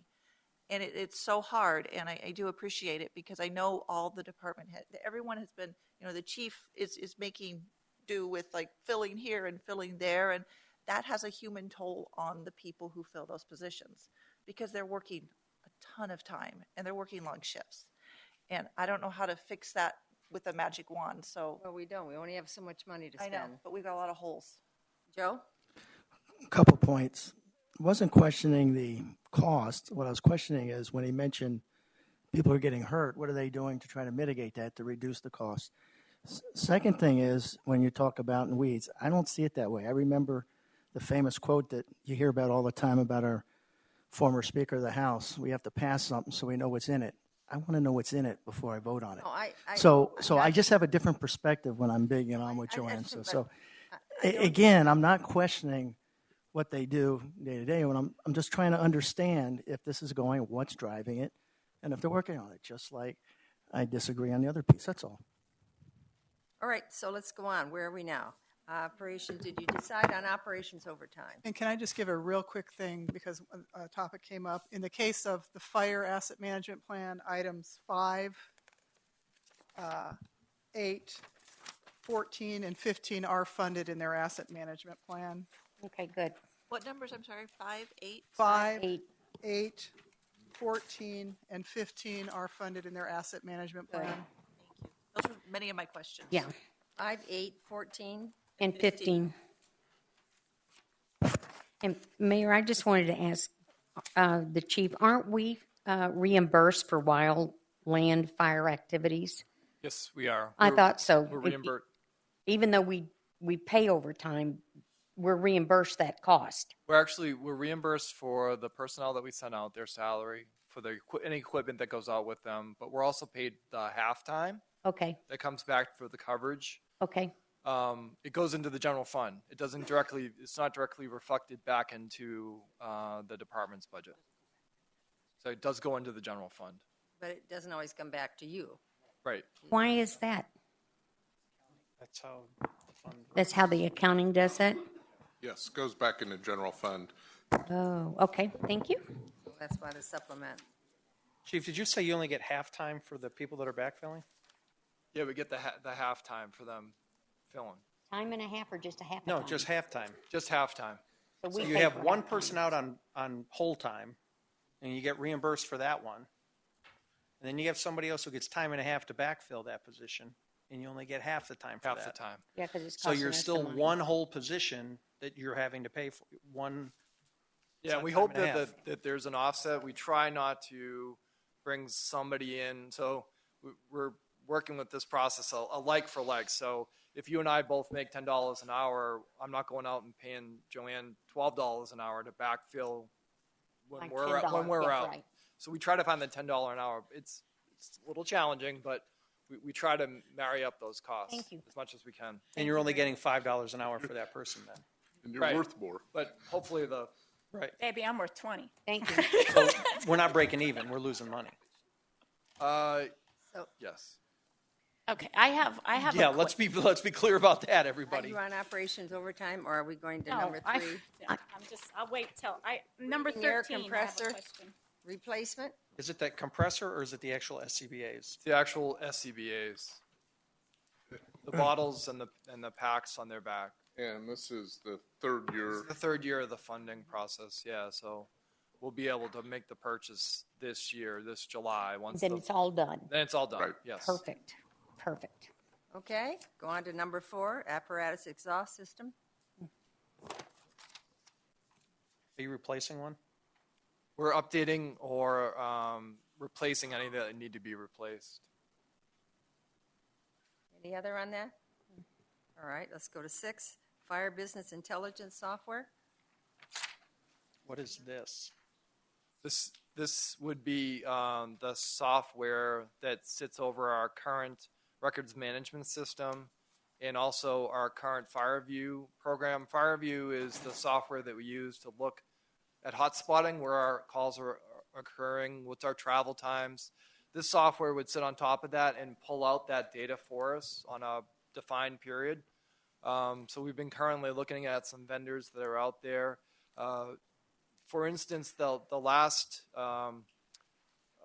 And it's so hard, and I do appreciate it, because I know all the department heads, everyone has been, the chief is making do with like filling here and filling there, and that has a human toll on the people who fill those positions, because they're working a ton of time and they're working long shifts. And I don't know how to fix that with a magic wand. So well, we don't. We only have so much money to spend. I know, but we've got a lot of holes. Joe? A couple points. I wasn't questioning the cost. What I was questioning is when he mentioned people are getting hurt, what are they doing to try to mitigate that, to reduce the cost? Second thing is, when you talk about in weeds, I don't see it that way. I remember the famous quote that you hear about all the time about our former Speaker of the House. We have to pass something so we know what's in it. I want to know what's in it before I vote on it. No, So I just have a different perspective when I'm big and on with Joanne. So again, I'm not questioning what they do day to day. When I'm just trying to understand if this is going, what's driving it, and if they're working on it. Just like I disagree on the other piece. That's all. All right, so let's go on. Where are we now? Operations, did you decide on operations overtime? And can I just give a real quick thing, because a topic came up. In the case of the fire asset management plan, items 5, 8, 14, and 15 are funded in their asset management plan. Okay, good. What numbers? I'm sorry, 5, 8? 5, 8, 14, and 15 are funded in their asset management plan. Thank you. Those are many of my questions. Yeah. 5, 8, 14. And 15. And Mayor, I just wanted to ask the chief, aren't we reimbursed for wildland fire activities? Yes, we are. I thought so. We're reimbursed. Even though we pay overtime, we're reimbursed that cost. We're reimbursed for the personnel that we send out, their salary, for any equipment that goes out with them, but we're also paid the halftime. Okay. That comes back for the coverage. Okay. It goes into the general fund. It's not directly reflected back into the department's budget. So it does go into the general fund. But it doesn't always come back to you. Right. Why is that? That's how the fund works. That's how the accounting does it? Yes, goes back in the general fund. Oh, okay. Thank you. That's why the supplement. Chief, did you say you only get halftime for the people that are backfilling? Yeah, we get the halftime for them filling. Time and a half or just a half a No, time? just halftime. Just halftime. So You have one person out on whole time, and you get reimbursed for that one. And then you have somebody else who gets time and a half to backfill that position, and you only get half the time for that. Half the time. Yeah, because it's So costing you're us still some money. one whole position that you're having to pay for. One. Yeah, we time hope and a half. that there's an offset. We try not to bring somebody in. So we're working with this process a like for like. So if you and I both make $10 an hour, I'm not going out and paying Joanne $12 an hour to backfill when Like we're $10, out. right. So we try to find the $10 an hour. It's a little challenging, but we try to marry up those costs as much as we can. And you're only getting $5 an hour for that person then. And you're worth more. But hopefully Right. Baby, I'm worth 20. Thank you. So we're not breaking even. We're losing money. Yes. Okay, I have. Yeah, let's be clear about that, Are everybody. you on operations overtime, or are we going to No, number 3? I'll wait till number 13. Air I have a compressor question. replacement. Is it that compressor or is it the actual SCBAs? The actual SCBAs. The bottles and the packs on their back. And this is the third year. This is the third year of the funding process, yeah. So we'll be able to make the purchase this year, this July. Then it's all done. Then it's all done, right. Yes. Perfect. Perfect. Okay, go on to number 4, apparatus exhaust system. Are you replacing one? We're updating or replacing any that need to be replaced. Any other on that? All right, let's go to 6, fire business intelligence software. What is this? This would be the software that sits over our current records management system and also our current FireView program. FireView is the software that we use to look at hotspotting, where our calls are occurring, what's our travel times. This software would sit on top of that and pull out that data for us on a defined period. So we've been currently looking at some vendors that are out there. For instance, the last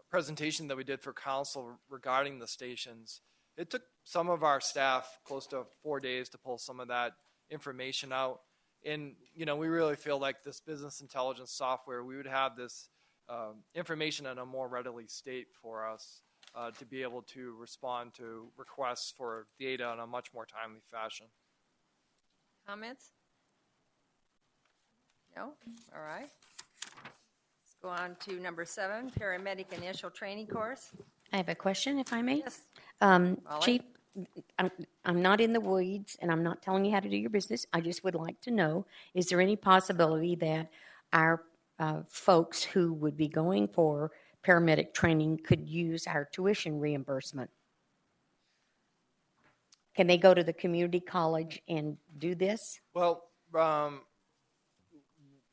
presentation that we did for council regarding the stations, it took some of our staff close to 4 days to pull some of that information out. And, we really feel like this business intelligence software, we would have this information in a more readily state for us to be able to respond to requests for data in a much more timely fashion. Comments? No? All right. Let's go on to number 7, paramedic initial training course. I have a question, if I may. Yes. Chief, I'm not in the weeds, and I'm not telling you how to do your business. I just would like to know, is there any possibility that our folks who would be going for paramedic training could use our tuition reimbursement? Can they go to the community college and do this? Well,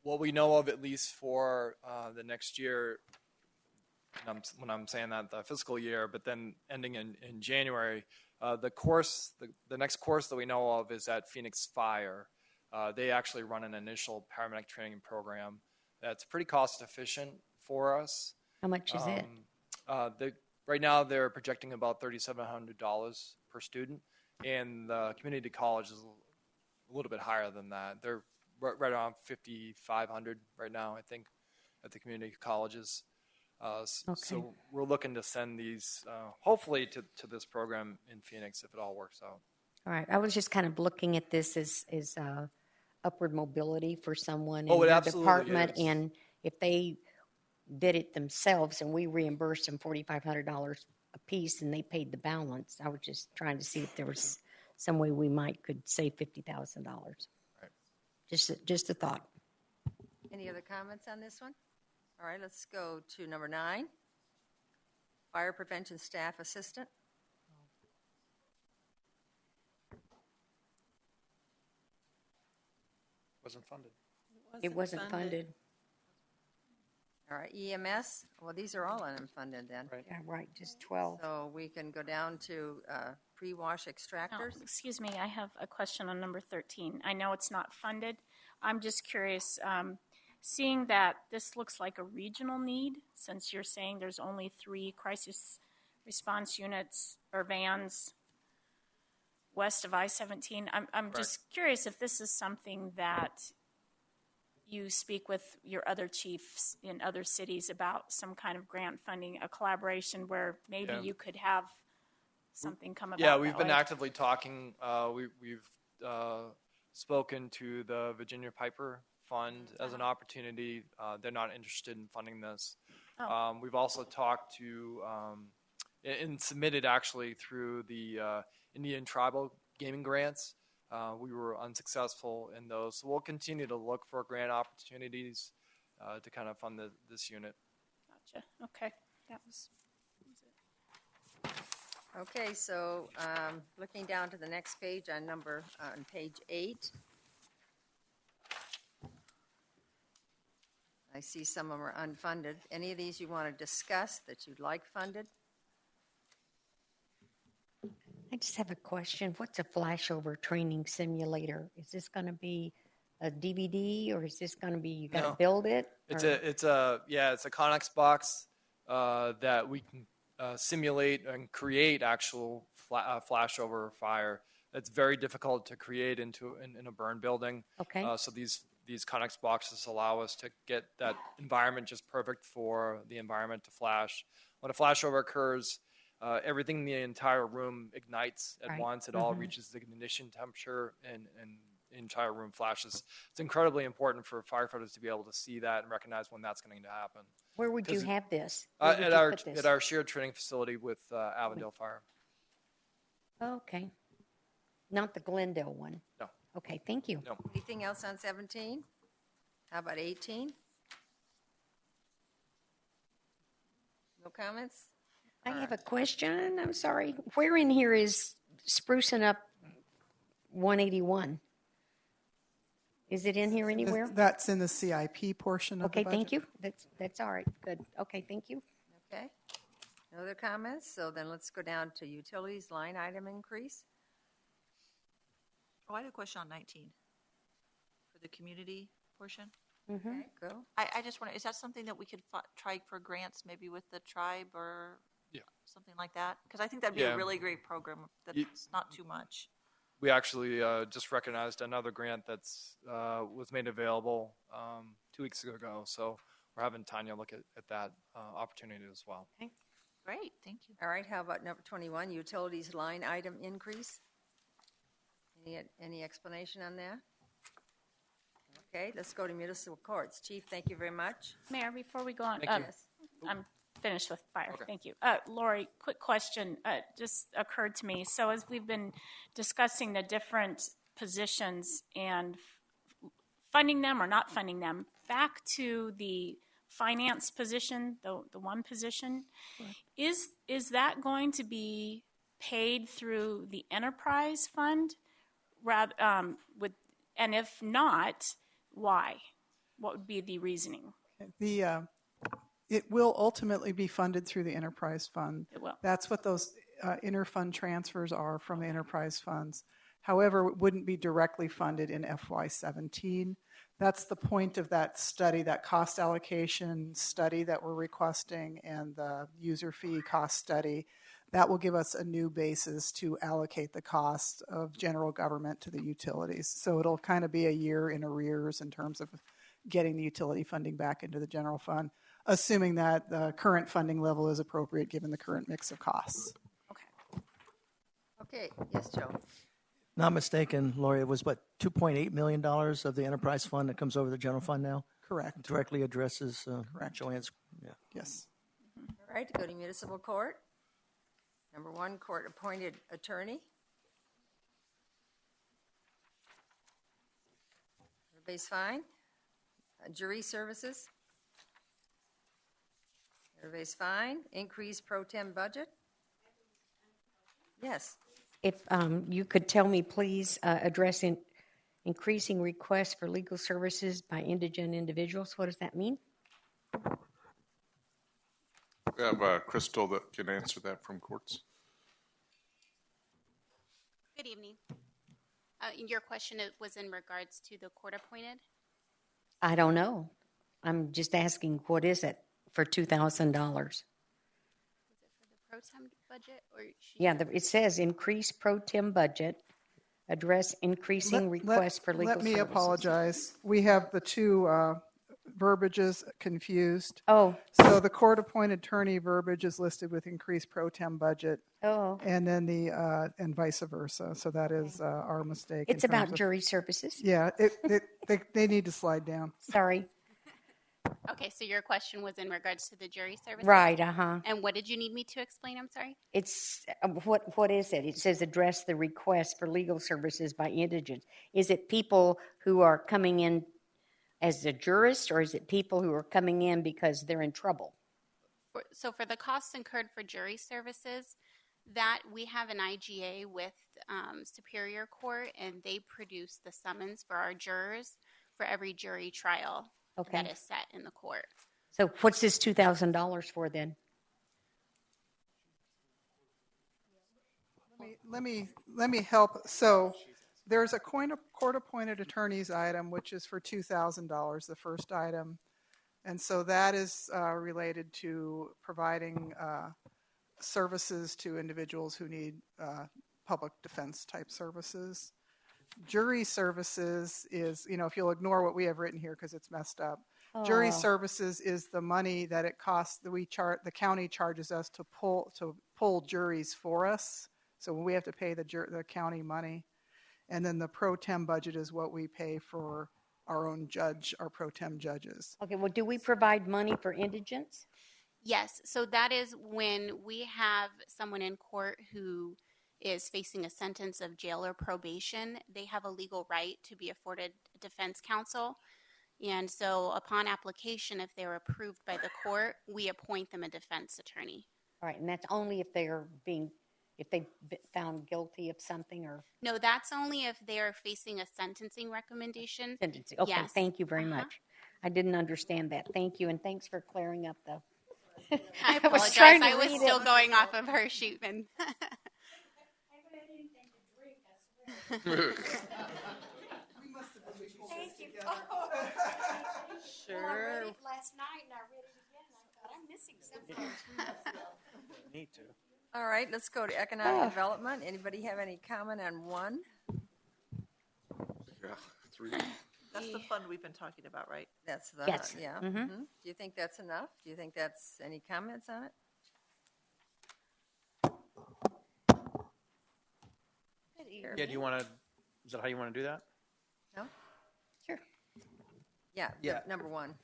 what we know of, at least for the next year, when I'm saying that, the fiscal year, but then ending in January, the next course that we know of is at Phoenix Fire. They actually run an initial paramedic training program that's pretty cost efficient for us. How much is it? Right now, they're projecting about $3,700 per student, and the community college is a little bit higher than that. They're right around $5,500 right now, I think, at the community colleges. So we're looking to send these, hopefully, to this program in Phoenix if it all works out. All right. I was just kind of looking at this as upward mobility for someone in it their absolutely department, is. and if they did it themselves and we reimbursed them $4,500 a piece and they paid the balance, I was just trying to see if there was some way we could save $50,000. Right. Just a thought. Any other comments on this one? All right, let's go to number 9, fire prevention staff assistant. Wasn't funded. It wasn't funded. All right, EMS. Well, these are all unfunded then. Right. Yeah, right. Just 12. So we can go down to pre-wash extractors. Oh, excuse me, I have a question on number 13. I know it's not funded. I'm just curious, seeing that this looks like a regional need, since you're saying there's only 3 crisis response units or vans west of I-17, I'm just curious if this is something that you speak with your other chiefs in other cities about, some kind of grant funding, a collaboration where maybe you could have something come about. Yeah, we've been actively talking. We've spoken to the Virginia Piper Fund as an opportunity. They're not interested in funding this. We've also talked to and submitted actually through the Indian Tribal Gaming Grants. We were unsuccessful in those. So we'll continue to look for grant opportunities to kind of fund this unit. Gotcha. Okay. That was it. Okay, so looking down to the next page on page 8. I see some of them are unfunded. Any of these you want to discuss that you'd like funded? I just have a question. What's a flashover training simulator? Is this going to be a DVD, or is this going to be you got to build it? It's a Connex box that we can simulate and create actual flashover fire. It's very difficult to create in a burn building. Okay. So these Connex boxes allow us to get that environment just perfect for the environment to flash. When a flashover occurs, everything in the entire room ignites at once. It all reaches the ignition temperature, and the entire room flashes. It's incredibly important for firefighters to be able to see that and recognize when that's going to happen. Where would you have this? At our shared training facility with Avondale Fire. Okay. Not the Glendale one? No. Okay, thank you. No. Anything else on 17? How about 18? No comments? I have a question. I'm sorry. Where in here is sprucing up 181? Is it in here anywhere? That's in the CIP portion of the budget. Okay, thank you. That's all right. Good. Okay, thank you. Okay. No other comments? So then let's go down to utilities line item increase. Oh, I had a question on 19 for the community portion. Mm-hmm. Okay, go. I just wonder, is that something that we could try for grants maybe with the tribe or something like that? Because I think that'd be a really great program that's not too much. We actually just recognized another grant that's was made available 2 weeks ago. So we're having Tanya look at that opportunity as well. Okay. Great. Thank you. All right. How about number 21, utilities line item increase? Any explanation on that? Okay, let's go to municipal courts. Chief, thank you very much. Mayor, before we go on, Thank you. I'm finished with fire. Okay. Thank you. Lori, quick question just occurred to me. So as we've been discussing the different positions and funding them or not funding them, back to the finance position, the one position, is that going to be paid through the enterprise fund? And if not, why? What would be the reasoning? It will ultimately be funded through the enterprise fund. It will. That's what those interfund transfers are from the enterprise funds. However, it wouldn't be directly funded in FY17. That's the point of that study, that cost allocation study that we're requesting, and the user fee cost study. That will give us a new basis to allocate the cost of general government to the utilities. So it'll kind of be a year in arrears in terms of getting the utility funding back into the general fund, assuming that the current funding level is appropriate given the current mix of costs. Okay. Yes, Joe. Not mistaken, Lori, it was what, $2.8 million of the enterprise fund that comes over the general fund now? Correct. It directly addresses Correct. Joanne's. Yeah. Yes. All right, go to municipal court. Number 1, court appointed attorney. Everybody's fine? Jury services. Everybody's fine? Increase pro tem budget? Yes. If you could tell me, please, addressing increasing requests for legal services by indigent individuals. What does that mean? We have Crystal that can answer that from courts. Good evening. Your question was in regards to the court appointed? I don't know. I'm just asking, what is it for $2,000? Was it for the pro tem budget? Yeah, it says increase pro tem budget, address increasing requests for legal services. Let me apologize. We have the two verbiages confused. Oh. So the court-appointed attorney verbiage is listed with increased pro tem budget. Oh. And then and vice versa. So that is our mistake. It's about jury services. Yeah, they need to slide down. Sorry. Okay, so your question was in regards to the jury services? Right, uh-huh. And what did you need me to explain? I'm sorry? It's, what is it? It says address the request for legal services by indigents. Is it people who are coming in as a jurist, or is it people who are coming in because they're in trouble? So for the costs incurred for jury services, that we have an IGA with Superior Court, and they produce the summons for our jurors for every jury trial that is set in the court. So what's this $2,000 for then? Let me help. So there's a court-appointed attorney's item, which is for $2,000, the first item. And so that is related to providing services to individuals who need public defense type services. Jury services is, if you'll ignore what we have written here because it's messed up. Jury services is the money that it costs that the county charges us to pull juries for us. So we have to pay the county money. And then the pro tem budget is what we pay for our own our pro tem judges. Okay, well, do we provide money for indigents? Yes, so that is when we have someone in court who is facing a sentence of jail or probation, they have a legal right to be afforded defense counsel. And so upon application, if they're approved by the court, we appoint them a defense attorney. All right, and that's only if they've found guilty of something, or? No, that's only if they're facing a sentencing recommendation. Sentencing. Okay, yes. Thank you very much. I didn't understand that. Thank you, and thanks for clearing up the... I apologize. I was still going off of her Shootman. Thank you. Sure. Well, I read it last night and I read it again and I thought I'm missing something. Need to. All right, let's go to economic development. Anybody have any comment on one? Yeah, 3. That's the fund we've been talking about, right? That's the Yes. Yeah. Mm-hmm. Mm-hmm. Do you think that's enough? Do you think that's any comments on it? Yeah, is that how you want to do that? No? Sure. Yeah. Number one.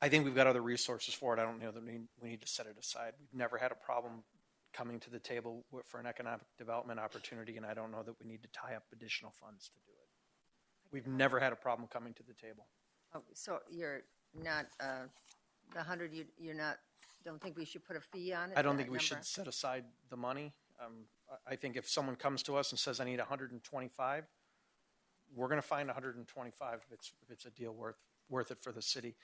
I think we've got other resources for it. I don't know that we need to set it aside. We've never had a problem coming to the table for an economic development opportunity, and I don't know that we need to tie up additional funds to do it. We've never had a problem coming to the table. Oh, so you're not the 100. You're not. Don't think we should put a fee on it? I don't think we should set aside the money. I think if someone comes to us and says, I need 125, we're going to find 125 if it's a deal worth it for the city,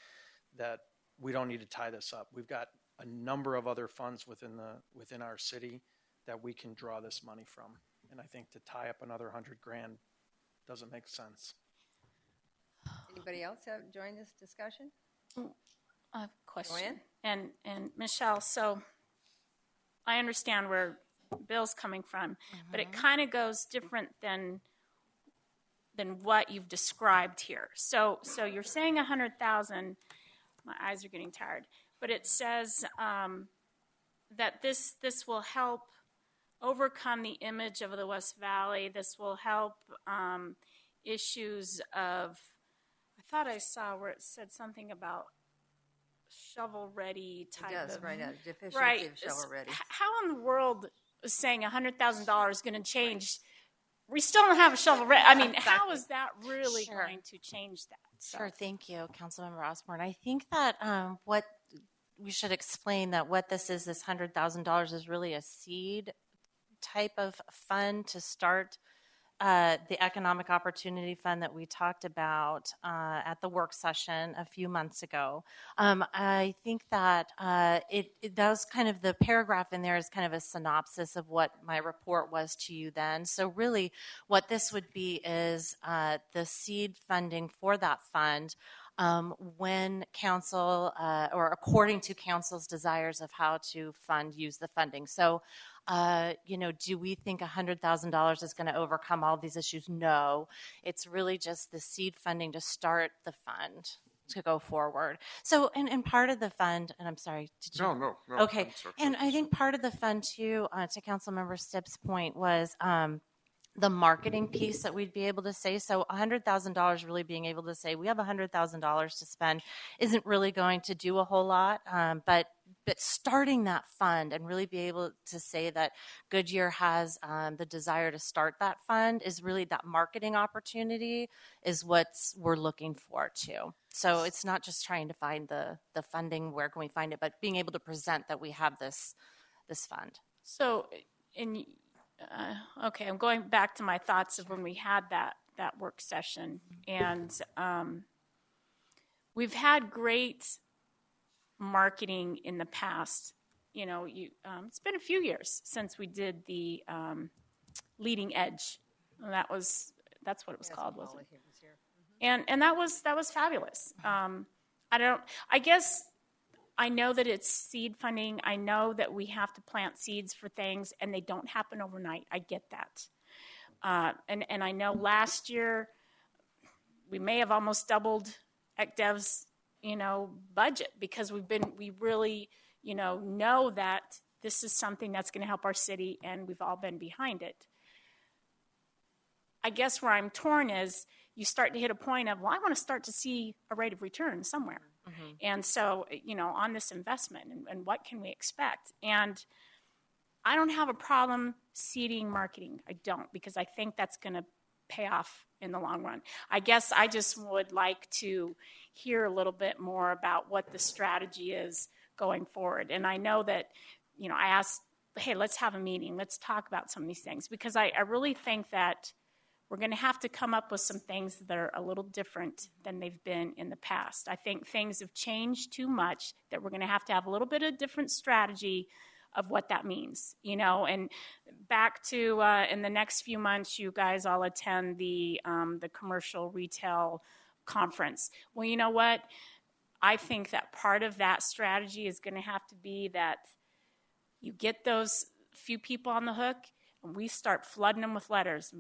that we don't need to tie this up. We've got a number of other funds within our city that we can draw this money from. And I think to tie up another $100,000 doesn't make sense. Anybody else have joined this discussion? A question. Joanne? And Michelle, so I understand where Bill's coming from, but it kind of goes different than what you've described here. So you're saying 100,000. My eyes are getting tired, but it says that this will help overcome the image of the West Valley. This will help issues of. I thought I saw where it said something about shovel-ready type it does, of right? Deficiency right. of shovel-ready. How in the world is saying $100,000 is going to change? We still don't have a shovel-ready. I mean, how is that really going to change that? So. Sure. Thank you, Councilmember Osborne. I think that what we should explain that what this $100,000 is really a seed type of fund to start the Economic Opportunity Fund that we talked about at the work session a few months ago. I think that that was kind of the paragraph in there is kind of a synopsis of what my report was to you then. So really what this would be is the seed funding for that fund when council or according to council's desires of how to use the funding. So, do we think $100,000 is going to overcome all these issues? No, it's really just the seed funding to start the fund to go forward. So, and part of the fund, and I'm sorry, did you? No. Okay, and I think part of the fund too, to Councilmember Stipp's point was the marketing piece that we'd be able to say. So $100,000 really being able to say we have $100,000 to spend isn't really going to do a whole lot. But starting that fund and really be able to say that Goodyear has the desire to start that fund is really that marketing opportunity is what we're looking for too. So it's not just trying to find the funding, where can we find it, but being able to present that we have this fund. So okay, I'm going back to my thoughts of when we had that work session, and we've had great marketing in the past. It's been a few years since we did the leading edge. That's what it was called, wasn't it? And that was fabulous. I know that it's seed funding. I know that we have to plant seeds for things, and they don't happen overnight. I get that. And I know last year we may have almost doubled ECDEV's, budget because we really, know that this is something that's going to help our city, and we've all been behind it. I guess where I'm torn is you start to hit a point of, well, I want to start to see a rate of return somewhere. Mm-hmm. And so, on this investment and what can we expect? And I don't have a problem seeding marketing. I don't, because I think that's going to pay off in the long run. I guess I just would like to hear a little bit more about what the strategy is going forward. And I know that, I asked, hey, let's have a meeting. Let's talk about some of these things, because I really think that we're going to have to come up with some things that are a little different than they've been in the past. I think things have changed too much that we're going to have a little bit of different strategy of what that means, and back to in the next few months, you guys all attend the commercial retail conference. Well, you know what? I think that part of that strategy is going to have to be that you get those few people on the hook, and we start flooding them with letters.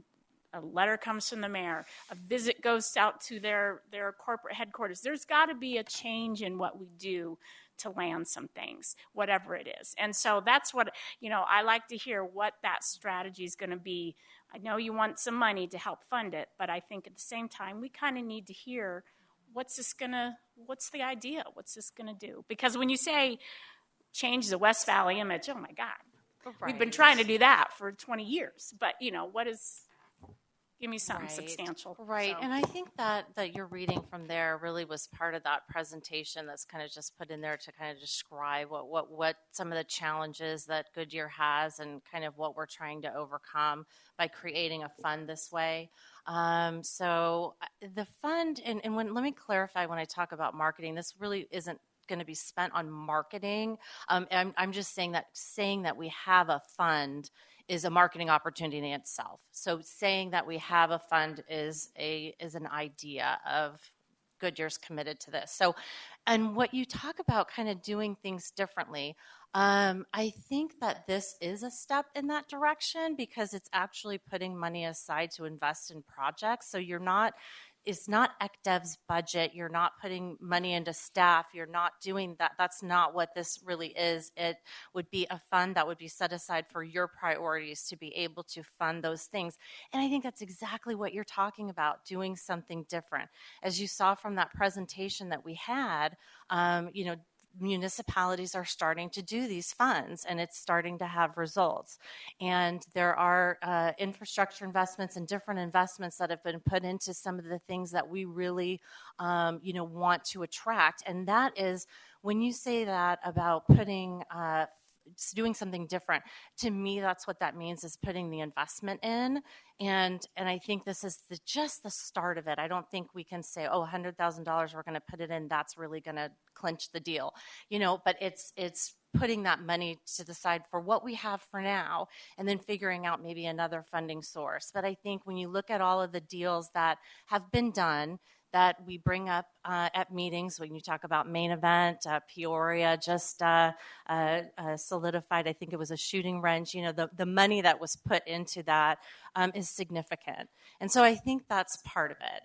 A letter comes from the mayor. A visit goes out to their corporate headquarters. There's got to be a change in what we do to land some things, whatever it is. And so that's what, I like to hear what that strategy is going to be. I know you want some money to help fund it, but I think at the same time, we kind of need to hear what's the idea? What's this going to do? Because when you say change the West Valley image, oh my God, We've been trying to do that for 20 years. But, give me something substantial. Right. So. And I think that your reading from there really was part of that presentation that's kind of just put in there to kind of describe what some of the challenges that Goodyear has and kind of what we're trying to overcome by creating a fund this way. So the fund, and let me clarify when I talk about marketing, this really isn't going to be spent on marketing. I'm just saying that we have a fund is a marketing opportunity in itself. So saying that we have a fund is an idea of Goodyear's committed to this. So, and what you talk about kind of doing things differently, I think that this is a step in that direction because it's actually putting money aside to invest in projects. So it's not ECDEV's budget. You're not putting money into staff. You're not doing that. That's not what this really is. It would be a fund that would be set aside for your priorities to be able to fund those things. And I think that's exactly what you're talking about, doing something different. As you saw from that presentation that we had, municipalities are starting to do these funds and it's starting to have results. And there are infrastructure investments and different investments that have been put into some of the things that we really, want to attract. And that is when you say that about putting doing something different. To me, that's what that means, is putting the investment in. And I think this is just the start of it. I don't think we can say, oh, $100,000, we're going to put it in. That's really going to clinch the deal, but it's putting that money to the side for what we have for now, and then figuring out maybe another funding source. But I think when you look at all of the deals that have been done, that we bring up at meetings, when you talk about Main Event, Peoria just solidified, I think it was a shooting range, the money that was put into that is significant. And so I think that's part of it.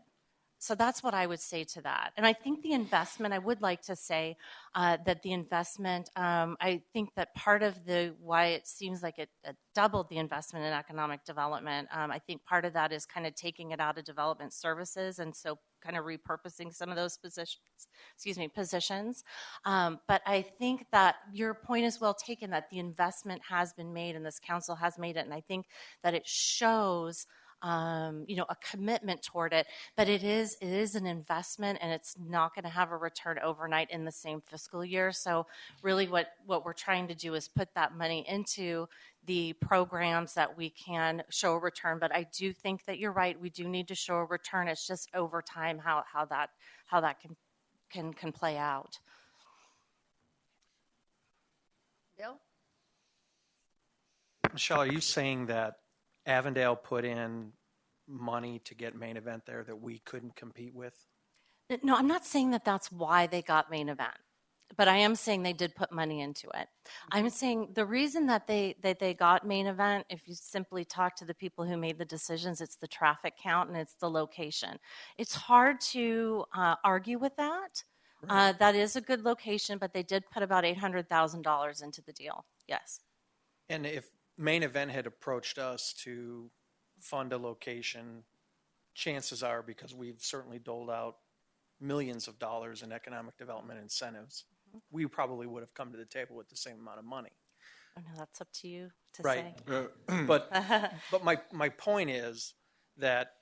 So that's what I would say to that. And I think the investment, I would like to say that the investment, I think that part of why it seems like it doubled the investment in economic development, I think part of that is kind of taking it out of development services, and so kind of repurposing some of those positions. But I think that your point is well taken, that the investment has been made and this council has made it. And I think that it shows a commitment toward it, but it is an investment, and it's not going to have a return overnight in the same fiscal year. So really what we're trying to do is put that money into the programs that we can show a return. But I do think that you're right. We do need to show a return. It's just over time how that can play out. Bill? Michelle, are you saying that Avondale put in money to get Main Event there that we couldn't compete with? No, I'm not saying that that's why they got Main Event, but I am saying they did put money into it. I'm saying the reason that they got Main Event, if you simply talk to the people who made the decisions, it's the traffic count and it's the location. It's hard to argue with that. Right. That is a good location, but they did put about $800,000 into the deal. Yes. And if Main Event had approached us to fund a location, chances are, because we've certainly doled out millions of dollars in economic development incentives, we probably would have come to the table with the same amount of money. Oh, no, that's up to you to right. say. But my point is that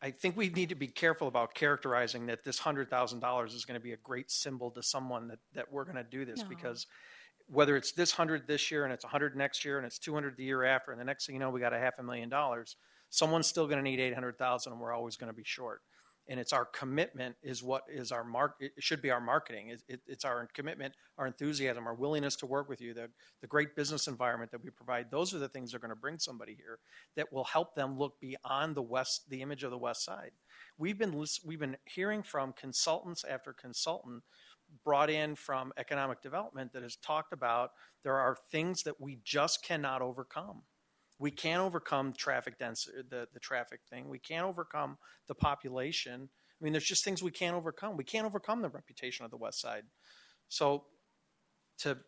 I think we need to be careful about characterizing that this $100,000 is going to be a great symbol to someone that we're going to do this, because whether it's this 100 this year and it's 100 next year and it's 200 the year after, and the next thing you know, we got $500,000, someone's still going to need 800,000, and we're always going to be short. And it's our commitment is what is our it should be our marketing. It's our commitment, our enthusiasm, our willingness to work with you, the great business environment that we provide. Those are the things that are going to bring somebody here that will help them look beyond the image of the West Side. We've been hearing from consultants after consultant brought in from economic development that has talked about there are things that we just cannot overcome. We can't overcome traffic density, the traffic thing. We can't overcome the population. I mean, there's just things we can't overcome. We can't overcome the reputation of the West Side. So, the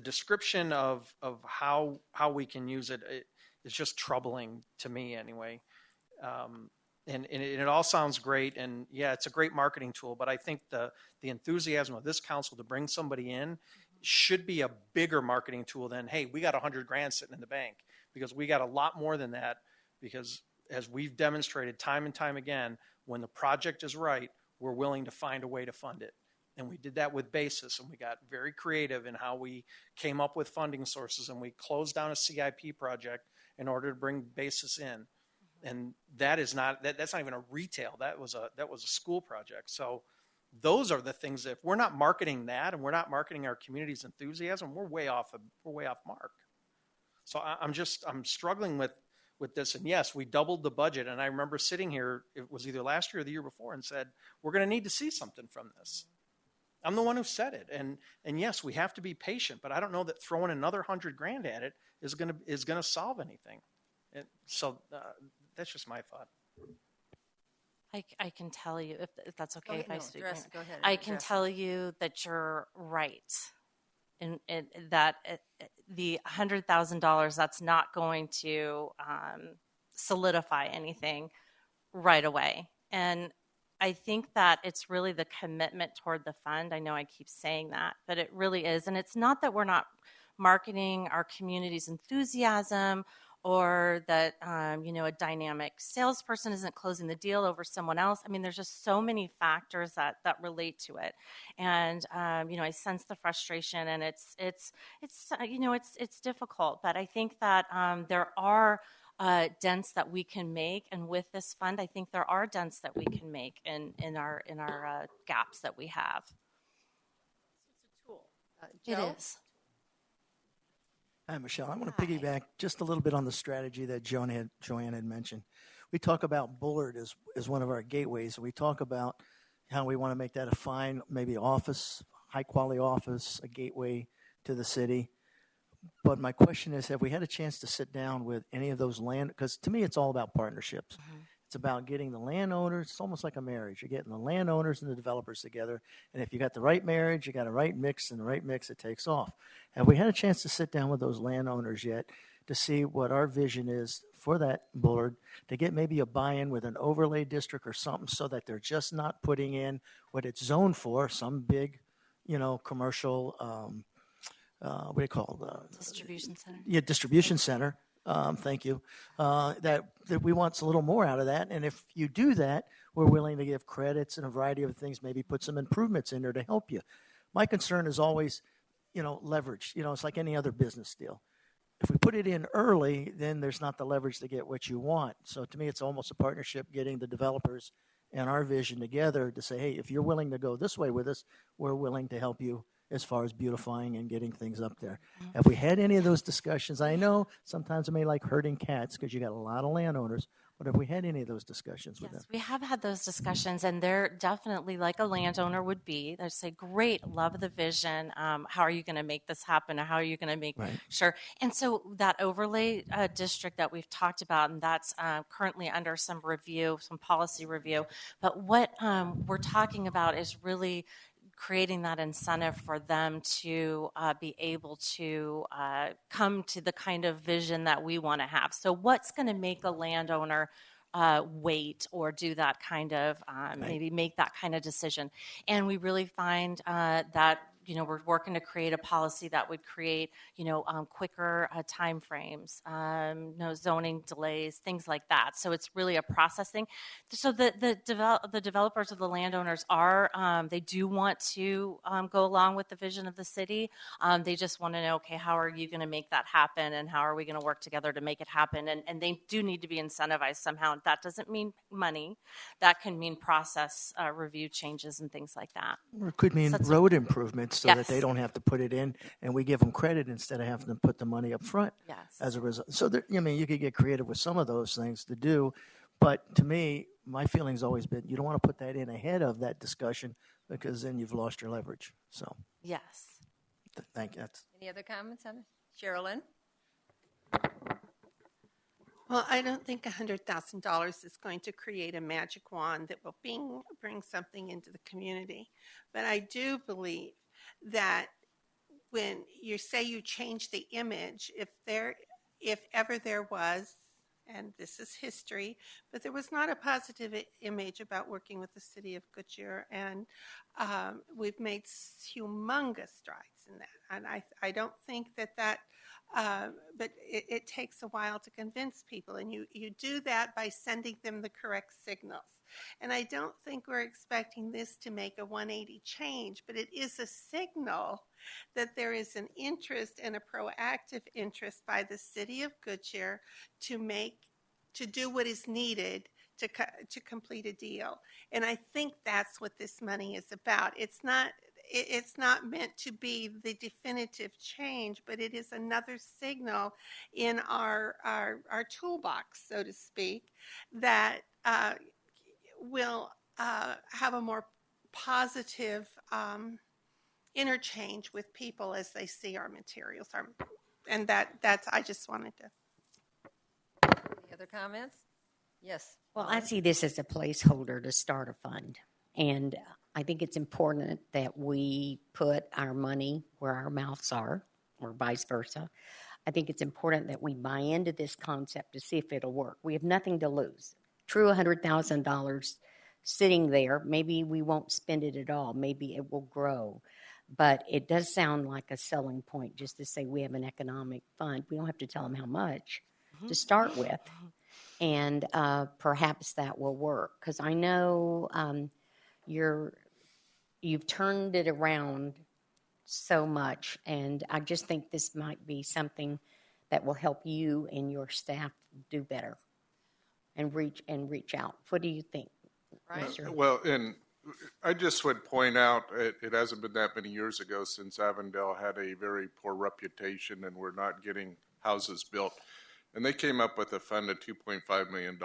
description of how we can use it is just troubling to me anyway. And it all sounds great, and yeah, it's a great marketing tool. But I think the enthusiasm of this council to bring somebody in should be a bigger marketing tool than, hey, we got $100,000 sitting in the bank, because we got a lot more than that. Because as we've demonstrated time and time again, when the project is right, we're willing to find a way to fund it. And we did that with Basis, and we got very creative in how we came up with funding sources, and we closed down a CIP project in order to bring Basis in. And that's not even a retail. That was a school project. So those are the things that if we're not marketing that, and we're not marketing our community's enthusiasm, we're way off mark. So I'm struggling with this. And yes, we doubled the budget. And I remember sitting here, it was either last year or the year before, and said, we're going to need to see something from this. I'm the one who said it. And yes, we have to be patient, but I don't know that throwing another $100,000 at it is going to solve anything. And so that's just my thought. I can tell you, if that's okay if I speak. Go ahead. I can tell you that you're right, in that the $100,000, that's not going to solidify anything right away. And I think that it's really the commitment toward the fund. I know I keep saying that, but it really is. And it's not that we're not marketing our community's enthusiasm or that, a dynamic salesperson isn't closing the deal over someone else. I mean, there's just so many factors that relate to it. And, I sense the frustration, and it's difficult, but I think that there are dents that we can make, and with this fund, I think there are dents that we can make in our gaps that we have. It's a tool. It Joe? is. Hi, Michelle. I want to piggyback just a little bit on the strategy that Joanne had mentioned. We talk about Bullard as one of our gateways. We talk about how we want to make that a fine, maybe office, high-quality office, a gateway to the city. But my question is, have we had a chance to sit down with any of those because to me, it's all about partnerships. Mm-hmm. It's about getting the landowners. It's almost like a marriage. You're getting the landowners and the developers together. And if you got the right marriage, you got a right mix, and the right mix, it takes off. Have we had a chance to sit down with those landowners yet to see what our vision is for that Bullard, to get maybe a buy-in with an overlay district or something, so that they're just not putting in what it's zoned for, some big, commercial, what do you call it? Distribution center. Yeah, distribution center. Thank you. That we want a little more out of that. And if you do that, we're willing to give credits and a variety of things, maybe put some improvements in there to help you. My concern is always, leverage. It's like any other business deal. If we put it in early, then there's not the leverage to get what you want. So to me, it's almost a partnership, getting the developers and our vision together to say, hey, if you're willing to go this way with us, we're willing to help you as far as beautifying and getting things up there. Mm-hmm. Have we had any of those discussions? I know sometimes it may like herding cats because you got a lot of landowners, but have we had any of those discussions with them? Yes, we have had those discussions, and they're definitely like a landowner would be. They say, great, love the vision. How are you going to make this happen? Or how are you going to make sure? And so that overlay district that we've talked about, and that's currently under some review, some policy review. But what we're talking about is really creating that incentive for them to be able to come to the kind of vision that we want to have. So what's going to make a landowner wait or do that kind of, maybe make that kind of decision? And we really find that, we're working to create a policy that would create, quicker time frames, no zoning delays, things like that. So it's really a process thing. So the developers or the landowners they do want to go along with the vision of the city. They just want to know, okay, how are you going to make that happen, and how are we going to work together to make it happen? And they do need to be incentivized somehow. That doesn't mean money. That can mean process review changes and things like that. Or it could mean road improvements, so that they don't have to put it in, and we give them credit instead of having to put the money up front. Yes. As a result. So you could get creative with some of those things to do, but to me, my feeling's always been you don't want to put that in ahead of that discussion, because then you've lost your leverage. So yes. Thank you. Any other comments on it? Sherilyn? Well, I don't think $100,000 is going to create a magic wand that will bring something into the community. But I do believe that when you say you change the image, if ever there was, and this is history, but there was not a positive image about working with the city of Goodyear, and we've made humongous strides in that. And I don't think that but it takes a while to convince people, and you do that by sending them the correct signals. And I don't think we're expecting this to make a 180 change, but it is a signal that there is an interest and a proactive interest by the city of Goodyear to do what is needed to complete a deal. And I think that's what this money is about. It's not meant to be the definitive change, but it is another signal in our toolbox, so to speak, that will have a more positive interchange with people as they see our materials. And that's I just wanted to. Any other comments? Yes. Well, I see this as a placeholder to start a fund. And I think it's important that we put our money where our mouths are, or vice versa. I think it's important that we buy into this concept to see if it'll work. We have nothing to lose. True, $100,000 sitting there. Maybe we won't spend it at all. Maybe it will grow. But it does sound like a selling point just to say we have an economic fund. We don't have to tell them how much. to start with. And perhaps that will work, because I know you've turned it around so much, and I just think this might be something that will help you and your staff do better and reach out. What do you think, Mr.? Well, and I just would point out it hasn't been that many years ago since Avondale had a very poor reputation and we're not getting houses built. And they came up with a fund of $2.5 million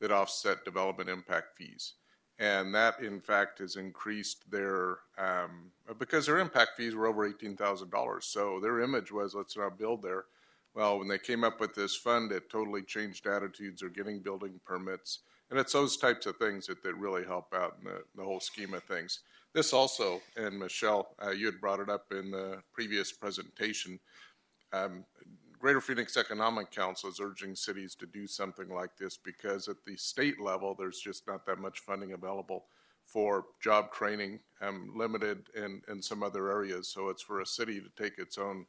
that offset development impact fees. And that, in fact, has increased their, because their impact fees were over $18,000. So their image was, let's not build there. Well, when they came up with this fund, it totally changed attitudes. They're getting building permits. And it's those types of things that really help out in the whole scheme of things. This also, and Michelle, you had brought it up in the previous presentation, Greater Phoenix Economic Council is urging cities to do something like this because at the state level, there's just not that much funding available for job training, limited in some other areas. So it's for a city to take its own,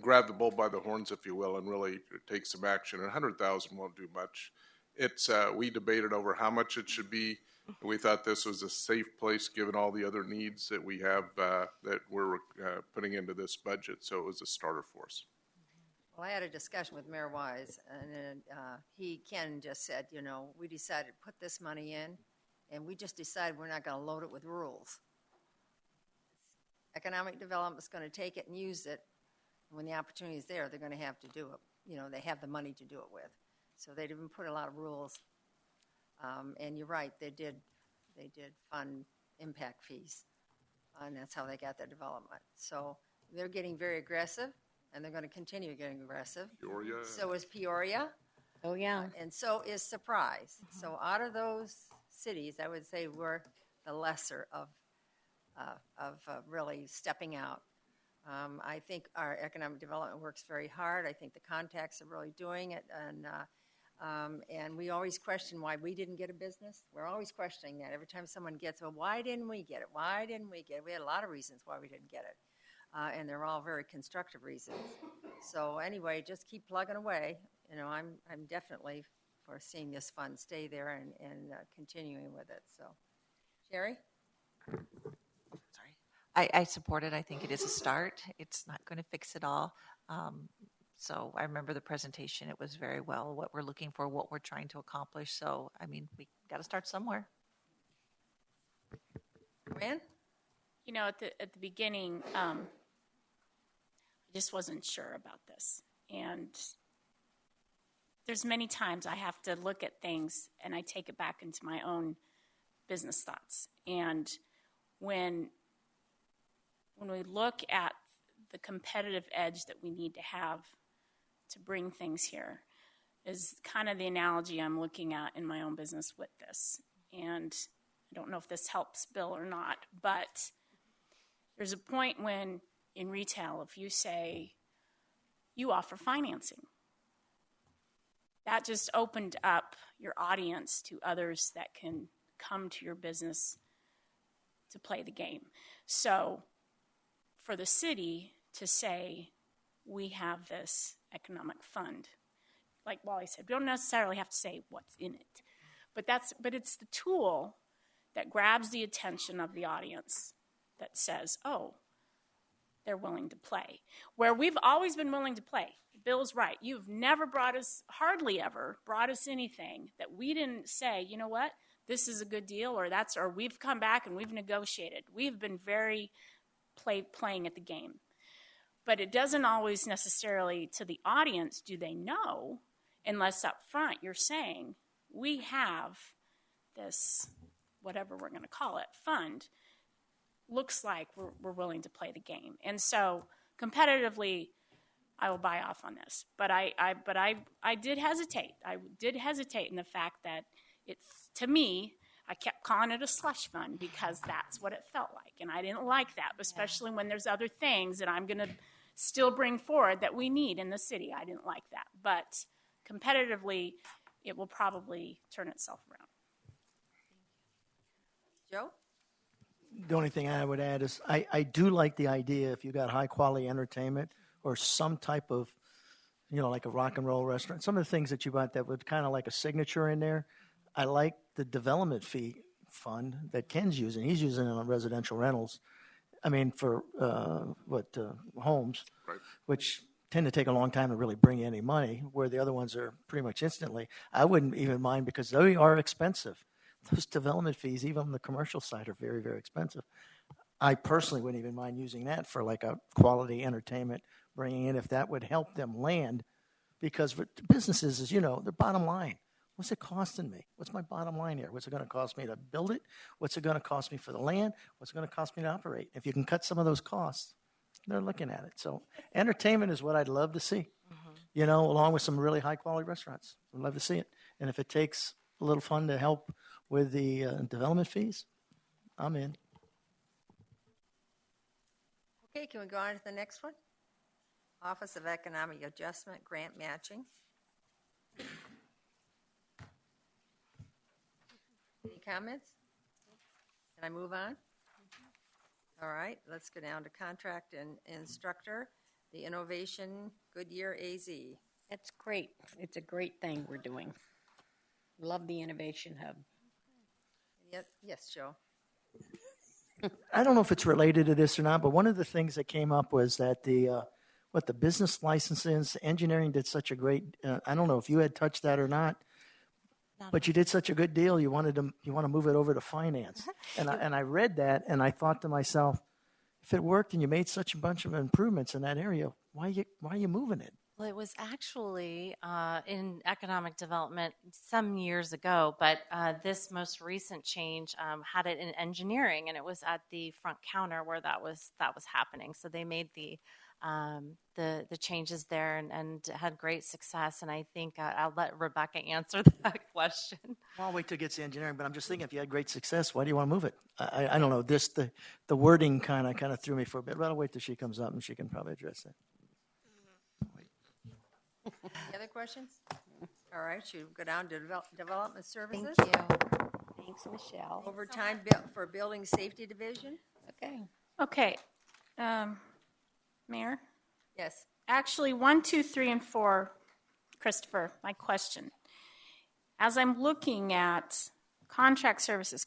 grab the bull by the horns, if you will, and really take some action. And 100,000 won't do much. It's we debated over how much it should be. We thought this was a safe place given all the other needs that we have that we're putting into this budget. So it was a starter for us. Well, I had a discussion with Mayor Wise, and Ken just said, we decided to put this money in, and we just decided we're not going to load it with rules. Economic development is going to take it and use it. When the opportunity is there, they're going to have to do it. They have the money to do it with. So they didn't put a lot of rules. And you're right, they did fund impact fees, and that's how they got their development. So they're getting very aggressive, and they're going to continue getting aggressive. Peoria. So is Peoria. Oh, yeah. And so is Surprise. Mm-hmm. So out of those cities, I would say we're the lesser of really stepping out. I think our economic development works very hard. I think the contacts are really doing it, and we always question why we didn't get a business. We're always questioning that. Every time someone gets, well, why didn't we get it? Why didn't we get it? We had a lot of reasons why we didn't get it, and they're all very constructive reasons. So anyway, just keep plugging away. I'm definitely for seeing this fund stay there and continuing with it. So, Sherry? I support it. I think it is a start. It's not going to fix it all. So I remember the presentation. It was very well what we're looking for, what we're trying to accomplish. So, we got to start somewhere. Joanne? At the beginning, I just wasn't sure about this. And there's many times I have to look at things and I take it back into my own business thoughts. And when we look at the competitive edge that we need to have to bring things here is kind of the analogy I'm looking at in my own business with this. And I don't know if this helps Bill or not, but there's a point when in retail, if you say you offer financing, that just opened up your audience to others that can come to your business to play the game. So for the city to say, we have this economic fund, like Wally said, we don't necessarily have to say what's in it, but it's the tool that grabs the attention of the audience that says, oh, they're willing to play. Where we've always been willing to play. Bill's right. You've never hardly ever brought us anything that we didn't say, you know what, this is a good deal, or we've come back and we've negotiated. We've been very playing at the game. But it doesn't always necessarily, to the audience, do they know, unless up front you're saying, we have this, whatever we're going to call it, fund, looks like we're willing to play the game. And so competitively, I will buy off on this. But I did hesitate. I did hesitate in the fact that to me, I kept calling it a slush fund because that's what it felt like. And I didn't like that, especially when there's other things that I'm going to still bring forward that we need in the city. I didn't like that. But competitively, it will probably turn itself around. Joe? The only thing I would add is I do like the idea if you got high quality entertainment or some type of like a rock and roll restaurant. Some of the things that you bought that would kind of like a signature in there. I like the development fee fund that Ken's using. He's using it on residential rentals. I mean, for homes, Right. which tend to take a long time to really bring in any money, where the other ones are pretty much instantly. I wouldn't even mind because they are expensive. Those development fees, even on the commercial side, are very, very expensive. I personally wouldn't even mind using that for like a quality entertainment, bringing in if that would help them land. Because for businesses, as you know, their bottom line. What's it costing me? What's my bottom line here? What's it going to cost me to build it? What's it going to cost me for the land? What's it going to cost me to operate? If you can cut some of those costs, they're looking at it. So entertainment is what I'd love to see, along with some really high-quality restaurants. I'd love to see it. And if it takes a little fun to help with the development fees, I'm in. Okay, can we go on to the next one? Office of Economic Adjustment, grant matching. Any comments? Can I move on? All right, let's go down to contract and instructor, the Innovation Goodyear AZ. That's great. It's a great thing we're doing. Love the Innovation Hub. Yes, Joe. I don't know if it's related to this or not, but one of the things that came up was that the business licenses, engineering did such a great. I don't know if you had touched that or not, but you did such a good deal. You want to move it over to finance, and I read that and I thought to myself, if it worked and you made such a bunch of improvements in that area, why are you moving it? Well, it was actually in economic development some years ago, but this most recent change had it in engineering, and it was at the front counter where that was happening. So they made the changes there and had great success. And I think I'll let Rebecca answer that question. Well, I'll wait till it gets to engineering, but I'm just thinking if you had great success, why do you want to move it? I don't know. The wording kind of threw me for a bit, but I'll wait till she comes up and she can probably address that. Any other questions? All right, should we go down to development services? Thank you. Thanks, Michelle. Overtime for building safety division? Okay. Mayor? Yes. Actually, 1, 2, 3, and 4, Christopher, my question. As I'm looking at contract services,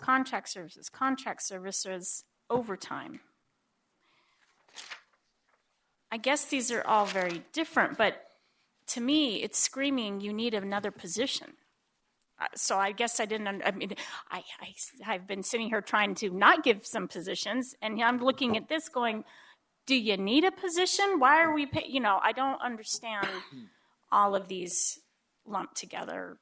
overtime, I guess these are all very different, but to me, it's screaming you need another position. So I guess I've been sitting here trying to not give some positions, and I'm looking at this going, do you need a position? Why are we I don't understand all of these lumped together.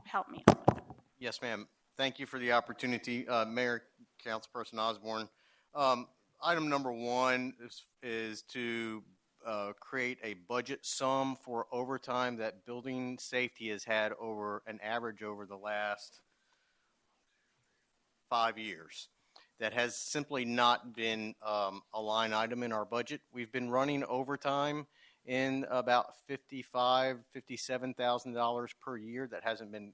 Help me out with it. Yes, ma'am. Thank you for the opportunity. Mayor, Councilperson Osborne. Item number 1 is to create a budget sum for overtime that building safety has had over an average over the last 5 years. That has simply not been a line item in our budget. We've been running overtime in about $57,000 per year. That hasn't been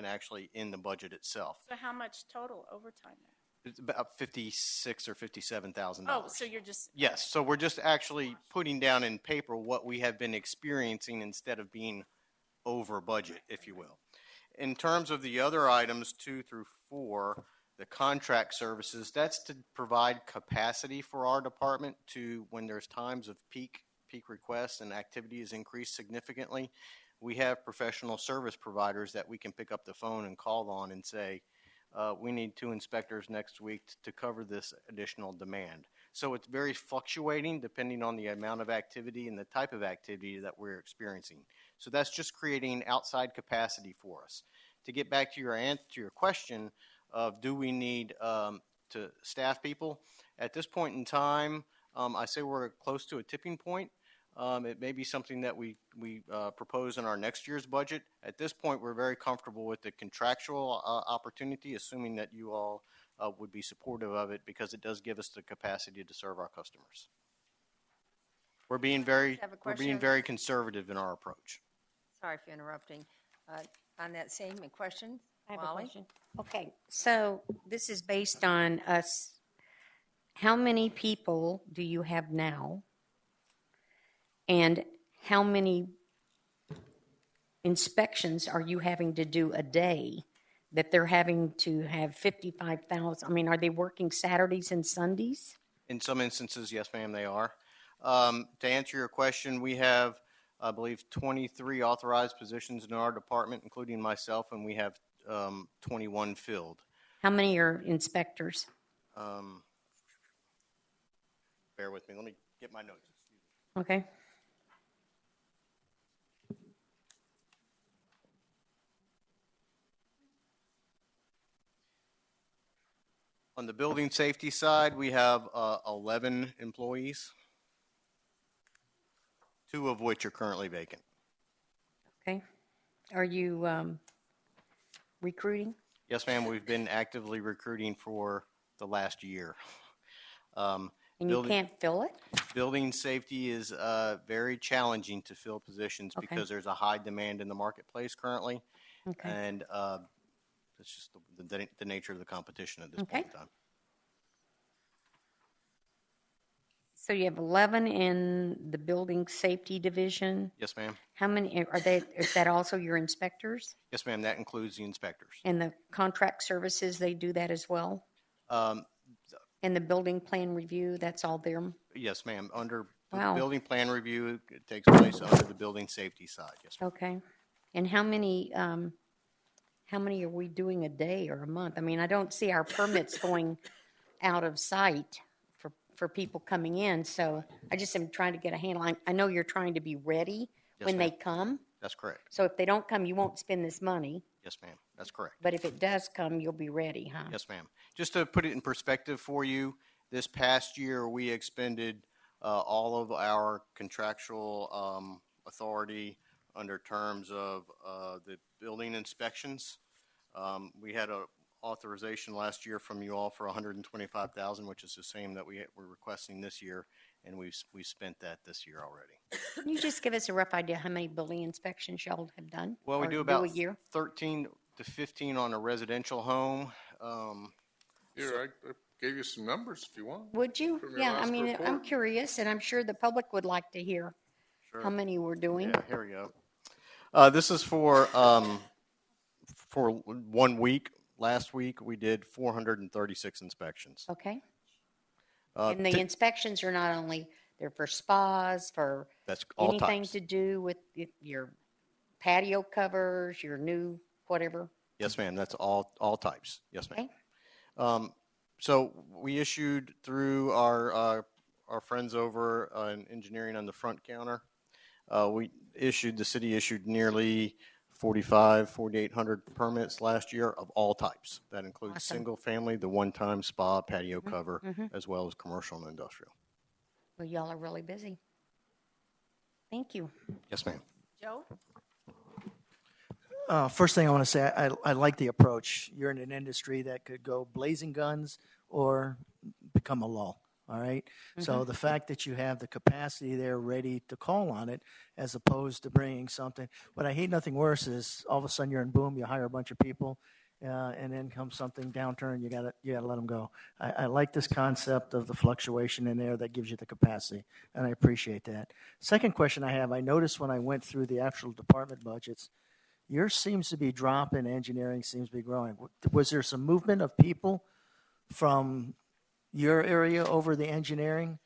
actually in the budget itself. So how much total overtime? It's about $56,000 or $57,000. Oh, so you're just yes. So we're just actually putting down in paper what we have been experiencing instead of being over budget, if you will. In terms of the other items 2 through 4. The contract services, that's to provide capacity for our department to when there's times of peak requests and activity is increased significantly. We have professional service providers that we can pick up the phone and call on and say, we need 2 inspectors next week to cover this additional demand. So it's very fluctuating depending on the amount of activity and the type of activity that we're experiencing. So that's just creating outside capacity for us. To get back to your question, of do we need to staff people? At this point in time, I say we're close to a tipping point. It may be something that we propose in our next year's budget. At this point, we're very comfortable with the contractual opportunity, assuming that you all would be supportive of it because it does give us the capacity to serve our customers. We're being very conservative in our approach. Sorry for interrupting. On that same question, I have Molly? a question. Okay, so this is based on us. How many people do you have now? And how many inspections are you having to do a day that they're having to have 55,000? I mean, are they working Saturdays and Sundays? In some instances, yes, ma'am, they are. To answer your question, we have, I believe, 23 authorized positions in our department, including myself, and we have 21 filled. How many are inspectors? Bear with me. Let me get my notes. Okay. On the building safety side, we have 11 employees, 2 of which are currently vacant. Okay. Are you recruiting? Yes, ma'am. We've been actively recruiting for the last year. And you can't fill it? Building safety is very challenging to fill positions because there's a high demand in the marketplace currently. Okay. And it's just the nature of the competition at this point in time. So you have 11 in the building safety division. Yes, ma'am. How many are they? Is that also your inspectors? Yes, ma'am. That includes the inspectors. And the contract services, they do that as well? And the building plan review, that's all them? Yes, ma'am. Under Wow. building plan review, it takes place under the building safety side. Yes, ma'am. Okay. And how many are we doing a day or a month? I mean, I don't see our permits going out of sight for people coming in, so I just am trying to get a handle. I know you're trying to be ready when they come. That's correct. So if they don't come, you won't spend this money. Yes, ma'am. That's correct. But if it does come, you'll be ready, huh? Yes, ma'am. Just to put it in perspective for you, this past year we expended all of our contractual authority under terms of the building inspections. We had a authorization last year from you all for $125,000, which is the same that we're requesting this year, and we spent that this year already. Can you just give us a rough idea how many building inspections y'all have done? Well, we do about a year? 13 to 15 on a residential home. Here, I gave you some numbers if you want. Would you? From your Yeah, I last mean, report. I'm curious, and I'm sure the public would like to hear how many we're doing. Yeah, here we go. This is for 1 week. Last week we did 436 inspections. Okay. And the inspections are not only, they're for spas, for that's all anything types. to do with your patio covers, your new whatever? Yes, ma'am. That's all types. Yes, ma'am. Okay. So we issued through our friends over in engineering on the front counter. The city issued nearly 4,800 permits last year of all types. That includes single family, the one-time spa, patio cover, as well as commercial and industrial. Well, y'all are really busy. Thank you. Yes, ma'am. Joe? First thing I want to say, I like the approach. You're in an industry that could go blazing guns or become a lull. All right. So the fact that you have the capacity there ready to call on it, as opposed to bringing something. What I hate nothing worse is all of a sudden you're in boom, you hire a bunch of people, and then comes something downturn. You gotta let them go. I like this concept of the fluctuation in there that gives you the capacity, and I appreciate that. Second question I have: I noticed when I went through the actual department budgets, yours seems to be dropping. Engineering seems to be growing. Was there some movement of people from your area over the engineering?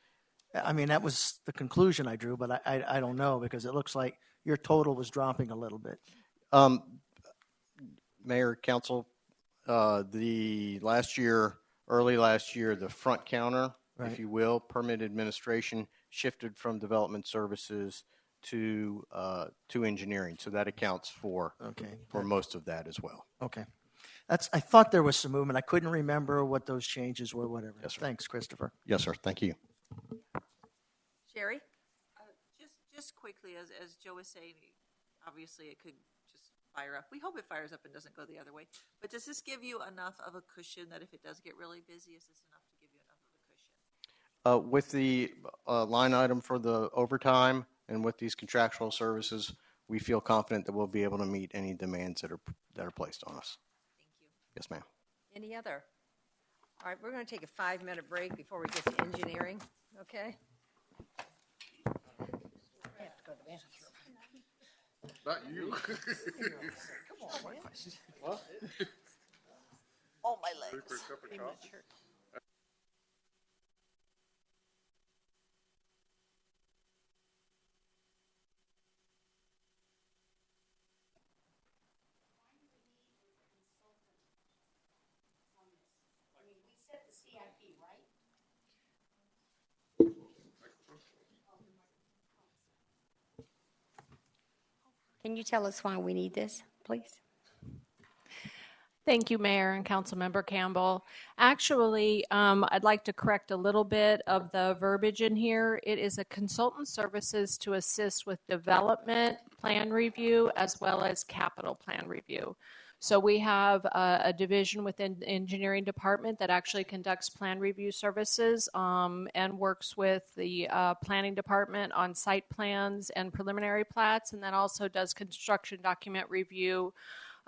I mean, that was the conclusion I drew, but I don't know, because it looks like your total was dropping a little bit. Mayor, council, early last year, the front counter, if you will, permit administration shifted from development services to engineering. So that accounts for most of that as well. Okay. I thought there was some movement. I couldn't remember what those changes were, whatever. Yes, sir. Thanks, Christopher. Yes, sir. Thank you. Sherry? Just quickly, as Joe was saying, obviously it could just fire up. We hope it fires up and doesn't go the other way. But does this give you enough of a cushion that if it does get really busy, is this enough to give you enough of a cushion? With the line item for the overtime and with these contractual services, we feel confident that we'll be able to meet any demands that are placed on us. Yes, ma'am. Any other? All right, we're going to take a 5-minute break before we get to engineering, okay? I have to go to the bathroom. Not you. Come on, man. What? Oh, my legs. Ready for a cup of coffee? We set the CIP, right? Can you tell us why we need this, please? Thank you, Mayor and Councilmember Campbell. Actually, I'd like to correct a little bit of the verbiage in here. It is a consultant services to assist with development plan review as well as capital plan review. So we have a division within the engineering department that actually conducts plan review services and works with the planning department on site plans and preliminary plats, and then also does construction document review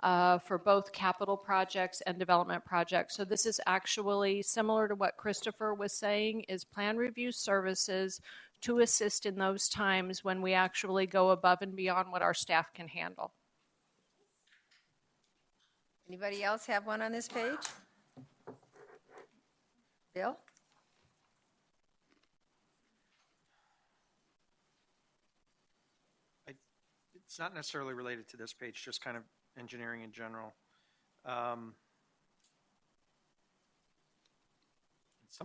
for both capital projects and development projects. So this is actually similar to what Christopher was saying, is plan review services to assist in those times when we actually go above and beyond what our staff can handle. Anybody else have one on this page? Bill? It's not necessarily related to this page, just kind of engineering in general. Some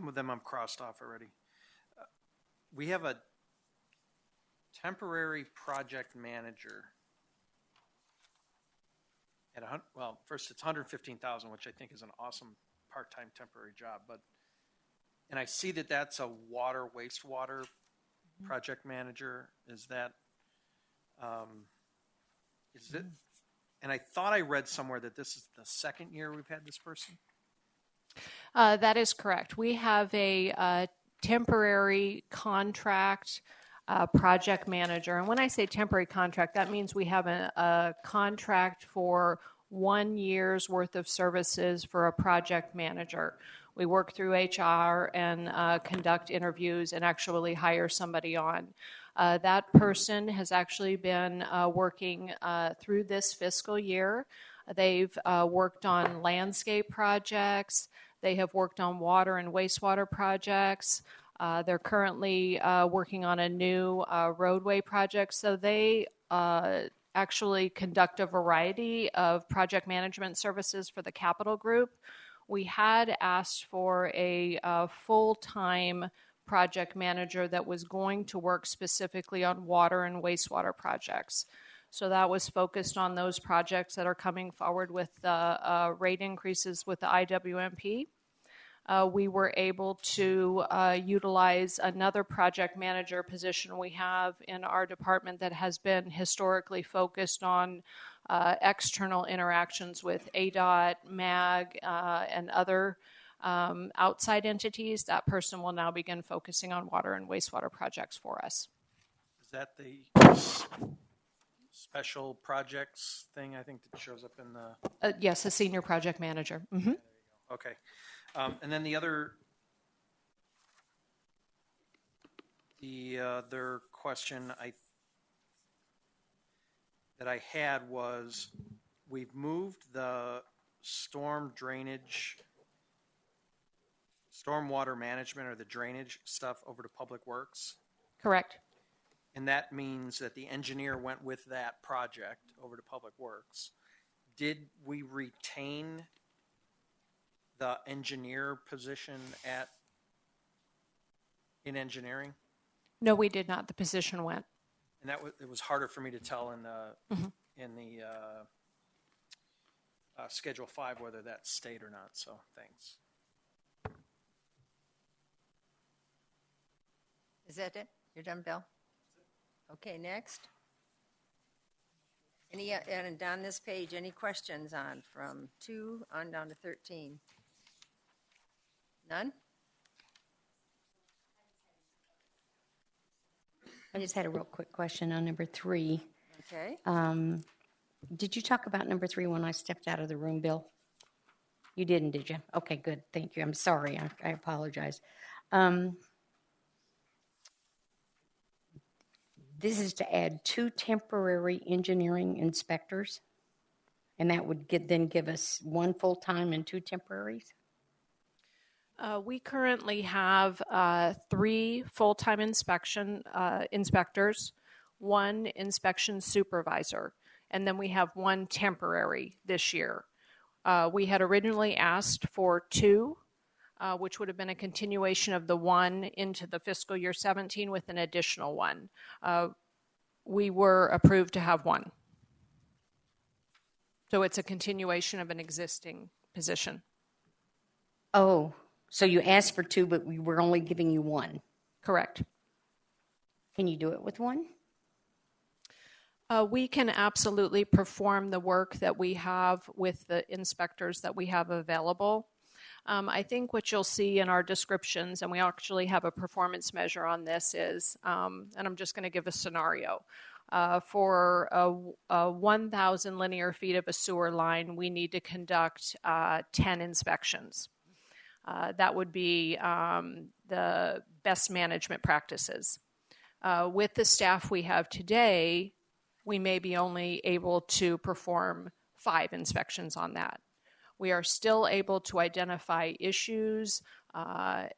of them I'm crossed off already. We have a temporary project manager at first it's $115,000, which I think is an awesome part-time temporary job. And I see that that's a wastewater project manager. Is that? Is it? And I thought I read somewhere that this is the second year we've had this person. That is correct. We have a temporary contract project manager. And when I say temporary contract, that means we have a contract for 1 year's worth of services for a project manager. We work through HR and conduct interviews and actually hire somebody on. That person has actually been working through this fiscal year. They've worked on landscape projects. They have worked on water and wastewater projects. They're currently working on a new roadway project. So they actually conduct a variety of project management services for the capital group. We had asked for a full-time project manager that was going to work specifically on water and wastewater projects. So that was focused on those projects that are coming forward with rate increases with the IWMP. We were able to utilize another project manager position we have in our department that has been historically focused on external interactions with ADOT, MAG, and other outside entities. That person will now begin focusing on water and wastewater projects for us. Is that the special projects thing I think that shows up in the... Yes, a senior project manager. Mm-hmm. Okay. And then the other question that I had was, we've moved the stormwater management or the drainage stuff over to Public Works. Correct. And that means that the engineer went with that project over to Public Works. Did we retain the engineer position in engineering? No, we did not. The position went. And it was harder for me to tell in the Schedule 5 whether that stayed or not. So thanks. Is that it? You're done, Bill? Okay, next. And on this page, any questions on from 2 on down to 13? None? I just had a real quick question on number 3. Okay. Did you talk about number 3 when I stepped out of the room, Bill? You didn't, did you? Okay, good. Thank you. I'm sorry. I apologize. This is to add 2 temporary engineering inspectors, and that would then give us 1 full-time and 2 temporaries? We currently have 3 full-time inspectors, 1 inspection supervisor, and then we have 1 temporary this year. We had originally asked for 2, which would have been a continuation of the 1 into the fiscal year 17 with an additional 1. We were approved to have 1. So it's a continuation of an existing position. Oh, so you asked for 2, but we were only giving you 1. Correct. Can you do it with 1? We can absolutely perform the work that we have with the inspectors that we have available. I think what you'll see in our descriptions, and we actually have a performance measure on this, is, and I'm just going to give a scenario. For 1,000 linear feet of a sewer line, we need to conduct 10 inspections. That would be the best management practices. With the staff we have today, we may be only able to perform 5 inspections on that. We are still able to identify issues,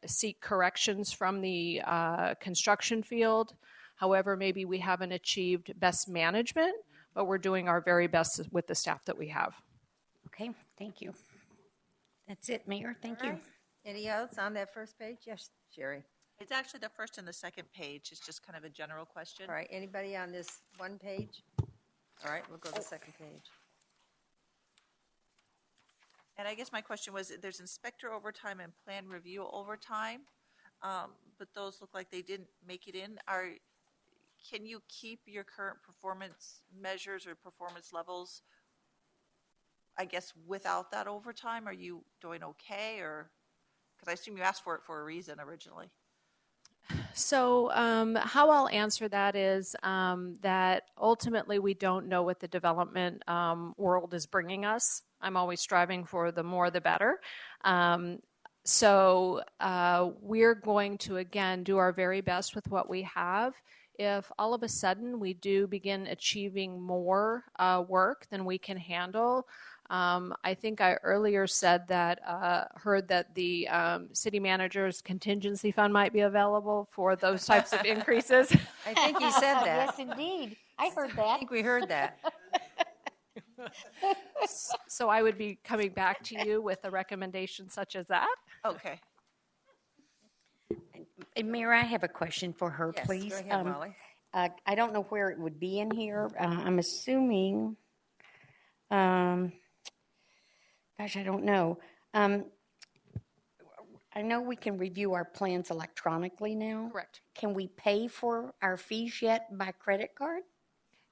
seek corrections from the construction field. However, maybe we haven't achieved best management, but we're doing our very best with the staff that we have. Okay, thank you. That's it, Mayor. Thank you. Any else on that first page? Yes, Sherry. It's actually the first and the second page. It's just kind of a general question. All right, anybody on this one page? All right, we'll go to the second page. And I guess my question was, there's inspector overtime and plan review overtime, but those look like they didn't make it in. Can you keep your current performance measures or performance levels, I guess, without that overtime? Are you doing okay? Or because I assume you asked for it for a reason originally. So how I'll answer that is that ultimately we don't know what the development world is bringing us. I'm always striving for the more the better. So we're going to, again, do our very best with what we have. If all of a sudden we do begin achieving more work than we can handle, I think I earlier said that, heard that the city manager's contingency fund might be available for those types of increases. I think he said that. Yes, indeed. I heard that. I think we heard that. So I would be coming back to you with a recommendation such as that. Okay. And Mayor, I have a question for her, Yes, please. go ahead, Molly. I don't know where it would be in here. I'm assuming, gosh, I don't know. I know we can review our plans electronically now. Correct. Can we pay for our fees yet by credit card?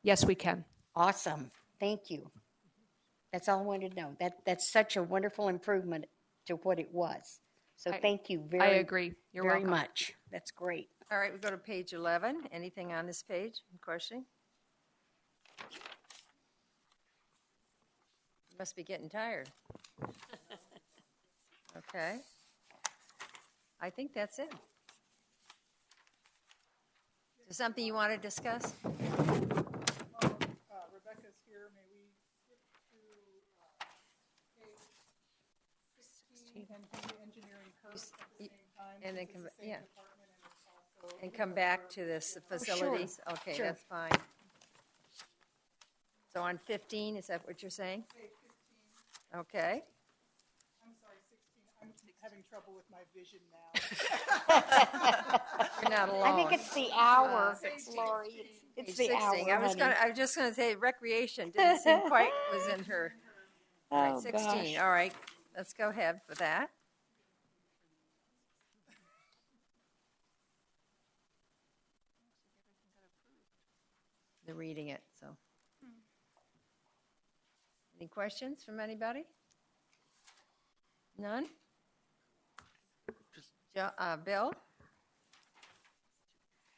Yes, we can. Awesome. Thank you. That's all I wanted to know. That's such a wonderful improvement to what it was. So thank you very, I agree. You're very welcome. much. That's great. All right, we go to page 11. Anything on this page? Question? You must be getting tired. Okay. I think that's it. Is there something you want to discuss? Rebecca's here. May we skip to page 16 and do the engineering curve at the same time? And then It's come, the same yeah. department and it's also And come back to this facilities? Okay, Sure. that's fine. So on 15, is that what you're saying? page 15. Okay. I'm sorry, 16. I'm having trouble with my vision now. You're not alone. I think it's the hour, Lori. It's the Page 16. hour, I was honey. just going to say recreation didn't seem quite was in her. All right, Oh, 16. gosh. All right, let's go ahead for that. They're reading it, so. Any questions from anybody? None? Bill?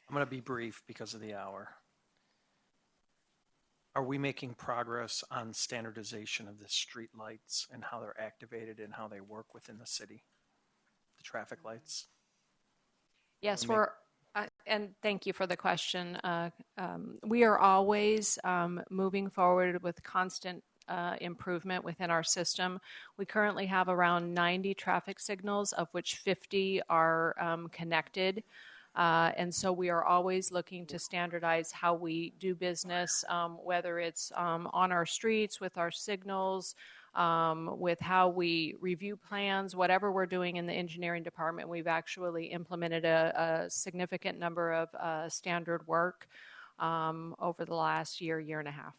I'm going to be brief because of the hour. Are we making progress on standardization of the street lights and how they're activated and how they work within the city? The traffic lights? Yes, And thank you for the question. We are always moving forward with constant improvement within our system. We currently have around 90 traffic signals, of which 50 are connected. And so we are always looking to standardize how we do business, whether it's on our streets, with our signals, with how we review plans, whatever we're doing in the engineering department. We've actually implemented a significant number of standard work over the last year and a half.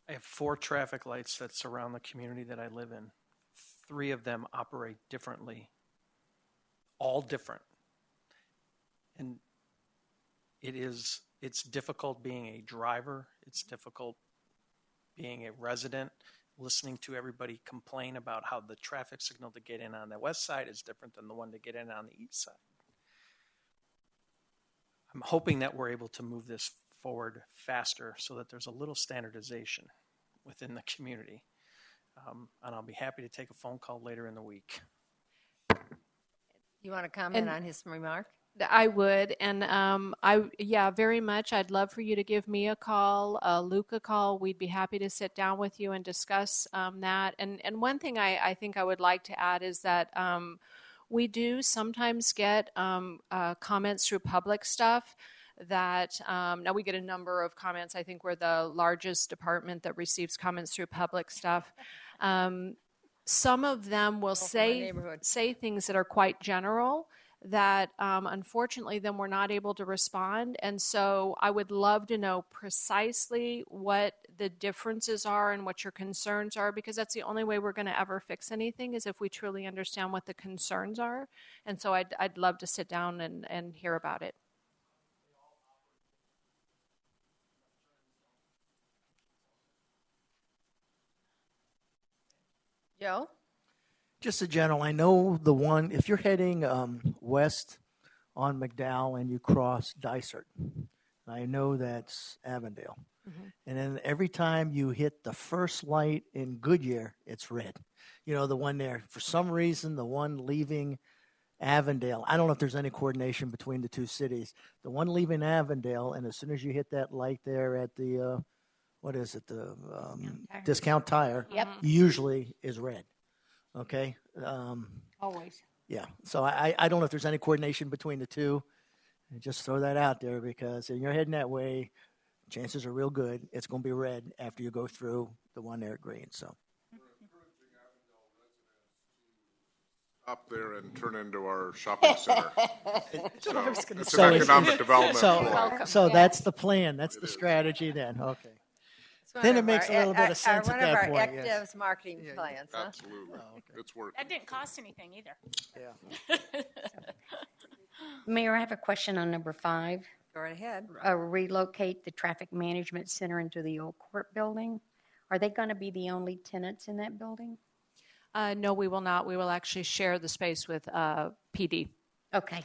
I have 4 traffic lights that surround the community that I live in. 3 of them operate differently, all different. And it's difficult being a driver. It's difficult being a resident, listening to everybody complain about how the traffic signal to get in on the west side is different than the one to get in on the east side. I'm hoping that we're able to move this forward faster so that there's a little standardization within the community. And I'll be happy to take a phone call later in the week. You want to comment on his remark? I would, and very much. I'd love for you to give me a call, Luke a call. We'd be happy to sit down with you and discuss that. And one thing I think I would like to add is that we do sometimes get comments through public stuff that now we get a number of comments. I think we're the largest department that receives comments through public stuff. Some of them will say things that are quite general that unfortunately then we're not able to respond. And so I would love to know precisely what the differences are and what your concerns are, because that's the only way we're going to ever fix anything is if we truly understand what the concerns are. And so I'd love to sit down and hear about it. Joe? Just a general, I know the one, if you're heading west on McDowell and you cross Dysart, I know that's Avondale. Mm-hmm. And then every time you hit the first light in Goodyear, it's red. You know, the one there. For some reason, the one leaving Avondale, I don't know if there's any coordination between the two cities. The one leaving Avondale, and as soon as you hit that light there at the, Discount Tire, Yep. usually is red. Okay. Always. Yeah. So I don't know if there's any coordination between the two. And just throw that out there because if you're heading that way, chances are real good it's going to be red after you go through the one there at green. So. Up there and turn into our shopping center. It's an economic development. So that's the plan. That's the strategy then. Okay. Then it makes a little bit of sense at that point. One of our actives marketing plans. Huh? Absolutely. It's working. That didn't cost anything either. Yeah. Mayor, I have a question on number 5. Go right ahead. Relocate the traffic management center into the old court building. Are they going to be the only tenants in that building? No, we will not. We will actually share the space with PD. Okay.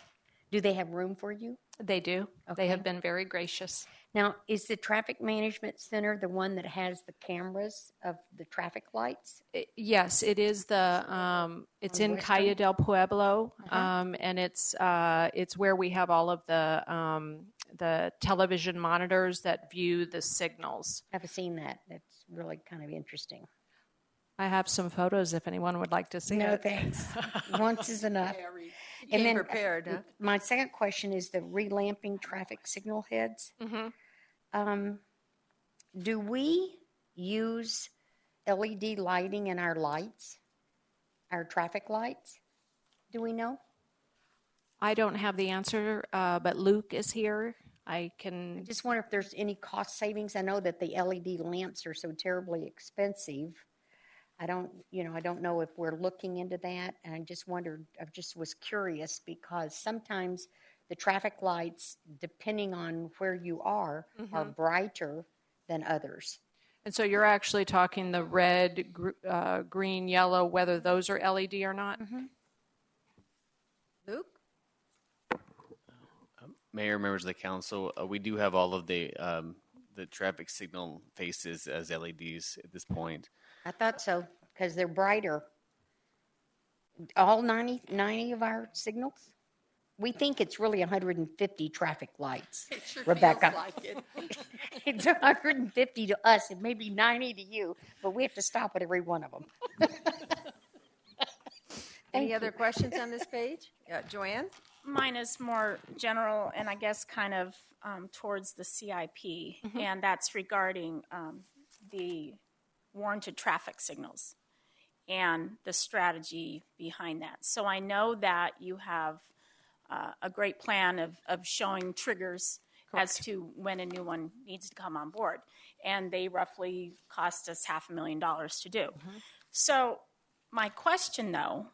Do they have room for you? They do. Okay. They have been very gracious. Now, is the traffic management center the one that has the cameras of the traffic lights? Yes, it is it's in Calle del Pueblo, and it's where we have all of the television monitors that view the signals. I've seen that. That's really kind of interesting. I have some photos if anyone would like to see it. No, thanks. Once is enough. And then prepared. Huh? My second question is the relamping traffic signal heads. Mm-hmm. Do we use LED lighting in our lights, our traffic lights? Do we know? I don't have the answer, but Luke is here. I just wonder if there's any cost savings. I know that the LED lamps are so terribly expensive. I don't know if we're looking into that. And I just was curious because sometimes the traffic lights, depending on where you are brighter than others. And so you're actually talking the red, green, yellow, whether those are LED or not? Mm-hmm. Luke? Mayor, members of the council, we do have all of the traffic signal faces as LEDs at this point. I thought so, because they're brighter. All 90 of our signals? We think it's really 150 traffic lights, It sure Rebecca. feels like it. It's 150 to us, and maybe 90 to you, but we have to stop at every one of them. Any other questions on this page? Joanne? Mine is more general and I guess kind of towards the CIP, and that's regarding the warranted traffic signals and the strategy behind that. So I know that you have a great plan of showing triggers as to when a new one needs to come on board, and they roughly cost us $500,000 to do. So my question, though,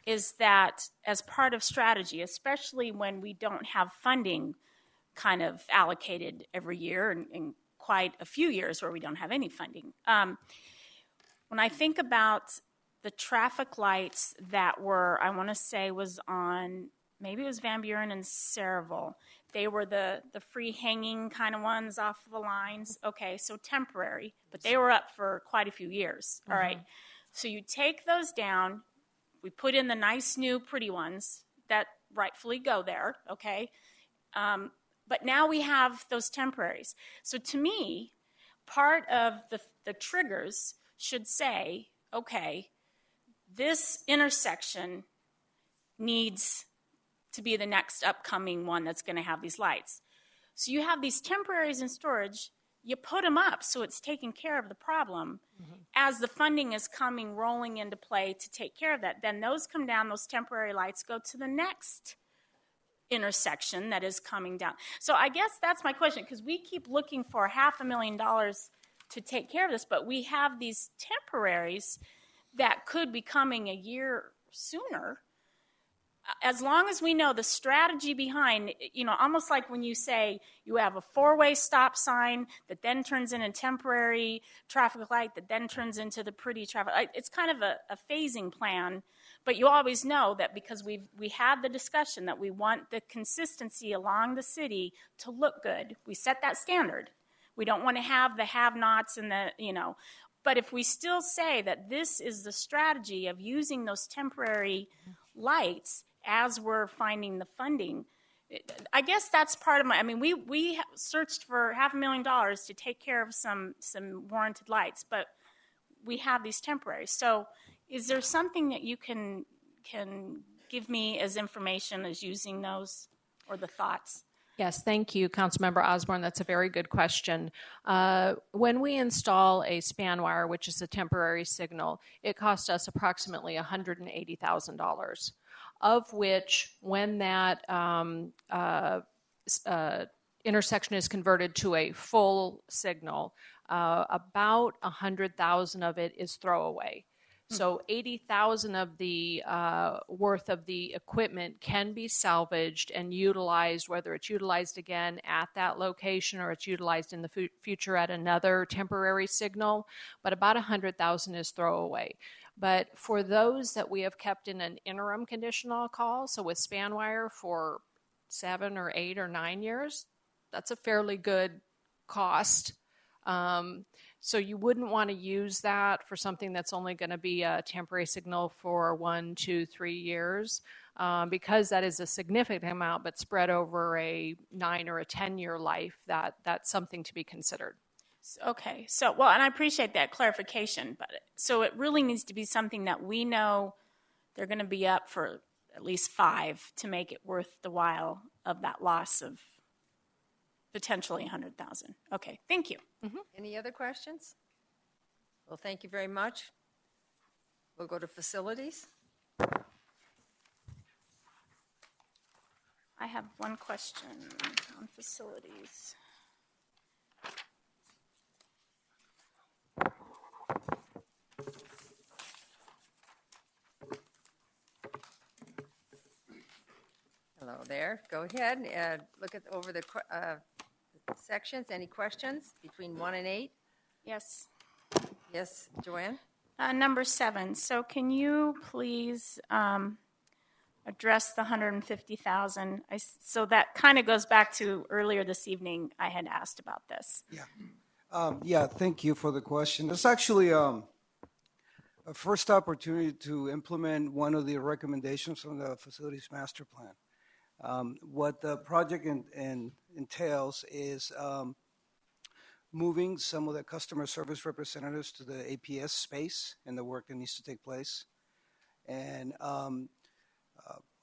is that as part of strategy, especially when we don't have funding kind of allocated every year and quite a few years where we don't have any funding. When I think about the traffic lights that were, I want to say was on, maybe it was Van Buren and Saraville. They were the free hanging kind of ones off of the lines. Okay, so temporary, but they were up for quite a few years. All right. So you take those down. We put in the nice new pretty ones that rightfully go there, okay? But now we have those temporaries. So to me, part of the triggers should say, okay, this intersection needs to be the next upcoming one that's going to have these lights. So you have these temporaries in storage. You put them up so it's taking care of the problem. As the funding is rolling into play to take care of that, then those come down, those temporary lights go to the next intersection that is coming down. So I guess that's my question, because we keep looking for $500,000 to take care of this, but we have these temporaries that could be coming a year sooner. As long as we know the strategy behind, almost like when you say you have a four-way stop sign that then turns into a temporary traffic light that then turns into the pretty traffic light. It's kind of a phasing plan, but you always know that because we had the discussion that we want the consistency along the city to look good. We set that standard. We don't want to have the have-nots and but if we still say that this is the strategy of using those temporary lights as we're finding the funding, I guess that's part of we searched for $500,000 to take care of some warranted lights, but we have these temporaries. So is there something that you can give me as information as using those or the thoughts? Yes, thank you, Councilmember Osborne. That's a very good question. When we install a span wire, which is a temporary signal, it costs us approximately $180,000, of which when that intersection is converted to a full signal, about $100,000 of it is throwaway. So $80,000 of the worth of the equipment can be salvaged and utilized, whether it's utilized again at that location or it's utilized in the future at another temporary signal. But about $100,000 is throwaway. But for those that we have kept in an interim conditional call, so with span wire for 7 or 8 or 9 years, that's a fairly good cost. So you wouldn't want to use that for something that's only going to be a temporary signal for 1, 2, 3 years, because that is a significant amount, but spread over a 9 or a 10-year life, that's something to be considered. Okay, and I appreciate that clarification, but so it really needs to be something that we know they're going to be up for at least 5 to make it worth the while of that loss of potentially $100,000. Okay, thank you. Any other questions? Well, thank you very much. We'll go to facilities. I have one question on facilities. Hello there. Go ahead and look over the sections. Any questions between 1 and 8? Yes. Yes, Joanne? Number 7. So can you please address the $150,000? So that kind of goes back to earlier this evening I had asked about this. Yeah, thank you for the question. It's actually a first opportunity to implement one of the recommendations from the facilities master plan. What the project entails is moving some of the customer service representatives to the APS space and the work that needs to take place. And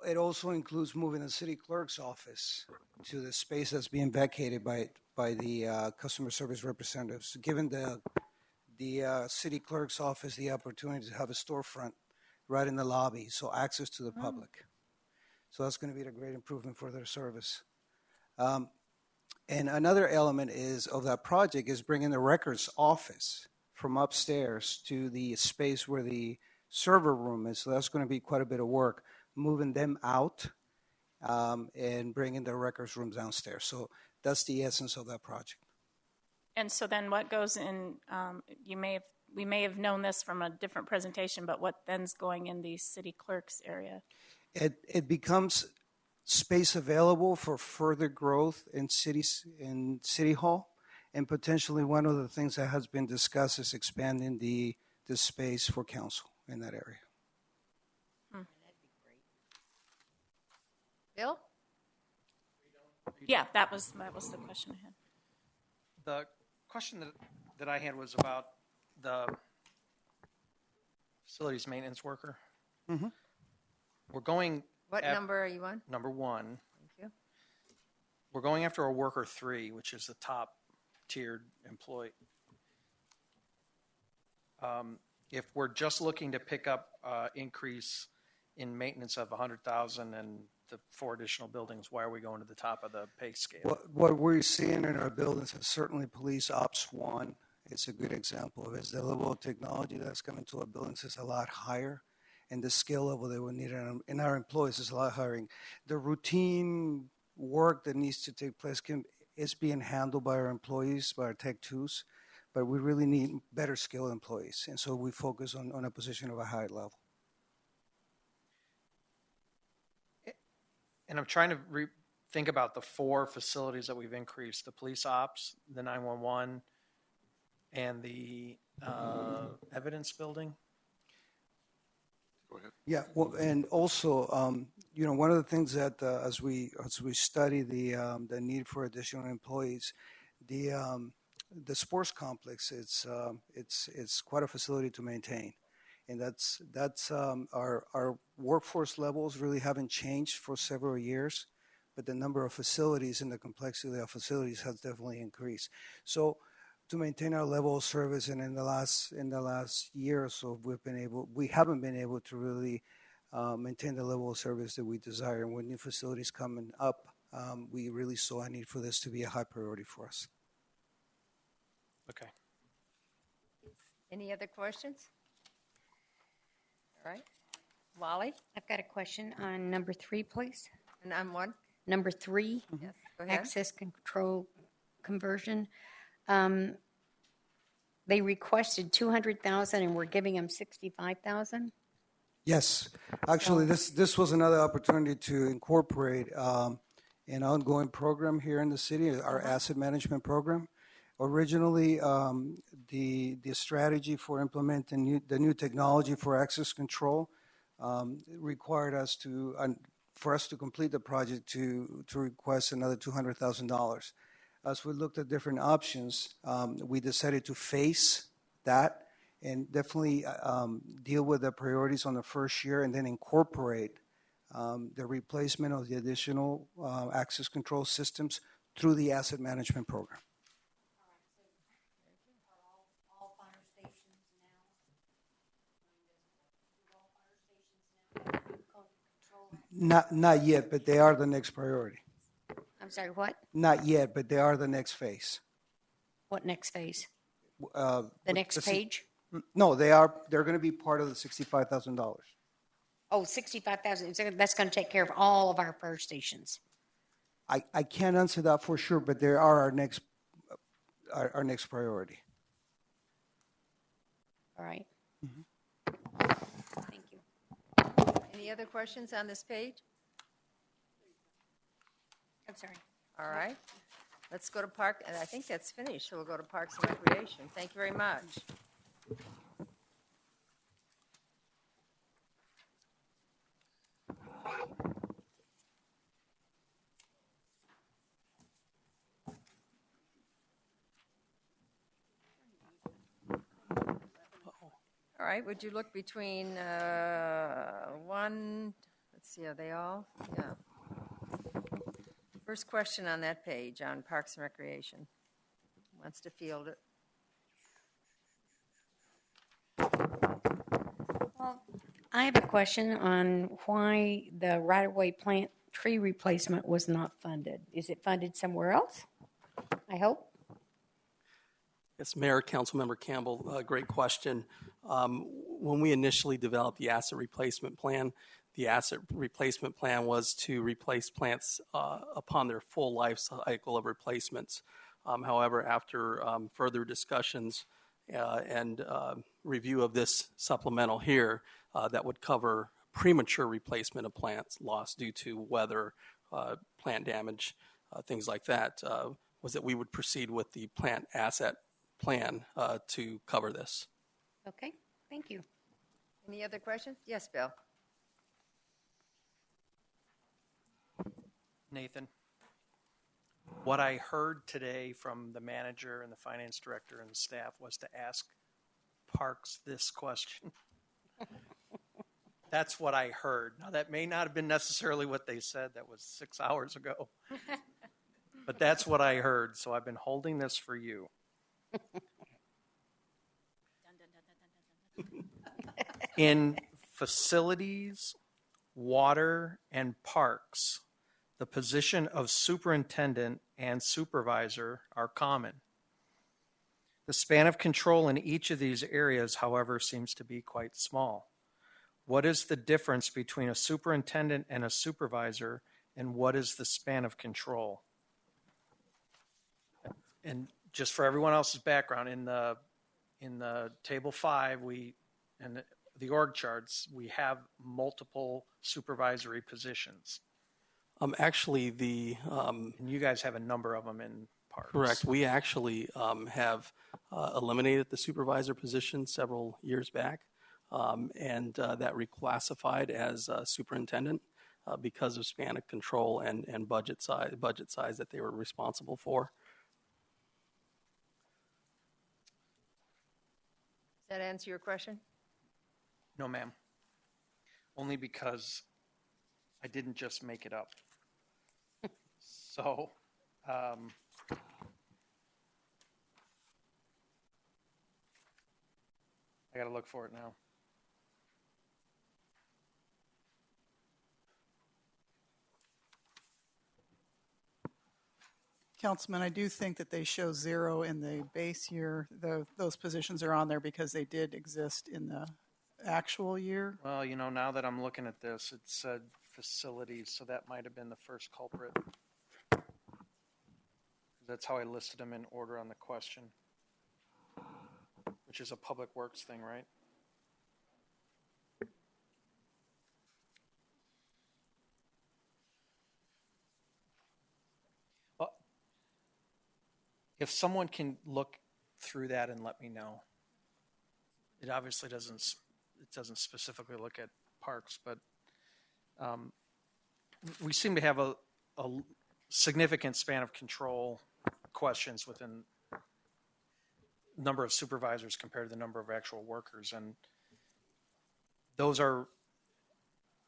it also includes moving the city clerk's office to the space that's being vacated by the customer service representatives, giving the city clerk's office the opportunity to have a storefront right in the lobby, so access to the public. So that's going to be a great improvement for their service. And another element of that project is bringing the records office from upstairs to the space where the server room is. So that's going to be quite a bit of work, moving them out and bringing the records rooms downstairs. So that's the essence of that project. And so then what goes in, we may have known this from a different presentation, but what then's going in the city clerk's area? It becomes space available for further growth in City Hall, and potentially one of the things that has been discussed is expanding the space for council in that area. That'd be great. Bill? Yeah, that was the question I had. The question that I had was about the facilities maintenance worker. Mm-hmm. We're going. What number are you on? Number 1. Thank you. We're going after a worker 3, which is the top tiered employee. If we're just looking to pick up increase in maintenance of 100,000 and the 4 additional buildings, why are we going to the top of the pay scale? What we're seeing in our buildings is certainly police ops 1. It's a good example of it. The level of technology that's coming to our buildings is a lot higher, and the skill level that we need in our employees is a lot higher. The routine work that needs to take place is being handled by our employees, by our Tech 2s, but we really need better skilled employees, and so we focus on a position of a high level. And I'm trying to think about the 4 facilities that we've increased: the police ops, the 911, and the evidence building. Go ahead. Yeah, well, and also, one of the things that as we study the need for additional employees, the sports complex, it's quite a facility to maintain, and that's our workforce levels really haven't changed for several years, but the number of facilities and the complexity of facilities has definitely increased. So, to maintain our level of service, and in the last year or so, we haven't been able to really maintain the level of service that we desire. And with new facilities coming up, we really saw a need for this to be a high priority for us. Okay. Any other questions? All right. Wally? I've got a question on number 3, please. And I'm 1? Number 3, Yes, go ahead. access control conversion. They requested 200,000 and we're giving them 65,000. Yes, actually, this was another opportunity to incorporate an ongoing program here in the city, our asset management program. Originally, the strategy for implementing the new technology for access control required us for us to complete the project to request another $200,000. As we looked at different options, we decided to face that and definitely deal with the priorities on the first year, and then incorporate the replacement of the additional access control systems through the asset management program. Not yet, but they are the next priority. I'm sorry, what? Not yet, but they are the next phase. What next phase? The next page? No, they're going to be part of the $65,000. Oh, 65,000. That's going to take care of all of our fire stations. I can't answer that for sure, but they are our next priority. All right. Mm-hmm. Thank you. Any other questions on this page? I'm sorry. All right. Let's go to Park, and I think that's finished. So we'll go to Parks and Recreation. Thank you very much. right, would you look between one, let's see, are they all? Yeah. First question on that page on Parks and Recreation. Who wants to field it? Well, I have a question on why the right-of-way plant tree replacement was not funded. Is it funded somewhere else? I hope. Yes, Mayor, Councilmember Campbell, great question. When we initially developed the asset replacement plan was to replace plants upon their full life cycle of replacements. However, after further discussions and review of this supplemental here, that would cover premature replacement of plants lost due to weather, plant damage, things like that, was that we would proceed with the plant asset plan to cover this. Okay, thank you. Any other questions? Yes, Bill. Nathan, what I heard today from the manager and the finance director and the staff was to ask Parks this question. That's what I heard. Now, that may not have been necessarily what they said. That was 6 hours ago. But that's what I heard, so I've been holding this for you. In facilities, water, and parks, the position of superintendent and supervisor are common. The span of control in each of these areas, however, seems to be quite small. What is the difference between a superintendent and a supervisor, and what is the span of control? And just for everyone else's background, in the table 5, and the org charts, we have multiple supervisory positions. Actually, and you guys have a number of them in parks. Correct. We actually have eliminated the supervisor position several years back, and that reclassified as superintendent because of span of control and budget size that they were responsible for. Does that answer your question? No, ma'am. Only because I didn't just make it up. So, I got to look for it now. Councilman, I do think that they show 0 in the base year. Those positions are on there because they did exist in the actual year. Well, now that I'm looking at this, it said facilities, so that might have been the first culprit. That's how I listed them in order on the question, which is a public works thing, right? Well, if someone can look through that and let me know. It obviously doesn't specifically look at parks, but we seem to have a significant span of control questions within the number of supervisors compared to the number of actual workers. And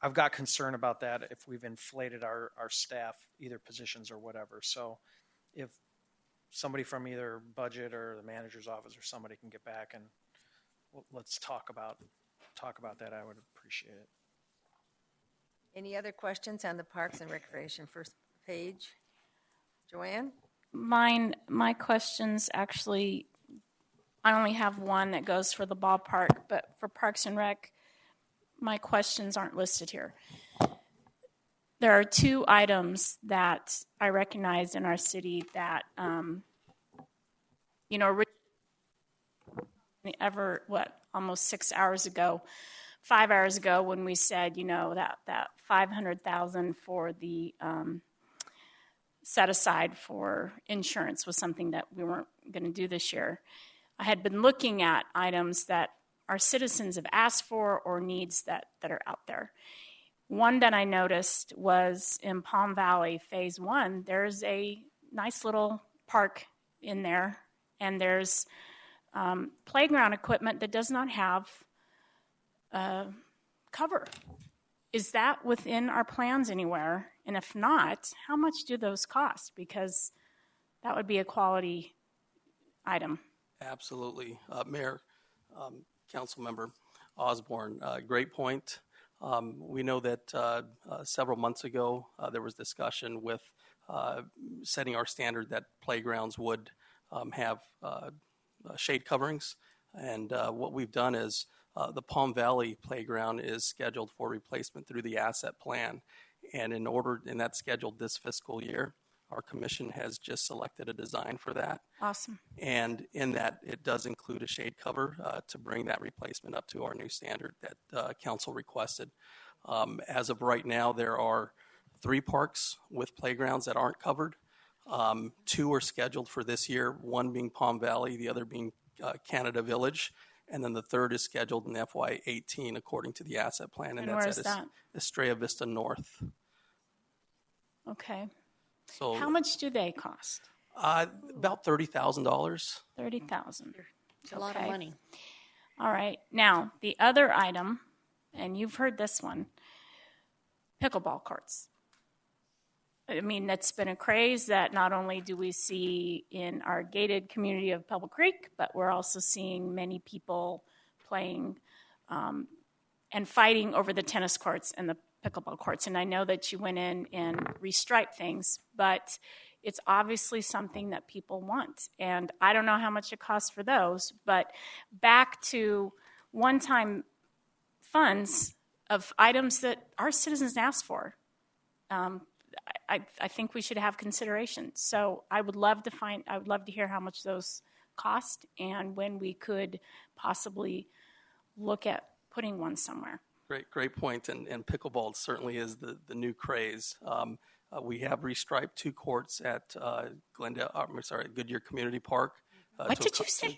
I've got concern about that if we've inflated our staff, either positions or whatever. So if somebody from either budget or the manager's office or somebody can get back and let's talk about that, I would appreciate it. Any other questions on the Parks and Recreation first page? Joanne? My questions actually, I only have one that goes for the ballpark, but for Parks and Rec, my questions aren't listed here. There are 2 items that I recognize in our city that, almost 6 hours ago, 5 hours ago, when we said, that $500,000 for the set aside for insurance was something that we weren't going to do this year. I had been looking at items that our citizens have asked for or needs that are out there. One that I noticed was in Palm Valley, Phase 1, there's a nice little park in there, and there's playground equipment that does not have cover? Is that within our plans anywhere? And if not, how much do those cost? Because that would be a quality item. Absolutely. Mayor, Council Member Osborne, great point. We know that several months ago there was discussion with setting our standard that playgrounds would have shade coverings. And what we've done is the Palm Valley playground is scheduled for replacement through the asset plan. And that's scheduled this fiscal year. Our commission has just selected a design for that. Awesome. And in that, it does include a shade cover to bring that replacement up to our new standard that council requested. As of right now, there are 3 parks with playgrounds that aren't covered. 2 are scheduled for this year, one being Palm Valley, the other being Canada Village. And then the third is scheduled in FY18 according to the asset plan. And where is that? Estrella Vista North. Okay. So how much do they cost? About $30,000. $30,000. It's a lot of money. All right. Now, the other item, and you've heard this one, pickleball courts. I mean, that's been a craze that not only do we see in our gated community of Pebble Creek, but we're also seeing many people playing and fighting over the tennis courts and the pickleball courts. And I know that you went in and restriped things, but it's obviously something that people want. And I don't know how much it costs for those, but back to one-time funds of items that our citizens ask for. I think we should have consideration. So I would love to hear how much those cost and when we could possibly look at putting one somewhere. Great point. And pickleball certainly is the new craze. We have restriped 2 courts at Goodyear Community Park. What did you say?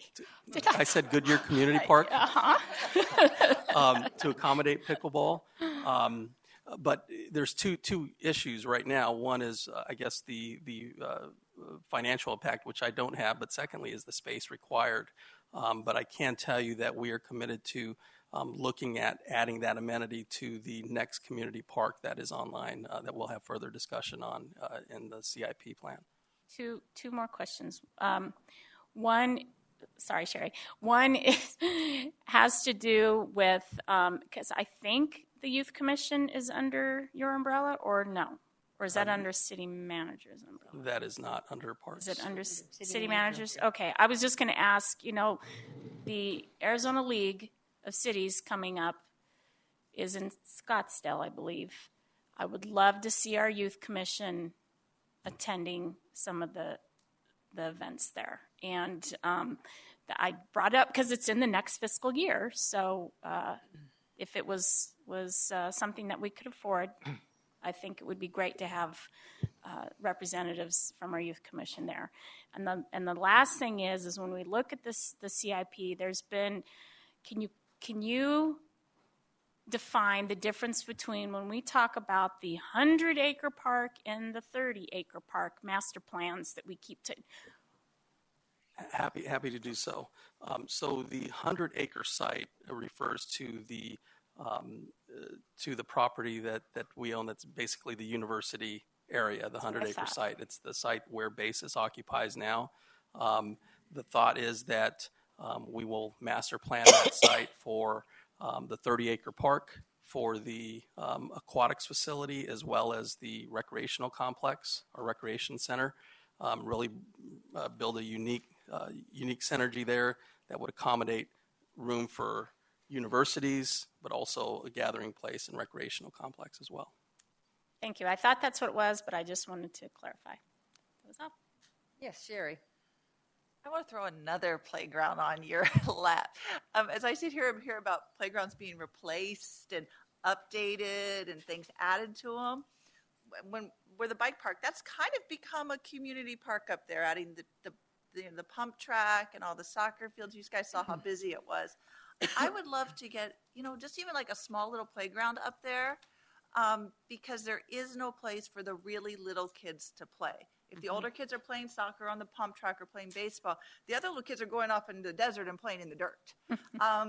I said Goodyear Community Park to accommodate pickleball. But there's two issues right now. One is, I guess, the financial impact, which I don't have, but secondly is the space required. But I can tell you that we are committed to looking at adding that amenity to the next community park that is online that we'll have further discussion on in the CIP plan. Two more questions. One, sorry, Sherry. One has to do with, because I think the Youth Commission is under your umbrella, or no? Or is that under city manager's umbrella? That is not under parks. Is it under city managers? Okay. I was just going to ask, the Arizona League of Cities coming up is in Scottsdale, I believe. I would love to see our Youth Commission attending some of the events there. And I brought it up because it's in the next fiscal year. So if it was something that we could afford, I think it would be great to have representatives from our Youth Commission there. And the last thing is when we look at the CIP, there's been, can you define the difference between when we talk about the 100-acre park and the 30-acre park master plans that we keep Happy to do so. So the 100-acre site refers to the property that we own. That's basically the university area, the 100-acre site. It's the site where Basis occupies now. The thought is that we will master plan that site for the 30-acre park, for the aquatics facility, as well as the recreational complex or recreation center. Really build a unique synergy there that would accommodate room for universities, but also a gathering place and recreational complex as well. Thank you. I thought that's what it was, but I just wanted to clarify. What's up? Yes, Sherry. I want to throw another playground on your lap. As I sit here and hear about playgrounds being replaced and updated and things added to them, where the bike park, that's kind of become a community park up there, adding the pump track and all the soccer fields. You guys saw how busy it was. I would love to get, just even like a small little playground up there, because there is no place for the really little kids to play. If the older kids are playing soccer on the pump track or playing baseball, the other little kids are going off in the desert and playing in the dirt.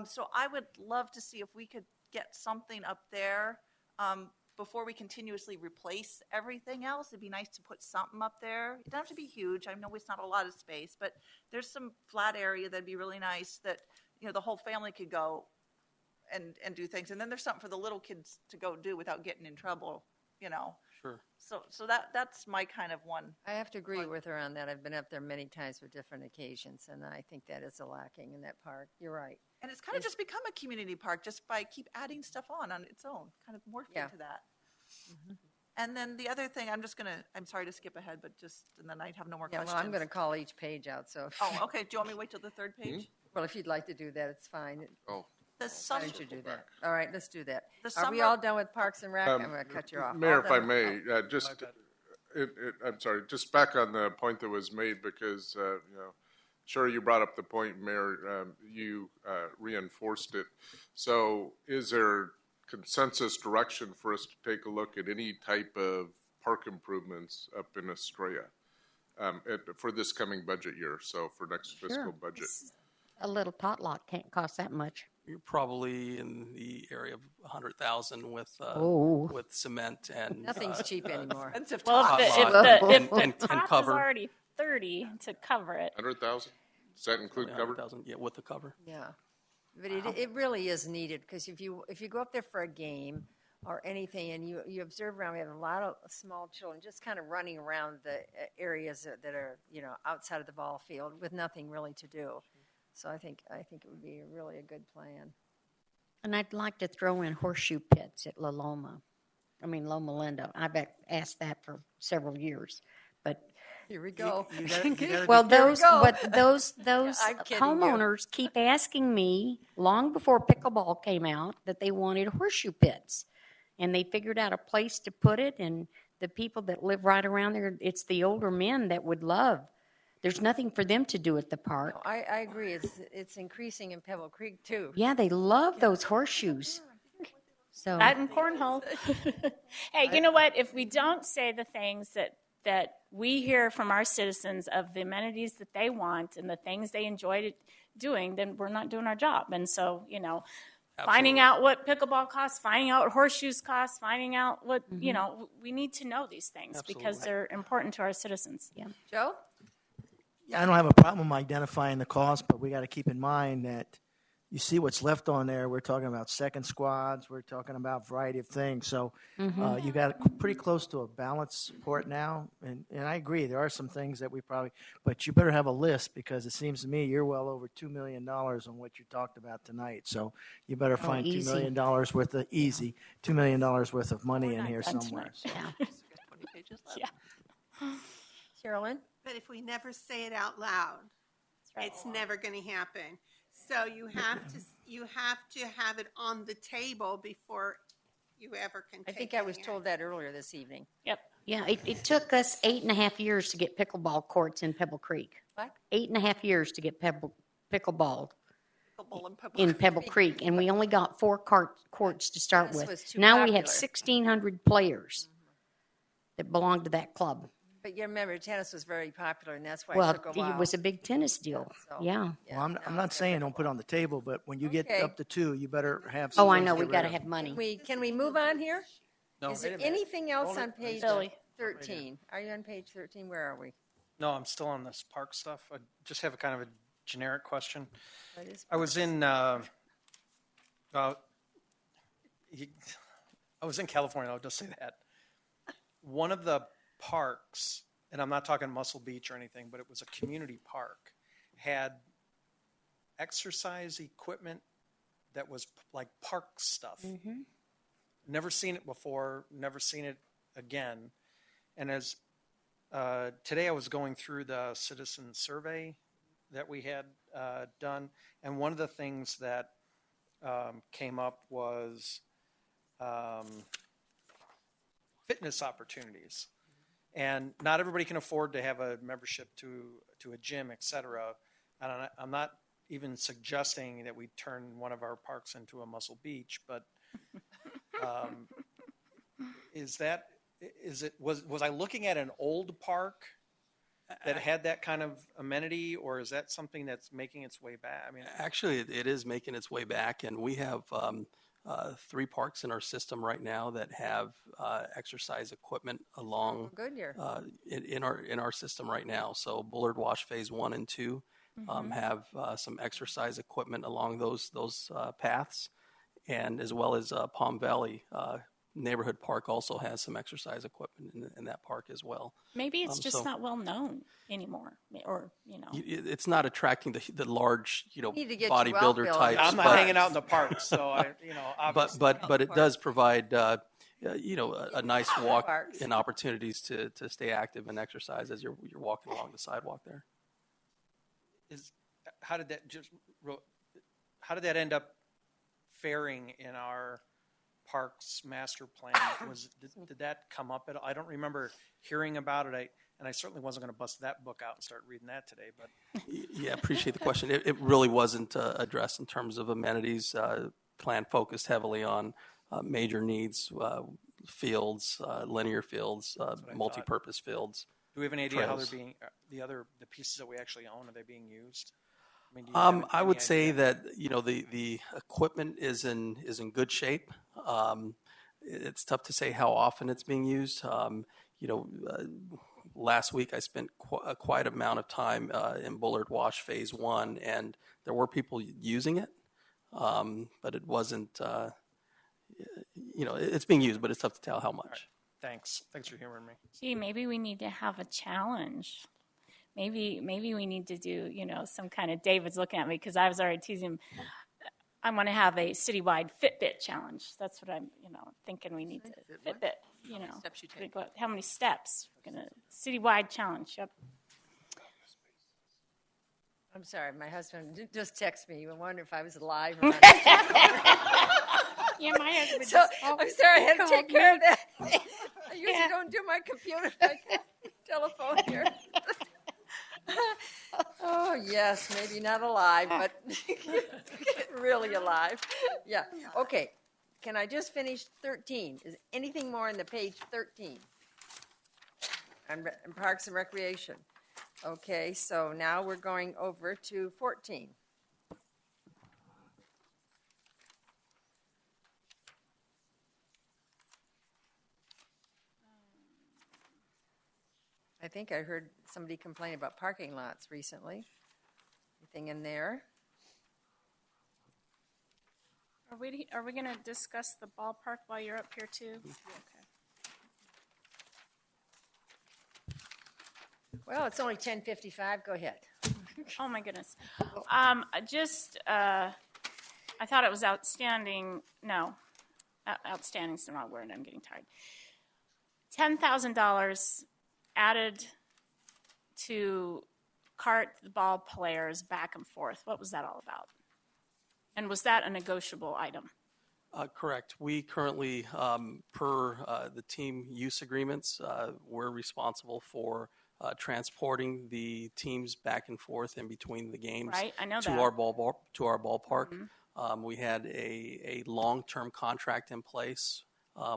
So I would love to see if we could get something up there before we continuously replace everything else. It'd be nice to put something up there. It doesn't have to be huge. I know it's not a lot of space, but there's some flat area that'd be really nice that, you know, the whole family could go and do things. And then there's something for the little kids to go do without getting in trouble, you know. Sure. So that's my kind of one. I have to agree with her on that. I've been up there many times for different occasions, and I think that is a lacking in that park. You're right. And it's kind of just become a community park just by keep adding stuff on its own, kind of morph into that. Mm-hmm. And then the other thing, I'm sorry to skip ahead, but and then I'd have no more questions. Well, I'm going to call each page out. So. Oh, okay. Do you want me to wait till the third page? Well, if you'd like to do that, it's fine. Oh. Why don't you do that? All right, let's do that. The Are we all done with Parks and Rec? I'm going to cut you off. Mayor, if I may, I'm sorry, just back on the point that was made, because, you know, sure, you brought up the point, Mayor, you reinforced it. So is there consensus direction for us to take a look at any type of park improvements up in Estrella for this coming budget year, so for next fiscal budget? A little potluck can't cost that much. You're probably in the area of 100,000 with cement and nothing's cheap anymore. Well, if the top is already 30 to cover it. 100,000? Does that include cover? 100,000, yeah, with the cover. Yeah, but it really is needed, because if you go up there for a game or anything and you observe around, we have a lot of small children just kind of running around the areas that are, you know, outside of the ball field with nothing really to do. So I think it would be really a good plan. And I'd like to throw in horseshoe pits at Loma Linda. I've asked that for several years, but here we go. Those homeowners keep asking me long before pickleball came out that they wanted horseshoe pits, and they figured out a place to put it. And the people that live right around there, it's the older men that would love. There's nothing for them to do at the park. No, I agree. It's increasing in Pebble Creek too. Yeah, they love those horseshoes. So That and cornhole. Hey, you know what? If we don't say the things that we hear from our citizens of the amenities that they want and the things they enjoy doing, then we're not doing our job. And so, you know, finding out what pickleball costs, finding out what horseshoes cost, finding out what, you know, we need to know these things because they're important to our citizens. Yeah. Joe? Yeah, I don't have a problem identifying the cost, but we got to keep in mind that you see what's left on there. We're talking about second squads. We're talking about a variety of things. So you got pretty close to a balanced support now. And I agree, there are some things that we probably, but you better have a list, because it seems to me you're well over $2 million on what you talked about tonight. So you better find $2 million worth of $2 million worth of money in here somewhere. So. Yeah. 20 pages left. Yeah. Carolyn? But if we never say it out loud, it's never going to happen. So you have to have it on the table before you ever can. I think I was told that earlier this evening. Yep. Yeah, it took us 8.5 years to get pickleball courts in Pebble Creek. What? 8.5 years to get pickleball in Pebble Creek, and we only got 4 courts to start Tennis with. was too Now we have popular. 1,600 players that belong to that club. But you remember, tennis was very popular, and that's why Well, it took a while. it was a big tennis deal. So, Yeah. Well, I'm not saying don't put it on the table, but when you get up to 2, you better have Oh, some I things know. to We get got to rid of. have money. Can we move on here? No. Is there anything else on page Billy. 13? Are you on page 13? Where are we? No, I'm still on this park stuff. I just have a kind of a generic question. What is I was in California. I'll just say that. One of the parks, and I'm not talking Muscle Beach or anything, but it was a community park, had exercise equipment that was like park stuff. Mm-hmm. Never seen it before, never seen it again. And as today I was going through the citizen survey that we had done, and one of the things that came up was fitness opportunities. And not everybody can afford to have a membership to a gym, et cetera. And I'm not even suggesting that we turn one of our parks into a Muscle Beach, but was I looking at an old park that had that kind of amenity, or is that something that's making its way back? I mean, Actually, it is making its way back, and we have 3 parks in our system right now that have exercise equipment along Goodyear. in our system right now. So Bullard Wash Phase 1 and 2 have some exercise equipment along those paths, and as well as Palm Valley Neighborhood Park also has some exercise equipment in that park as well. Maybe it's just So not well known anymore, or it's not attracting the large need to get you out, bodybuilder Bill. types. I'm not hanging out in the park, so obviously. But it does provide a nice walk and opportunities to stay active and exercise as you're walking along the sidewalk there. How did that end up faring in our parks master plan? Did that come up at all? I don't remember hearing about it. I certainly wasn't going to bust that book out and start reading that today. But yeah, appreciate the question. It really wasn't addressed in terms of amenities. Plan focused heavily on major needs, fields, linear fields, multi-purpose fields. Do we have any idea trails. how they're being the pieces that we actually own, are they being used? I mean, I would say that the equipment is in good shape. It's tough to say how often it's being used. Last week I spent quite amount of time in Bullard Wash Phase 1, and there were people using it, but it wasn't. It's being used, but it's tough to tell how much. Right. Thanks for hearing me. gee, maybe we need to have a challenge. Maybe we need to do, some kind of, David's looking at me because I was already teasing him. I want to have a citywide Fitbit challenge. That's what I'm, thinking we need to, Fitbit, Steps you take. think about how many steps. Gonna citywide challenge, yep. I'm sorry, my husband just texted me. You wonder if I was alive or not. Yeah, my husband So, I'm sorry, I had to take care of that. I usually Yeah. don't do my computer, my telephone here. Oh, yes, maybe not alive, but really alive. Yeah, okay. Can I just finish 13? Is anything more in the page 13? On Parks and Recreation. Okay, so now we're going over to 14. I think I heard somebody complain about parking lots recently. Anything in there? Are we going to discuss the ballpark while you're up here too? Okay. Well, it's only 10:55. Go ahead. Oh my goodness. I thought it was outstanding. No, outstanding's the wrong word. I'm getting tired. $10,000 added to cart the ball players back and forth. What was that all about? And was that a negotiable item? Correct. We currently, per the team use agreements, we're responsible for transporting the teams back and forth in between the games. Right, I know to that. our ballpark. Mm-hmm. We had a long-term contract in place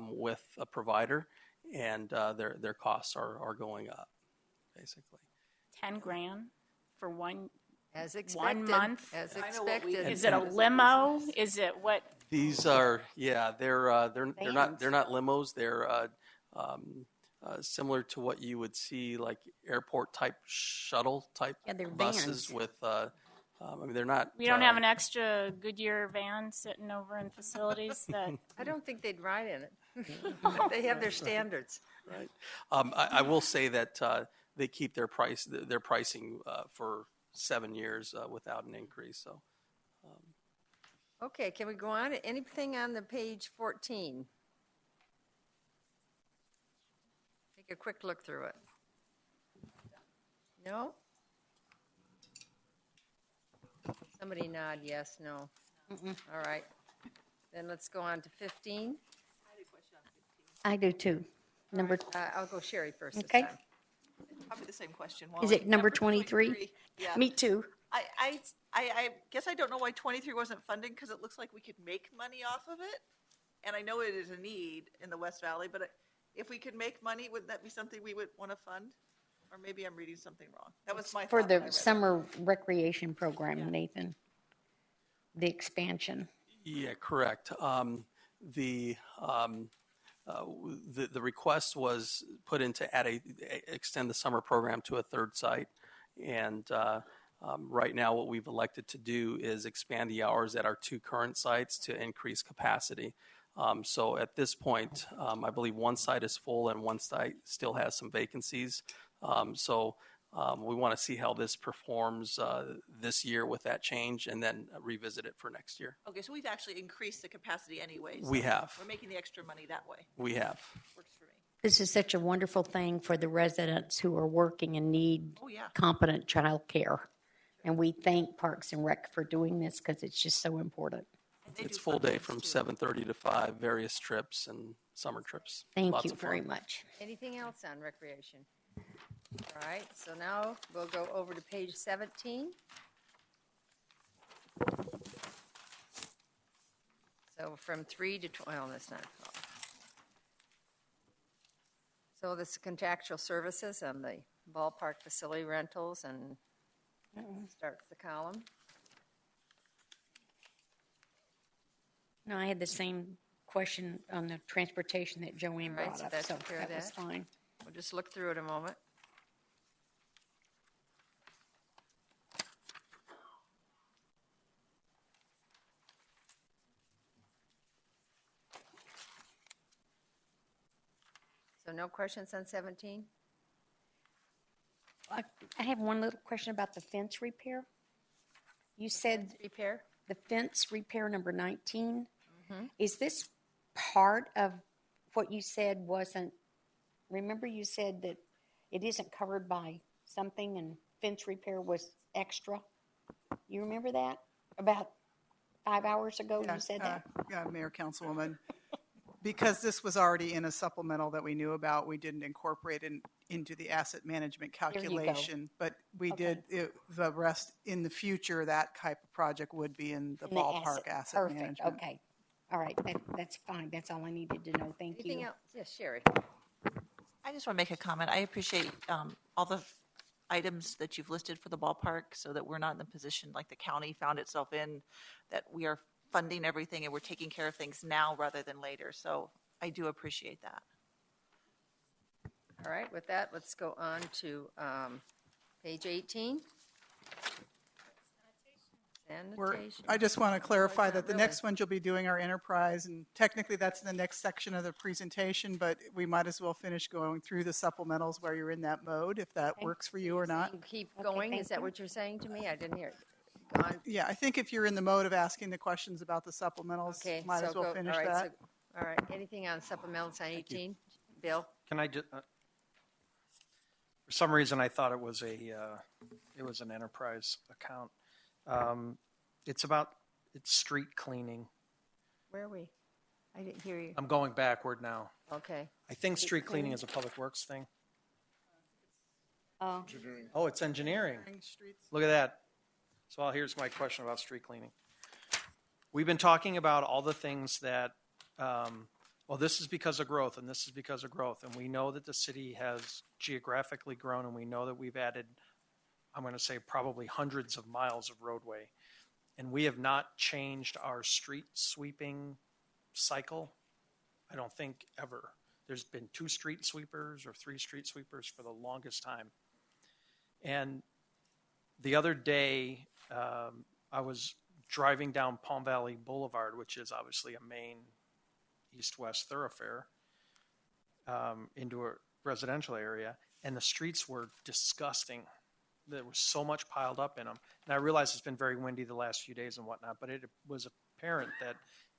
with a provider, and their costs are going up, basically. $10,000 for one. As expected. 1 month. As expected. Is it a limo? Is it what? These are they're not limos. They're similar to what you would see like airport type shuttle type buses vans. with. They're not. We don't have an extra Goodyear van sitting over in facilities that. I don't think they'd ride in it. They have their standards. Right. I will say that they keep their pricing for 7 years without an increase. So. Okay, can we go on? Anything on the page 14? Take a quick look through it. No? Somebody nod yes, no. All right. Then let's go on to 15. I do too. Number. I'll go Sherry first. Okay. This time. Probably the same question. Is it number 23? Yeah. Me too. I guess I don't know why 23 wasn't funded because it looks like we could make money off of it. And I know it is a need in the West Valley, but if we could make money, wouldn't that be something we would want to fund? Or maybe I'm reading something wrong. That was my For thought when I the read it. summer recreation program, Nathan, the expansion. Yeah, correct. The request was put in to extend the summer program to a third site, and right now what we've elected to do is expand the hours at our two current sites to increase capacity. So at this point, I believe one site is full and one site still has some vacancies. We want to see how this performs this year with that change, and then revisit it for next year. Okay, so we've actually increased the capacity anyway. So We have. We're making the extra money that way. We have. Works for me. This is such a wonderful thing for the residents who are working and need Oh, yeah. competent child care. And we thank Parks and Rec for doing this because it's just so important. It's full day from 7:30 to 5, various trips and summer trips. Thank Lots you of fun. very much. Anything else on recreation? All right, so now we'll go over to page 17. So from 3 to 12, well, that's not 12. So this is contractual services on the ballpark facility rentals, and starts the column. No, I had the same question on the transportation that Joanne All right, brought so up, that so took care of that was that. fine. We'll just look through it a moment. So no questions on 17? I have one little question about the fence repair. You said repair? The fence repair number 19. Mhm. Is this part of what you said wasn't, remember you said that it isn't covered by something and fence repair was extra? You remember that? About 5 hours ago you said that? Yeah, Mayor, Councilwoman. Because this was already in a supplemental that we knew about, we didn't incorporate it into the asset management There you go. calculation. But we Okay. did, the rest in the future, that type of project would be in the ballpark asset Perfect. management. Okay. All right. That's fine. That's all I needed to know. Thank Anything you. else? Yes, Sherry. I just want to make a comment. I appreciate all the items that you've listed for the ballpark so that we're not in the position like the county found itself in, that we are funding everything and we're taking care of things now rather than later. So I do appreciate that. All right, with that, let's go on to page 18. Sanitation. I just want to clarify not that the really. next one you'll be doing our enterprise, and technically that's in the next section of the presentation, but we might as well finish going through the supplementals while you're in that mode, if that works for you or not. Keep Okay, going, thank is that you. what you're saying to me? I didn't hear it. Gone. Yeah, I think if you're in the mode of asking the questions about the supplementals, Okay, might so as well go, finish all right, that. all right, anything on supplementals on 18? Bill? Can I just, for some reason, I thought it was an enterprise account. It's street cleaning. Where are we? I didn't hear you. I'm going backward now. Okay. I think street cleaning is a public works thing. Oh. Oh, it's engineering. Look at that. So here's my question about street cleaning. We've been talking about all the things that, well, this is because of growth, and this is because of growth. And we know that the city has geographically grown, and we know that we've added, I'm going to say, probably hundreds of miles of roadway. And we have not changed our street sweeping cycle, I don't think, ever. There's been 2 street sweepers or 3 street sweepers for the longest time. And the other day, I was driving down Palm Valley Boulevard, which is obviously a main east-west thoroughfare, into a residential area, and the streets were disgusting. There was so much piled up in them. And I realize it's been very windy the last few days and whatnot, but it was apparent that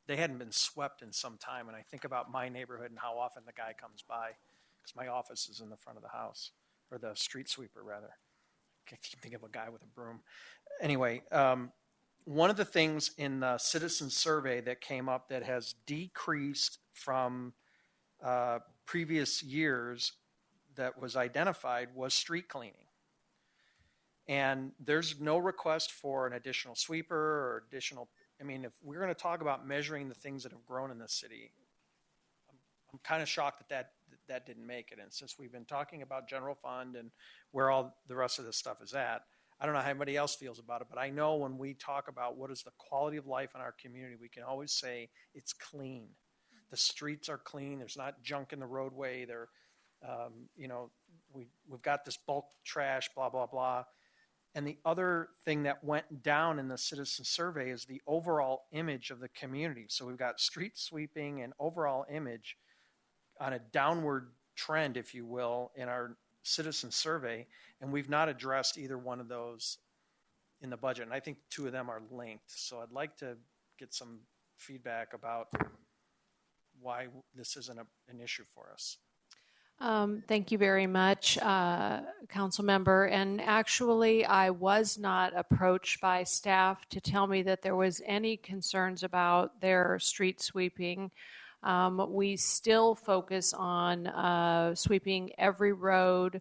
they hadn't been swept in some time. And I think about my neighborhood and how often the guy comes by, because my office is in the front of the house, or the street sweeper, rather. I can't think of a guy with a broom. Anyway, one of the things in the citizen survey that came up that has decreased from previous years that was identified was street cleaning. And there's no request for an additional sweeper or additional, I mean, if we're going to talk about measuring the things that have grown in this city, I'm kind of shocked that that didn't make it. And since we've been talking about general fund and where all the rest of this stuff is at, I don't know how anybody else feels about it, but I know when we talk about what is the quality of life in our community, we can always say it's clean. The streets are clean. There's not junk in the roadway. We've got this bulk trash, blah, blah, blah. And the other thing that went down in the citizen survey is the overall image of the community. So we've got street sweeping and overall image on a downward trend, if you will, in our citizen survey, and we've not addressed either one of those in the budget. And I think two of them are linked. So I'd like to get some feedback about why this isn't an issue for us. Thank you very much, Council Member. And actually, I was not approached by staff to tell me that there was any concerns about their street sweeping. We still focus on sweeping every road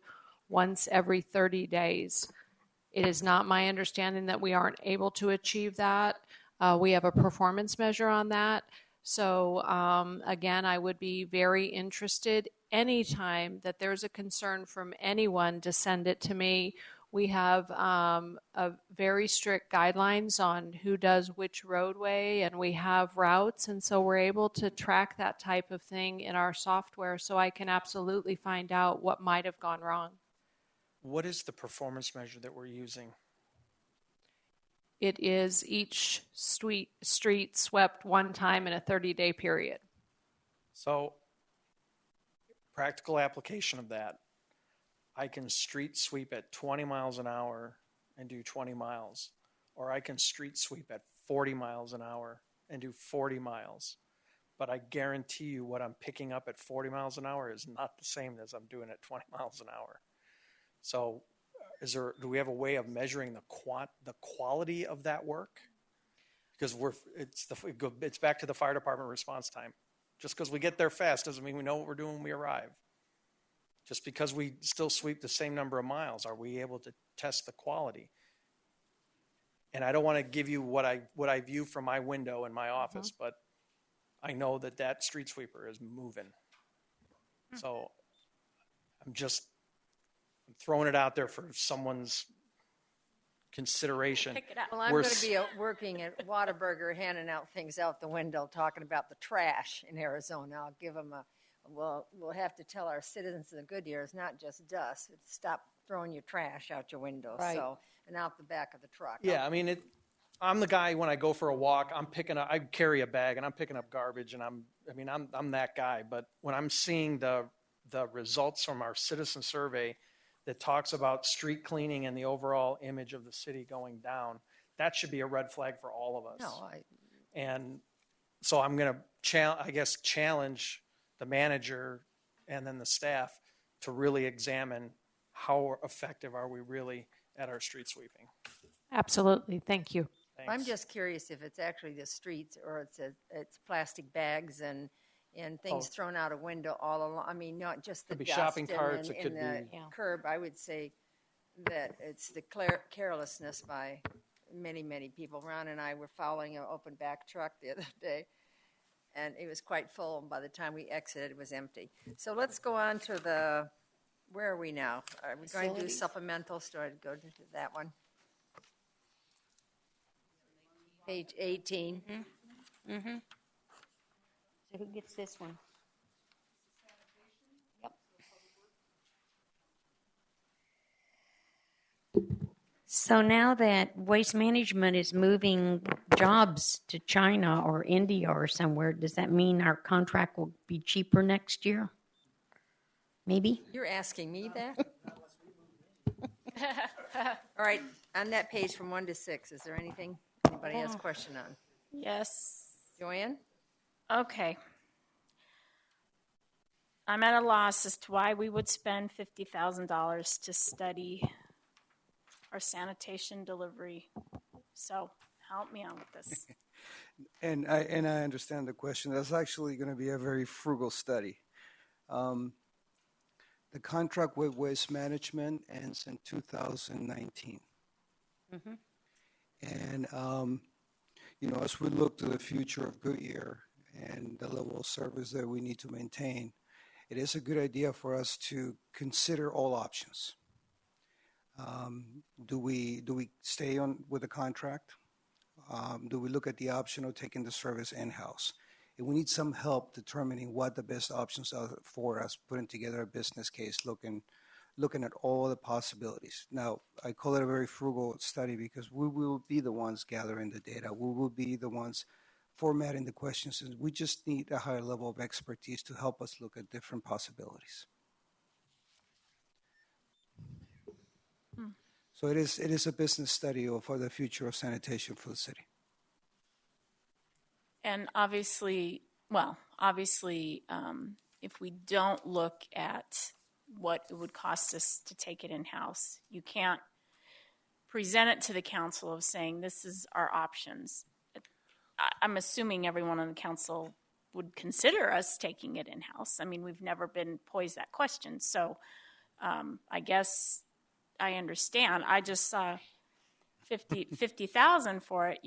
once every 30 days. It is not my understanding that we aren't able to achieve that. We have a performance measure on that. So again, I would be very interested anytime that there's a concern from anyone to send it to me. We have a very strict guidelines on who does which roadway, and we have routes, and so we're able to track that type of thing in our software, so I can absolutely find out what might have gone wrong. What is the performance measure that we're using? It is each street swept one time in a 30-day period. So, practical application of that. I can street sweep at 20 miles an hour and do 20 miles. Or I can street sweep at 40 miles an hour and do 40 miles. But I guarantee you what I'm picking up at 40 miles an hour is not the same as I'm doing at 20 miles an hour. So do we have a way of measuring the quality of that work? Because it's back to the fire department response time. Just because we get there fast doesn't mean we know what we're doing when we arrive. Just because we still sweep the same number of miles, are we able to test the quality? And I don't want to give you what I view from my window in my office, but I know that street sweeper is moving. So I'm throwing it out there for someone's consideration. Pick it up. Well, I'm going to be working at Whataburger, handing out things out the window, talking about the trash in Arizona. I'll give them we'll have to tell our citizens of Goodyear it's not just dust. It's stop throwing your trash out your window, Right. And out the back of the truck. Yeah, I mean, I'm the guy when I go for a walk. I carry a bag and I'm picking up garbage, and I'm that guy. But when I'm seeing the results from our citizen survey that talks about street cleaning and the overall image of the city going down, that should be a red flag for all of us. And so I'm going to challenge the manager and then the staff to really examine how effective are we really at our street sweeping. Absolutely. Thank you. Thanks. I'm just curious if it's actually the streets or it's plastic bags and things thrown out a window all along. I mean, not just the Could be dust shopping carts. It could the be curb. I would say that it's the carelessness by many, many people. Ron and I were following an open back truck the other day, and it was quite full. And by the time we exited, it was empty. So let's go on to where are we now? Are we going to do supplementals? Do I go to that one? Page 18. Mm-hmm. So who gets this one? Yep. So now that Waste Management is moving jobs to China or India or somewhere, does that mean our contract will be cheaper next year? Maybe? You're asking me that? All right, on that page from 1 to 6, is there anything anybody has a question on? Yes. Joanne? Okay. I'm at a loss as to why we would spend $50,000 to study our sanitation delivery. So help me out with this. And I understand the question. That's actually going to be a very frugal study. The contract with Waste Management ends in 2019. Mm-hmm. And, as we look to the future of Goodyear and the level of service that we need to maintain, it is a good idea for us to consider all options. Do we stay on with the contract? Do we look at the option of taking the service in-house? And we need some help determining what the best options are for us, putting together a business case, looking at all the possibilities. Now, I call it a very frugal study because we will be the ones gathering the data. We will be the ones formatting the questions, and we just need a higher level of expertise to help us look at different possibilities. So it is a business study for the future of sanitation for the city. And obviously, if we don't look at what it would cost us to take it in-house, you can't present it to the council of saying, this is our options. I'm assuming everyone on the council would consider us taking it in-house. I mean, we've never been posed that question. So I guess I understand. I just saw 50,000 for it.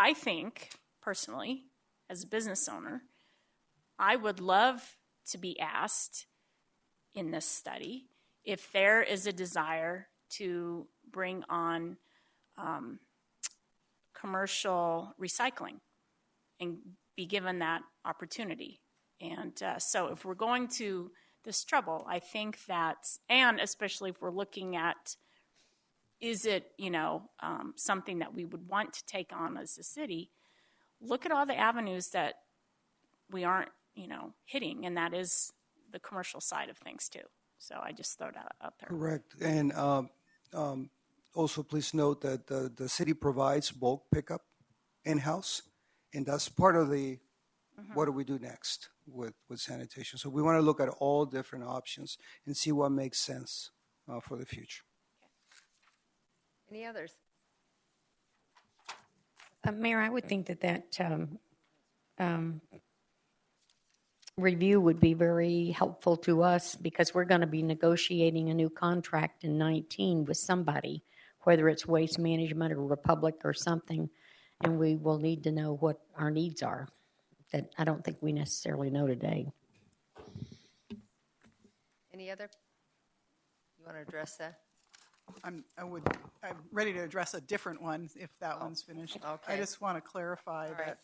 I think, personally, as a business owner, I would love to be asked in this study if there is a desire to bring on commercial recycling and be given that opportunity. And so if we're going to this trouble, I think that, and especially if we're looking at, is it, something that we would want to take on as a city, look at all the avenues that we aren't, hitting, and that is the commercial side of things too. So I just throw that out there. Correct. And also please note that the city provides bulk pickup in-house, and that's part of the what do we do next with sanitation. So we want to look at all different options and see what makes sense for the future. Any others? Mayor, I would think that review would be very helpful to us because we're going to be negotiating a new contract in 19 with somebody, whether it's Waste Management or Republic or something, and we will need to know what our needs are that I don't think we necessarily know today. Any other? You want to address that? I'm ready to address a different one if that one's finished. Okay. I just want to clarify that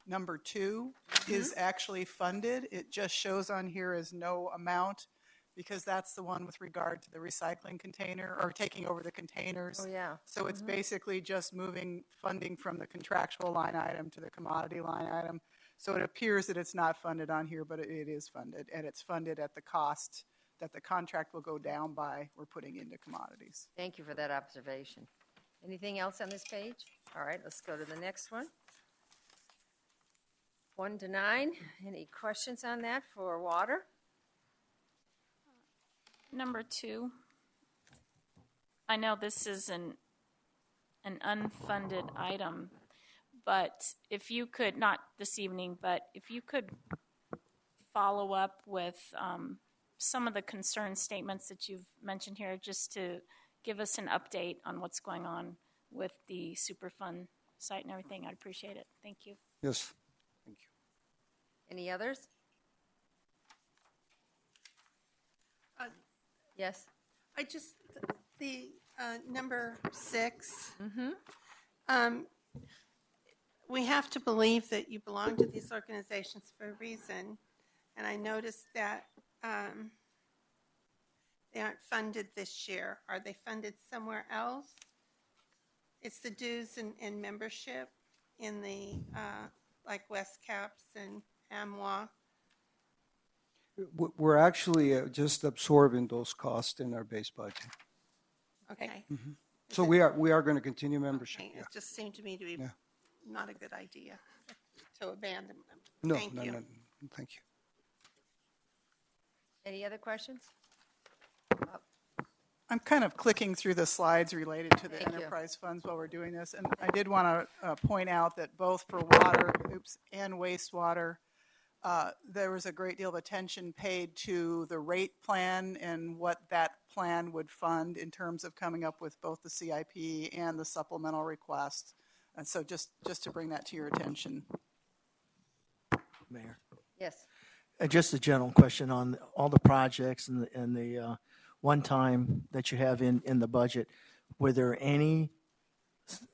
number 2 is actually funded. It just shows on here as no amount because that's the one with regard to the recycling container or taking over the containers. Oh, yeah. So it's basically just moving funding from the contractual line item to the commodity line item. So it appears that it's not funded on here, but it is funded, and it's funded at the cost that the contract will go down by we're putting into commodities. Thank you for that observation. Anything else on this page? All right, let's go to the next one. 1 to 9. Any questions on that for water? Number 2. I know this is an unfunded item, but if you could, not this evening, but if you could follow up with some of the concern statements that you've mentioned here, just to give us an update on what's going on with the Superfund site and everything, I'd appreciate it. Thank you. Yes. Thank you. Any others? Yes. I just, the number 6, we have to believe that you belong to these organizations for a reason. And I noticed that they aren't funded this year. Are they funded somewhere else? It's the dues and membership in the, like West Caps and AMWA. We're actually just absorbing those costs in our base budget. Okay. So we are going to continue membership. Okay. Yeah. It just seemed to me to be not a good idea to abandon them. No, Thank you. no. Thank you. Any other questions? I'm kind of clicking through the slides related to the Thank you. enterprise funds while we're doing this, and I did want to point out that both for water and wastewater, there was a great deal of attention paid to the rate plan and what that plan would fund in terms of coming up with both the CIP and the supplemental request. And so just to bring that to your attention. Mayor. Yes. Just a general question on all the projects and the one time that you have in the budget. Were there any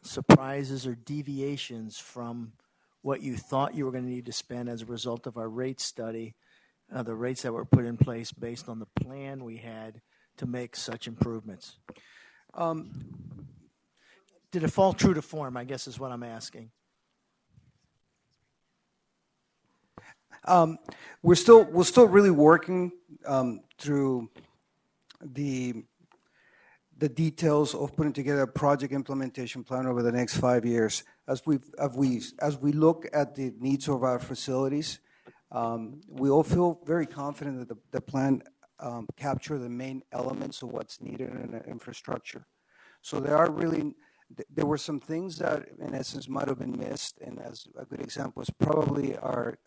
surprises or deviations from what you thought you were going to need to spend as a result of our rate study, the rates that were put in place based on the plan we had to make such improvements? Did it fall true to form, I guess is what I'm asking. We're still really working through the details of putting together a project implementation plan over the next 5 years. As we look at the needs of our facilities, we all feel very confident that the plan capture the main elements of what's needed in the infrastructure. So there were some things that, in essence, might have been missed, and as a good example is probably our,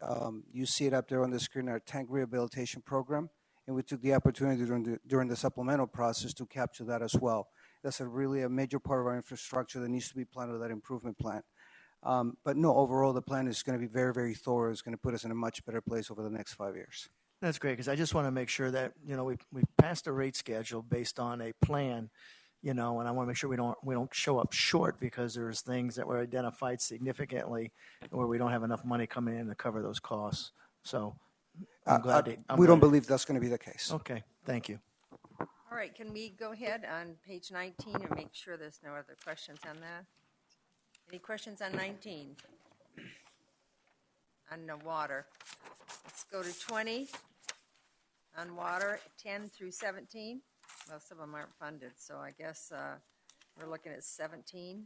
you see it up there on the screen, our tank rehabilitation program, and we took the opportunity during the supplemental process to capture that as well. That's really a major part of our infrastructure that needs to be planned with that improvement plan. But no, overall, the plan is going to be very, very thorough. It's going to put us in a much better place over the next 5 years. That's great, because I just want to make sure that, we passed a rate schedule based on a plan, and I want to make sure we don't show up short because there's things that were identified significantly where we don't have enough money coming in to cover those costs. So I'm glad. We don't believe that's going to be the case. Okay, thank you. All right, can we go ahead on page 19 and make sure there's no other questions on that? Any questions on 19? On the water. Let's go to 20 on water, 10 through 17. Most of them aren't funded, so I guess we're looking at 17.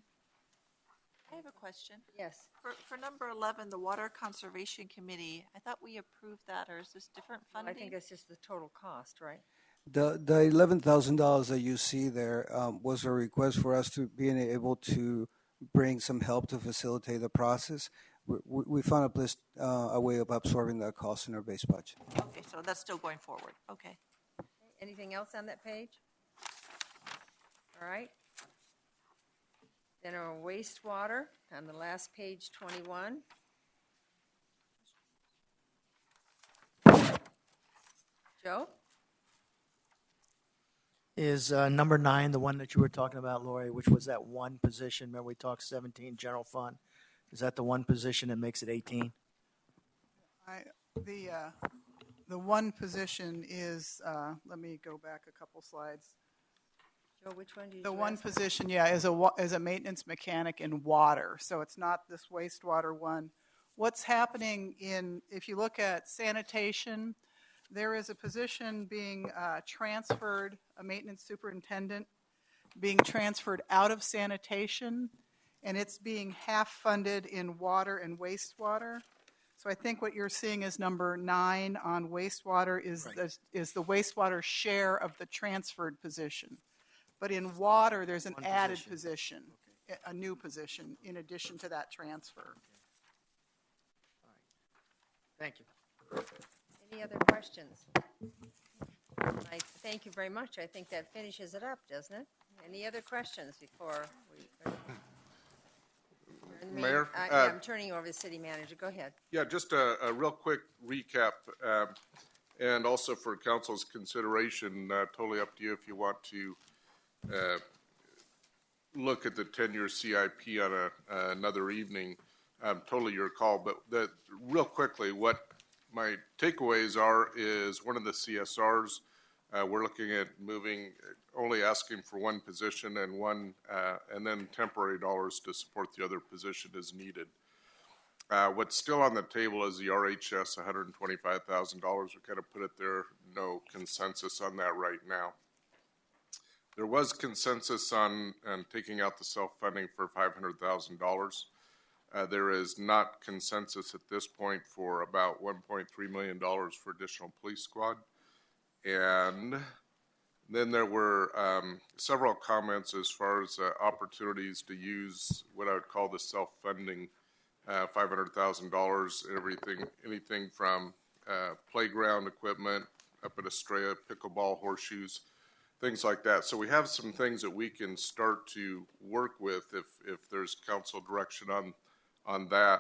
I have a question. Yes. For number 11, the Water Conservation Committee, I thought we approved that, or is this different funding? I think it's just the total cost, right? The $11,000 that you see there was a request for us to be able to bring some help to facilitate the process. We found a way of absorbing that cost in our base budget. Okay, so that's still going forward. Okay. Anything else on that page? All right. Then our wastewater on the last page, 21. Joe? Is number 9 the one that you were talking about, Lori, which was that one position? Remember we talked 17 general fund. Is that the one position that makes it 18? The one position is, let me go back a couple slides. Joe, which one did you The one ask? position, is a maintenance mechanic in water. So it's not this wastewater one. What's happening if you look at sanitation, there is a position being transferred, a maintenance superintendent being transferred out of sanitation, and it's being half funded in water and wastewater. So I think what you're seeing is number 9 on wastewater is the wastewater share of the transferred position. But in water, there's an added position, a new position in addition to that transfer. Thank you. Any other questions? Thank you very much. I think that finishes it up, doesn't it? Any other questions before we... Mayor? I'm turning you over to the city manager. Go ahead. Yeah, just a real quick recap, and also for council's consideration, totally up to you if you want to look at the 10-year CIP on another evening. Totally your call, but real quickly, what my takeaways are is one of the CSRs, we're looking at only asking for one position and then temporary dollars to support the other position as needed. What's still on the table is the RHS, $125,000. We kind of put it there. No consensus on that right now. There was consensus on taking out the self-funding for $500,000. There is not consensus at this point for about $1.3 million for additional police squad. And then there were several comments as far as opportunities to use what I would call the self-funding $500,000, anything from playground equipment up at Estrella, pickleball, horseshoes, things like that. So we have some things that we can start to work with if there's council direction on that.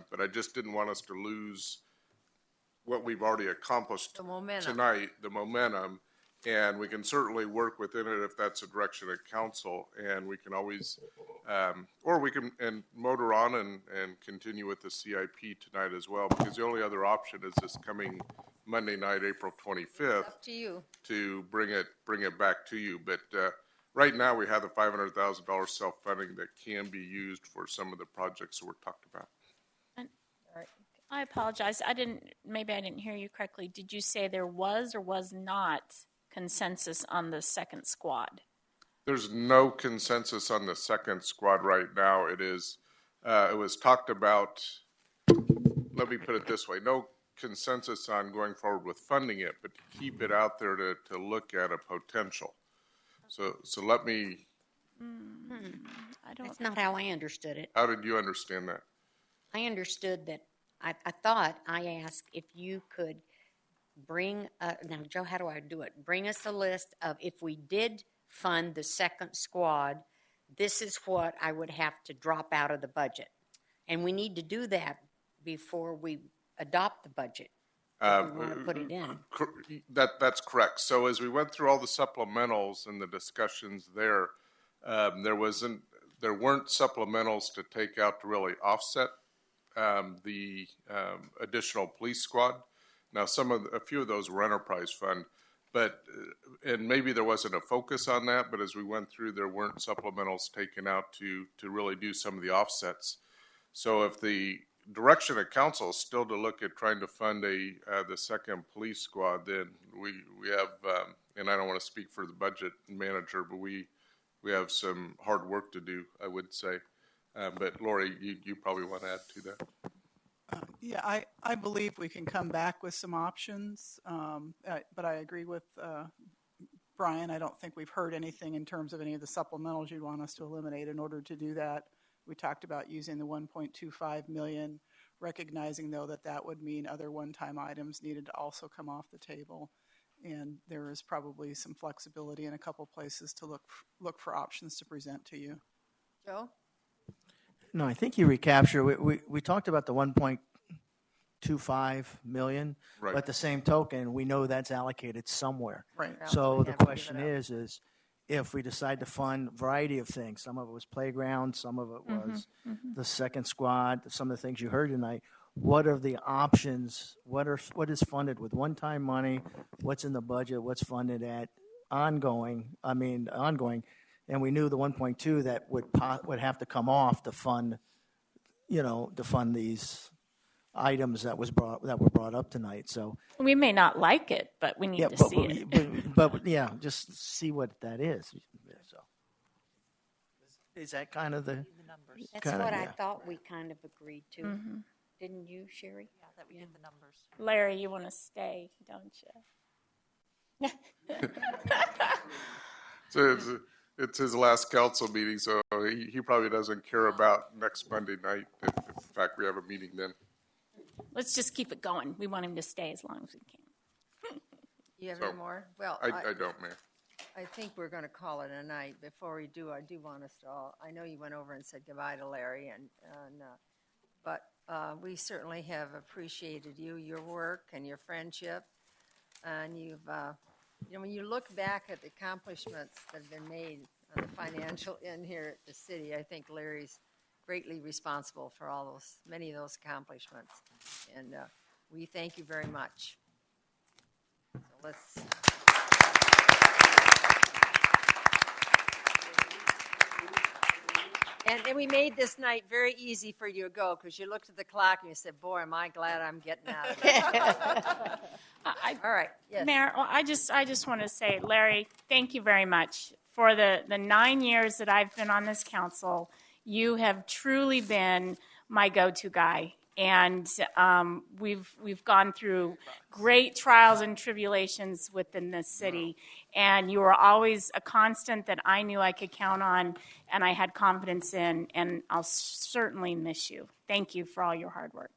But I just didn't want us to lose what we've already accomplished tonight, the momentum, and we can certainly work within it if that's a direction of council, and we can always, or we can motor on and continue with the CIP tonight as well, because the only other option is this coming Monday night, April 25th. Up to you. To bring it back to you, but right now we have the $500,000 self-funding that can be used for some of the projects that we're talked about. I apologize. Maybe I didn't hear you correctly. Did you say there was or was not consensus on the second squad? There's no consensus on the second squad right now. It was talked about, let me put it this way, no consensus on going forward with funding it, but to keep it out there to look at a potential. So let me. That's not how I understood it. How did you understand that? I understood that I thought I asked if you could bring, now Joe, how do I do it? Bring us a list of if we did fund the second squad, this is what I would have to drop out of the budget. And we need to do that before we adopt the budget. If we want to put it in. That's correct. So as we went through all the supplementals and the discussions there, there weren't supplementals to take out to really offset the additional police squad. Now, a few of those were enterprise fund, and maybe there wasn't a focus on that, but as we went through, there weren't supplementals taken out to really do some of the offsets. So if the direction of council is still to look at trying to fund the second police squad, then we have, and I don't want to speak for the budget manager, but we have some hard work to do, I would say. But Lori, you probably want to add to that. Yeah, I believe we can come back with some options, but I agree with Brian. I don't think we've heard anything in terms of any of the supplementals you'd want us to eliminate. In order to do that, we talked about using the $1.25 million, recognizing, though, that would mean other one-time items needed to also come off the table. And there is probably some flexibility in a couple places to look for options to present to you. Joe? No, I think you recapture. We talked about the $1.25 million, right. But at the same token, we know that's allocated somewhere. Right. So the question is if we decide to fund a variety of things, some of it was playground, some of it was the second squad, some of the things you heard tonight. What are the options? What is funded with one-time money? What's in the budget? What's funded at ongoing? And we knew the 1.2 that would have to come off to fund, to fund these items that were brought up tonight. So we may not like it, but we need to see it. But just see what that is. So is that kind of the? That's what I thought we kind of agreed to. Mm-hmm. Didn't you, Sherry? Yeah, that we get the numbers. Larry, you want to stay, don't you? So it's his last council meeting, so he probably doesn't care about next Monday night. If in fact we have a meeting then. Let's just keep it going. We want him to stay as long as we can. You have any more? Well, I don't, Mayor. I think we're going to call it a night. Before we do, I do want us to all. I know you went over and said goodbye to Larry, but we certainly have appreciated your work and your friendship, and you've. When you look back at the accomplishments that have been made on the financial end here at the city, I think Larry's greatly responsible for many of those accomplishments. And we thank you very much. So let's. And we made this night very easy for you to go because you looked at the clock and you said, boy, am I glad I'm getting out of this. All right. Yes. Mayor, well, I just want to say, Larry, thank you very much. For the 9 years that I've been on this council, you have truly been my go-to guy. And we've gone through great trials and tribulations within this city. And you were always a constant that I knew I could count on and I had confidence in. And I'll certainly miss you. Thank you for all your hard work.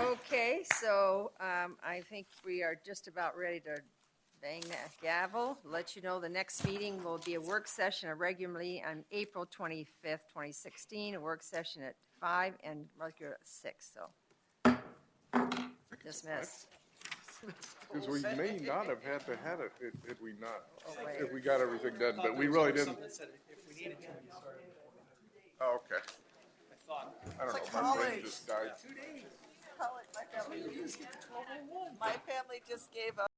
Okay, so I think we are just about ready to Bang that gavel. Let you know the next meeting will be a work session, a regular meeting on April 25th, 2016, a work session at 5 and regular at 6. So, dismissed. Because we may not have had to have it if we not, if we got everything done, but we really didn't. If we needed to, we started. Oh, okay. I don't know, my brain just died. My family just gave up.